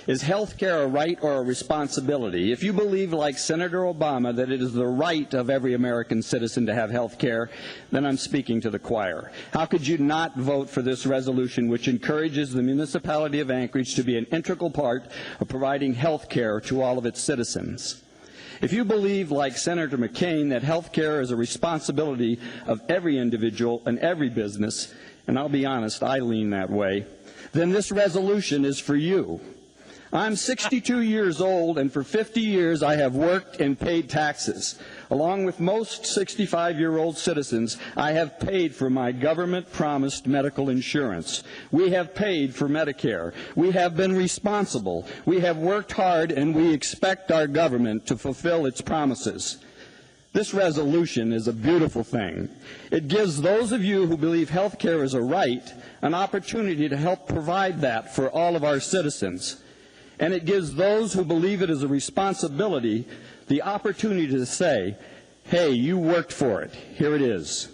Speaker 5: Is health care a right or a responsibility? If you believe, like Senator Obama, that it is the right of every American citizen to have health care, then I'm speaking to the choir. How could you not vote for this resolution, which encourages the municipality of Anchorage to be an integral part of providing health care to all of its citizens? If you believe, like Senator McCain, that health care is a responsibility of every individual and every business, and I'll be honest, I lean that way, then this resolution is for you. I'm 62 years old, and for 50 years I have worked and paid taxes. Along with most 65-year-old citizens, I have paid for my government-promised medical insurance. We have paid for Medicare. We have been responsible. We have worked hard, and we expect our government to fulfill its promises. This resolution is a beautiful thing. It gives those of you who believe health care is a right an opportunity to help provide that for all of our citizens. And it gives those who believe it is a responsibility the opportunity to say, hey, you worked for it. Here it is.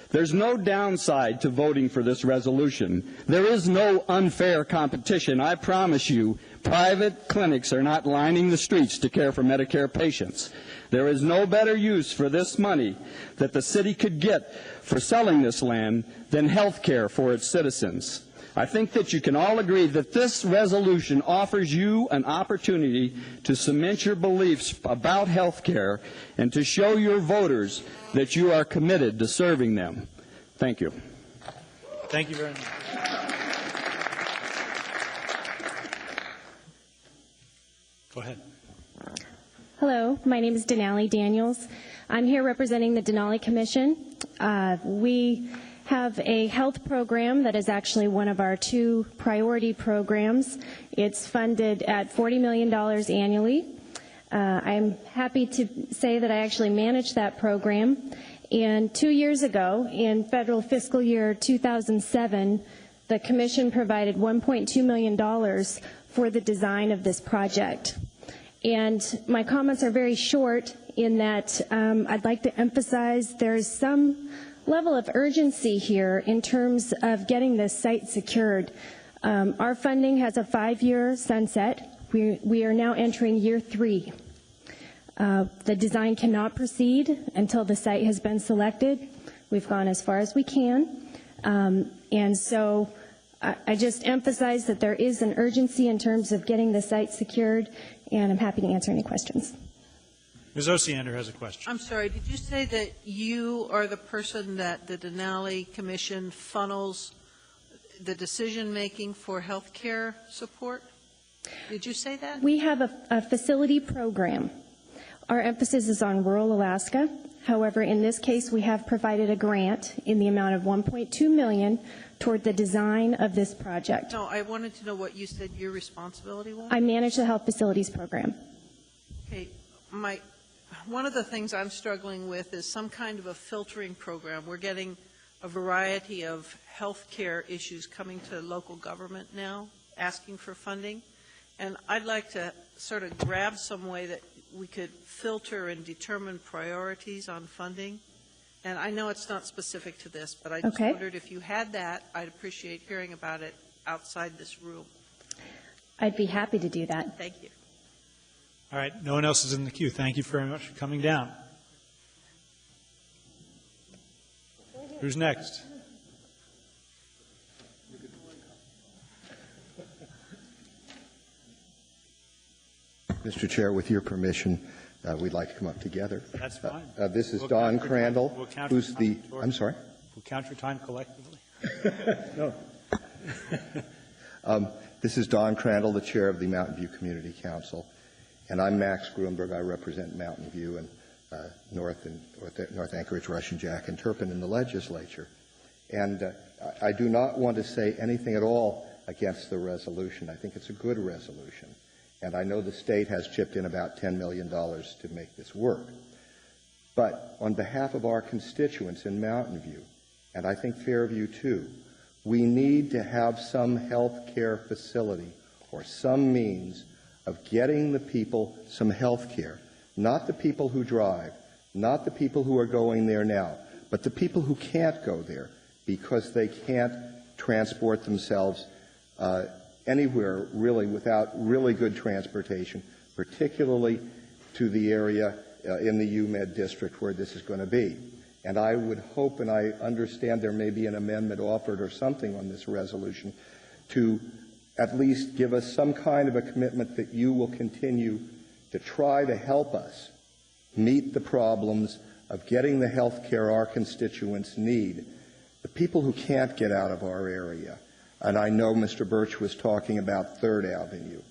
Speaker 5: There's no downside to voting for this resolution. There is no unfair competition. I promise you, private clinics are not lining the streets to care for Medicare patients. There is no better use for this money that the city could get for selling this land than health care for its citizens. I think that you can all agree that this resolution offers you an opportunity to cement your beliefs about health care and to show your voters that you are committed to serving them. Thank you.
Speaker 4: Thank you very much. Go ahead.
Speaker 20: Hello, my name is Denali Daniels. I'm here representing the Denali Commission. We have a health program that is actually one of our 2 priority programs. It's funded at $40 million annually. I'm happy to say that I actually manage that program. And 2 years ago, in federal fiscal year 2007, the Commission provided $1.2 million for the design of this project. And my comments are very short in that I'd like to emphasize there's some level of urgency here in terms of getting this site secured. Our funding has a 5-year sunset. We are now entering year 3. The design cannot proceed until the site has been selected. We've gone as far as we can. And so I just emphasize that there is an urgency in terms of getting the site secured, and I'm happy to answer any questions.
Speaker 4: Ms. Osiander has a question.
Speaker 10: I'm sorry, did you say that you are the person that the Denali Commission funnels the decision-making for health care support? Did you say that?
Speaker 20: We have a facility program. Our emphasis is on rural Alaska. However, in this case, we have provided a grant in the amount of $1.2 million toward the design of this project.
Speaker 10: No, I wanted to know what you said your responsibility was.
Speaker 20: I manage the health facilities program.
Speaker 10: Okay, one of the things I'm struggling with is some kind of a filtering program. We're getting a variety of health care issues coming to local government now, asking for funding. And I'd like to sort of grab some way that we could filter and determine priorities on funding. And I know it's not specific to this, but I just wondered if you had that, I'd appreciate hearing about it outside this room.
Speaker 20: I'd be happy to do that.
Speaker 10: Thank you.
Speaker 4: All right, no one else is in the queue. Thank you very much for coming down. Who's next?
Speaker 1: Mr. Chair, with your permission, we'd like to come up together.
Speaker 4: That's fine.
Speaker 1: This is Don Crandall, who's the... I'm sorry?
Speaker 4: We'll count your time collectively.
Speaker 1: No. This is Don Crandall, the chair of the Mountain View Community Council, and I'm Max Grunberg. I represent Mountain View and North Anchorage, Russian Jack, and Turpin in the legislature. And I do not want to say anything at all against the resolution. I think it's a good resolution. And I know the state has chipped in about $10 million to make this work. But on behalf of our constituents in Mountain View, and I think Fairview too, we need to have some health care facility or some means of getting the people some health care. Not the people who drive, not the people who are going there now, but the people who can't go there because they can't transport themselves anywhere really without really good transportation, particularly to the area in the UMed district where this is going to be. And I would hope, and I understand there may be an amendment offered or something on this resolution, to at least give us some kind of a commitment that you will continue to try to help us meet the problems of getting the health care our constituents need. The people who can't get out of our area, and I know Mr. Birch was talking about 3rd Avenue.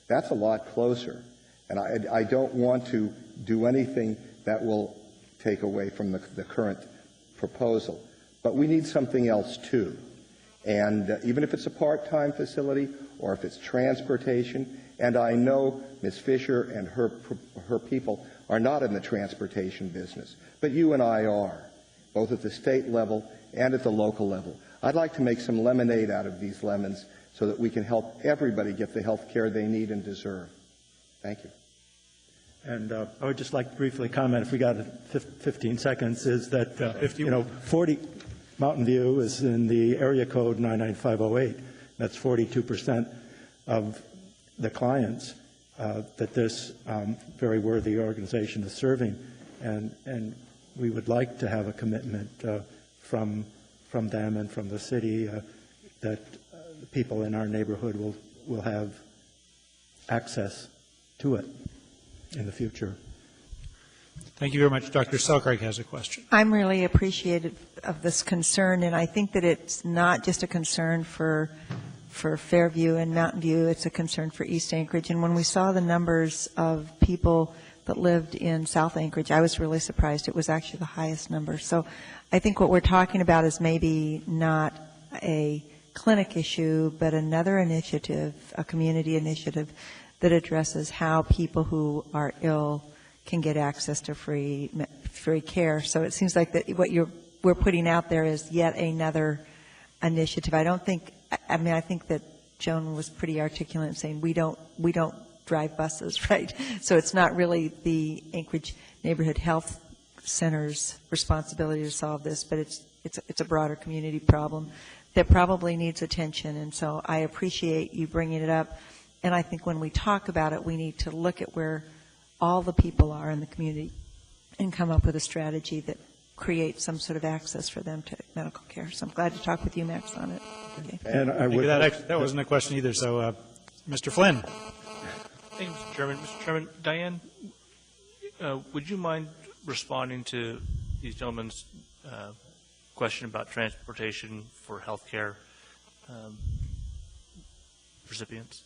Speaker 1: That's a lot closer. And I don't want to do anything that will take away from the current proposal. But we need something else, too. And even if it's a part-time facility or if it's transportation, and I know Ms. Fisher and her people are not in the transportation business, but you and I are, both at the state level and at the local level. I'd like to make some lemonade out of these lemons so that we can help everybody get the health care they need and deserve. Thank you.
Speaker 21: And I would just like to briefly comment, if we got 15 seconds, is that, 40 Mountain View is in the area code 99508. That's 42% of the clients that this very worthy organization is serving. And we would like to have a commitment from them and from the city that the people in our neighborhood will have access to it in the future.
Speaker 4: Thank you very much. Dr. Selkirk has a question.
Speaker 8: I'm really appreciative of this concern, and I think that it's not just a concern for Fairview and Mountain View, it's a concern for East Anchorage. And when we saw the numbers of people that lived in South Anchorage, I was really surprised. It was actually the highest number. So I think what we're talking about is maybe not a clinic issue, but another initiative, a community initiative that addresses how people who are ill can get access to free care. So it seems like that what we're putting out there is yet another initiative. I think that Joan was pretty articulate in saying we don't drive buses, right? So it's not really the Anchorage Neighborhood Health Center's responsibility to solve this, but it's a broader community problem that probably needs attention. And so I appreciate you bringing it up. And I think when we talk about it, we need to look at where all the people are in the community and come up with a strategy that creates some sort of access for them to medical care. So I'm glad to talk with you, Max, on it. Okay.
Speaker 4: And that wasn't a question either. So, Mr. Flynn.
Speaker 16: Thank you, Mr. Chairman. Mr. Chairman, Diane, would you mind responding to these gentlemen's question about transportation for health care recipients?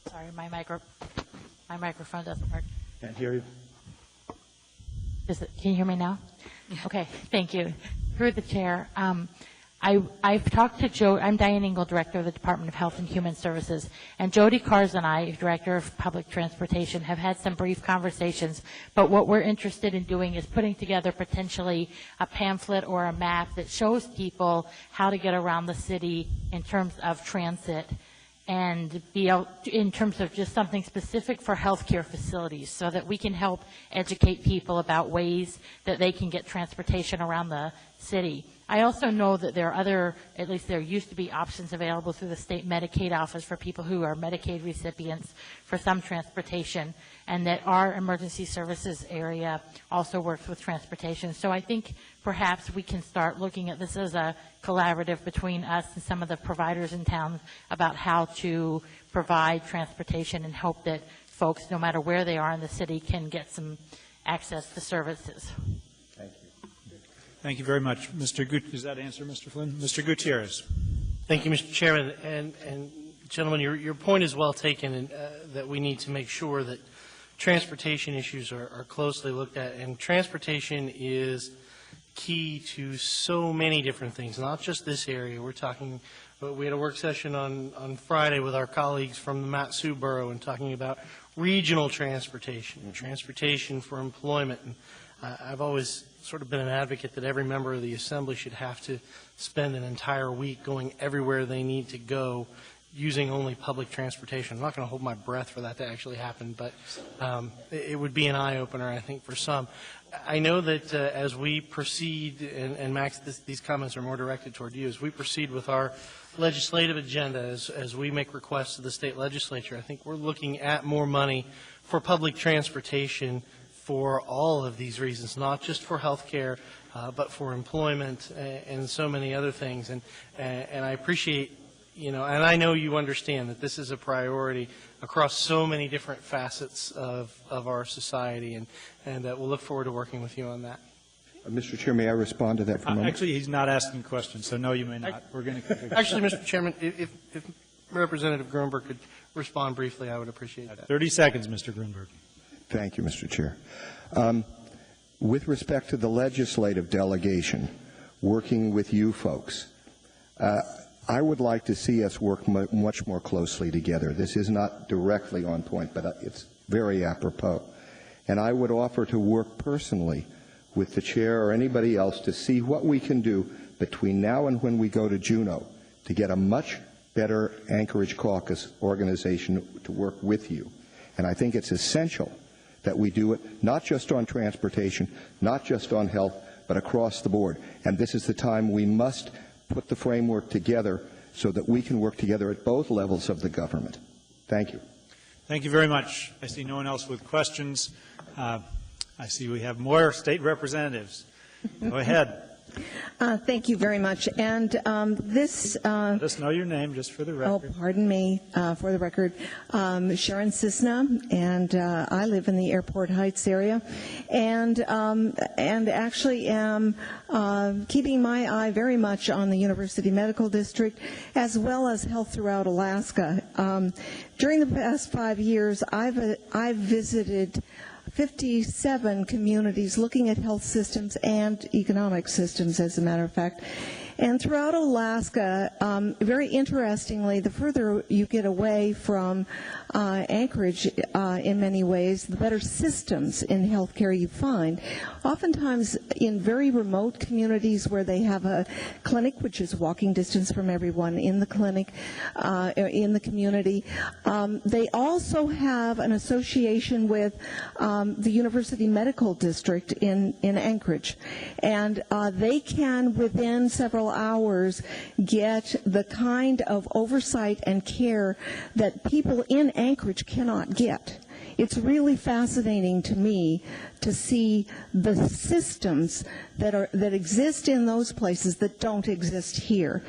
Speaker 23: Sorry, my microphone doesn't work.
Speaker 21: Can't hear you.
Speaker 6: Can you hear me now? Okay, thank you. Through the chair, I've talked to Joe. I'm Diane Engel, Director of the Department of Health and Human Services, and Jody Cars and I, Director of Public Transportation, have had some brief conversations. But what we're interested in doing is putting together potentially a pamphlet or a map that shows people how to get around the city in terms of transit, and in terms of just something specific for healthcare facilities, so that we can help educate people about ways that they can get transportation around the city. I also know that there are at least there used to be options available through the state Medicaid office for people who are Medicaid recipients for some transportation, and that our emergency services area also works with transportation. So I think perhaps we can start looking at this as a collaborative between us and some of the providers in town about how to provide transportation and hope that folks, no matter where they are in the city, can get some access to services.
Speaker 4: Thank you very much. Does that answer, Mr. Flynn? Mr. Gutierrez.
Speaker 9: Thank you, Mr. Chairman. And gentlemen, your point is well taken, and, that we need to make sure that transportation issues are closely looked at. And transportation is key to so many different things, not just this area. We're talking, we had a work session on Friday with our colleagues from the Mat-Su Borough and talking about regional transportation, transportation for employment. And I've always sort of been an advocate that every member of the Assembly should have to spend an entire week going everywhere they need to go using only public transportation. I'm not going to hold my breath for that to actually happen, but it would be an eye-opener, I think, for some. I know that as we proceed, and Max, these comments are more directed toward you, as we proceed with our legislative agenda, as we make requests to the state legislature, I think we're looking at more money for public transportation for all of these reasons, not just for health care, but for employment and so many other things. And I appreciate, and I know you understand that this is a priority across so many different facets of our society, and we'll look forward to working with you on that.
Speaker 1: Mr. Chair, may I respond to that for a moment?
Speaker 4: Actually, he's not asking questions, so no, you may not. We're going to.
Speaker 9: Actually, Mr. Chairman, if Representative Grunberg could respond briefly, I would appreciate that.
Speaker 4: 30 seconds, Mr. Grunberg.
Speaker 1: Thank you, Mr. Chair. With respect to the legislative delegation, working with you folks, I would like to see us work much more closely together. This is not directly on point, but it's very apropos. And I would offer to work personally with the chair or anybody else to see what we can do between now and when we go to Juneau to get a much better Anchorage Caucus organization to work with you. And I think it's essential that we do it not just on transportation, not just on health, but across the board. And this is the time we must put the framework together so that we can work together at both levels of the government. Thank you.
Speaker 4: Thank you very much. I see no one else with questions. I see we have more state representatives. Go ahead.
Speaker 13: Thank you very much. And this...
Speaker 4: Let us know your name, just for the record.
Speaker 13: Oh, pardon me, for the record. Sharon Cisna, and I live in the Airport Heights area, and actually am keeping my eye very much on the University Medical District, as well as health throughout Alaska. During the past 5 years, I've visited 57 communities looking at health systems and economic systems, as a matter of fact. And throughout Alaska, very interestingly, the further you get away from Anchorage in many ways, the better systems in healthcare you find. Oftentimes in very remote communities where they have a clinic, which is walking distance from everyone in the clinic, in the community, they also have an association with the University Medical District in Anchorage. And they can, within several hours, get the kind of oversight and care that people in Anchorage cannot get. It's really fascinating to me to see the systems that exist in those places that don't exist here.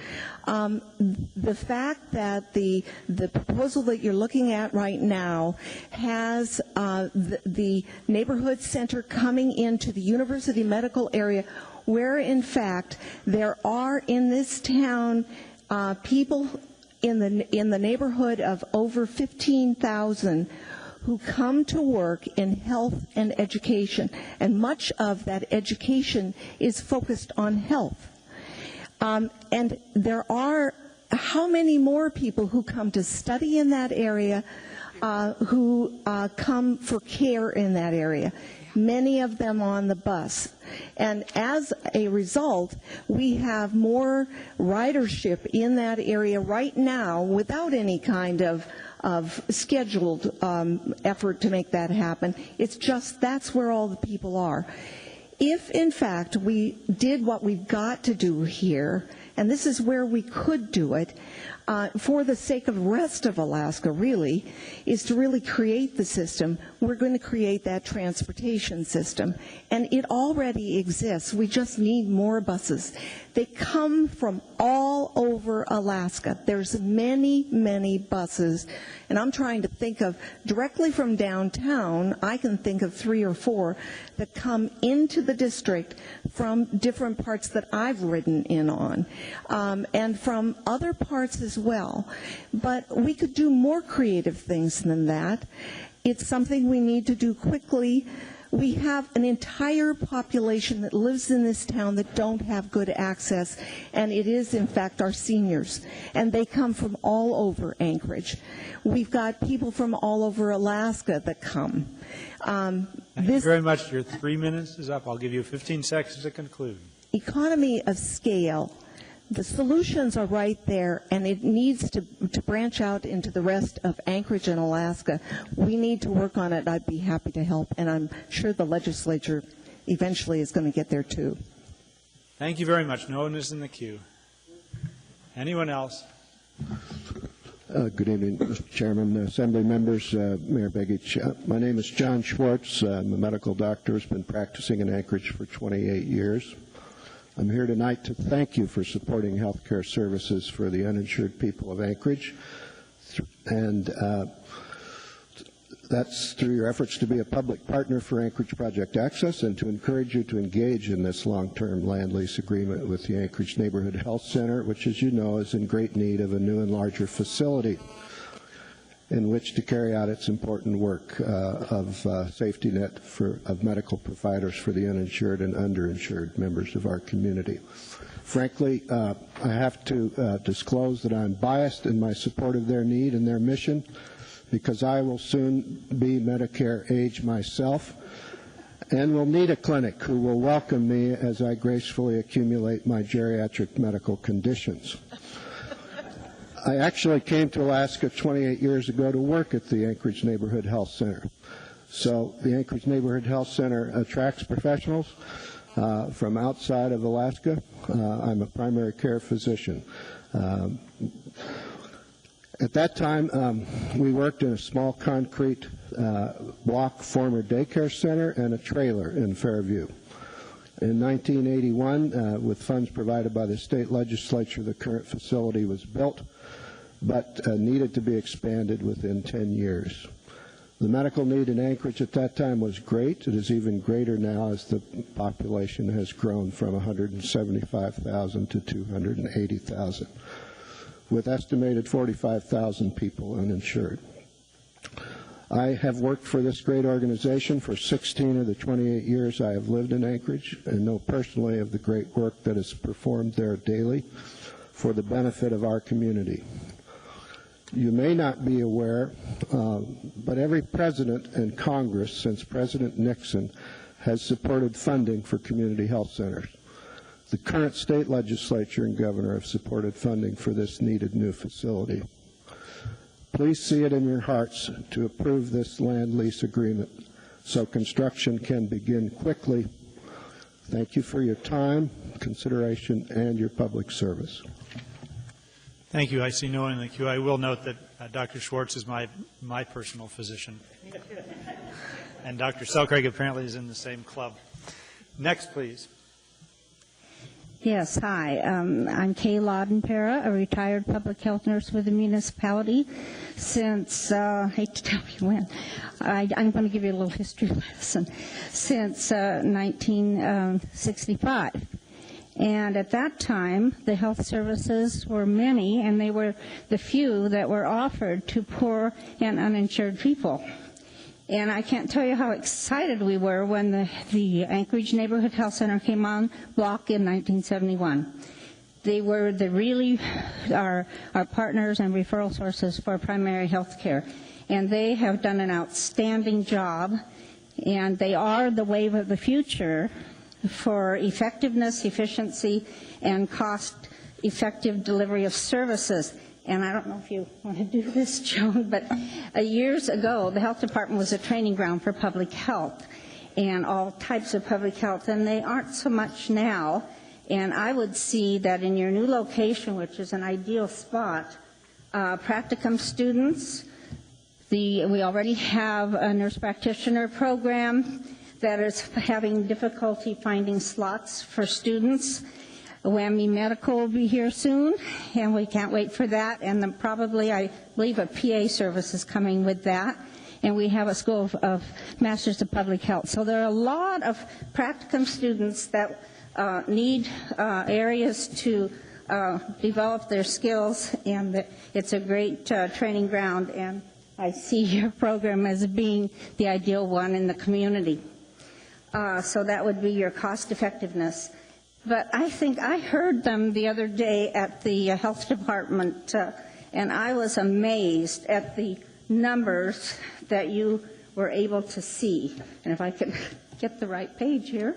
Speaker 13: The fact that the proposal that you're looking at right now has the neighborhood center coming into the University Medical area, where in fact there are in this town people in the neighborhood of over 15,000 who come to work in health and education, and much of that education is focused on health. And there are how many more people who come to study in that area, who come for care in that area, many of them on the bus. And as a result, we have more ridership in that area right now without any kind of scheduled effort to make that happen. It's just that's where all the people are. If, in fact, we did what we've got to do here, and this is where we could do it, for the sake of the rest of Alaska, really, is to really create the system. We're going to create that transportation system. And it already exists. We just need more buses. They come from all over Alaska. There's many, many buses. And I'm trying to think of, directly from downtown, I can think of 3 or 4 that come into the district from different parts that I've ridden in on, and from other parts as well. But we could do more creative things than that. It's something we need to do quickly. We have an entire population that lives in this town that don't have good access, and it is, in fact, our seniors. And they come from all over Anchorage. We've got people from all over Alaska that come.
Speaker 4: Thank you very much. Your 3 minutes is up. I'll give you 15 seconds to conclude.
Speaker 13: Economy of scale. The solutions are right there, and it needs to branch out into the rest of Anchorage and Alaska. We need to work on it. I'd be happy to help, and I'm sure the legislature eventually is going to get there too.
Speaker 4: Thank you very much. No one is in the queue. Anyone else?
Speaker 18: Good evening, Mr. Chairman, Assembly members, Mayor Begich. My name is John Schwartz. I'm a medical doctor who's been practicing in Anchorage for 28 years. I'm here tonight to thank you for supporting health care services for the uninsured people of Anchorage, and that's through your efforts to be a public partner for Anchorage Project Access and to encourage you to engage in this long-term land lease agreement with the Anchorage Neighborhood Health Center, which, as you know, is in great need of a new and larger facility in which to carry out its important work of safety net of medical providers for the uninsured and underinsured members of our community. Frankly, I have to disclose that I'm biased in my support of their need and their mission, because I will soon be Medicare age myself and will need a clinic who will welcome me as I gracefully accumulate my geriatric medical conditions. I actually came to Alaska 28 years ago to work at the Anchorage Neighborhood Health Center. So the Anchorage Neighborhood Health Center attracts professionals from outside of Alaska. I'm a primary care physician. At that time, we worked in a small concrete block former daycare center and a trailer in Fairview. In 1981, with funds provided by the state legislature, the current facility was built, but needed to be expanded within 10 years. The medical need in Anchorage at that time was great. It is even greater now as the population has grown from 175,000 to 280,000, with estimated 45,000 people uninsured. I have worked for this great organization for 16 of the 28 years I have lived in Anchorage, and know personally of the great work that is performed there daily for the benefit of our community. You may not be aware, but every president and Congress since President Nixon has supported funding for community health centers. The current state legislature and governor have supported funding for this needed new facility. Please see it in your hearts to approve this land lease agreement so construction can begin quickly. Thank you for your time, consideration, and your public service.
Speaker 4: Thank you. I see no one in the queue. I will note that Dr. Schwartz is my personal physician. And Dr. Selcraig apparently is in the same club. Next, please.
Speaker 22: Yes, hi. I'm Kay Laudenpera, a retired public health nurse with the municipality since, I hate to tell you when, I'm going to give you a little history lesson, since 1965. And at that time, the health services were many, and they were the few that were offered to poor and uninsured people. And I can't tell you how excited we were when the Anchorage Neighborhood Health Center came on block in 1971. They were our partners and referral sources for primary health care. And they have done an outstanding job, and they are the wave of the future for effectiveness, efficiency, and cost-effective delivery of services. And I don't know if you want to do this, Joan, but years ago, the health department was a training ground for public health and all types of public health, and they aren't so much now. And I would see that in your new location, which is an ideal spot, practicum students, we already have a nurse practitioner program that is having difficulty finding slots for students. WAMI Medical will be here soon, and we can't wait for that. And then probably, I believe, a PA service is coming with that. And we have a School of Masters of Public Health. So there are a lot of practicum students that need areas to develop their skills, and it's a great training ground. And I see your program as being the ideal one in the community. So that would be your cost effectiveness. But I think I heard them the other day at the health department, and I was amazed at the numbers that you were able to see. And if I could get the right page here.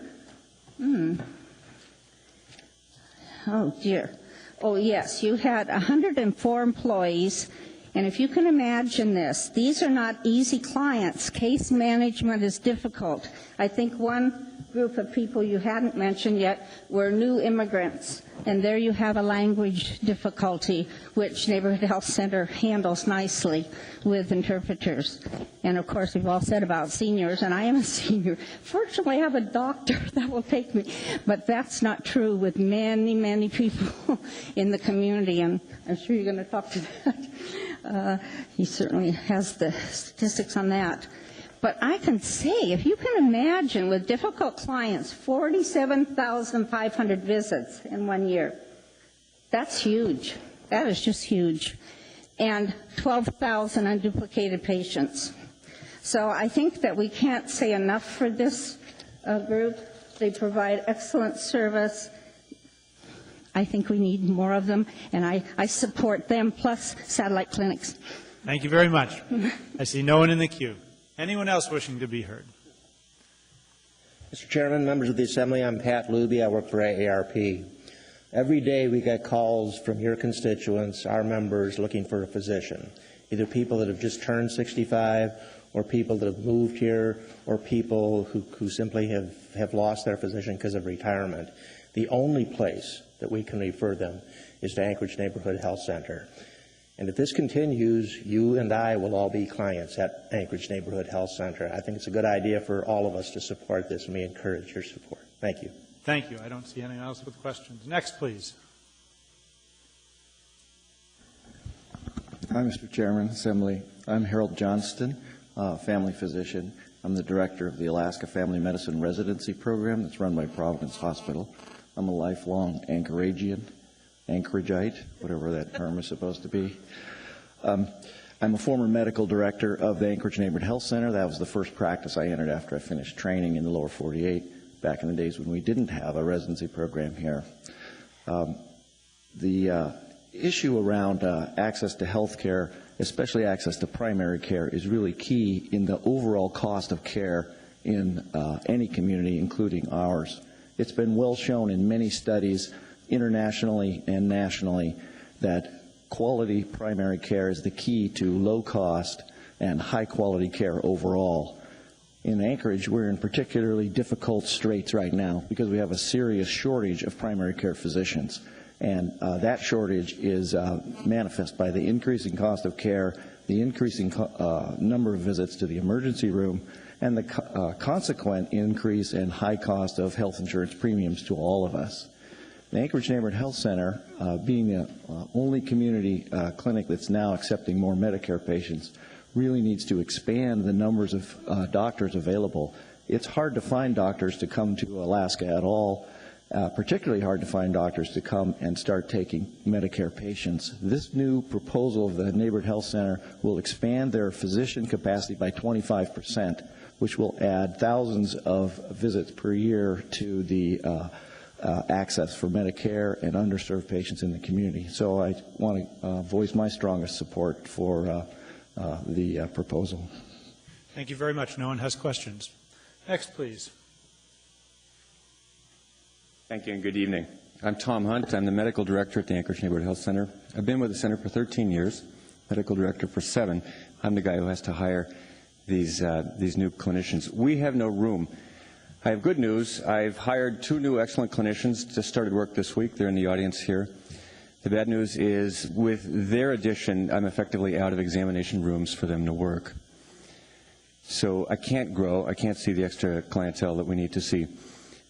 Speaker 22: Oh, dear. Oh, yes, you had 104 employees. And if you can imagine this, these are not easy clients. Case management is difficult. I think one group of people you hadn't mentioned yet were new immigrants. And there you have a language difficulty, which Neighborhood Health Center handles nicely with interpreters. And of course, we've all said about seniors, and I am a senior. Fortunately, I have a doctor that will take me. But that's not true with many, many people in the community, and I'm sure you're going to talk to that. He certainly has the statistics on that. But I can say, if you can imagine with difficult clients, 47,500 visits in 1 year. That's huge. That is just huge. And 12,000 unduplicated patients. So I think that we can't say enough for this group. They provide excellent service. I think we need more of them, and I support them, plus satellite clinics.
Speaker 4: Thank you very much. I see no one in the queue. Anyone else wishing to be heard?
Speaker 3: Mr. Chairman, members of the Assembly, I'm Pat Luby. I work for AARP. Every day we get calls from your constituents, our members, looking for a physician, either people that have just turned 65 or people that have moved here or people who simply have lost their physician because of retirement. The only place that we can refer them is to Anchorage Neighborhood Health Center. And if this continues, you and I will all be clients at Anchorage Neighborhood Health Center. I think it's a good idea for all of us to support this, and we encourage your support. Thank you.
Speaker 4: Thank you. I don't see anyone else with questions. Next, please.
Speaker 14: Hi, Mr. Chairman, Assembly. I'm Harold Johnston, family physician. I'm the director of the Alaska Family Medicine Residency Program that's run by Providence Hospital. I'm a lifelong Anchorageite, whatever that term is supposed to be. I'm a former medical director of the Anchorage Neighborhood Health Center. That was the first practice I entered after I finished training in the lower 48, back in the days when we didn't have a residency program here. The issue around access to health care, especially access to primary care, is really key in the overall cost of care in any community, including ours. It's been well shown in many studies, internationally and nationally, that quality primary care is the key to low cost and high quality care overall. In Anchorage, we're in particularly difficult straits right now because we have a serious shortage of primary care physicians. And that shortage is manifest by the increasing cost of care, the increasing number of visits to the emergency room, and the consequent increase in high cost of health insurance premiums to all of us. The Anchorage Neighborhood Health Center, being the only community clinic that's now accepting more Medicare patients, really needs to expand the numbers of doctors available. It's hard to find doctors to come to Alaska at all, particularly hard to find doctors to come and start taking Medicare patients. This new proposal of the Neighborhood Health Center will expand their physician capacity by 25%, which will add thousands of visits per year to the access for Medicare and underserved patients in the community. So I want to voice my strongest support for the proposal.
Speaker 4: Thank you very much. No one has questions. Next, please.
Speaker 11: Thank you and good evening. I'm Tom Hunt. I'm the medical director at the Anchorage Neighborhood Health Center. I've been with the center for 13 years, medical director for 7. I'm the guy who has to hire these new clinicians. We have no room. I have good news. I've hired 2 new excellent clinicians, just started work this week. They're in the audience here. The bad news is with their addition, I'm effectively out of examination rooms for them to work. So I can't grow. I can't see the extra clientele that we need to see.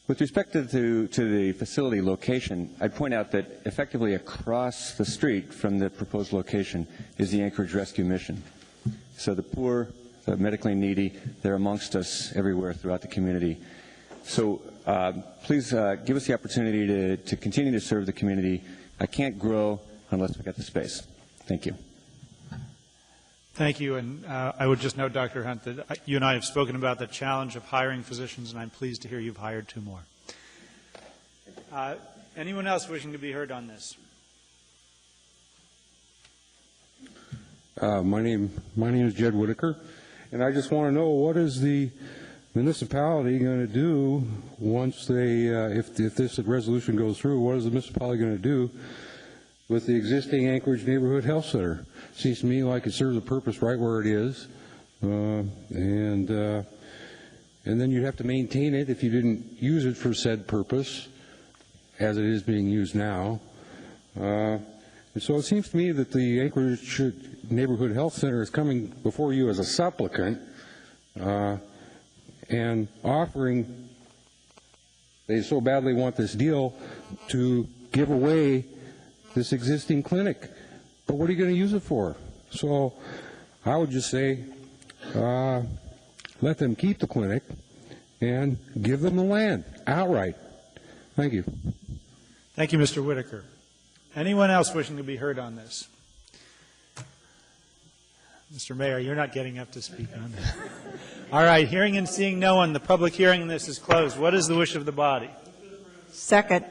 Speaker 11: With respect to the facility location, I'd point out that effectively across the street from the proposed location is the Anchorage Rescue Mission. So the poor, the medically needy, they're amongst us everywhere throughout the community. So please give us the opportunity to continue to serve the community. I can't grow unless we've got the space. Thank you.
Speaker 4: Thank you, and I would just note, Dr. Hunt, that you and I have spoken about the challenge of hiring physicians, and I'm pleased to hear you've hired 2 more. Anyone else wishing to be heard on this?
Speaker 12: My name is Jed Whitaker, and I just want to know, what is the municipality going to do once they, if this resolution goes through, what is the municipality going to do with the existing Anchorage Neighborhood Health Center? Seems to me like it serves a purpose right where it is, and then you'd have to maintain it if you didn't use it for said purpose, as it is being used now. And so it seems to me that the Anchorage Neighborhood Health Center is coming before you as a supplicant and offering, they so badly want this deal, to give away this existing clinic. But what are you going to use it for? So I would just say let them keep the clinic and give them the land outright. Thank you.
Speaker 4: Thank you, Mr. Whitaker. Anyone else wishing to be heard on this? Mr. Mayor, you're not getting up to speak on this. All right, hearing and seeing no one, the public hearing on this is closed. What is the wish of the body?
Speaker 8: Second.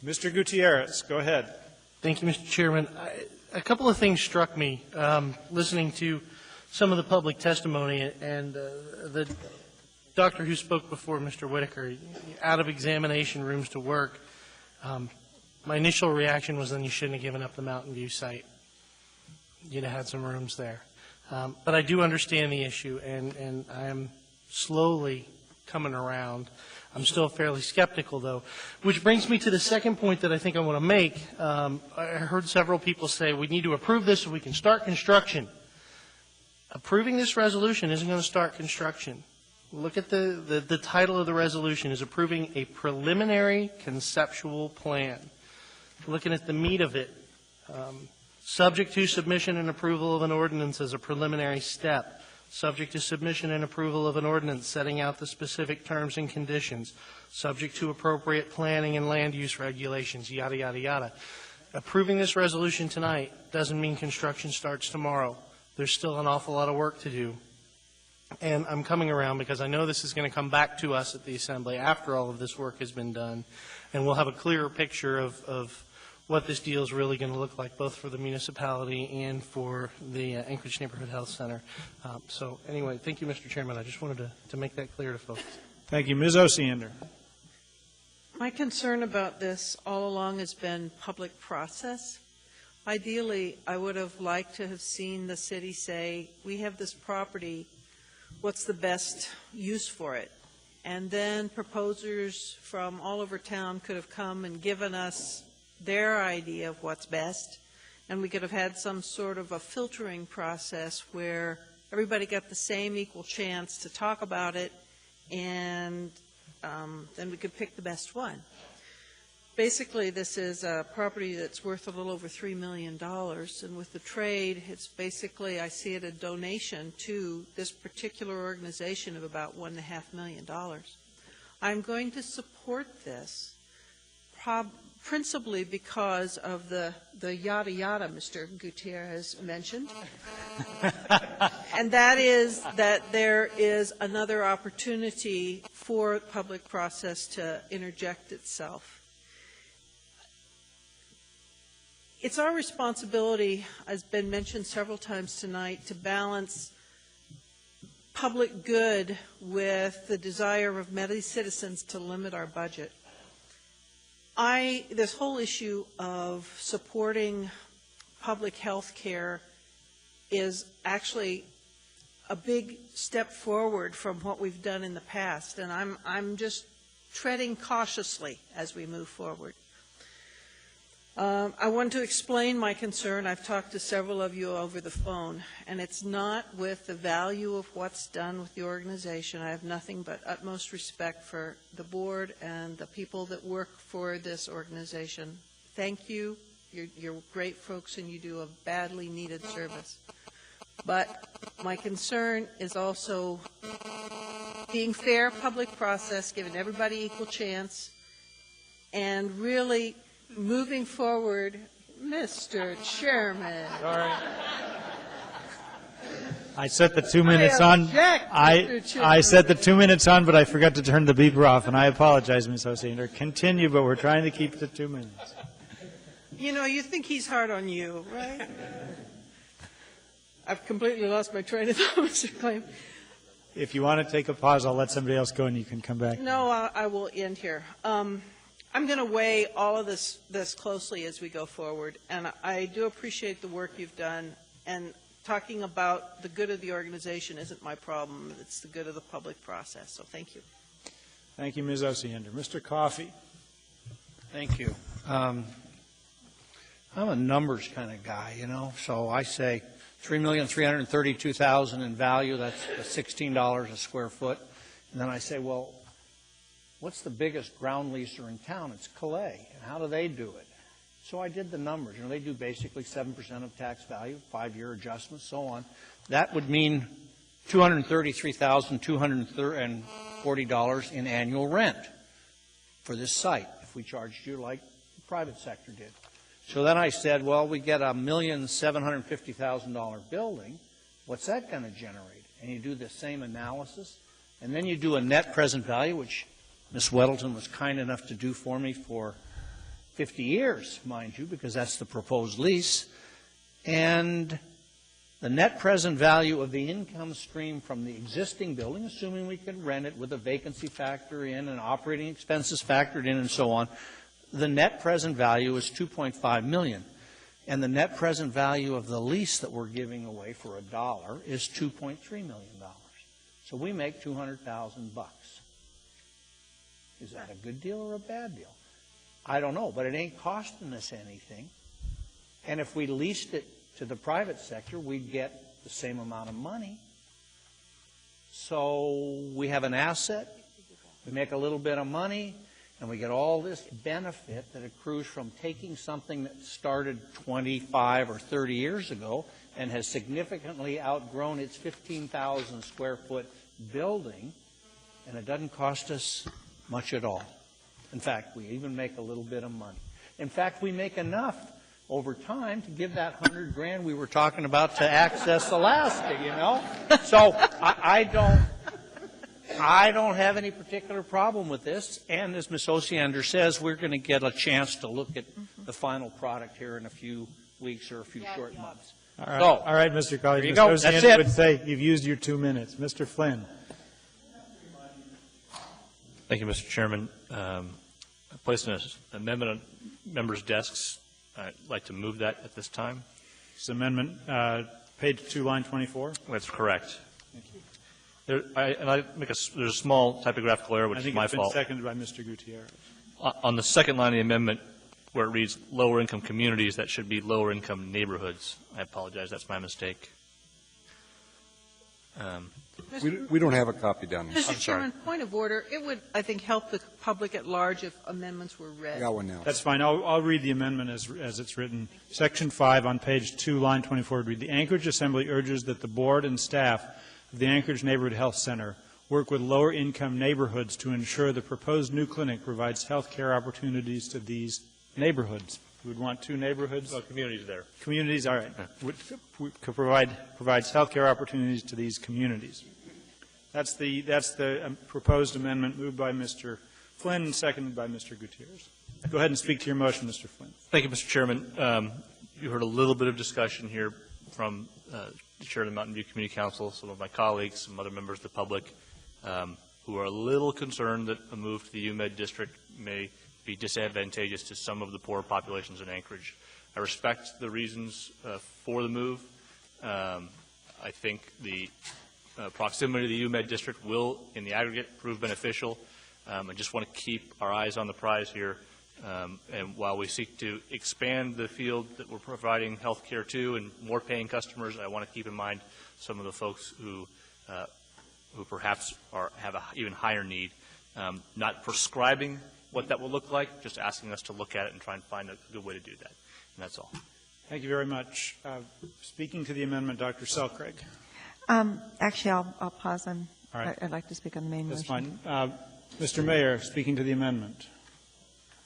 Speaker 4: Mr. Gutierrez, go ahead.
Speaker 9: Thank you, Mr. Chairman. A couple of things struck me listening to some of the public testimony, and the doctor who spoke before, Mr. Whitaker, out of examination rooms to work. My initial reaction was, then you shouldn't have given up the Mountain View site. You'd have had some rooms there. But I do understand the issue, and I am slowly coming around. I'm still fairly skeptical, though, which brings me to the second point that I think I want to make. I heard several people say we need to approve this so we can start construction. Approving this resolution isn't going to start construction. Look at the title of the resolution is approving a preliminary conceptual plan. Looking at the meat of it, subject to submission and approval of an ordinance as a preliminary step. Subject to submission and approval of an ordinance setting out the specific terms and conditions, subject to appropriate planning and land use regulations, yada, yada, yada. Approving this resolution tonight doesn't mean construction starts tomorrow. There's still an awful lot of work to do. And I'm coming around because I know this is going to come back to us at the Assembly after all of this work has been done, and we'll have a clearer picture of what this deal is really going to look like, both for the municipality and for the Anchorage Neighborhood Health Center. So anyway, thank you, Mr. Chairman. I just wanted to make that clear to folks.
Speaker 4: Thank you. Ms. Osiander.
Speaker 10: My concern about this all along has been public process. Ideally, I would have liked to have seen the city say, we have this property, what's the best use for it? And then proposers from all over town could have come and given us their idea of what's best, and we could have had some sort of a filtering process where everybody got the same equal chance to talk about it, and then we could pick the best one. Basically, this is a property that's worth a little over $3 million, and with the trade, it's basically, I see it a donation to this particular organization of about $1.5 million. I'm going to support this, principally because of the yada yada Mr. Gutierrez mentioned. And that is that there is another opportunity for public process to interject itself. It's our responsibility, as been mentioned several times tonight, to balance public good with the desire of many citizens to limit our budget. This whole issue of supporting public health care is actually a big step forward from what we've done in the past, and I'm just treading cautiously as we move forward. I want to explain my concern. I've talked to several of you over the phone, and it's not with the value of what's done with the organization. I have nothing but utmost respect for the board and the people that work for this organization. Thank you. You're great folks, and you do a badly needed service. But my concern is also being fair public process, giving everybody equal chance, and really moving forward, Mr. Chairman.
Speaker 4: Sorry. I set the 2 minutes on. I set the 2 minutes on, but I forgot to turn the beeper off, and I apologize, Ms. Osiander. Continue, but we're trying to keep the 2 minutes.
Speaker 10: You know, you think he's hard on you, right? I've completely lost my train of thought, Mr. Klain.
Speaker 4: If you want to take a pause, I'll let somebody else go, and you can come back.
Speaker 10: No, I will end here. I'm going to weigh all of this closely as we go forward, and I do appreciate the work you've done, and talking about the good of the organization isn't my problem. It's the good of the public process, so thank you.
Speaker 4: Thank you, Ms. Osiander. Mr. Coffey.
Speaker 15: Thank you. I'm a numbers kind of guy, so I say $3,332,000 in value, that's $16 a square foot, and then I say, well, what's the biggest ground leaser in town? It's Calais. And how do they do it? So I did the numbers. They do basically 7% of tax value, 5-year adjustments, so on. That would mean $233,240 in annual rent for this site if we charged you like the private sector did. So then I said, well, we get a $1,750,000 building. What's that going to generate? And you do the same analysis. And then you do a net present value, which Ms. Weddleton was kind enough to do for me for 50 years, mind you, because that's the proposed lease. And the net present value of the income stream from the existing building, assuming we can rent it with a vacancy factor in and operating expenses factored in and so on, the net present value is $2.5 million. And the net present value of the lease that we're giving away for $1 is $2.3 million. So we make $200,000. Is that a good deal or a bad deal? I don't know, but it ain't costing us anything. And if we leased it to the private sector, we'd get the same amount of money. So we have an asset, we make a little bit of money, and we get all this benefit that accrues from taking something that started 25 or 30 years ago and has significantly outgrown its 15,000 square foot building, and it doesn't cost us much at all. In fact, we even make a little bit of money. In fact, we make enough over time to give that $100,000 we were talking about to Access Alaska, So I don't have any particular problem with this. And as Ms. Osiander says, we're going to get a chance to look at the final product here in a few weeks or a few short months.
Speaker 4: All right, all right, Mr. Colley. Ms. Osiander would say you've used your 2 minutes. Mr. Flynn.
Speaker 16: Thank you, Mr. Chairman. I placed an amendment on members' desks. I'd like to move that at this time.
Speaker 4: This amendment, page 2, line 24?
Speaker 16: That's correct. Thank you. There's a small typographical error, which is my fault.
Speaker 4: I think it's been seconded by Mr. Gutierrez.
Speaker 16: On the second line of the amendment, where it reads lower-income communities, that should be lower-income neighborhoods. I apologize. That's my mistake.
Speaker 17: We don't have a copy down here.
Speaker 10: Mr. Chairman, point of order. It would, I think, help the public at large if amendments were read.
Speaker 17: I got one now.
Speaker 4: That's fine. I'll read the amendment as it's written. Section 5 on page 2, line 24 would read, the Anchorage Assembly urges that the board and staff of the Anchorage Neighborhood Health Center work with lower-income neighborhoods to ensure the proposed new clinic provides health care opportunities to these neighborhoods. We would want 2 neighborhoods.
Speaker 16: Well, communities there.
Speaker 4: Communities, all right. Provides health care opportunities to these communities. That's the proposed amendment moved by Mr. Flynn and seconded by Mr. Gutierrez. Go ahead and speak to your motion, Mr. Flynn.
Speaker 16: Thank you, Mr. Chairman. You heard a little bit of discussion here from the chair of the Mountain View Community Council, some of my colleagues, some other members of the public who are a little concerned that a move to the UMed district may be disadvantageous to some of the poor populations in Anchorage. I respect the reasons for the move. I think the proximity to the UMed district will, in the aggregate, prove beneficial. I just want to keep our eyes on the prize here. And while we seek to expand the field that we're providing health care to and more paying customers, I want to keep in mind some of the folks who perhaps have an even higher need. Not prescribing what that will look like, just asking us to look at it and try and find a good way to do that. And that's all.
Speaker 4: Thank you very much. Speaking to the amendment, Dr. Selcraig.
Speaker 8: Actually, I'll pause.
Speaker 4: All right.
Speaker 8: I'd like to speak on the main
Speaker 4: That's
Speaker 8: motion.
Speaker 4: fine. Mr. Mayor, speaking to the amendment.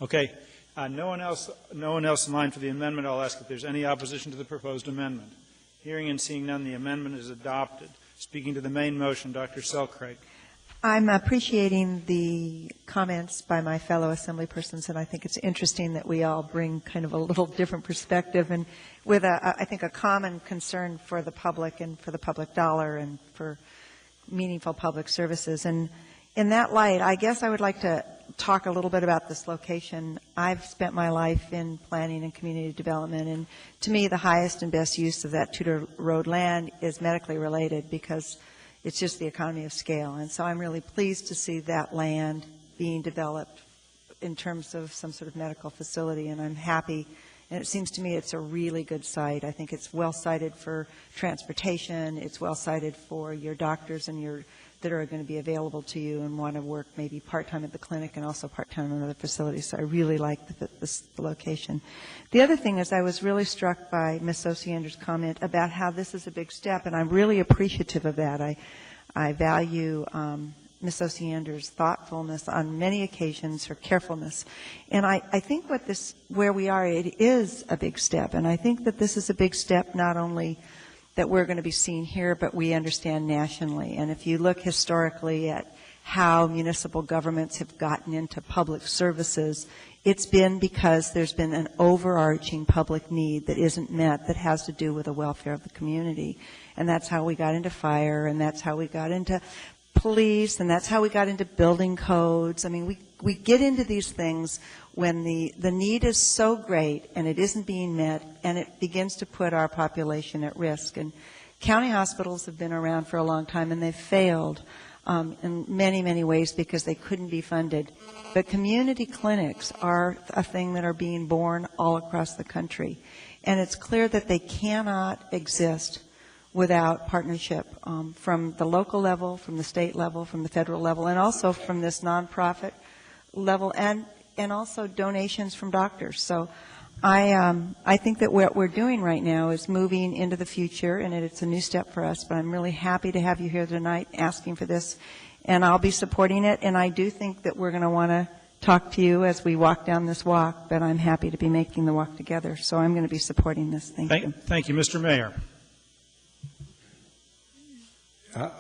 Speaker 4: Okay. No one else in line for the amendment. I'll ask if there's any opposition to the proposed amendment. Hearing and seeing none, the amendment is adopted. Speaking to the main motion, Dr. Selcraig.
Speaker 8: I'm appreciating the comments by my fellow assemblypersons, and I think it's interesting that we all bring kind of a little different perspective and with, I think, a common concern for the public and for the public dollar and for meaningful public services. And in that light, I guess I would like to talk a little bit about this location. I've spent my life in planning and community development, and to me, the highest and best use of that Tudor Road land is medically related because it's just the economy of scale. And so I'm really pleased to see that land being developed in terms of some sort of medical facility, and I'm happy. And it seems to me it's a really good site. I think it's well sited for transportation. It's well sited for your doctors and that are going to be available to you and want to work maybe part-time at the clinic and also part-time in another facility. So I really like the location. The other thing is I was really struck by Ms. Osiander's comment about how this is a big step, and I'm really appreciative of that. I value Ms. Osiander's thoughtfulness on many occasions, her carefulness. And I think where we are, it is a big step. And I think that this is a big step not only that we're going to be seeing here, but we understand nationally. And if you look historically at how municipal governments have gotten into public services, it's been because there's been an overarching public need that isn't met that has to do with the welfare of the community. And that's how we got into fire, and that's how we got into police, and that's how we got into building codes. I mean, we get into these things when the need is so great and it isn't being met, and it begins to put our population at risk. And county hospitals have been around for a long time, and they've failed in many, many ways because they couldn't be funded. But community clinics are a thing that are being born all across the country. And it's clear that they cannot exist without partnership from the local level, from the state level, from the federal level, and also from this nonprofit level, and also donations from doctors. So I think that what we're doing right now is moving into the future, and it's a new step for us, but I'm really happy to have you here tonight asking for this, and I'll be supporting it, and I do think that we're going to want to talk to you as we walk down this walk, but I'm happy to be making the walk together, so I'm going to be supporting this. Thank you.
Speaker 4: Thank you, Mr. Mayor.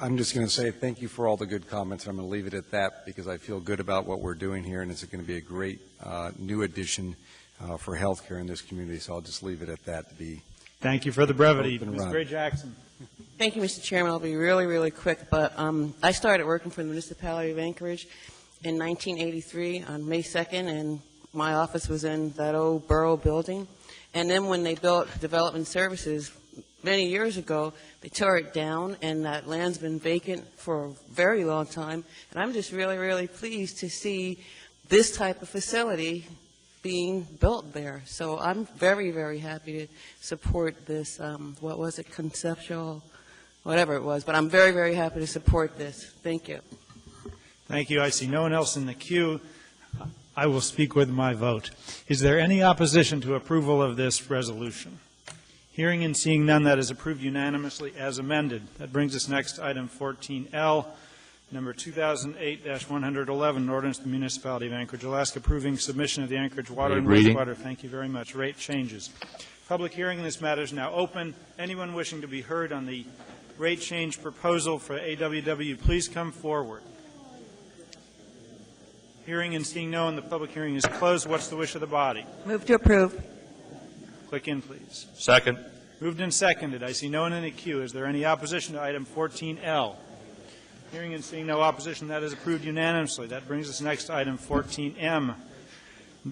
Speaker 17: I'm just going to say thank you for all the good comments. I'm going to leave it at that because I feel good about what we're doing here, and it's going to be a great new addition for healthcare in this community. So I'll just leave it at that.
Speaker 4: Thank you for the brevity, Ms. Gray Jackson.
Speaker 2: Thank you, Mr. Chairman. I'll be really, really quick. But I started working for the municipality of Anchorage in 1983 on May 2nd, and my office was in that old borough building. And then when they built Development Services many years ago, they tore it down, and that land's been vacant for a very long time. And I'm just really, really pleased to see this type of facility being built there. So I'm very, very happy to support this, what was it, conceptual, whatever it was. But I'm very, very happy to support this. Thank you.
Speaker 4: Thank you. I see no one else in the queue. I will speak with my vote. Is there any opposition to approval of this resolution? Hearing and seeing none, that is approved unanimously as amended. That brings us next to item 14L. Number 2008-111, an ordinance of the Municipality of Anchorage, Alaska, approving submission of the Anchorage Water and Wastewater. Thank you very much. Rate changes. Public hearing on this matter is now open. Anyone wishing to be heard on the rate change proposal for AWW, please come forward. Hearing and seeing no one, the public hearing is closed. What's the wish of the body?
Speaker 8: Move to approve.
Speaker 4: Click in, please.
Speaker 16: Second.
Speaker 4: Moved and seconded. I see no one in the queue. Is there any opposition to item 14L? Hearing and seeing no opposition, that is approved unanimously. That brings us next to item 14M,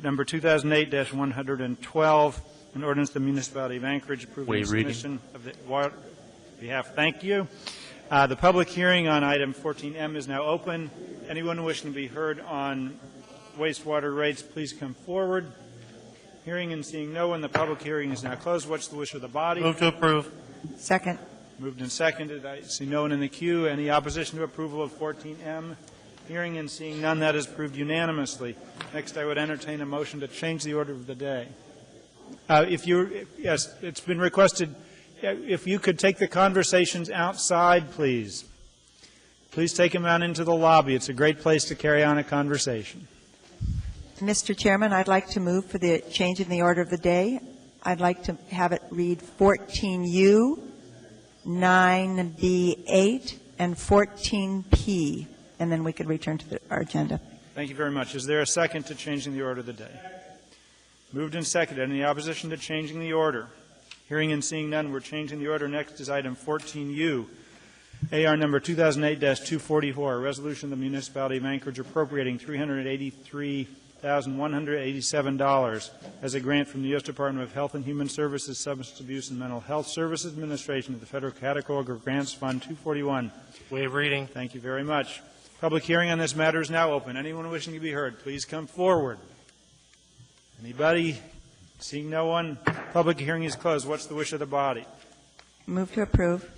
Speaker 4: number 2008-112, an ordinance of the Municipality of Anchorage approving submission of the water behalf. Thank you. The public hearing on item 14M is now open. Anyone wishing to be heard on wastewater rates, please come forward. Hearing and seeing no one, the public hearing is now closed. What's the wish of the body?
Speaker 9: Move to approve.
Speaker 8: Second.
Speaker 4: Moved and seconded. I see no one in the queue. Any opposition to approval of 14M? Hearing and seeing none, that is approved unanimously. Next, I would entertain a motion to change the order of the day. Yes, it's been requested. If you could take the conversations outside, please. Please take them out into the lobby. It's a great place to carry on a conversation.
Speaker 8: Mr. Chairman, I'd like to move for the change in the order of the day. I'd like to have it read 14U, 9B8, and 14P, and then we could return to our agenda.
Speaker 4: Thank you very much. Is there a second to changing the order of the day? Moved and seconded. Any opposition to changing the order? Hearing and seeing none, we're changing the order. Next is item 14U, AR number 2008-244, a resolution of the Municipality of Anchorage appropriating $383,187 as a grant from the U.S. Department of Health and Human Services, Substance Abuse and Mental Health Services Administration to the Federal Category Grants Fund 241.
Speaker 9: Waive reading.
Speaker 4: Thank you very much. Public hearing on this matter is now open. Anyone wishing to be heard, please come forward. Anybody? Seeing no one, public hearing is closed. What's the wish of the body?
Speaker 8: Move to approve.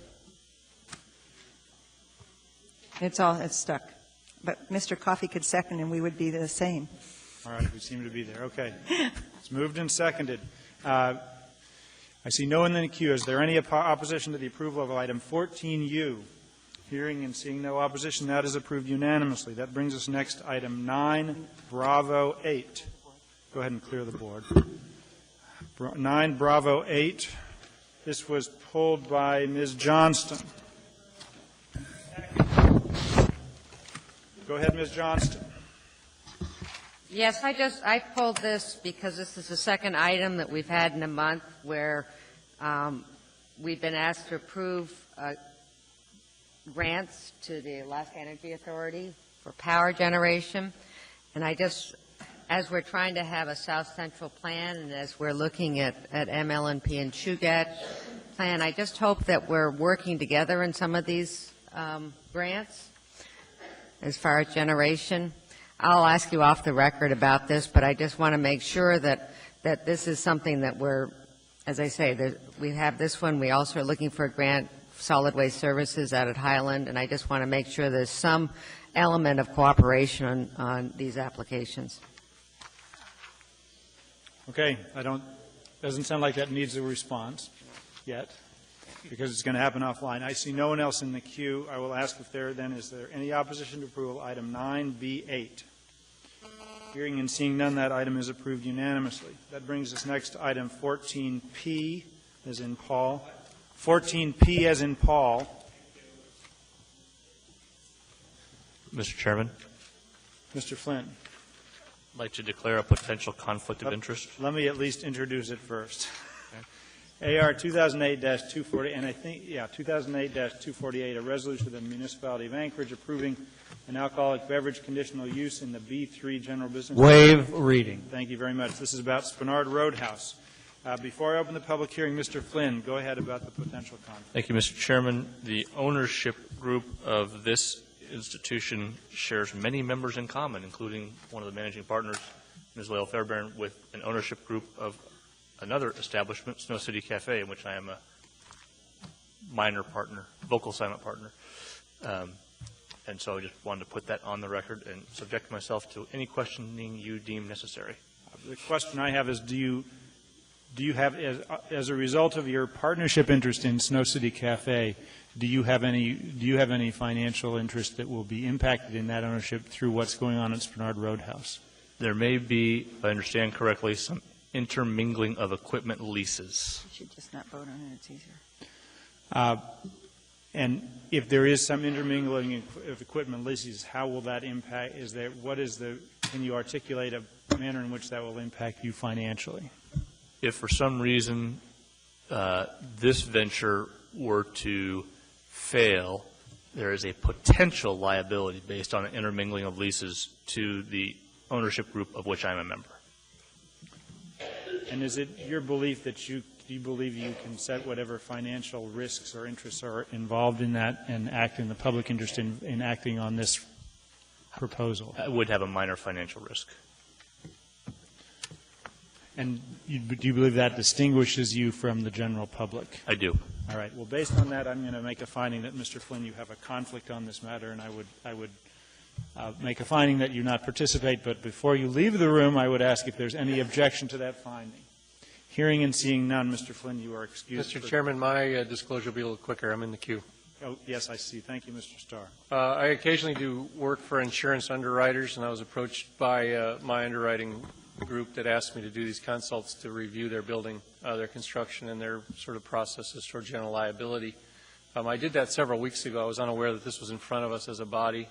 Speaker 8: It's stuck. But Mr. Coffey could second and we would be the same.
Speaker 4: All right, we seem to be there. Okay. It's moved and seconded. I see no one in the queue. Is there any opposition to the approval of item 14U? Hearing and seeing no opposition, that is approved unanimously. That brings us next to item 9, Bravo 8. Go ahead and clear the board. 9, Bravo 8. This was pulled by Ms. Johnston. Go ahead, Ms. Johnston.
Speaker 7: Yes, I pulled this because this is the second item that we've had in a month where we've been asked to approve grants to the Alaska Energy Authority for power generation. And as we're trying to have a South Central plan and as we're looking at MLNP and Chugach plan, I just hope that we're working together in some of these grants as far as generation. I'll ask you off the record about this, but I just want to make sure that this is something that we're, as I say, that we have this one. We also are looking for a grant, solid waste services out at Highland, and I just want to make sure there's some element of cooperation on these applications.
Speaker 4: Okay, doesn't sound like that needs a response yet, because it's going to happen offline. I see no one else in the queue. I will ask if is there any opposition to approval, item 9B8. Hearing and seeing none, that item is approved unanimously. That brings us next to item 14P, as in Paul. 14P as in Paul.
Speaker 16: Mr. Chairman.
Speaker 4: Mr. Flynn.
Speaker 16: I'd like to declare a potential conflict of interest.
Speaker 4: Let me at least introduce it first. AR 2008-240, and 2008-248, a resolution of the Municipality of Anchorage approving an alcoholic beverage conditional use in the B3 General Business.
Speaker 9: Waive reading.
Speaker 4: Thank you very much. This is about Spenard Roadhouse. Before I open the public hearing, Mr. Flynn, go ahead about the potential conflict.
Speaker 16: Thank you, Mr. Chairman. The ownership group of this institution shares many members in common, including one of the managing partners, Ms. Lael Fairbairn, with an ownership group of another establishment, Snow City Cafe, in which I am a minor partner, vocal silent partner. And so I just wanted to put that on the record and subject myself to any questioning you deem necessary.
Speaker 4: The question I have is, do you have, as a result of your partnership interest in Snow City Cafe, Do you have any financial interest that will be impacted in that ownership through what's going on at Spenard Roadhouse?
Speaker 16: There may be, if I understand correctly, some intermingling of equipment leases.
Speaker 8: You should just not vote on it, it's easier.
Speaker 4: And if there is some intermingling of equipment leases, how will that impact? Can you articulate a manner in which that will impact you financially?
Speaker 16: If for some reason this venture were to fail, there is a potential liability based on an intermingling of leases to the ownership group of which I'm a member.
Speaker 4: And is it your belief that do you believe you can set whatever financial risks or interests are involved in that and act in the public interest in acting on this proposal?
Speaker 16: I would have a minor financial risk.
Speaker 4: And do you believe that distinguishes you from the general public?
Speaker 16: I do.
Speaker 4: All right. Well, based on that, I'm going to make a finding that, Mr. Flynn, you have a conflict on this matter, and I would make a finding that you not participate. But before you leave the room, I would ask if there's any objection to that finding. Hearing and seeing none, Mr. Flynn, you are excused.
Speaker 9: Mr. Chairman, my disclosure will be a little quicker. I'm in the queue.
Speaker 4: Oh, yes, I see. Thank you, Mr. Starr.
Speaker 9: I occasionally do work for insurance underwriters, and I was approached by my underwriting group that asked me to do these consults to review their building, their construction, and their sort of processes for general liability. I did that several weeks ago. I was unaware that this was in front of us as a body.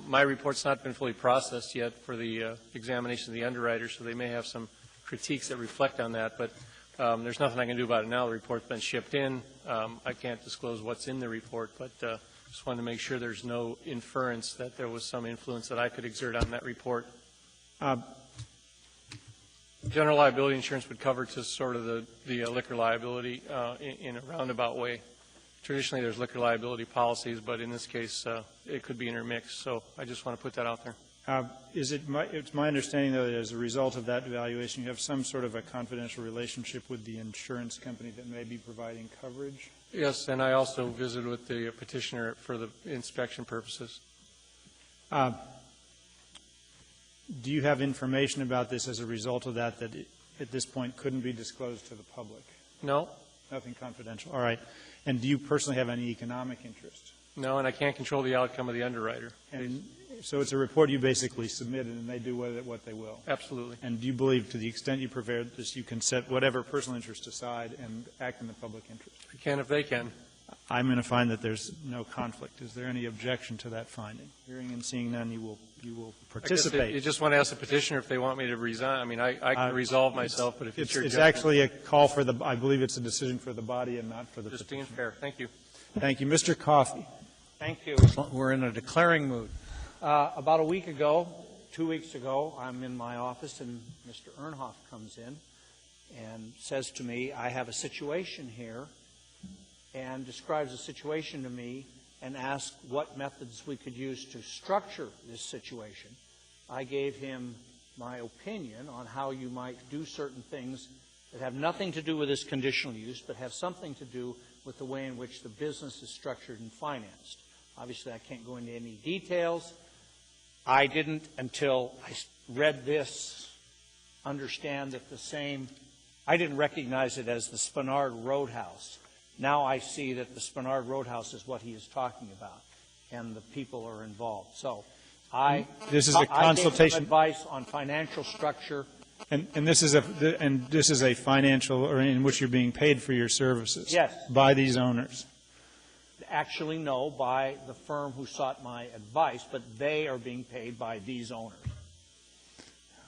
Speaker 9: My report's not been fully processed yet for the examination of the underwriters, so they may have some critiques that reflect on that, but there's nothing I can do about it now. The report's been shipped in. I can't disclose what's in the report, but just wanted to make sure there's no inference that there was some influence that I could exert on that report. General liability insurance would cover to sort of the liquor liability in a roundabout way. Traditionally, there's liquor liability policies, but in this case, it could be intermixed. So I just want to put that out there.
Speaker 4: It's my understanding, though, that as a result of that evaluation, you have some sort of a confidential relationship with the insurance company that may be providing coverage?
Speaker 9: Yes, and I also visited with the petitioner for the inspection purposes.
Speaker 4: Do you have information about this as a result of that at this point couldn't be disclosed to the public?
Speaker 9: No.
Speaker 4: Nothing confidential. All right. And do you personally have any economic interest?
Speaker 9: No, and I can't control the outcome of the underwriter.
Speaker 4: And so it's a report you basically submitted, and they do with it what they will?
Speaker 9: Absolutely.
Speaker 4: And do you believe, to the extent you prepared this, you can set whatever personal interest aside and act in the public interest?
Speaker 9: I can if they can.
Speaker 4: I'm going to find that there's no conflict. Is there any objection to that finding? Hearing and seeing none, you will participate.
Speaker 9: You just want to ask the petitioner if they want me to resign. I mean, I can resolve myself, but if it's your
Speaker 4: judgment. It's actually a call for I believe it's a decision for the body and not for the petitioner.
Speaker 9: Just being fair. Thank you.
Speaker 4: Thank you. Mr. Coffey.
Speaker 15: Thank you. We're in a declaring mood. About a week ago, 2 weeks ago, I'm in my office and Mr. Ernhoff comes in and says to me, I have a situation here, and describes the situation to me and asked what methods we could use to structure this situation. I gave him my opinion on how you might do certain things that have nothing to do with this conditional use, but have something to do with the way in which the business is structured and financed. Obviously, I can't go into any details. I didn't, until I read this, understand that I didn't recognize it as the Spenard Roadhouse. Now I see that the Spenard Roadhouse is what he is talking about, and the people are involved. So I gave some advice on financial structure.
Speaker 4: And this is a financial, or in which you're being paid for your services.
Speaker 15: Yes.
Speaker 4: By these owners.
Speaker 15: Actually, no, by the firm who sought my advice, but they are being paid by these owners.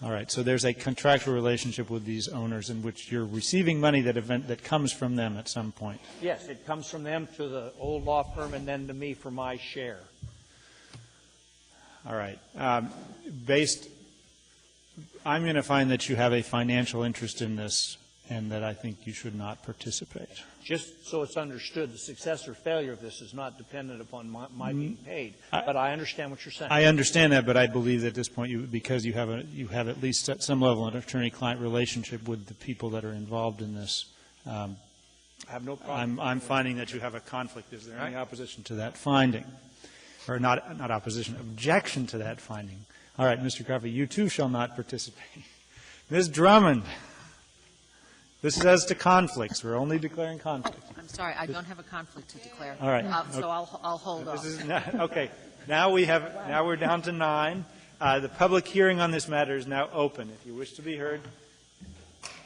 Speaker 4: All right. So there's a contractual relationship with these owners in which you're receiving money that comes from them at some point.
Speaker 15: Yes, it comes from them to the old law firm and then to me for my share.
Speaker 4: All right. I'm going to find that you have a financial interest in this and that I think you should not participate.
Speaker 15: Just so it's understood, the success or failure of this is not dependent upon my being paid. But I understand what you're saying.
Speaker 4: I understand that, but I believe that at this point, because you have at least at some level an attorney-client relationship with the people that are involved in this.
Speaker 15: I have no problem.
Speaker 4: I'm finding that you have a conflict. Is there any opposition to that finding? Or not opposition, objection to that finding? All right, Mr. Coffey, you too shall not participate. Ms. Drummond, This is as to conflicts. We're only declaring conflicts.
Speaker 7: I'm sorry, I don't have a conflict to declare.
Speaker 4: All right.
Speaker 7: So I'll hold off.
Speaker 4: Okay. Now we're down to 9. The public hearing on this matter is now open. If you wish to be heard,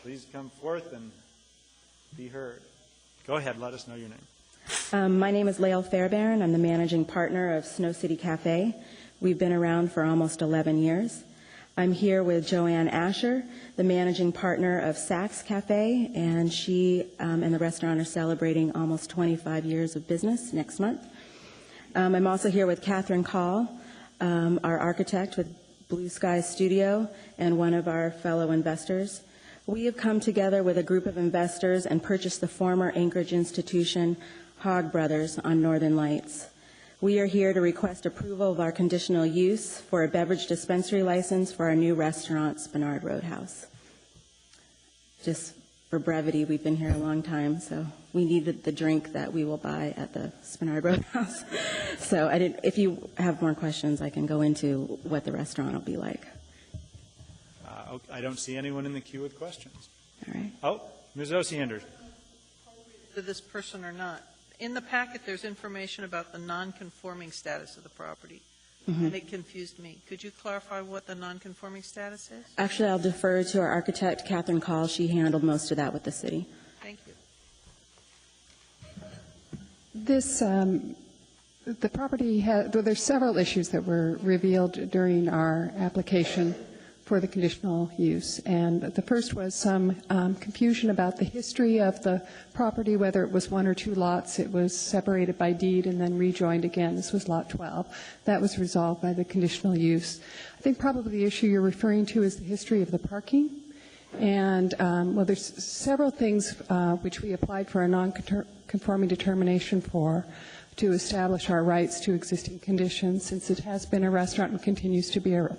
Speaker 4: please come forth and be heard. Go ahead. Let us know your name.
Speaker 5: My name is Lael Fairbairn. I'm the managing partner of Snow City Cafe. We've been around for almost 11 years. I'm here with Joanne Asher, the managing partner of Saks Cafe, and she and the restaurant are celebrating almost 25 years of business next month. I'm also here with Catherine Call, our architect with Blue Sky Studio and one of our fellow investors. We have come together with a group of investors and purchased the former Anchorage institution, Hogg Brothers, on Northern Lights. We are here to request approval of our conditional use for a beverage dispensary license for our new restaurant, Spenard Roadhouse. Just for brevity, we've been here a long time, so we needed the drink that we will buy at the Spenard Roadhouse. So if you have more questions, I can go into what the restaurant will be like.
Speaker 4: I don't see anyone in the queue with questions.
Speaker 5: All right.
Speaker 4: Oh, Ms. Osiander.
Speaker 10: To this person or not. In the packet, there's information about the non-conforming status of the property, and it confused me. Could you clarify what the non-conforming status is?
Speaker 5: Actually, I'll defer to our architect, Catherine Call. She handled most of that with the city.
Speaker 10: Thank you.
Speaker 19: The property there's several issues that were revealed during our application for the conditional use. And the first was some confusion about the history of the property, whether it was 1 or 2 lots. It was separated by deed and then rejoined again. This was Lot 12. That was resolved by the conditional use. I think probably the issue you're referring to is the history of the parking. And, well, there's several things which we applied for a non-conforming determination for to establish our rights to existing conditions, since it has been a restaurant and continues to be a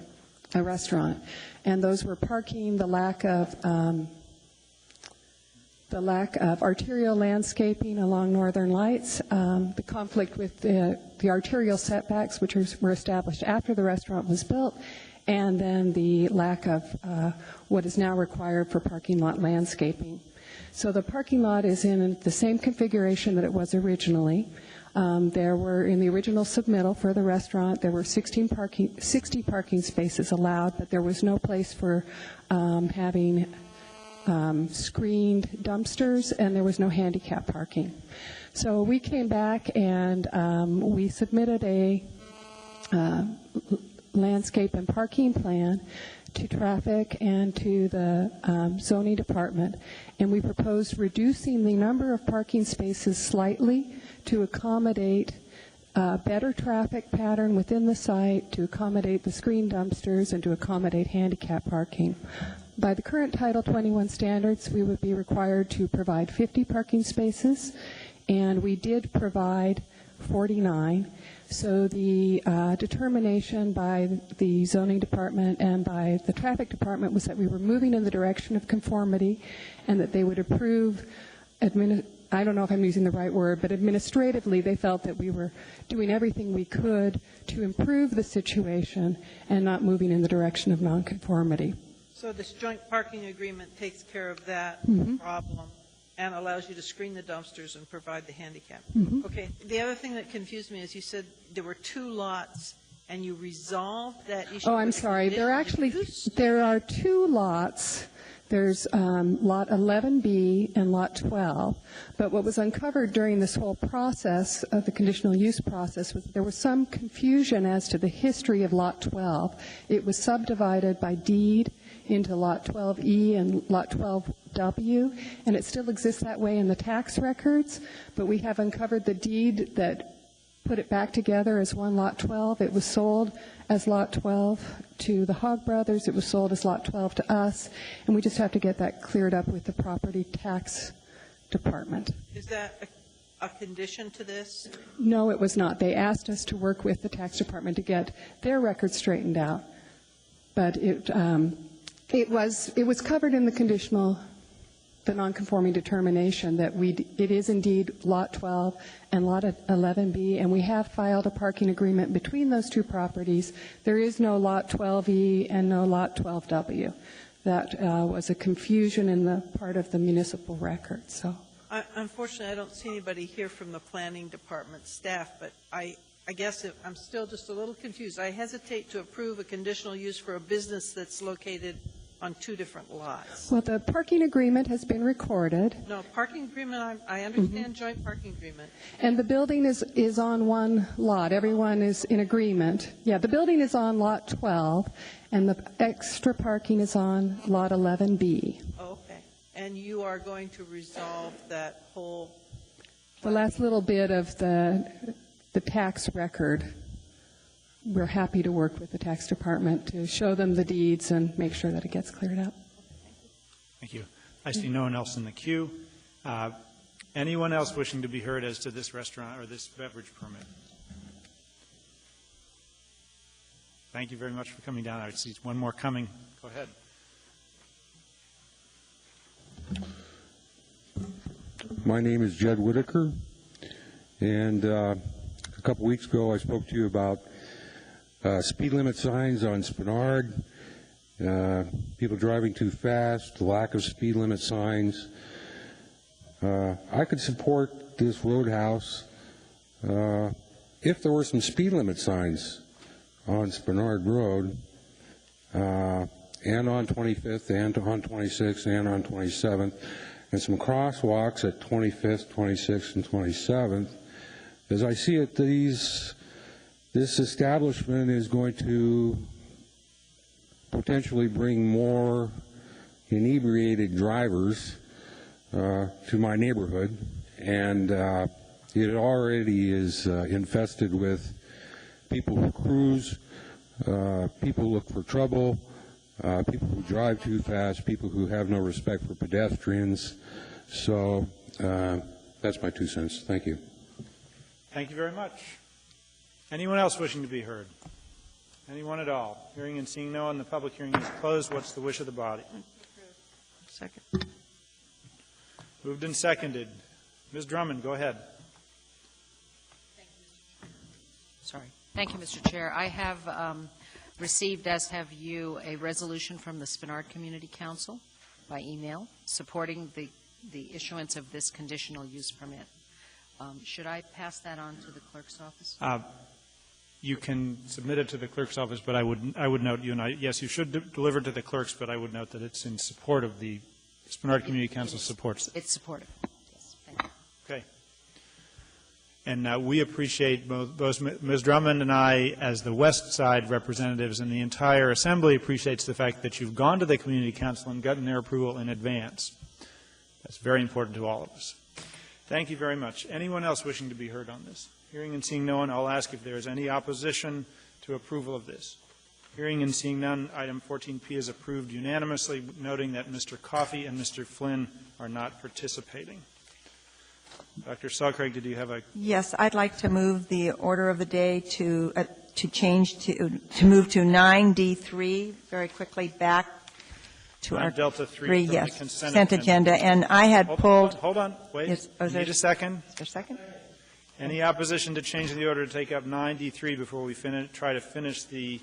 Speaker 19: restaurant. And those were parking, the lack of arterial landscaping along Northern Lights, the conflict with the arterial setbacks, which were established after the restaurant was built, and then the lack of what is now required for parking lot landscaping. So the parking lot is in the same configuration that it was originally. There were, in the original submittal for the restaurant, there were 60 parking spaces allowed, but there was no place for having screened dumpsters, and there was no handicap parking. So we came back and we submitted a landscape and parking plan to traffic and to the zoning department, and we proposed reducing the number of parking spaces slightly to accommodate a better traffic pattern within the site, to accommodate the screen dumpsters, and to accommodate handicap parking. By the current Title 21 standards, we would be required to provide 50 parking spaces, and we did provide 49. So the determination by the zoning department and by the traffic department was that we were moving in the direction of conformity, and that they would approve I don't know if I'm using the right word, but administratively they felt that we were doing everything we could to improve the situation and not moving in the direction of nonconformity.
Speaker 10: So this joint parking agreement takes care of that problem and allows you to screen the dumpsters and provide the handicap. Okay. The other thing that confused me is you said there were 2 lots and you resolved that issue.
Speaker 19: Oh, I'm sorry. There are 2 lots. There's Lot 11B and Lot 12. But what was uncovered during this whole process of the conditional use process was that there was some confusion as to the history of Lot 12. It was subdivided by deed into Lot 12E and Lot 12W, and it still exists that way in the tax records, but we have uncovered the deed that put it back together as one Lot 12. It was sold as Lot 12 to the Hogg Brothers. It was sold as Lot 12 to us, and we just have to get that cleared up with the property tax department.
Speaker 10: Is that a condition to this?
Speaker 19: No, it was not. They asked us to work with the tax department to get their records straightened out, but it was covered in the nonconforming determination that it is indeed Lot 12 and Lot 11B, and we have filed a parking agreement between those 2 properties. There is no Lot 12E and no Lot 12W. that was a confusion in the part of the municipal record. So,
Speaker 10: Unfortunately, I don't see anybody here from the planning department staff, but I guess I'm still just a little confused. I hesitate to approve a conditional use for a business that's located on two different lots.
Speaker 19: well, the parking agreement has been recorded.
Speaker 10: No, parking agreement, I understand joint parking agreement.
Speaker 19: And the building is on one lot. Everyone is in agreement. Yeah, the building is on lot 12, and the extra parking is on lot 11B.
Speaker 10: Okay. And you are going to resolve that whole...
Speaker 19: The last little bit of the tax record, we're happy to work with the tax department to show them the deeds and make sure that it gets cleared up.
Speaker 4: Thank you. I see no one else in the queue. Anyone else wishing to be heard as to this restaurant or this beverage permit? Thank you very much for coming down. I see one more coming. Go ahead.
Speaker 12: My name is Jed Whitaker, and a couple weeks ago I spoke to you about speed limit signs on Spenard, people driving too fast, lack of speed limit signs. I could support this roadhouse if there were some speed limit signs on Spenard Road and on 25th and on 26th and on 27th, and some crosswalks at 25th, 26th, and 27th. As I see it, this establishment is going to potentially bring more inebriated drivers to my neighborhood, and it already is infested with people who cruise, people who look for trouble, people who drive too fast, people who have no respect for pedestrians. So that's my 2 cents. Thank you.
Speaker 4: Thank you very much. Anyone else wishing to be heard? Anyone at all? Hearing and seeing no one, the public hearing is closed. What's the wish of the body?
Speaker 10: Second.
Speaker 4: Moved and seconded. Ms. Drummond, go ahead.
Speaker 20: Sorry. Thank you, Mr. Chair. I have received, as have you, a resolution from the Spenard Community Council by email supporting the issuance of this conditional use permit. Should I pass that on to the clerk's office?
Speaker 4: You can submit it to the clerk's office, but I would note, yes, you should deliver it to the clerks, but I would note that it's in support of the Spenard Community Council supports it.
Speaker 20: It's supportive. Yes, thank you.
Speaker 4: Okay. And we appreciate both Ms. Drummond and I, as the West Side representatives, and the entire Assembly appreciates the fact that you've gone to the Community Council and gotten their approval in advance. That's very important to all of us. Thank you very much. Anyone else wishing to be heard on this? Hearing and seeing no one, I'll ask if there is any opposition to approval of this. Hearing and seeing none, item 14P is approved unanimously, noting that Mr. Coffey and Mr. Flynn are not participating. Dr. Selcraig, did you have a...
Speaker 8: Yes, I'd like to move the order of the day to move to 9D3 very quickly back to our
Speaker 4: Delta 3
Speaker 8: yes,
Speaker 4: the
Speaker 8: consent agenda. And I had pulled...
Speaker 4: Hold on. Wait.
Speaker 8: Yes,
Speaker 4: Need a second?
Speaker 8: Is there a second?
Speaker 4: Any opposition to changing the order to take up 9D3 before we try to finish the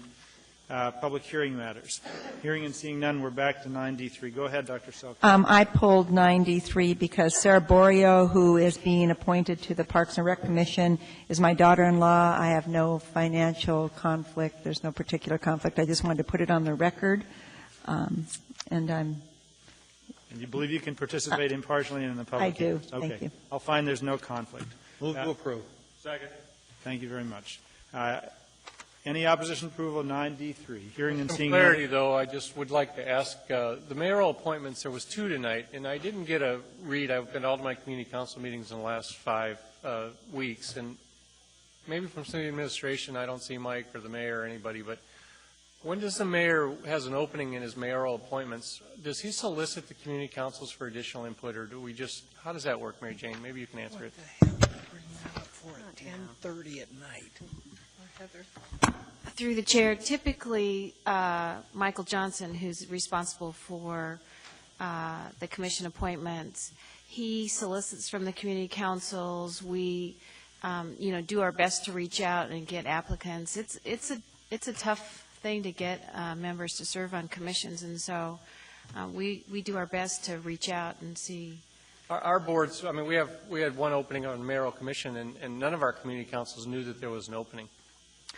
Speaker 4: public hearing matters? Hearing and seeing none, we're back to 9D3. Go ahead, Dr. Selcraig.
Speaker 8: I pulled 9D3 because Sarah Borio, who is being appointed to the Parks and Rec Commission, is my daughter-in-law. I have no financial conflict. There's no particular conflict. I just wanted to put it on the record. And
Speaker 4: you believe you can participate impartially in the public?
Speaker 8: I do.
Speaker 4: Okay.
Speaker 8: Thank you.
Speaker 4: I'll find there's no conflict.
Speaker 15: Move to approve.
Speaker 4: Second. Thank you very much. Any opposition to approval of 9D3? Hearing and seeing
Speaker 9: clarity, though, I just would like to ask, the mayoral appointments, there was 2 tonight, and I didn't get a read. I've been to all of my community council meetings in the last 5 weeks, and maybe from city administration, I don't see Mike or the mayor or anybody, but when does the mayor has an opening in his mayoral appointments, does he solicit the community councils for additional input, or do we just, how does that work, Mary Jane? Maybe you can answer it.
Speaker 15: At 10:30 at night.
Speaker 21: Through the chair, typically Michael Johnson, who's responsible for the commission appointments, he solicits from the community councils. We, do our best to reach out and get applicants. It's a tough thing to get members to serve on commissions, and so we do our best to reach out and see.
Speaker 9: Our boards, I mean, we had one opening on mayoral commission, and none of our community councils knew that there was an opening.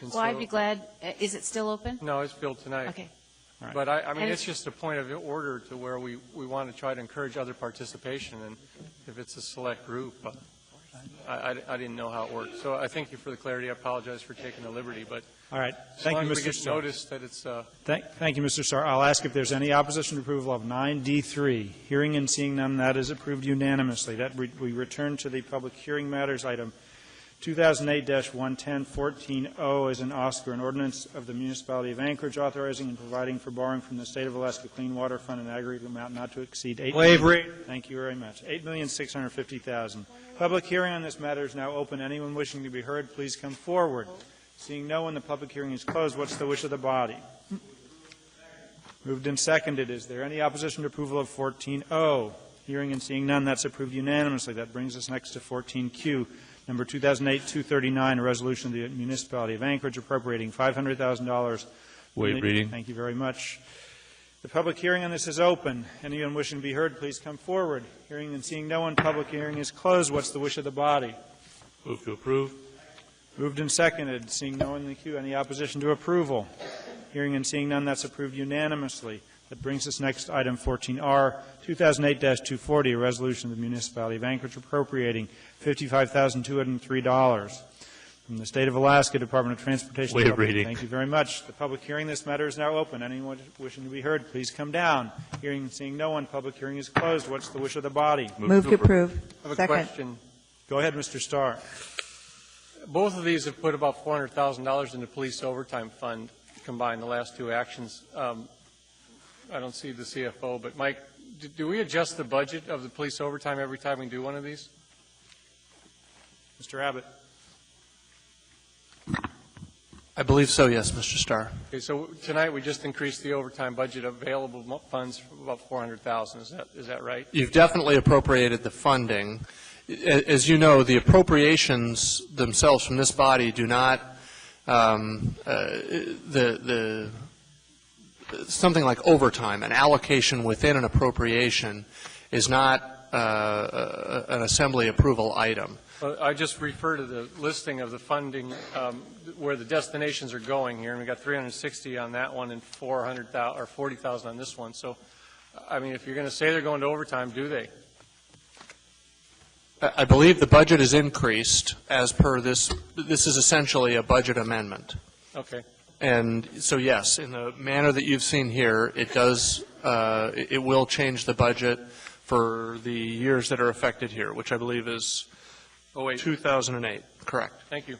Speaker 9: And
Speaker 21: Well, I'd be glad. Is it still open?
Speaker 9: No, it's filled tonight.
Speaker 21: Okay.
Speaker 9: Right. But I mean, it's just a point of order to where we want to try to encourage other participation, and if it's a select group, I didn't know how it worked. So I thank you for the clarity. I apologize for taking the liberty, but
Speaker 4: all right. Thank you, Mr. Starr.
Speaker 9: Notice that it's.
Speaker 4: Thank you, Mr. Starr. I'll ask if there's any opposition to approval of 9D3. Hearing and seeing none, that is approved unanimously. We return to the public hearing matters item 2008-110 14-0 is an OSCR, an ordinance of the municipality of Anchorage authorizing and providing for borrowing from the State of Alaska Clean Water Fund an aggregate amount not to exceed Thank you very much. $8,650,000. Public hearing on this matter is now open. Anyone wishing to be heard, please come forward. Seeing no one, the public hearing is closed. What's the wish of the body? Moved and seconded. Is there any opposition to approval of 14-0? Hearing and seeing none, that's approved unanimously. That brings us next to 14-Q. Number 2008-239, a resolution of the municipality of Anchorage appropriating $500,000.
Speaker 16: Waive reading.
Speaker 4: Thank you very much. The public hearing on this is open. Anyone wishing to be heard, please come forward. Hearing and seeing no one, public hearing is closed. What's the wish of the body?
Speaker 16: Move to approve.
Speaker 4: Moved and seconded. Seeing no one in the queue, any opposition to approval? Hearing and seeing none, that's approved unanimously. That brings us next to item 14R, 2008-240, a resolution of the municipality of Anchorage appropriating $55,203 from the State of Alaska Department of Transportation.
Speaker 16: Waive reading.
Speaker 4: Thank you very much. The public hearing, this matter is now open. Anyone wishing to be heard, please come down. Hearing and seeing no one, public hearing is closed. What's the wish of the body?
Speaker 8: Move to approve.
Speaker 9: I have a
Speaker 8: Second.
Speaker 9: question.
Speaker 4: Go ahead, Mr. Starr.
Speaker 9: Both of these have put about $400,000 in the police overtime fund combined, the last two actions. I don't see the CFO, but Mike, do we adjust the budget of the police overtime every time we do one of these?
Speaker 4: Mr. Abbott.
Speaker 9: I believe so, yes, Mr. Starr. Okay, so tonight we just increased the overtime budget available funds from about $400,000. Is that right?
Speaker 1: You've definitely appropriated the funding. As you know, the appropriations themselves from this body do not something like overtime, an allocation within an appropriation is not an assembly approval item.
Speaker 9: Well, I just refer to the listing of the funding where the destinations are going here, and we got 360 on that one and 400,000 or 40,000 on this one. So, I mean, if you're going to say they're going to overtime, do they?
Speaker 1: I believe the budget is increased as per this. This is essentially a budget amendment.
Speaker 9: Okay.
Speaker 1: And so, yes, in the manner that you've seen here, it does, it will change the budget for the years that are affected here, which I believe is 2008. Correct.
Speaker 9: Thank you.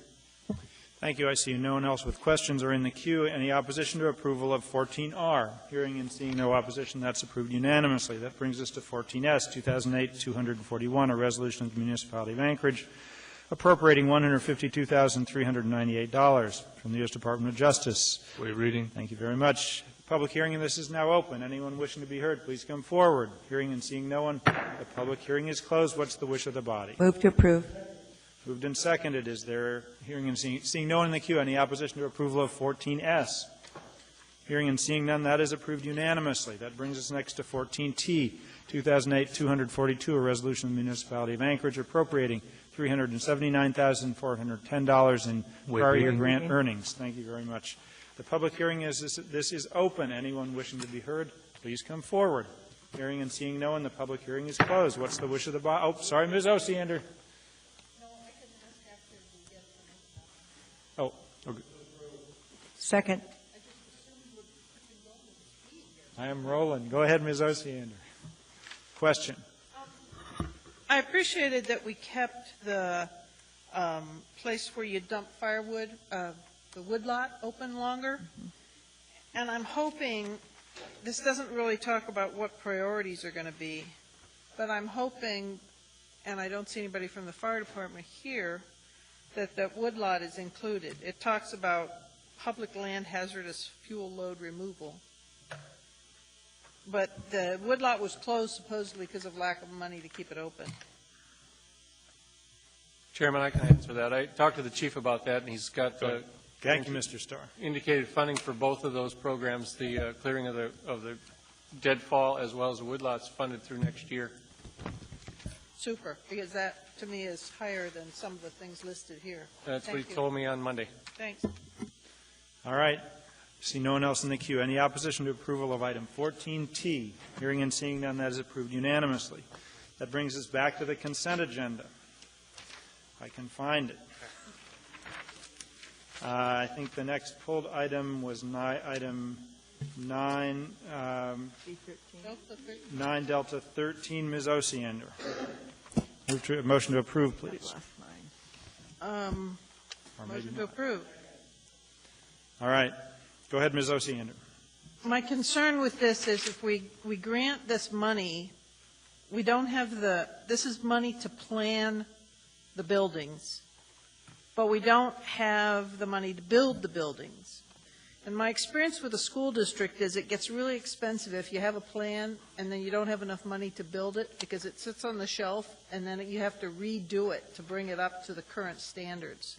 Speaker 4: Thank you. I see no one else with questions or in the queue. Any opposition to approval of 14R? Hearing and seeing no opposition, that's approved unanimously. That brings us to 14S, 2008-241, a resolution of the municipality of Anchorage appropriating $152,398 from the U.S. Department of Justice.
Speaker 16: Waive reading.
Speaker 4: Thank you very much. The public hearing on this is now open. Anyone wishing to be heard, please come forward. Hearing and seeing no one, the public hearing is closed. What's the wish of the body?
Speaker 8: Move to approve.
Speaker 4: Moved and seconded. Is there, hearing and seeing no one in the queue, any opposition to approval of 14S? Hearing and seeing none, that is approved unanimously. That brings us next to 14T, 2008-242, a resolution of the municipality of Anchorage appropriating $379,410 in prior year grant earnings. Thank you very much. The public hearing this is open. Anyone wishing to be heard, please come forward. Hearing and seeing no one, the public hearing is closed. What's the wish of the body? Oh, sorry, Ms. Osiander. Oh, okay.
Speaker 8: Second.
Speaker 4: I am rolling. Go ahead, Ms. Osiander. Question.
Speaker 10: I appreciated that we kept the place where you dump firewood, the woodlot, open longer. And I'm hoping, this doesn't really talk about what priorities are going to be, but I'm hoping, and I don't see anybody from the fire department here, that that woodlot is included. It talks about public land hazardous fuel load removal. But the woodlot was closed supposedly because of lack of money to keep it open.
Speaker 9: Chairman, I can answer that. I talked to the chief about that, and he's got
Speaker 4: Thank you, Mr. Starr.
Speaker 9: Indicated funding for both of those programs, the clearing of the
Speaker 6: deadfall as well as the woodlots funded through next year.
Speaker 10: Super, because that, to me, is higher than some of the things listed here.
Speaker 6: That's
Speaker 10: Thank
Speaker 6: what he
Speaker 10: you.
Speaker 6: told me on Monday.
Speaker 10: Thanks.
Speaker 4: All right. See no one else in the queue. Any opposition to approval of item 14T? Hearing and seeing none, that is approved unanimously. That brings us back to the consent agenda. If I can find it. I think the next pulled item was item 9, 9 Delta 13, Ms. Osiander. Motion to approve, please.
Speaker 10: Motion to approve.
Speaker 4: All right. Go ahead, Ms. Osiander.
Speaker 10: My concern with this is if we grant this money, we don't have this is money to plan the buildings, but we don't have the money to build the buildings. And my experience with the school district is it gets really expensive if you have a plan and then you don't have enough money to build it because it sits on the shelf and then you have to redo it to bring it up to the current standards.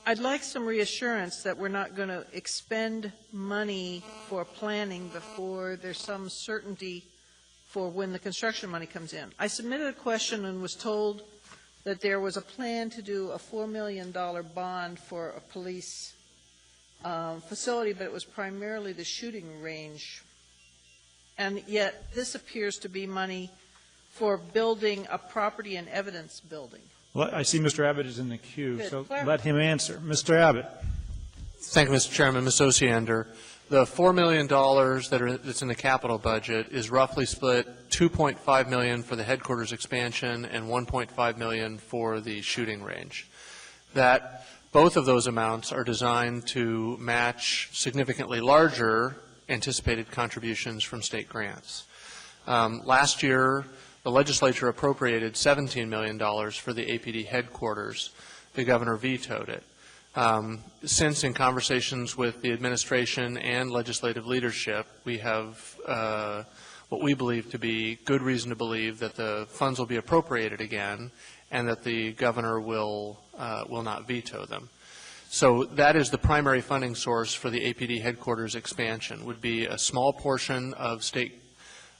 Speaker 10: I'd like some reassurance that we're not going to expend money for planning before there's some certainty for when the construction money comes in. I submitted a question and was told that there was a plan to do a $4 million bond for a police facility, but it was primarily the shooting range. And yet this appears to be money for building a property and evidence building.
Speaker 4: Well, I see Mr. Abbott is in the queue,
Speaker 10: Good.
Speaker 4: so
Speaker 10: Clarify.
Speaker 4: let him answer. Mr. Abbott.
Speaker 1: Thank you, Mr. Chairman. Ms. Osiander, the $4 million that's in the capital budget is roughly split $2.5 million for the headquarters expansion and $1.5 million for the shooting range. That both of those amounts are designed to match significantly larger anticipated contributions from state grants. Last year, the legislature appropriated $17 million for the APD headquarters. The governor vetoed it. Since, in conversations with the administration and legislative leadership, we have what we believe to be good reason to believe that the funds will be appropriated again and that the governor will not veto them. So that is the primary funding source for the APD headquarters expansion, would be a small portion of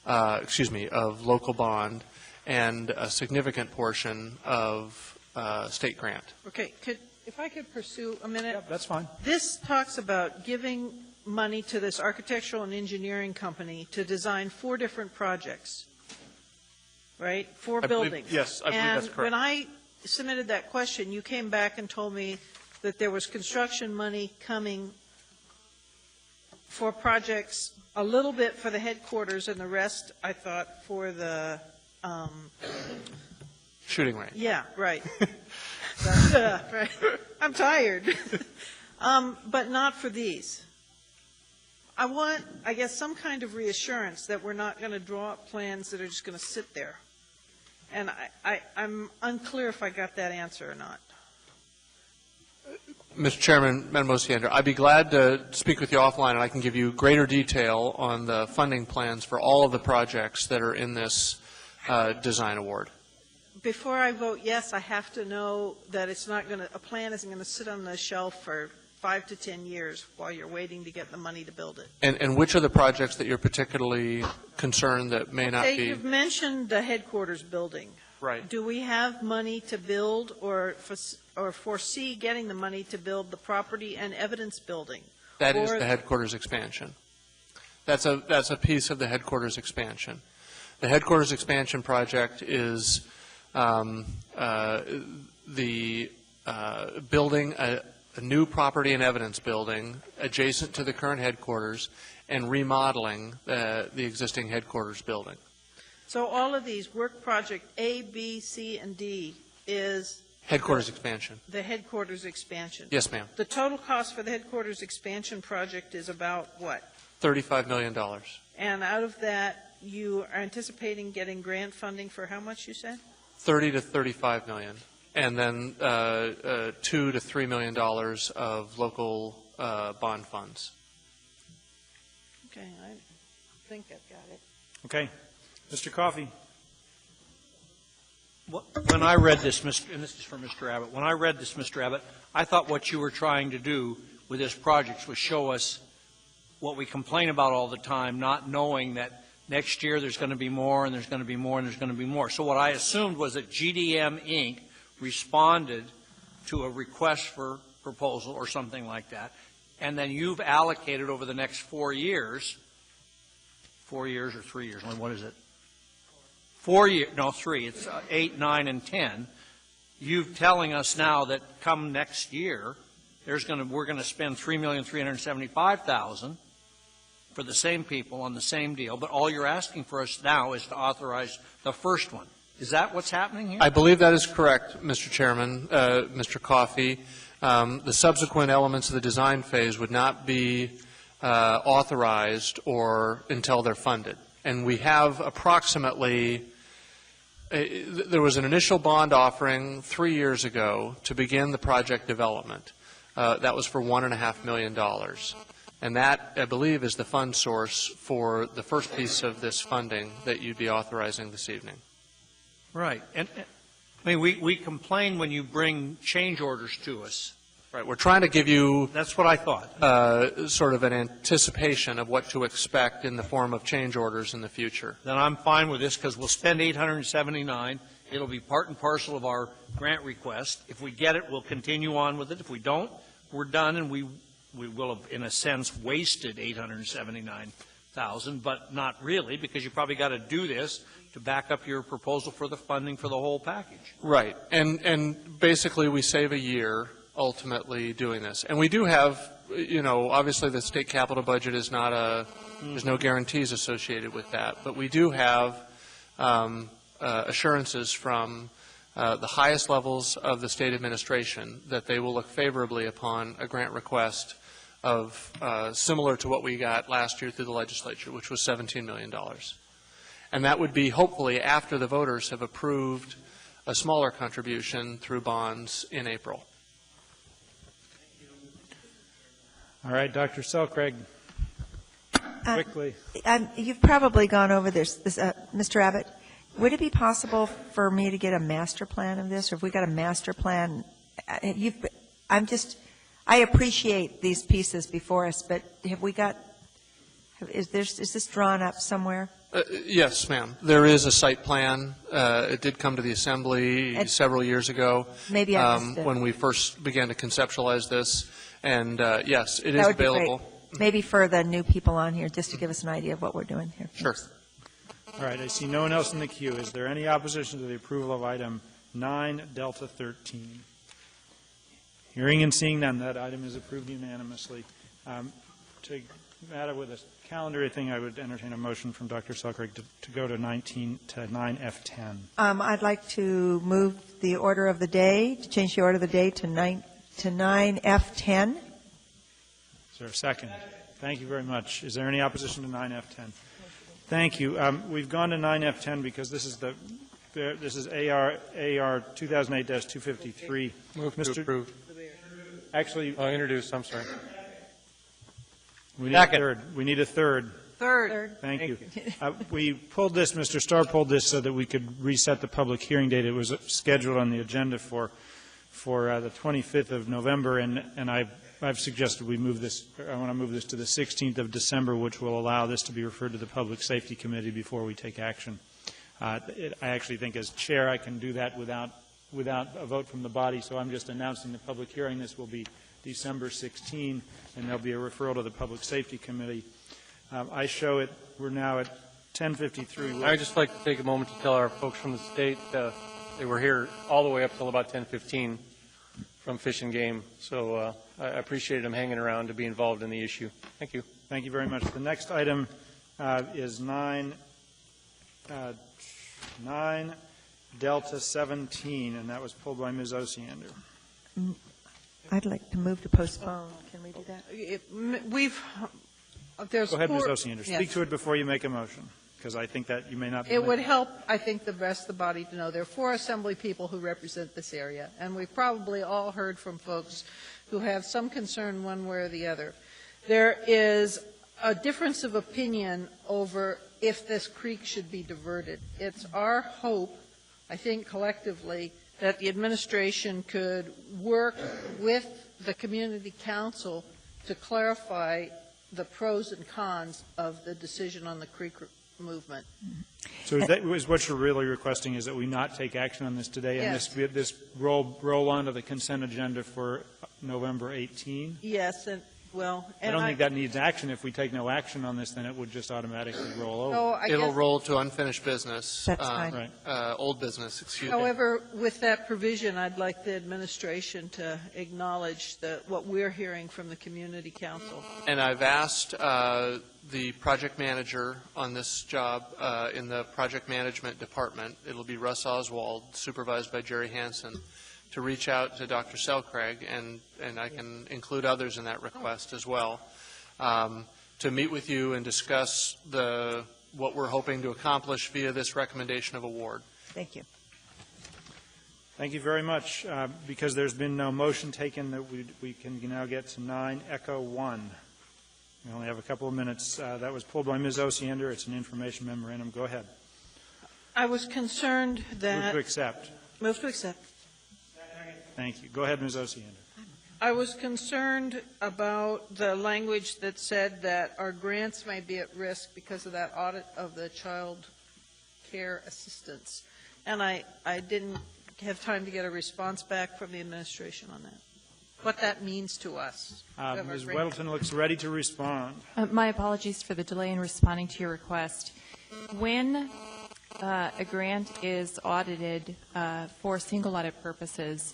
Speaker 1: of local bond and a significant portion of state grant.
Speaker 10: Okay, if I could pursue a minute.
Speaker 4: Yep, that's fine.
Speaker 10: This talks about giving money to this architectural and engineering company to design 4 different projects, right? 4 buildings.
Speaker 1: Yes, I believe that's correct.
Speaker 10: And when I submitted that question, you came back and told me that there was construction money coming for projects, a little bit for the headquarters and the rest, I thought, for the
Speaker 1: shooting range.
Speaker 10: Yeah, right. Right. I'm tired. But not for these. I want, I guess, some kind of reassurance that we're not going to draw up plans that are just going to sit there. And I'm unclear if I got that answer or not.
Speaker 1: Mr. Chairman, Madam Osiander, I'd be glad to speak with you offline, and I can give you greater detail on the funding plans for all of the projects that are in this design award.
Speaker 10: Before I vote yes, I have to know that it's not going to, a plan isn't going to sit on the shelf for 5 to 10 years while you're waiting to get the money to build it.
Speaker 1: And which are the projects that you're particularly concerned that may not be?
Speaker 10: You've mentioned the headquarters building.
Speaker 1: Right.
Speaker 10: Do we have money to build or foresee getting the money to build the property and evidence building?
Speaker 1: That is the headquarters expansion. That's a piece of the headquarters expansion. The headquarters expansion project is the building a new property and evidence building adjacent to the current headquarters and remodeling the existing headquarters building.
Speaker 10: So all of these, work project A, B, C, and D is
Speaker 1: Headquarters expansion.
Speaker 10: The headquarters expansion.
Speaker 1: Yes, ma'am.
Speaker 10: The total cost for the headquarters expansion project is about what?
Speaker 1: $35 million.
Speaker 10: And out of that, you are anticipating getting grant funding for how much, you said?
Speaker 1: 30 to 35 million, and then $2 to $3 million of local bond funds.
Speaker 10: Okay, I think I've got it.
Speaker 4: Okay. Mr. Coffey.
Speaker 15: When I read this, and this is for Mr. Abbott, when I read this, Mr. Abbott, I thought what you were trying to do with this project was show us what we complain about all the time, not knowing that next year there's going to be more and there's going to be more and there's going to be more. So what I assumed was that GDM Inc. responded to a request for proposal or something like that, and then you've allocated over the next 4 years, 4 years or 3 years, what is it? 4 years, no, 3, it's 8, 9, and 10. You're telling us now that come next year, we're going to spend $3,375,000 for the same people on the same deal, but all you're asking for us now is to authorize the first one. Is that what's happening here?
Speaker 1: I believe that is correct, Mr. Chairman, Mr. Coffey. The subsequent elements of the design phase would not be authorized or until they're funded. And we have approximately, there was an initial bond offering 3 years ago to begin the project development. That was for $1.5 million. And that, I believe, is the fund source for the first piece of this funding that you'd be authorizing this evening.
Speaker 15: Right. And I mean, we complain when you bring change orders to us.
Speaker 1: Right. We're trying to give you.
Speaker 15: That's what I thought.
Speaker 1: Sort of an anticipation of what to expect in the form of change orders in the future.
Speaker 15: Then I'm fine with this because we'll spend $879. It'll be part and parcel of our grant request. If we get it, we'll continue on with it. If we don't, we're done, and we will have, in a sense, wasted $879,000, but not really, because you probably got to do this to back up your proposal for the funding for the whole package.
Speaker 1: Right. And basically we save a year ultimately doing this. And we do have, you know, obviously the state capital budget is not there's no guarantees associated with that, but we do have assurances from the highest levels of the state administration that they will look favorably upon a grant request of similar to what we got last year through the legislature, which was $17 million. And that would be hopefully after the voters have approved a smaller contribution through bonds in April.
Speaker 4: All right, Dr. Selcraig, quickly.
Speaker 8: You've probably gone over this, Mr. Abbott. Would it be possible for me to get a master plan of this, or if we got a master plan? I appreciate these pieces before us, but have we got? Is this drawn up somewhere?
Speaker 1: Yes, ma'am. There is a site plan. It did come to the Assembly several years ago.
Speaker 8: Maybe I missed it.
Speaker 1: When we first began to conceptualize this. And yes, it is available.
Speaker 8: Be great. Maybe for the new people on here, just to give us an idea of what we're doing here.
Speaker 1: Sure.
Speaker 4: All right. I see no one else in the queue. Is there any opposition to the approval of item 9 Delta 13? Hearing and seeing none, that item is approved unanimously. To matter with a calendar thing, I would entertain a motion from Dr. Selcraig to go to 9F10.
Speaker 8: I'd like to move the order of the day, to change the order of the day to 9F10.
Speaker 4: Is there a second? Thank you very much. Is there any opposition to 9F10? Thank you. We've gone to 9F10 because this is AR 2008-253.
Speaker 6: Move to approve.
Speaker 4: Actually,
Speaker 6: introduce. I'm sorry.
Speaker 4: We need a third. We need a third.
Speaker 10: Third.
Speaker 4: Thank you. We pulled this, Mr. Starr pulled this so that we could reset the public hearing date. It was scheduled on the agenda for the 25th of November, and I've suggested we move this. I want to move this to the 16th of December, which will allow this to be referred to the Public Safety Committee before we take action. I actually think, as chair, I can do that without a vote from the body. So I'm just announcing the public hearing. This will be December 16, and there'll be a referral to the Public Safety Committee. I show it. We're now at 10:53.
Speaker 6: I'd just like to take a moment to tell our folks from the state they were here all the way up till about 10:15 from Fish and Game. So I appreciate them hanging around to be involved in the issue. Thank you.
Speaker 4: Thank you very much. The next item is 9 Delta 17, and that was pulled by Ms. Osiander.
Speaker 8: I'd like to move to postpone. Can we do that?
Speaker 10: There's
Speaker 4: Go ahead, Ms.
Speaker 10: 4
Speaker 4: Osiander. Speak to it before you make a motion, because I think that you may not be.
Speaker 10: It would help, I think, the rest of the body to know there are 4 Assembly people who represent this area, and we've probably all heard from folks who have some concern one way or the other. There is a difference of opinion over if this creek should be diverted. It's our hope, I think collectively, that the administration could work with the community council to clarify the pros and cons of the decision on the creek movement.
Speaker 4: So that was what you're really requesting, is that we not take action on this today,
Speaker 10: Yes.
Speaker 4: and this roll onto the consent agenda for November 18?
Speaker 10: Yes, and, well,
Speaker 4: I
Speaker 10: and
Speaker 4: don't think that needs action. If we take no action on this, then it would just automatically roll over.
Speaker 10: Oh, I
Speaker 1: It'll
Speaker 10: guess-
Speaker 1: roll to unfinished business.
Speaker 10: That's fine.
Speaker 4: Right.
Speaker 1: Old business, excuse me.
Speaker 10: However, with that provision, I'd like the administration to acknowledge what we're hearing from the community council.
Speaker 1: And I've asked the project manager on this job in the project management department, it'll be Russ Oswald, supervised by Jerry Hansen, to reach out to Dr. Selcraig, and I can include others in that request as well, to meet with you and discuss what we're hoping to accomplish via this recommendation of award.
Speaker 8: Thank you.
Speaker 4: Thank you very much. Because there's been no motion taken, that we can now get to 9 Echo 1. We only have a couple of minutes. That was pulled by Ms. Osiander. It's an information memorandum. Go ahead.
Speaker 10: I was concerned that...
Speaker 4: Move to accept.
Speaker 10: Move to accept.
Speaker 4: Thank you. Go ahead, Ms. Osiander.
Speaker 10: I was concerned about the language that said that our grants may be at risk because of that audit of the child care assistance. And I didn't have time to get a response back from the administration on that, what that means to us.
Speaker 4: Ms. Weddleton looks ready to respond.
Speaker 13: My apologies for the delay in responding to your request. When a grant is audited for single audit purposes,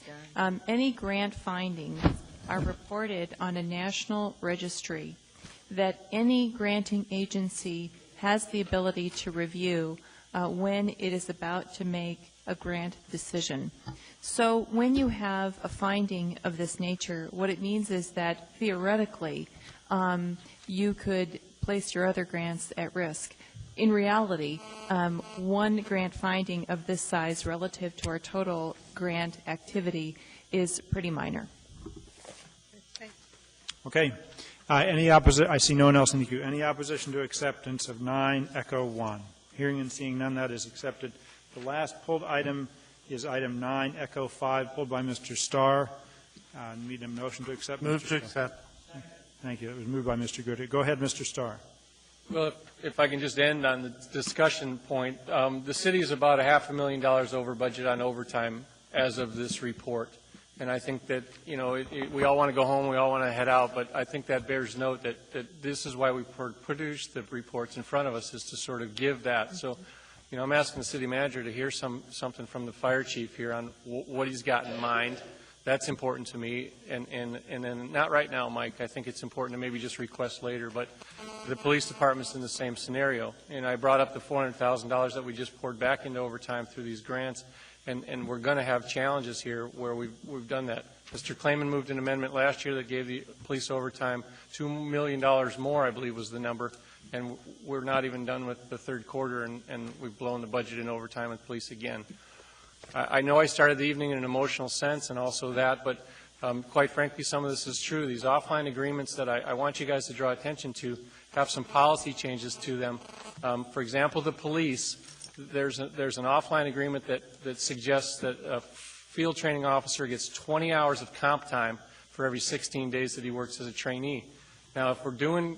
Speaker 13: any grant findings are reported on a national registry that any granting agency has the ability to review when it is about to make a grant decision. So when you have a finding of this nature, what it means is that theoretically you could place your other grants at risk. In reality, one grant finding of this size relative to our total grant activity is pretty minor.
Speaker 4: Okay. Any opposition? I see no one else in the queue. Any opposition to acceptance of 9 Echo 1? Hearing and seeing none, that is accepted. The last pulled item is item 9 Echo 5, pulled by Mr. Starr. Need a motion to accept?
Speaker 1: Move to accept.
Speaker 4: Thank you. It was moved by Mr. Goodhue. Go ahead, Mr. Starr.
Speaker 6: Well, if I can just end on the discussion point, the city is about $500,000 over budget on overtime as of this report. And I think that, you know, we all want to go home, we all want to head out, but I think that bears note that this is why we produce the reports in front of us, is to sort of give that. So, you know, I'm asking the city manager to hear something from the fire chief here on what he's got in mind. That's important to me. And then not right now, Mike. I think it's important to maybe just request later. But the police department's in the same scenario. And I brought up the $400,000 that we just poured back into overtime through these grants. And we're going to have challenges here where we've done that. Mr. Clayman moved an amendment last year that gave the police overtime $2 million more, I believe was the number. And we're not even done with the third quarter, and we've blown the budget in overtime with police again. I know I started the evening in an emotional sense and also that, but quite frankly, some of this is true. These offline agreements that I want you guys to draw attention to have some policy changes to them. For example, the police, there's an offline agreement that suggests that a field training officer gets 20 hours of comp time for every 16 days that he works as a trainee. Now, if we're doing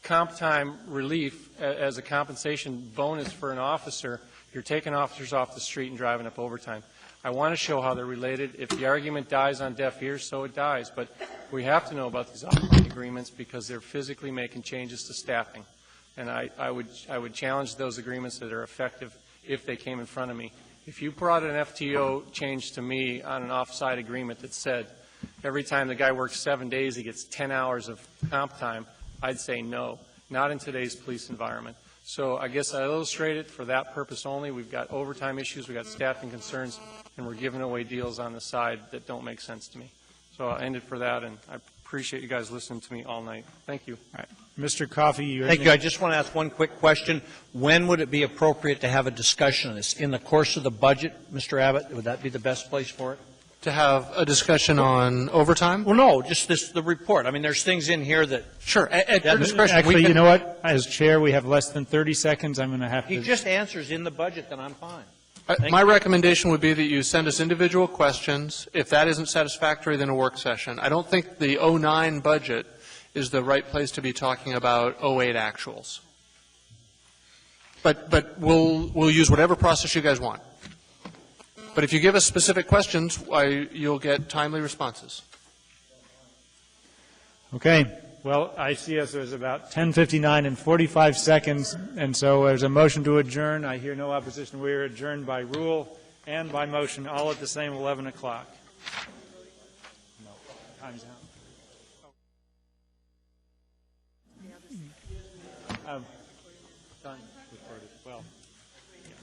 Speaker 6: comp time relief as a compensation bonus for an officer, you're taking officers off the street and driving up overtime. I want to show how they're related. If the argument dies on deaf ears, so it dies. But we have to know about these offline agreements because they're physically making changes to staffing. And I would challenge those agreements that are effective if they came in front of me. If you brought an FTO change to me on an offsite agreement that said every time the guy works 7 days he gets 10 hours of comp time, I'd say no, not in today's police environment. So I guess I illustrate it for that purpose only. We've got overtime issues, we've got staffing concerns, and we're giving away deals on the side that don't make sense to me. So I'll end it for that, and I appreciate you guys listening to me all night. Thank you.
Speaker 4: All right. Mr. Coffey.
Speaker 15: Thank you. I just want to ask one quick question. When would it be appropriate to have a discussion on this? In the course of the budget, Mr. Abbott? Would that be the best place for it?
Speaker 1: To have a discussion on overtime?
Speaker 15: Well, no, just the report. I mean, there's things in here that...
Speaker 1: Sure. At your discretion.
Speaker 4: Actually, you know what? As chair, we have less than 30 seconds. I'm going to have to...
Speaker 15: He just answers in the budget, then I'm fine.
Speaker 1: My recommendation would be that you send us individual questions. If that isn't satisfactory, then a work session. I don't think the 09 budget is the right place to be talking about '08 actuals. But we'll use whatever process you guys want. But if you give us specific questions, you'll get timely responses.
Speaker 4: Okay. Well, I see us as about 10:59 and 45 seconds, and so there's a motion to adjourn. I hear no opposition. We are adjourned by rule and by motion, all at the same 11 o'clock. No, time's out. Done. Well. Yeah.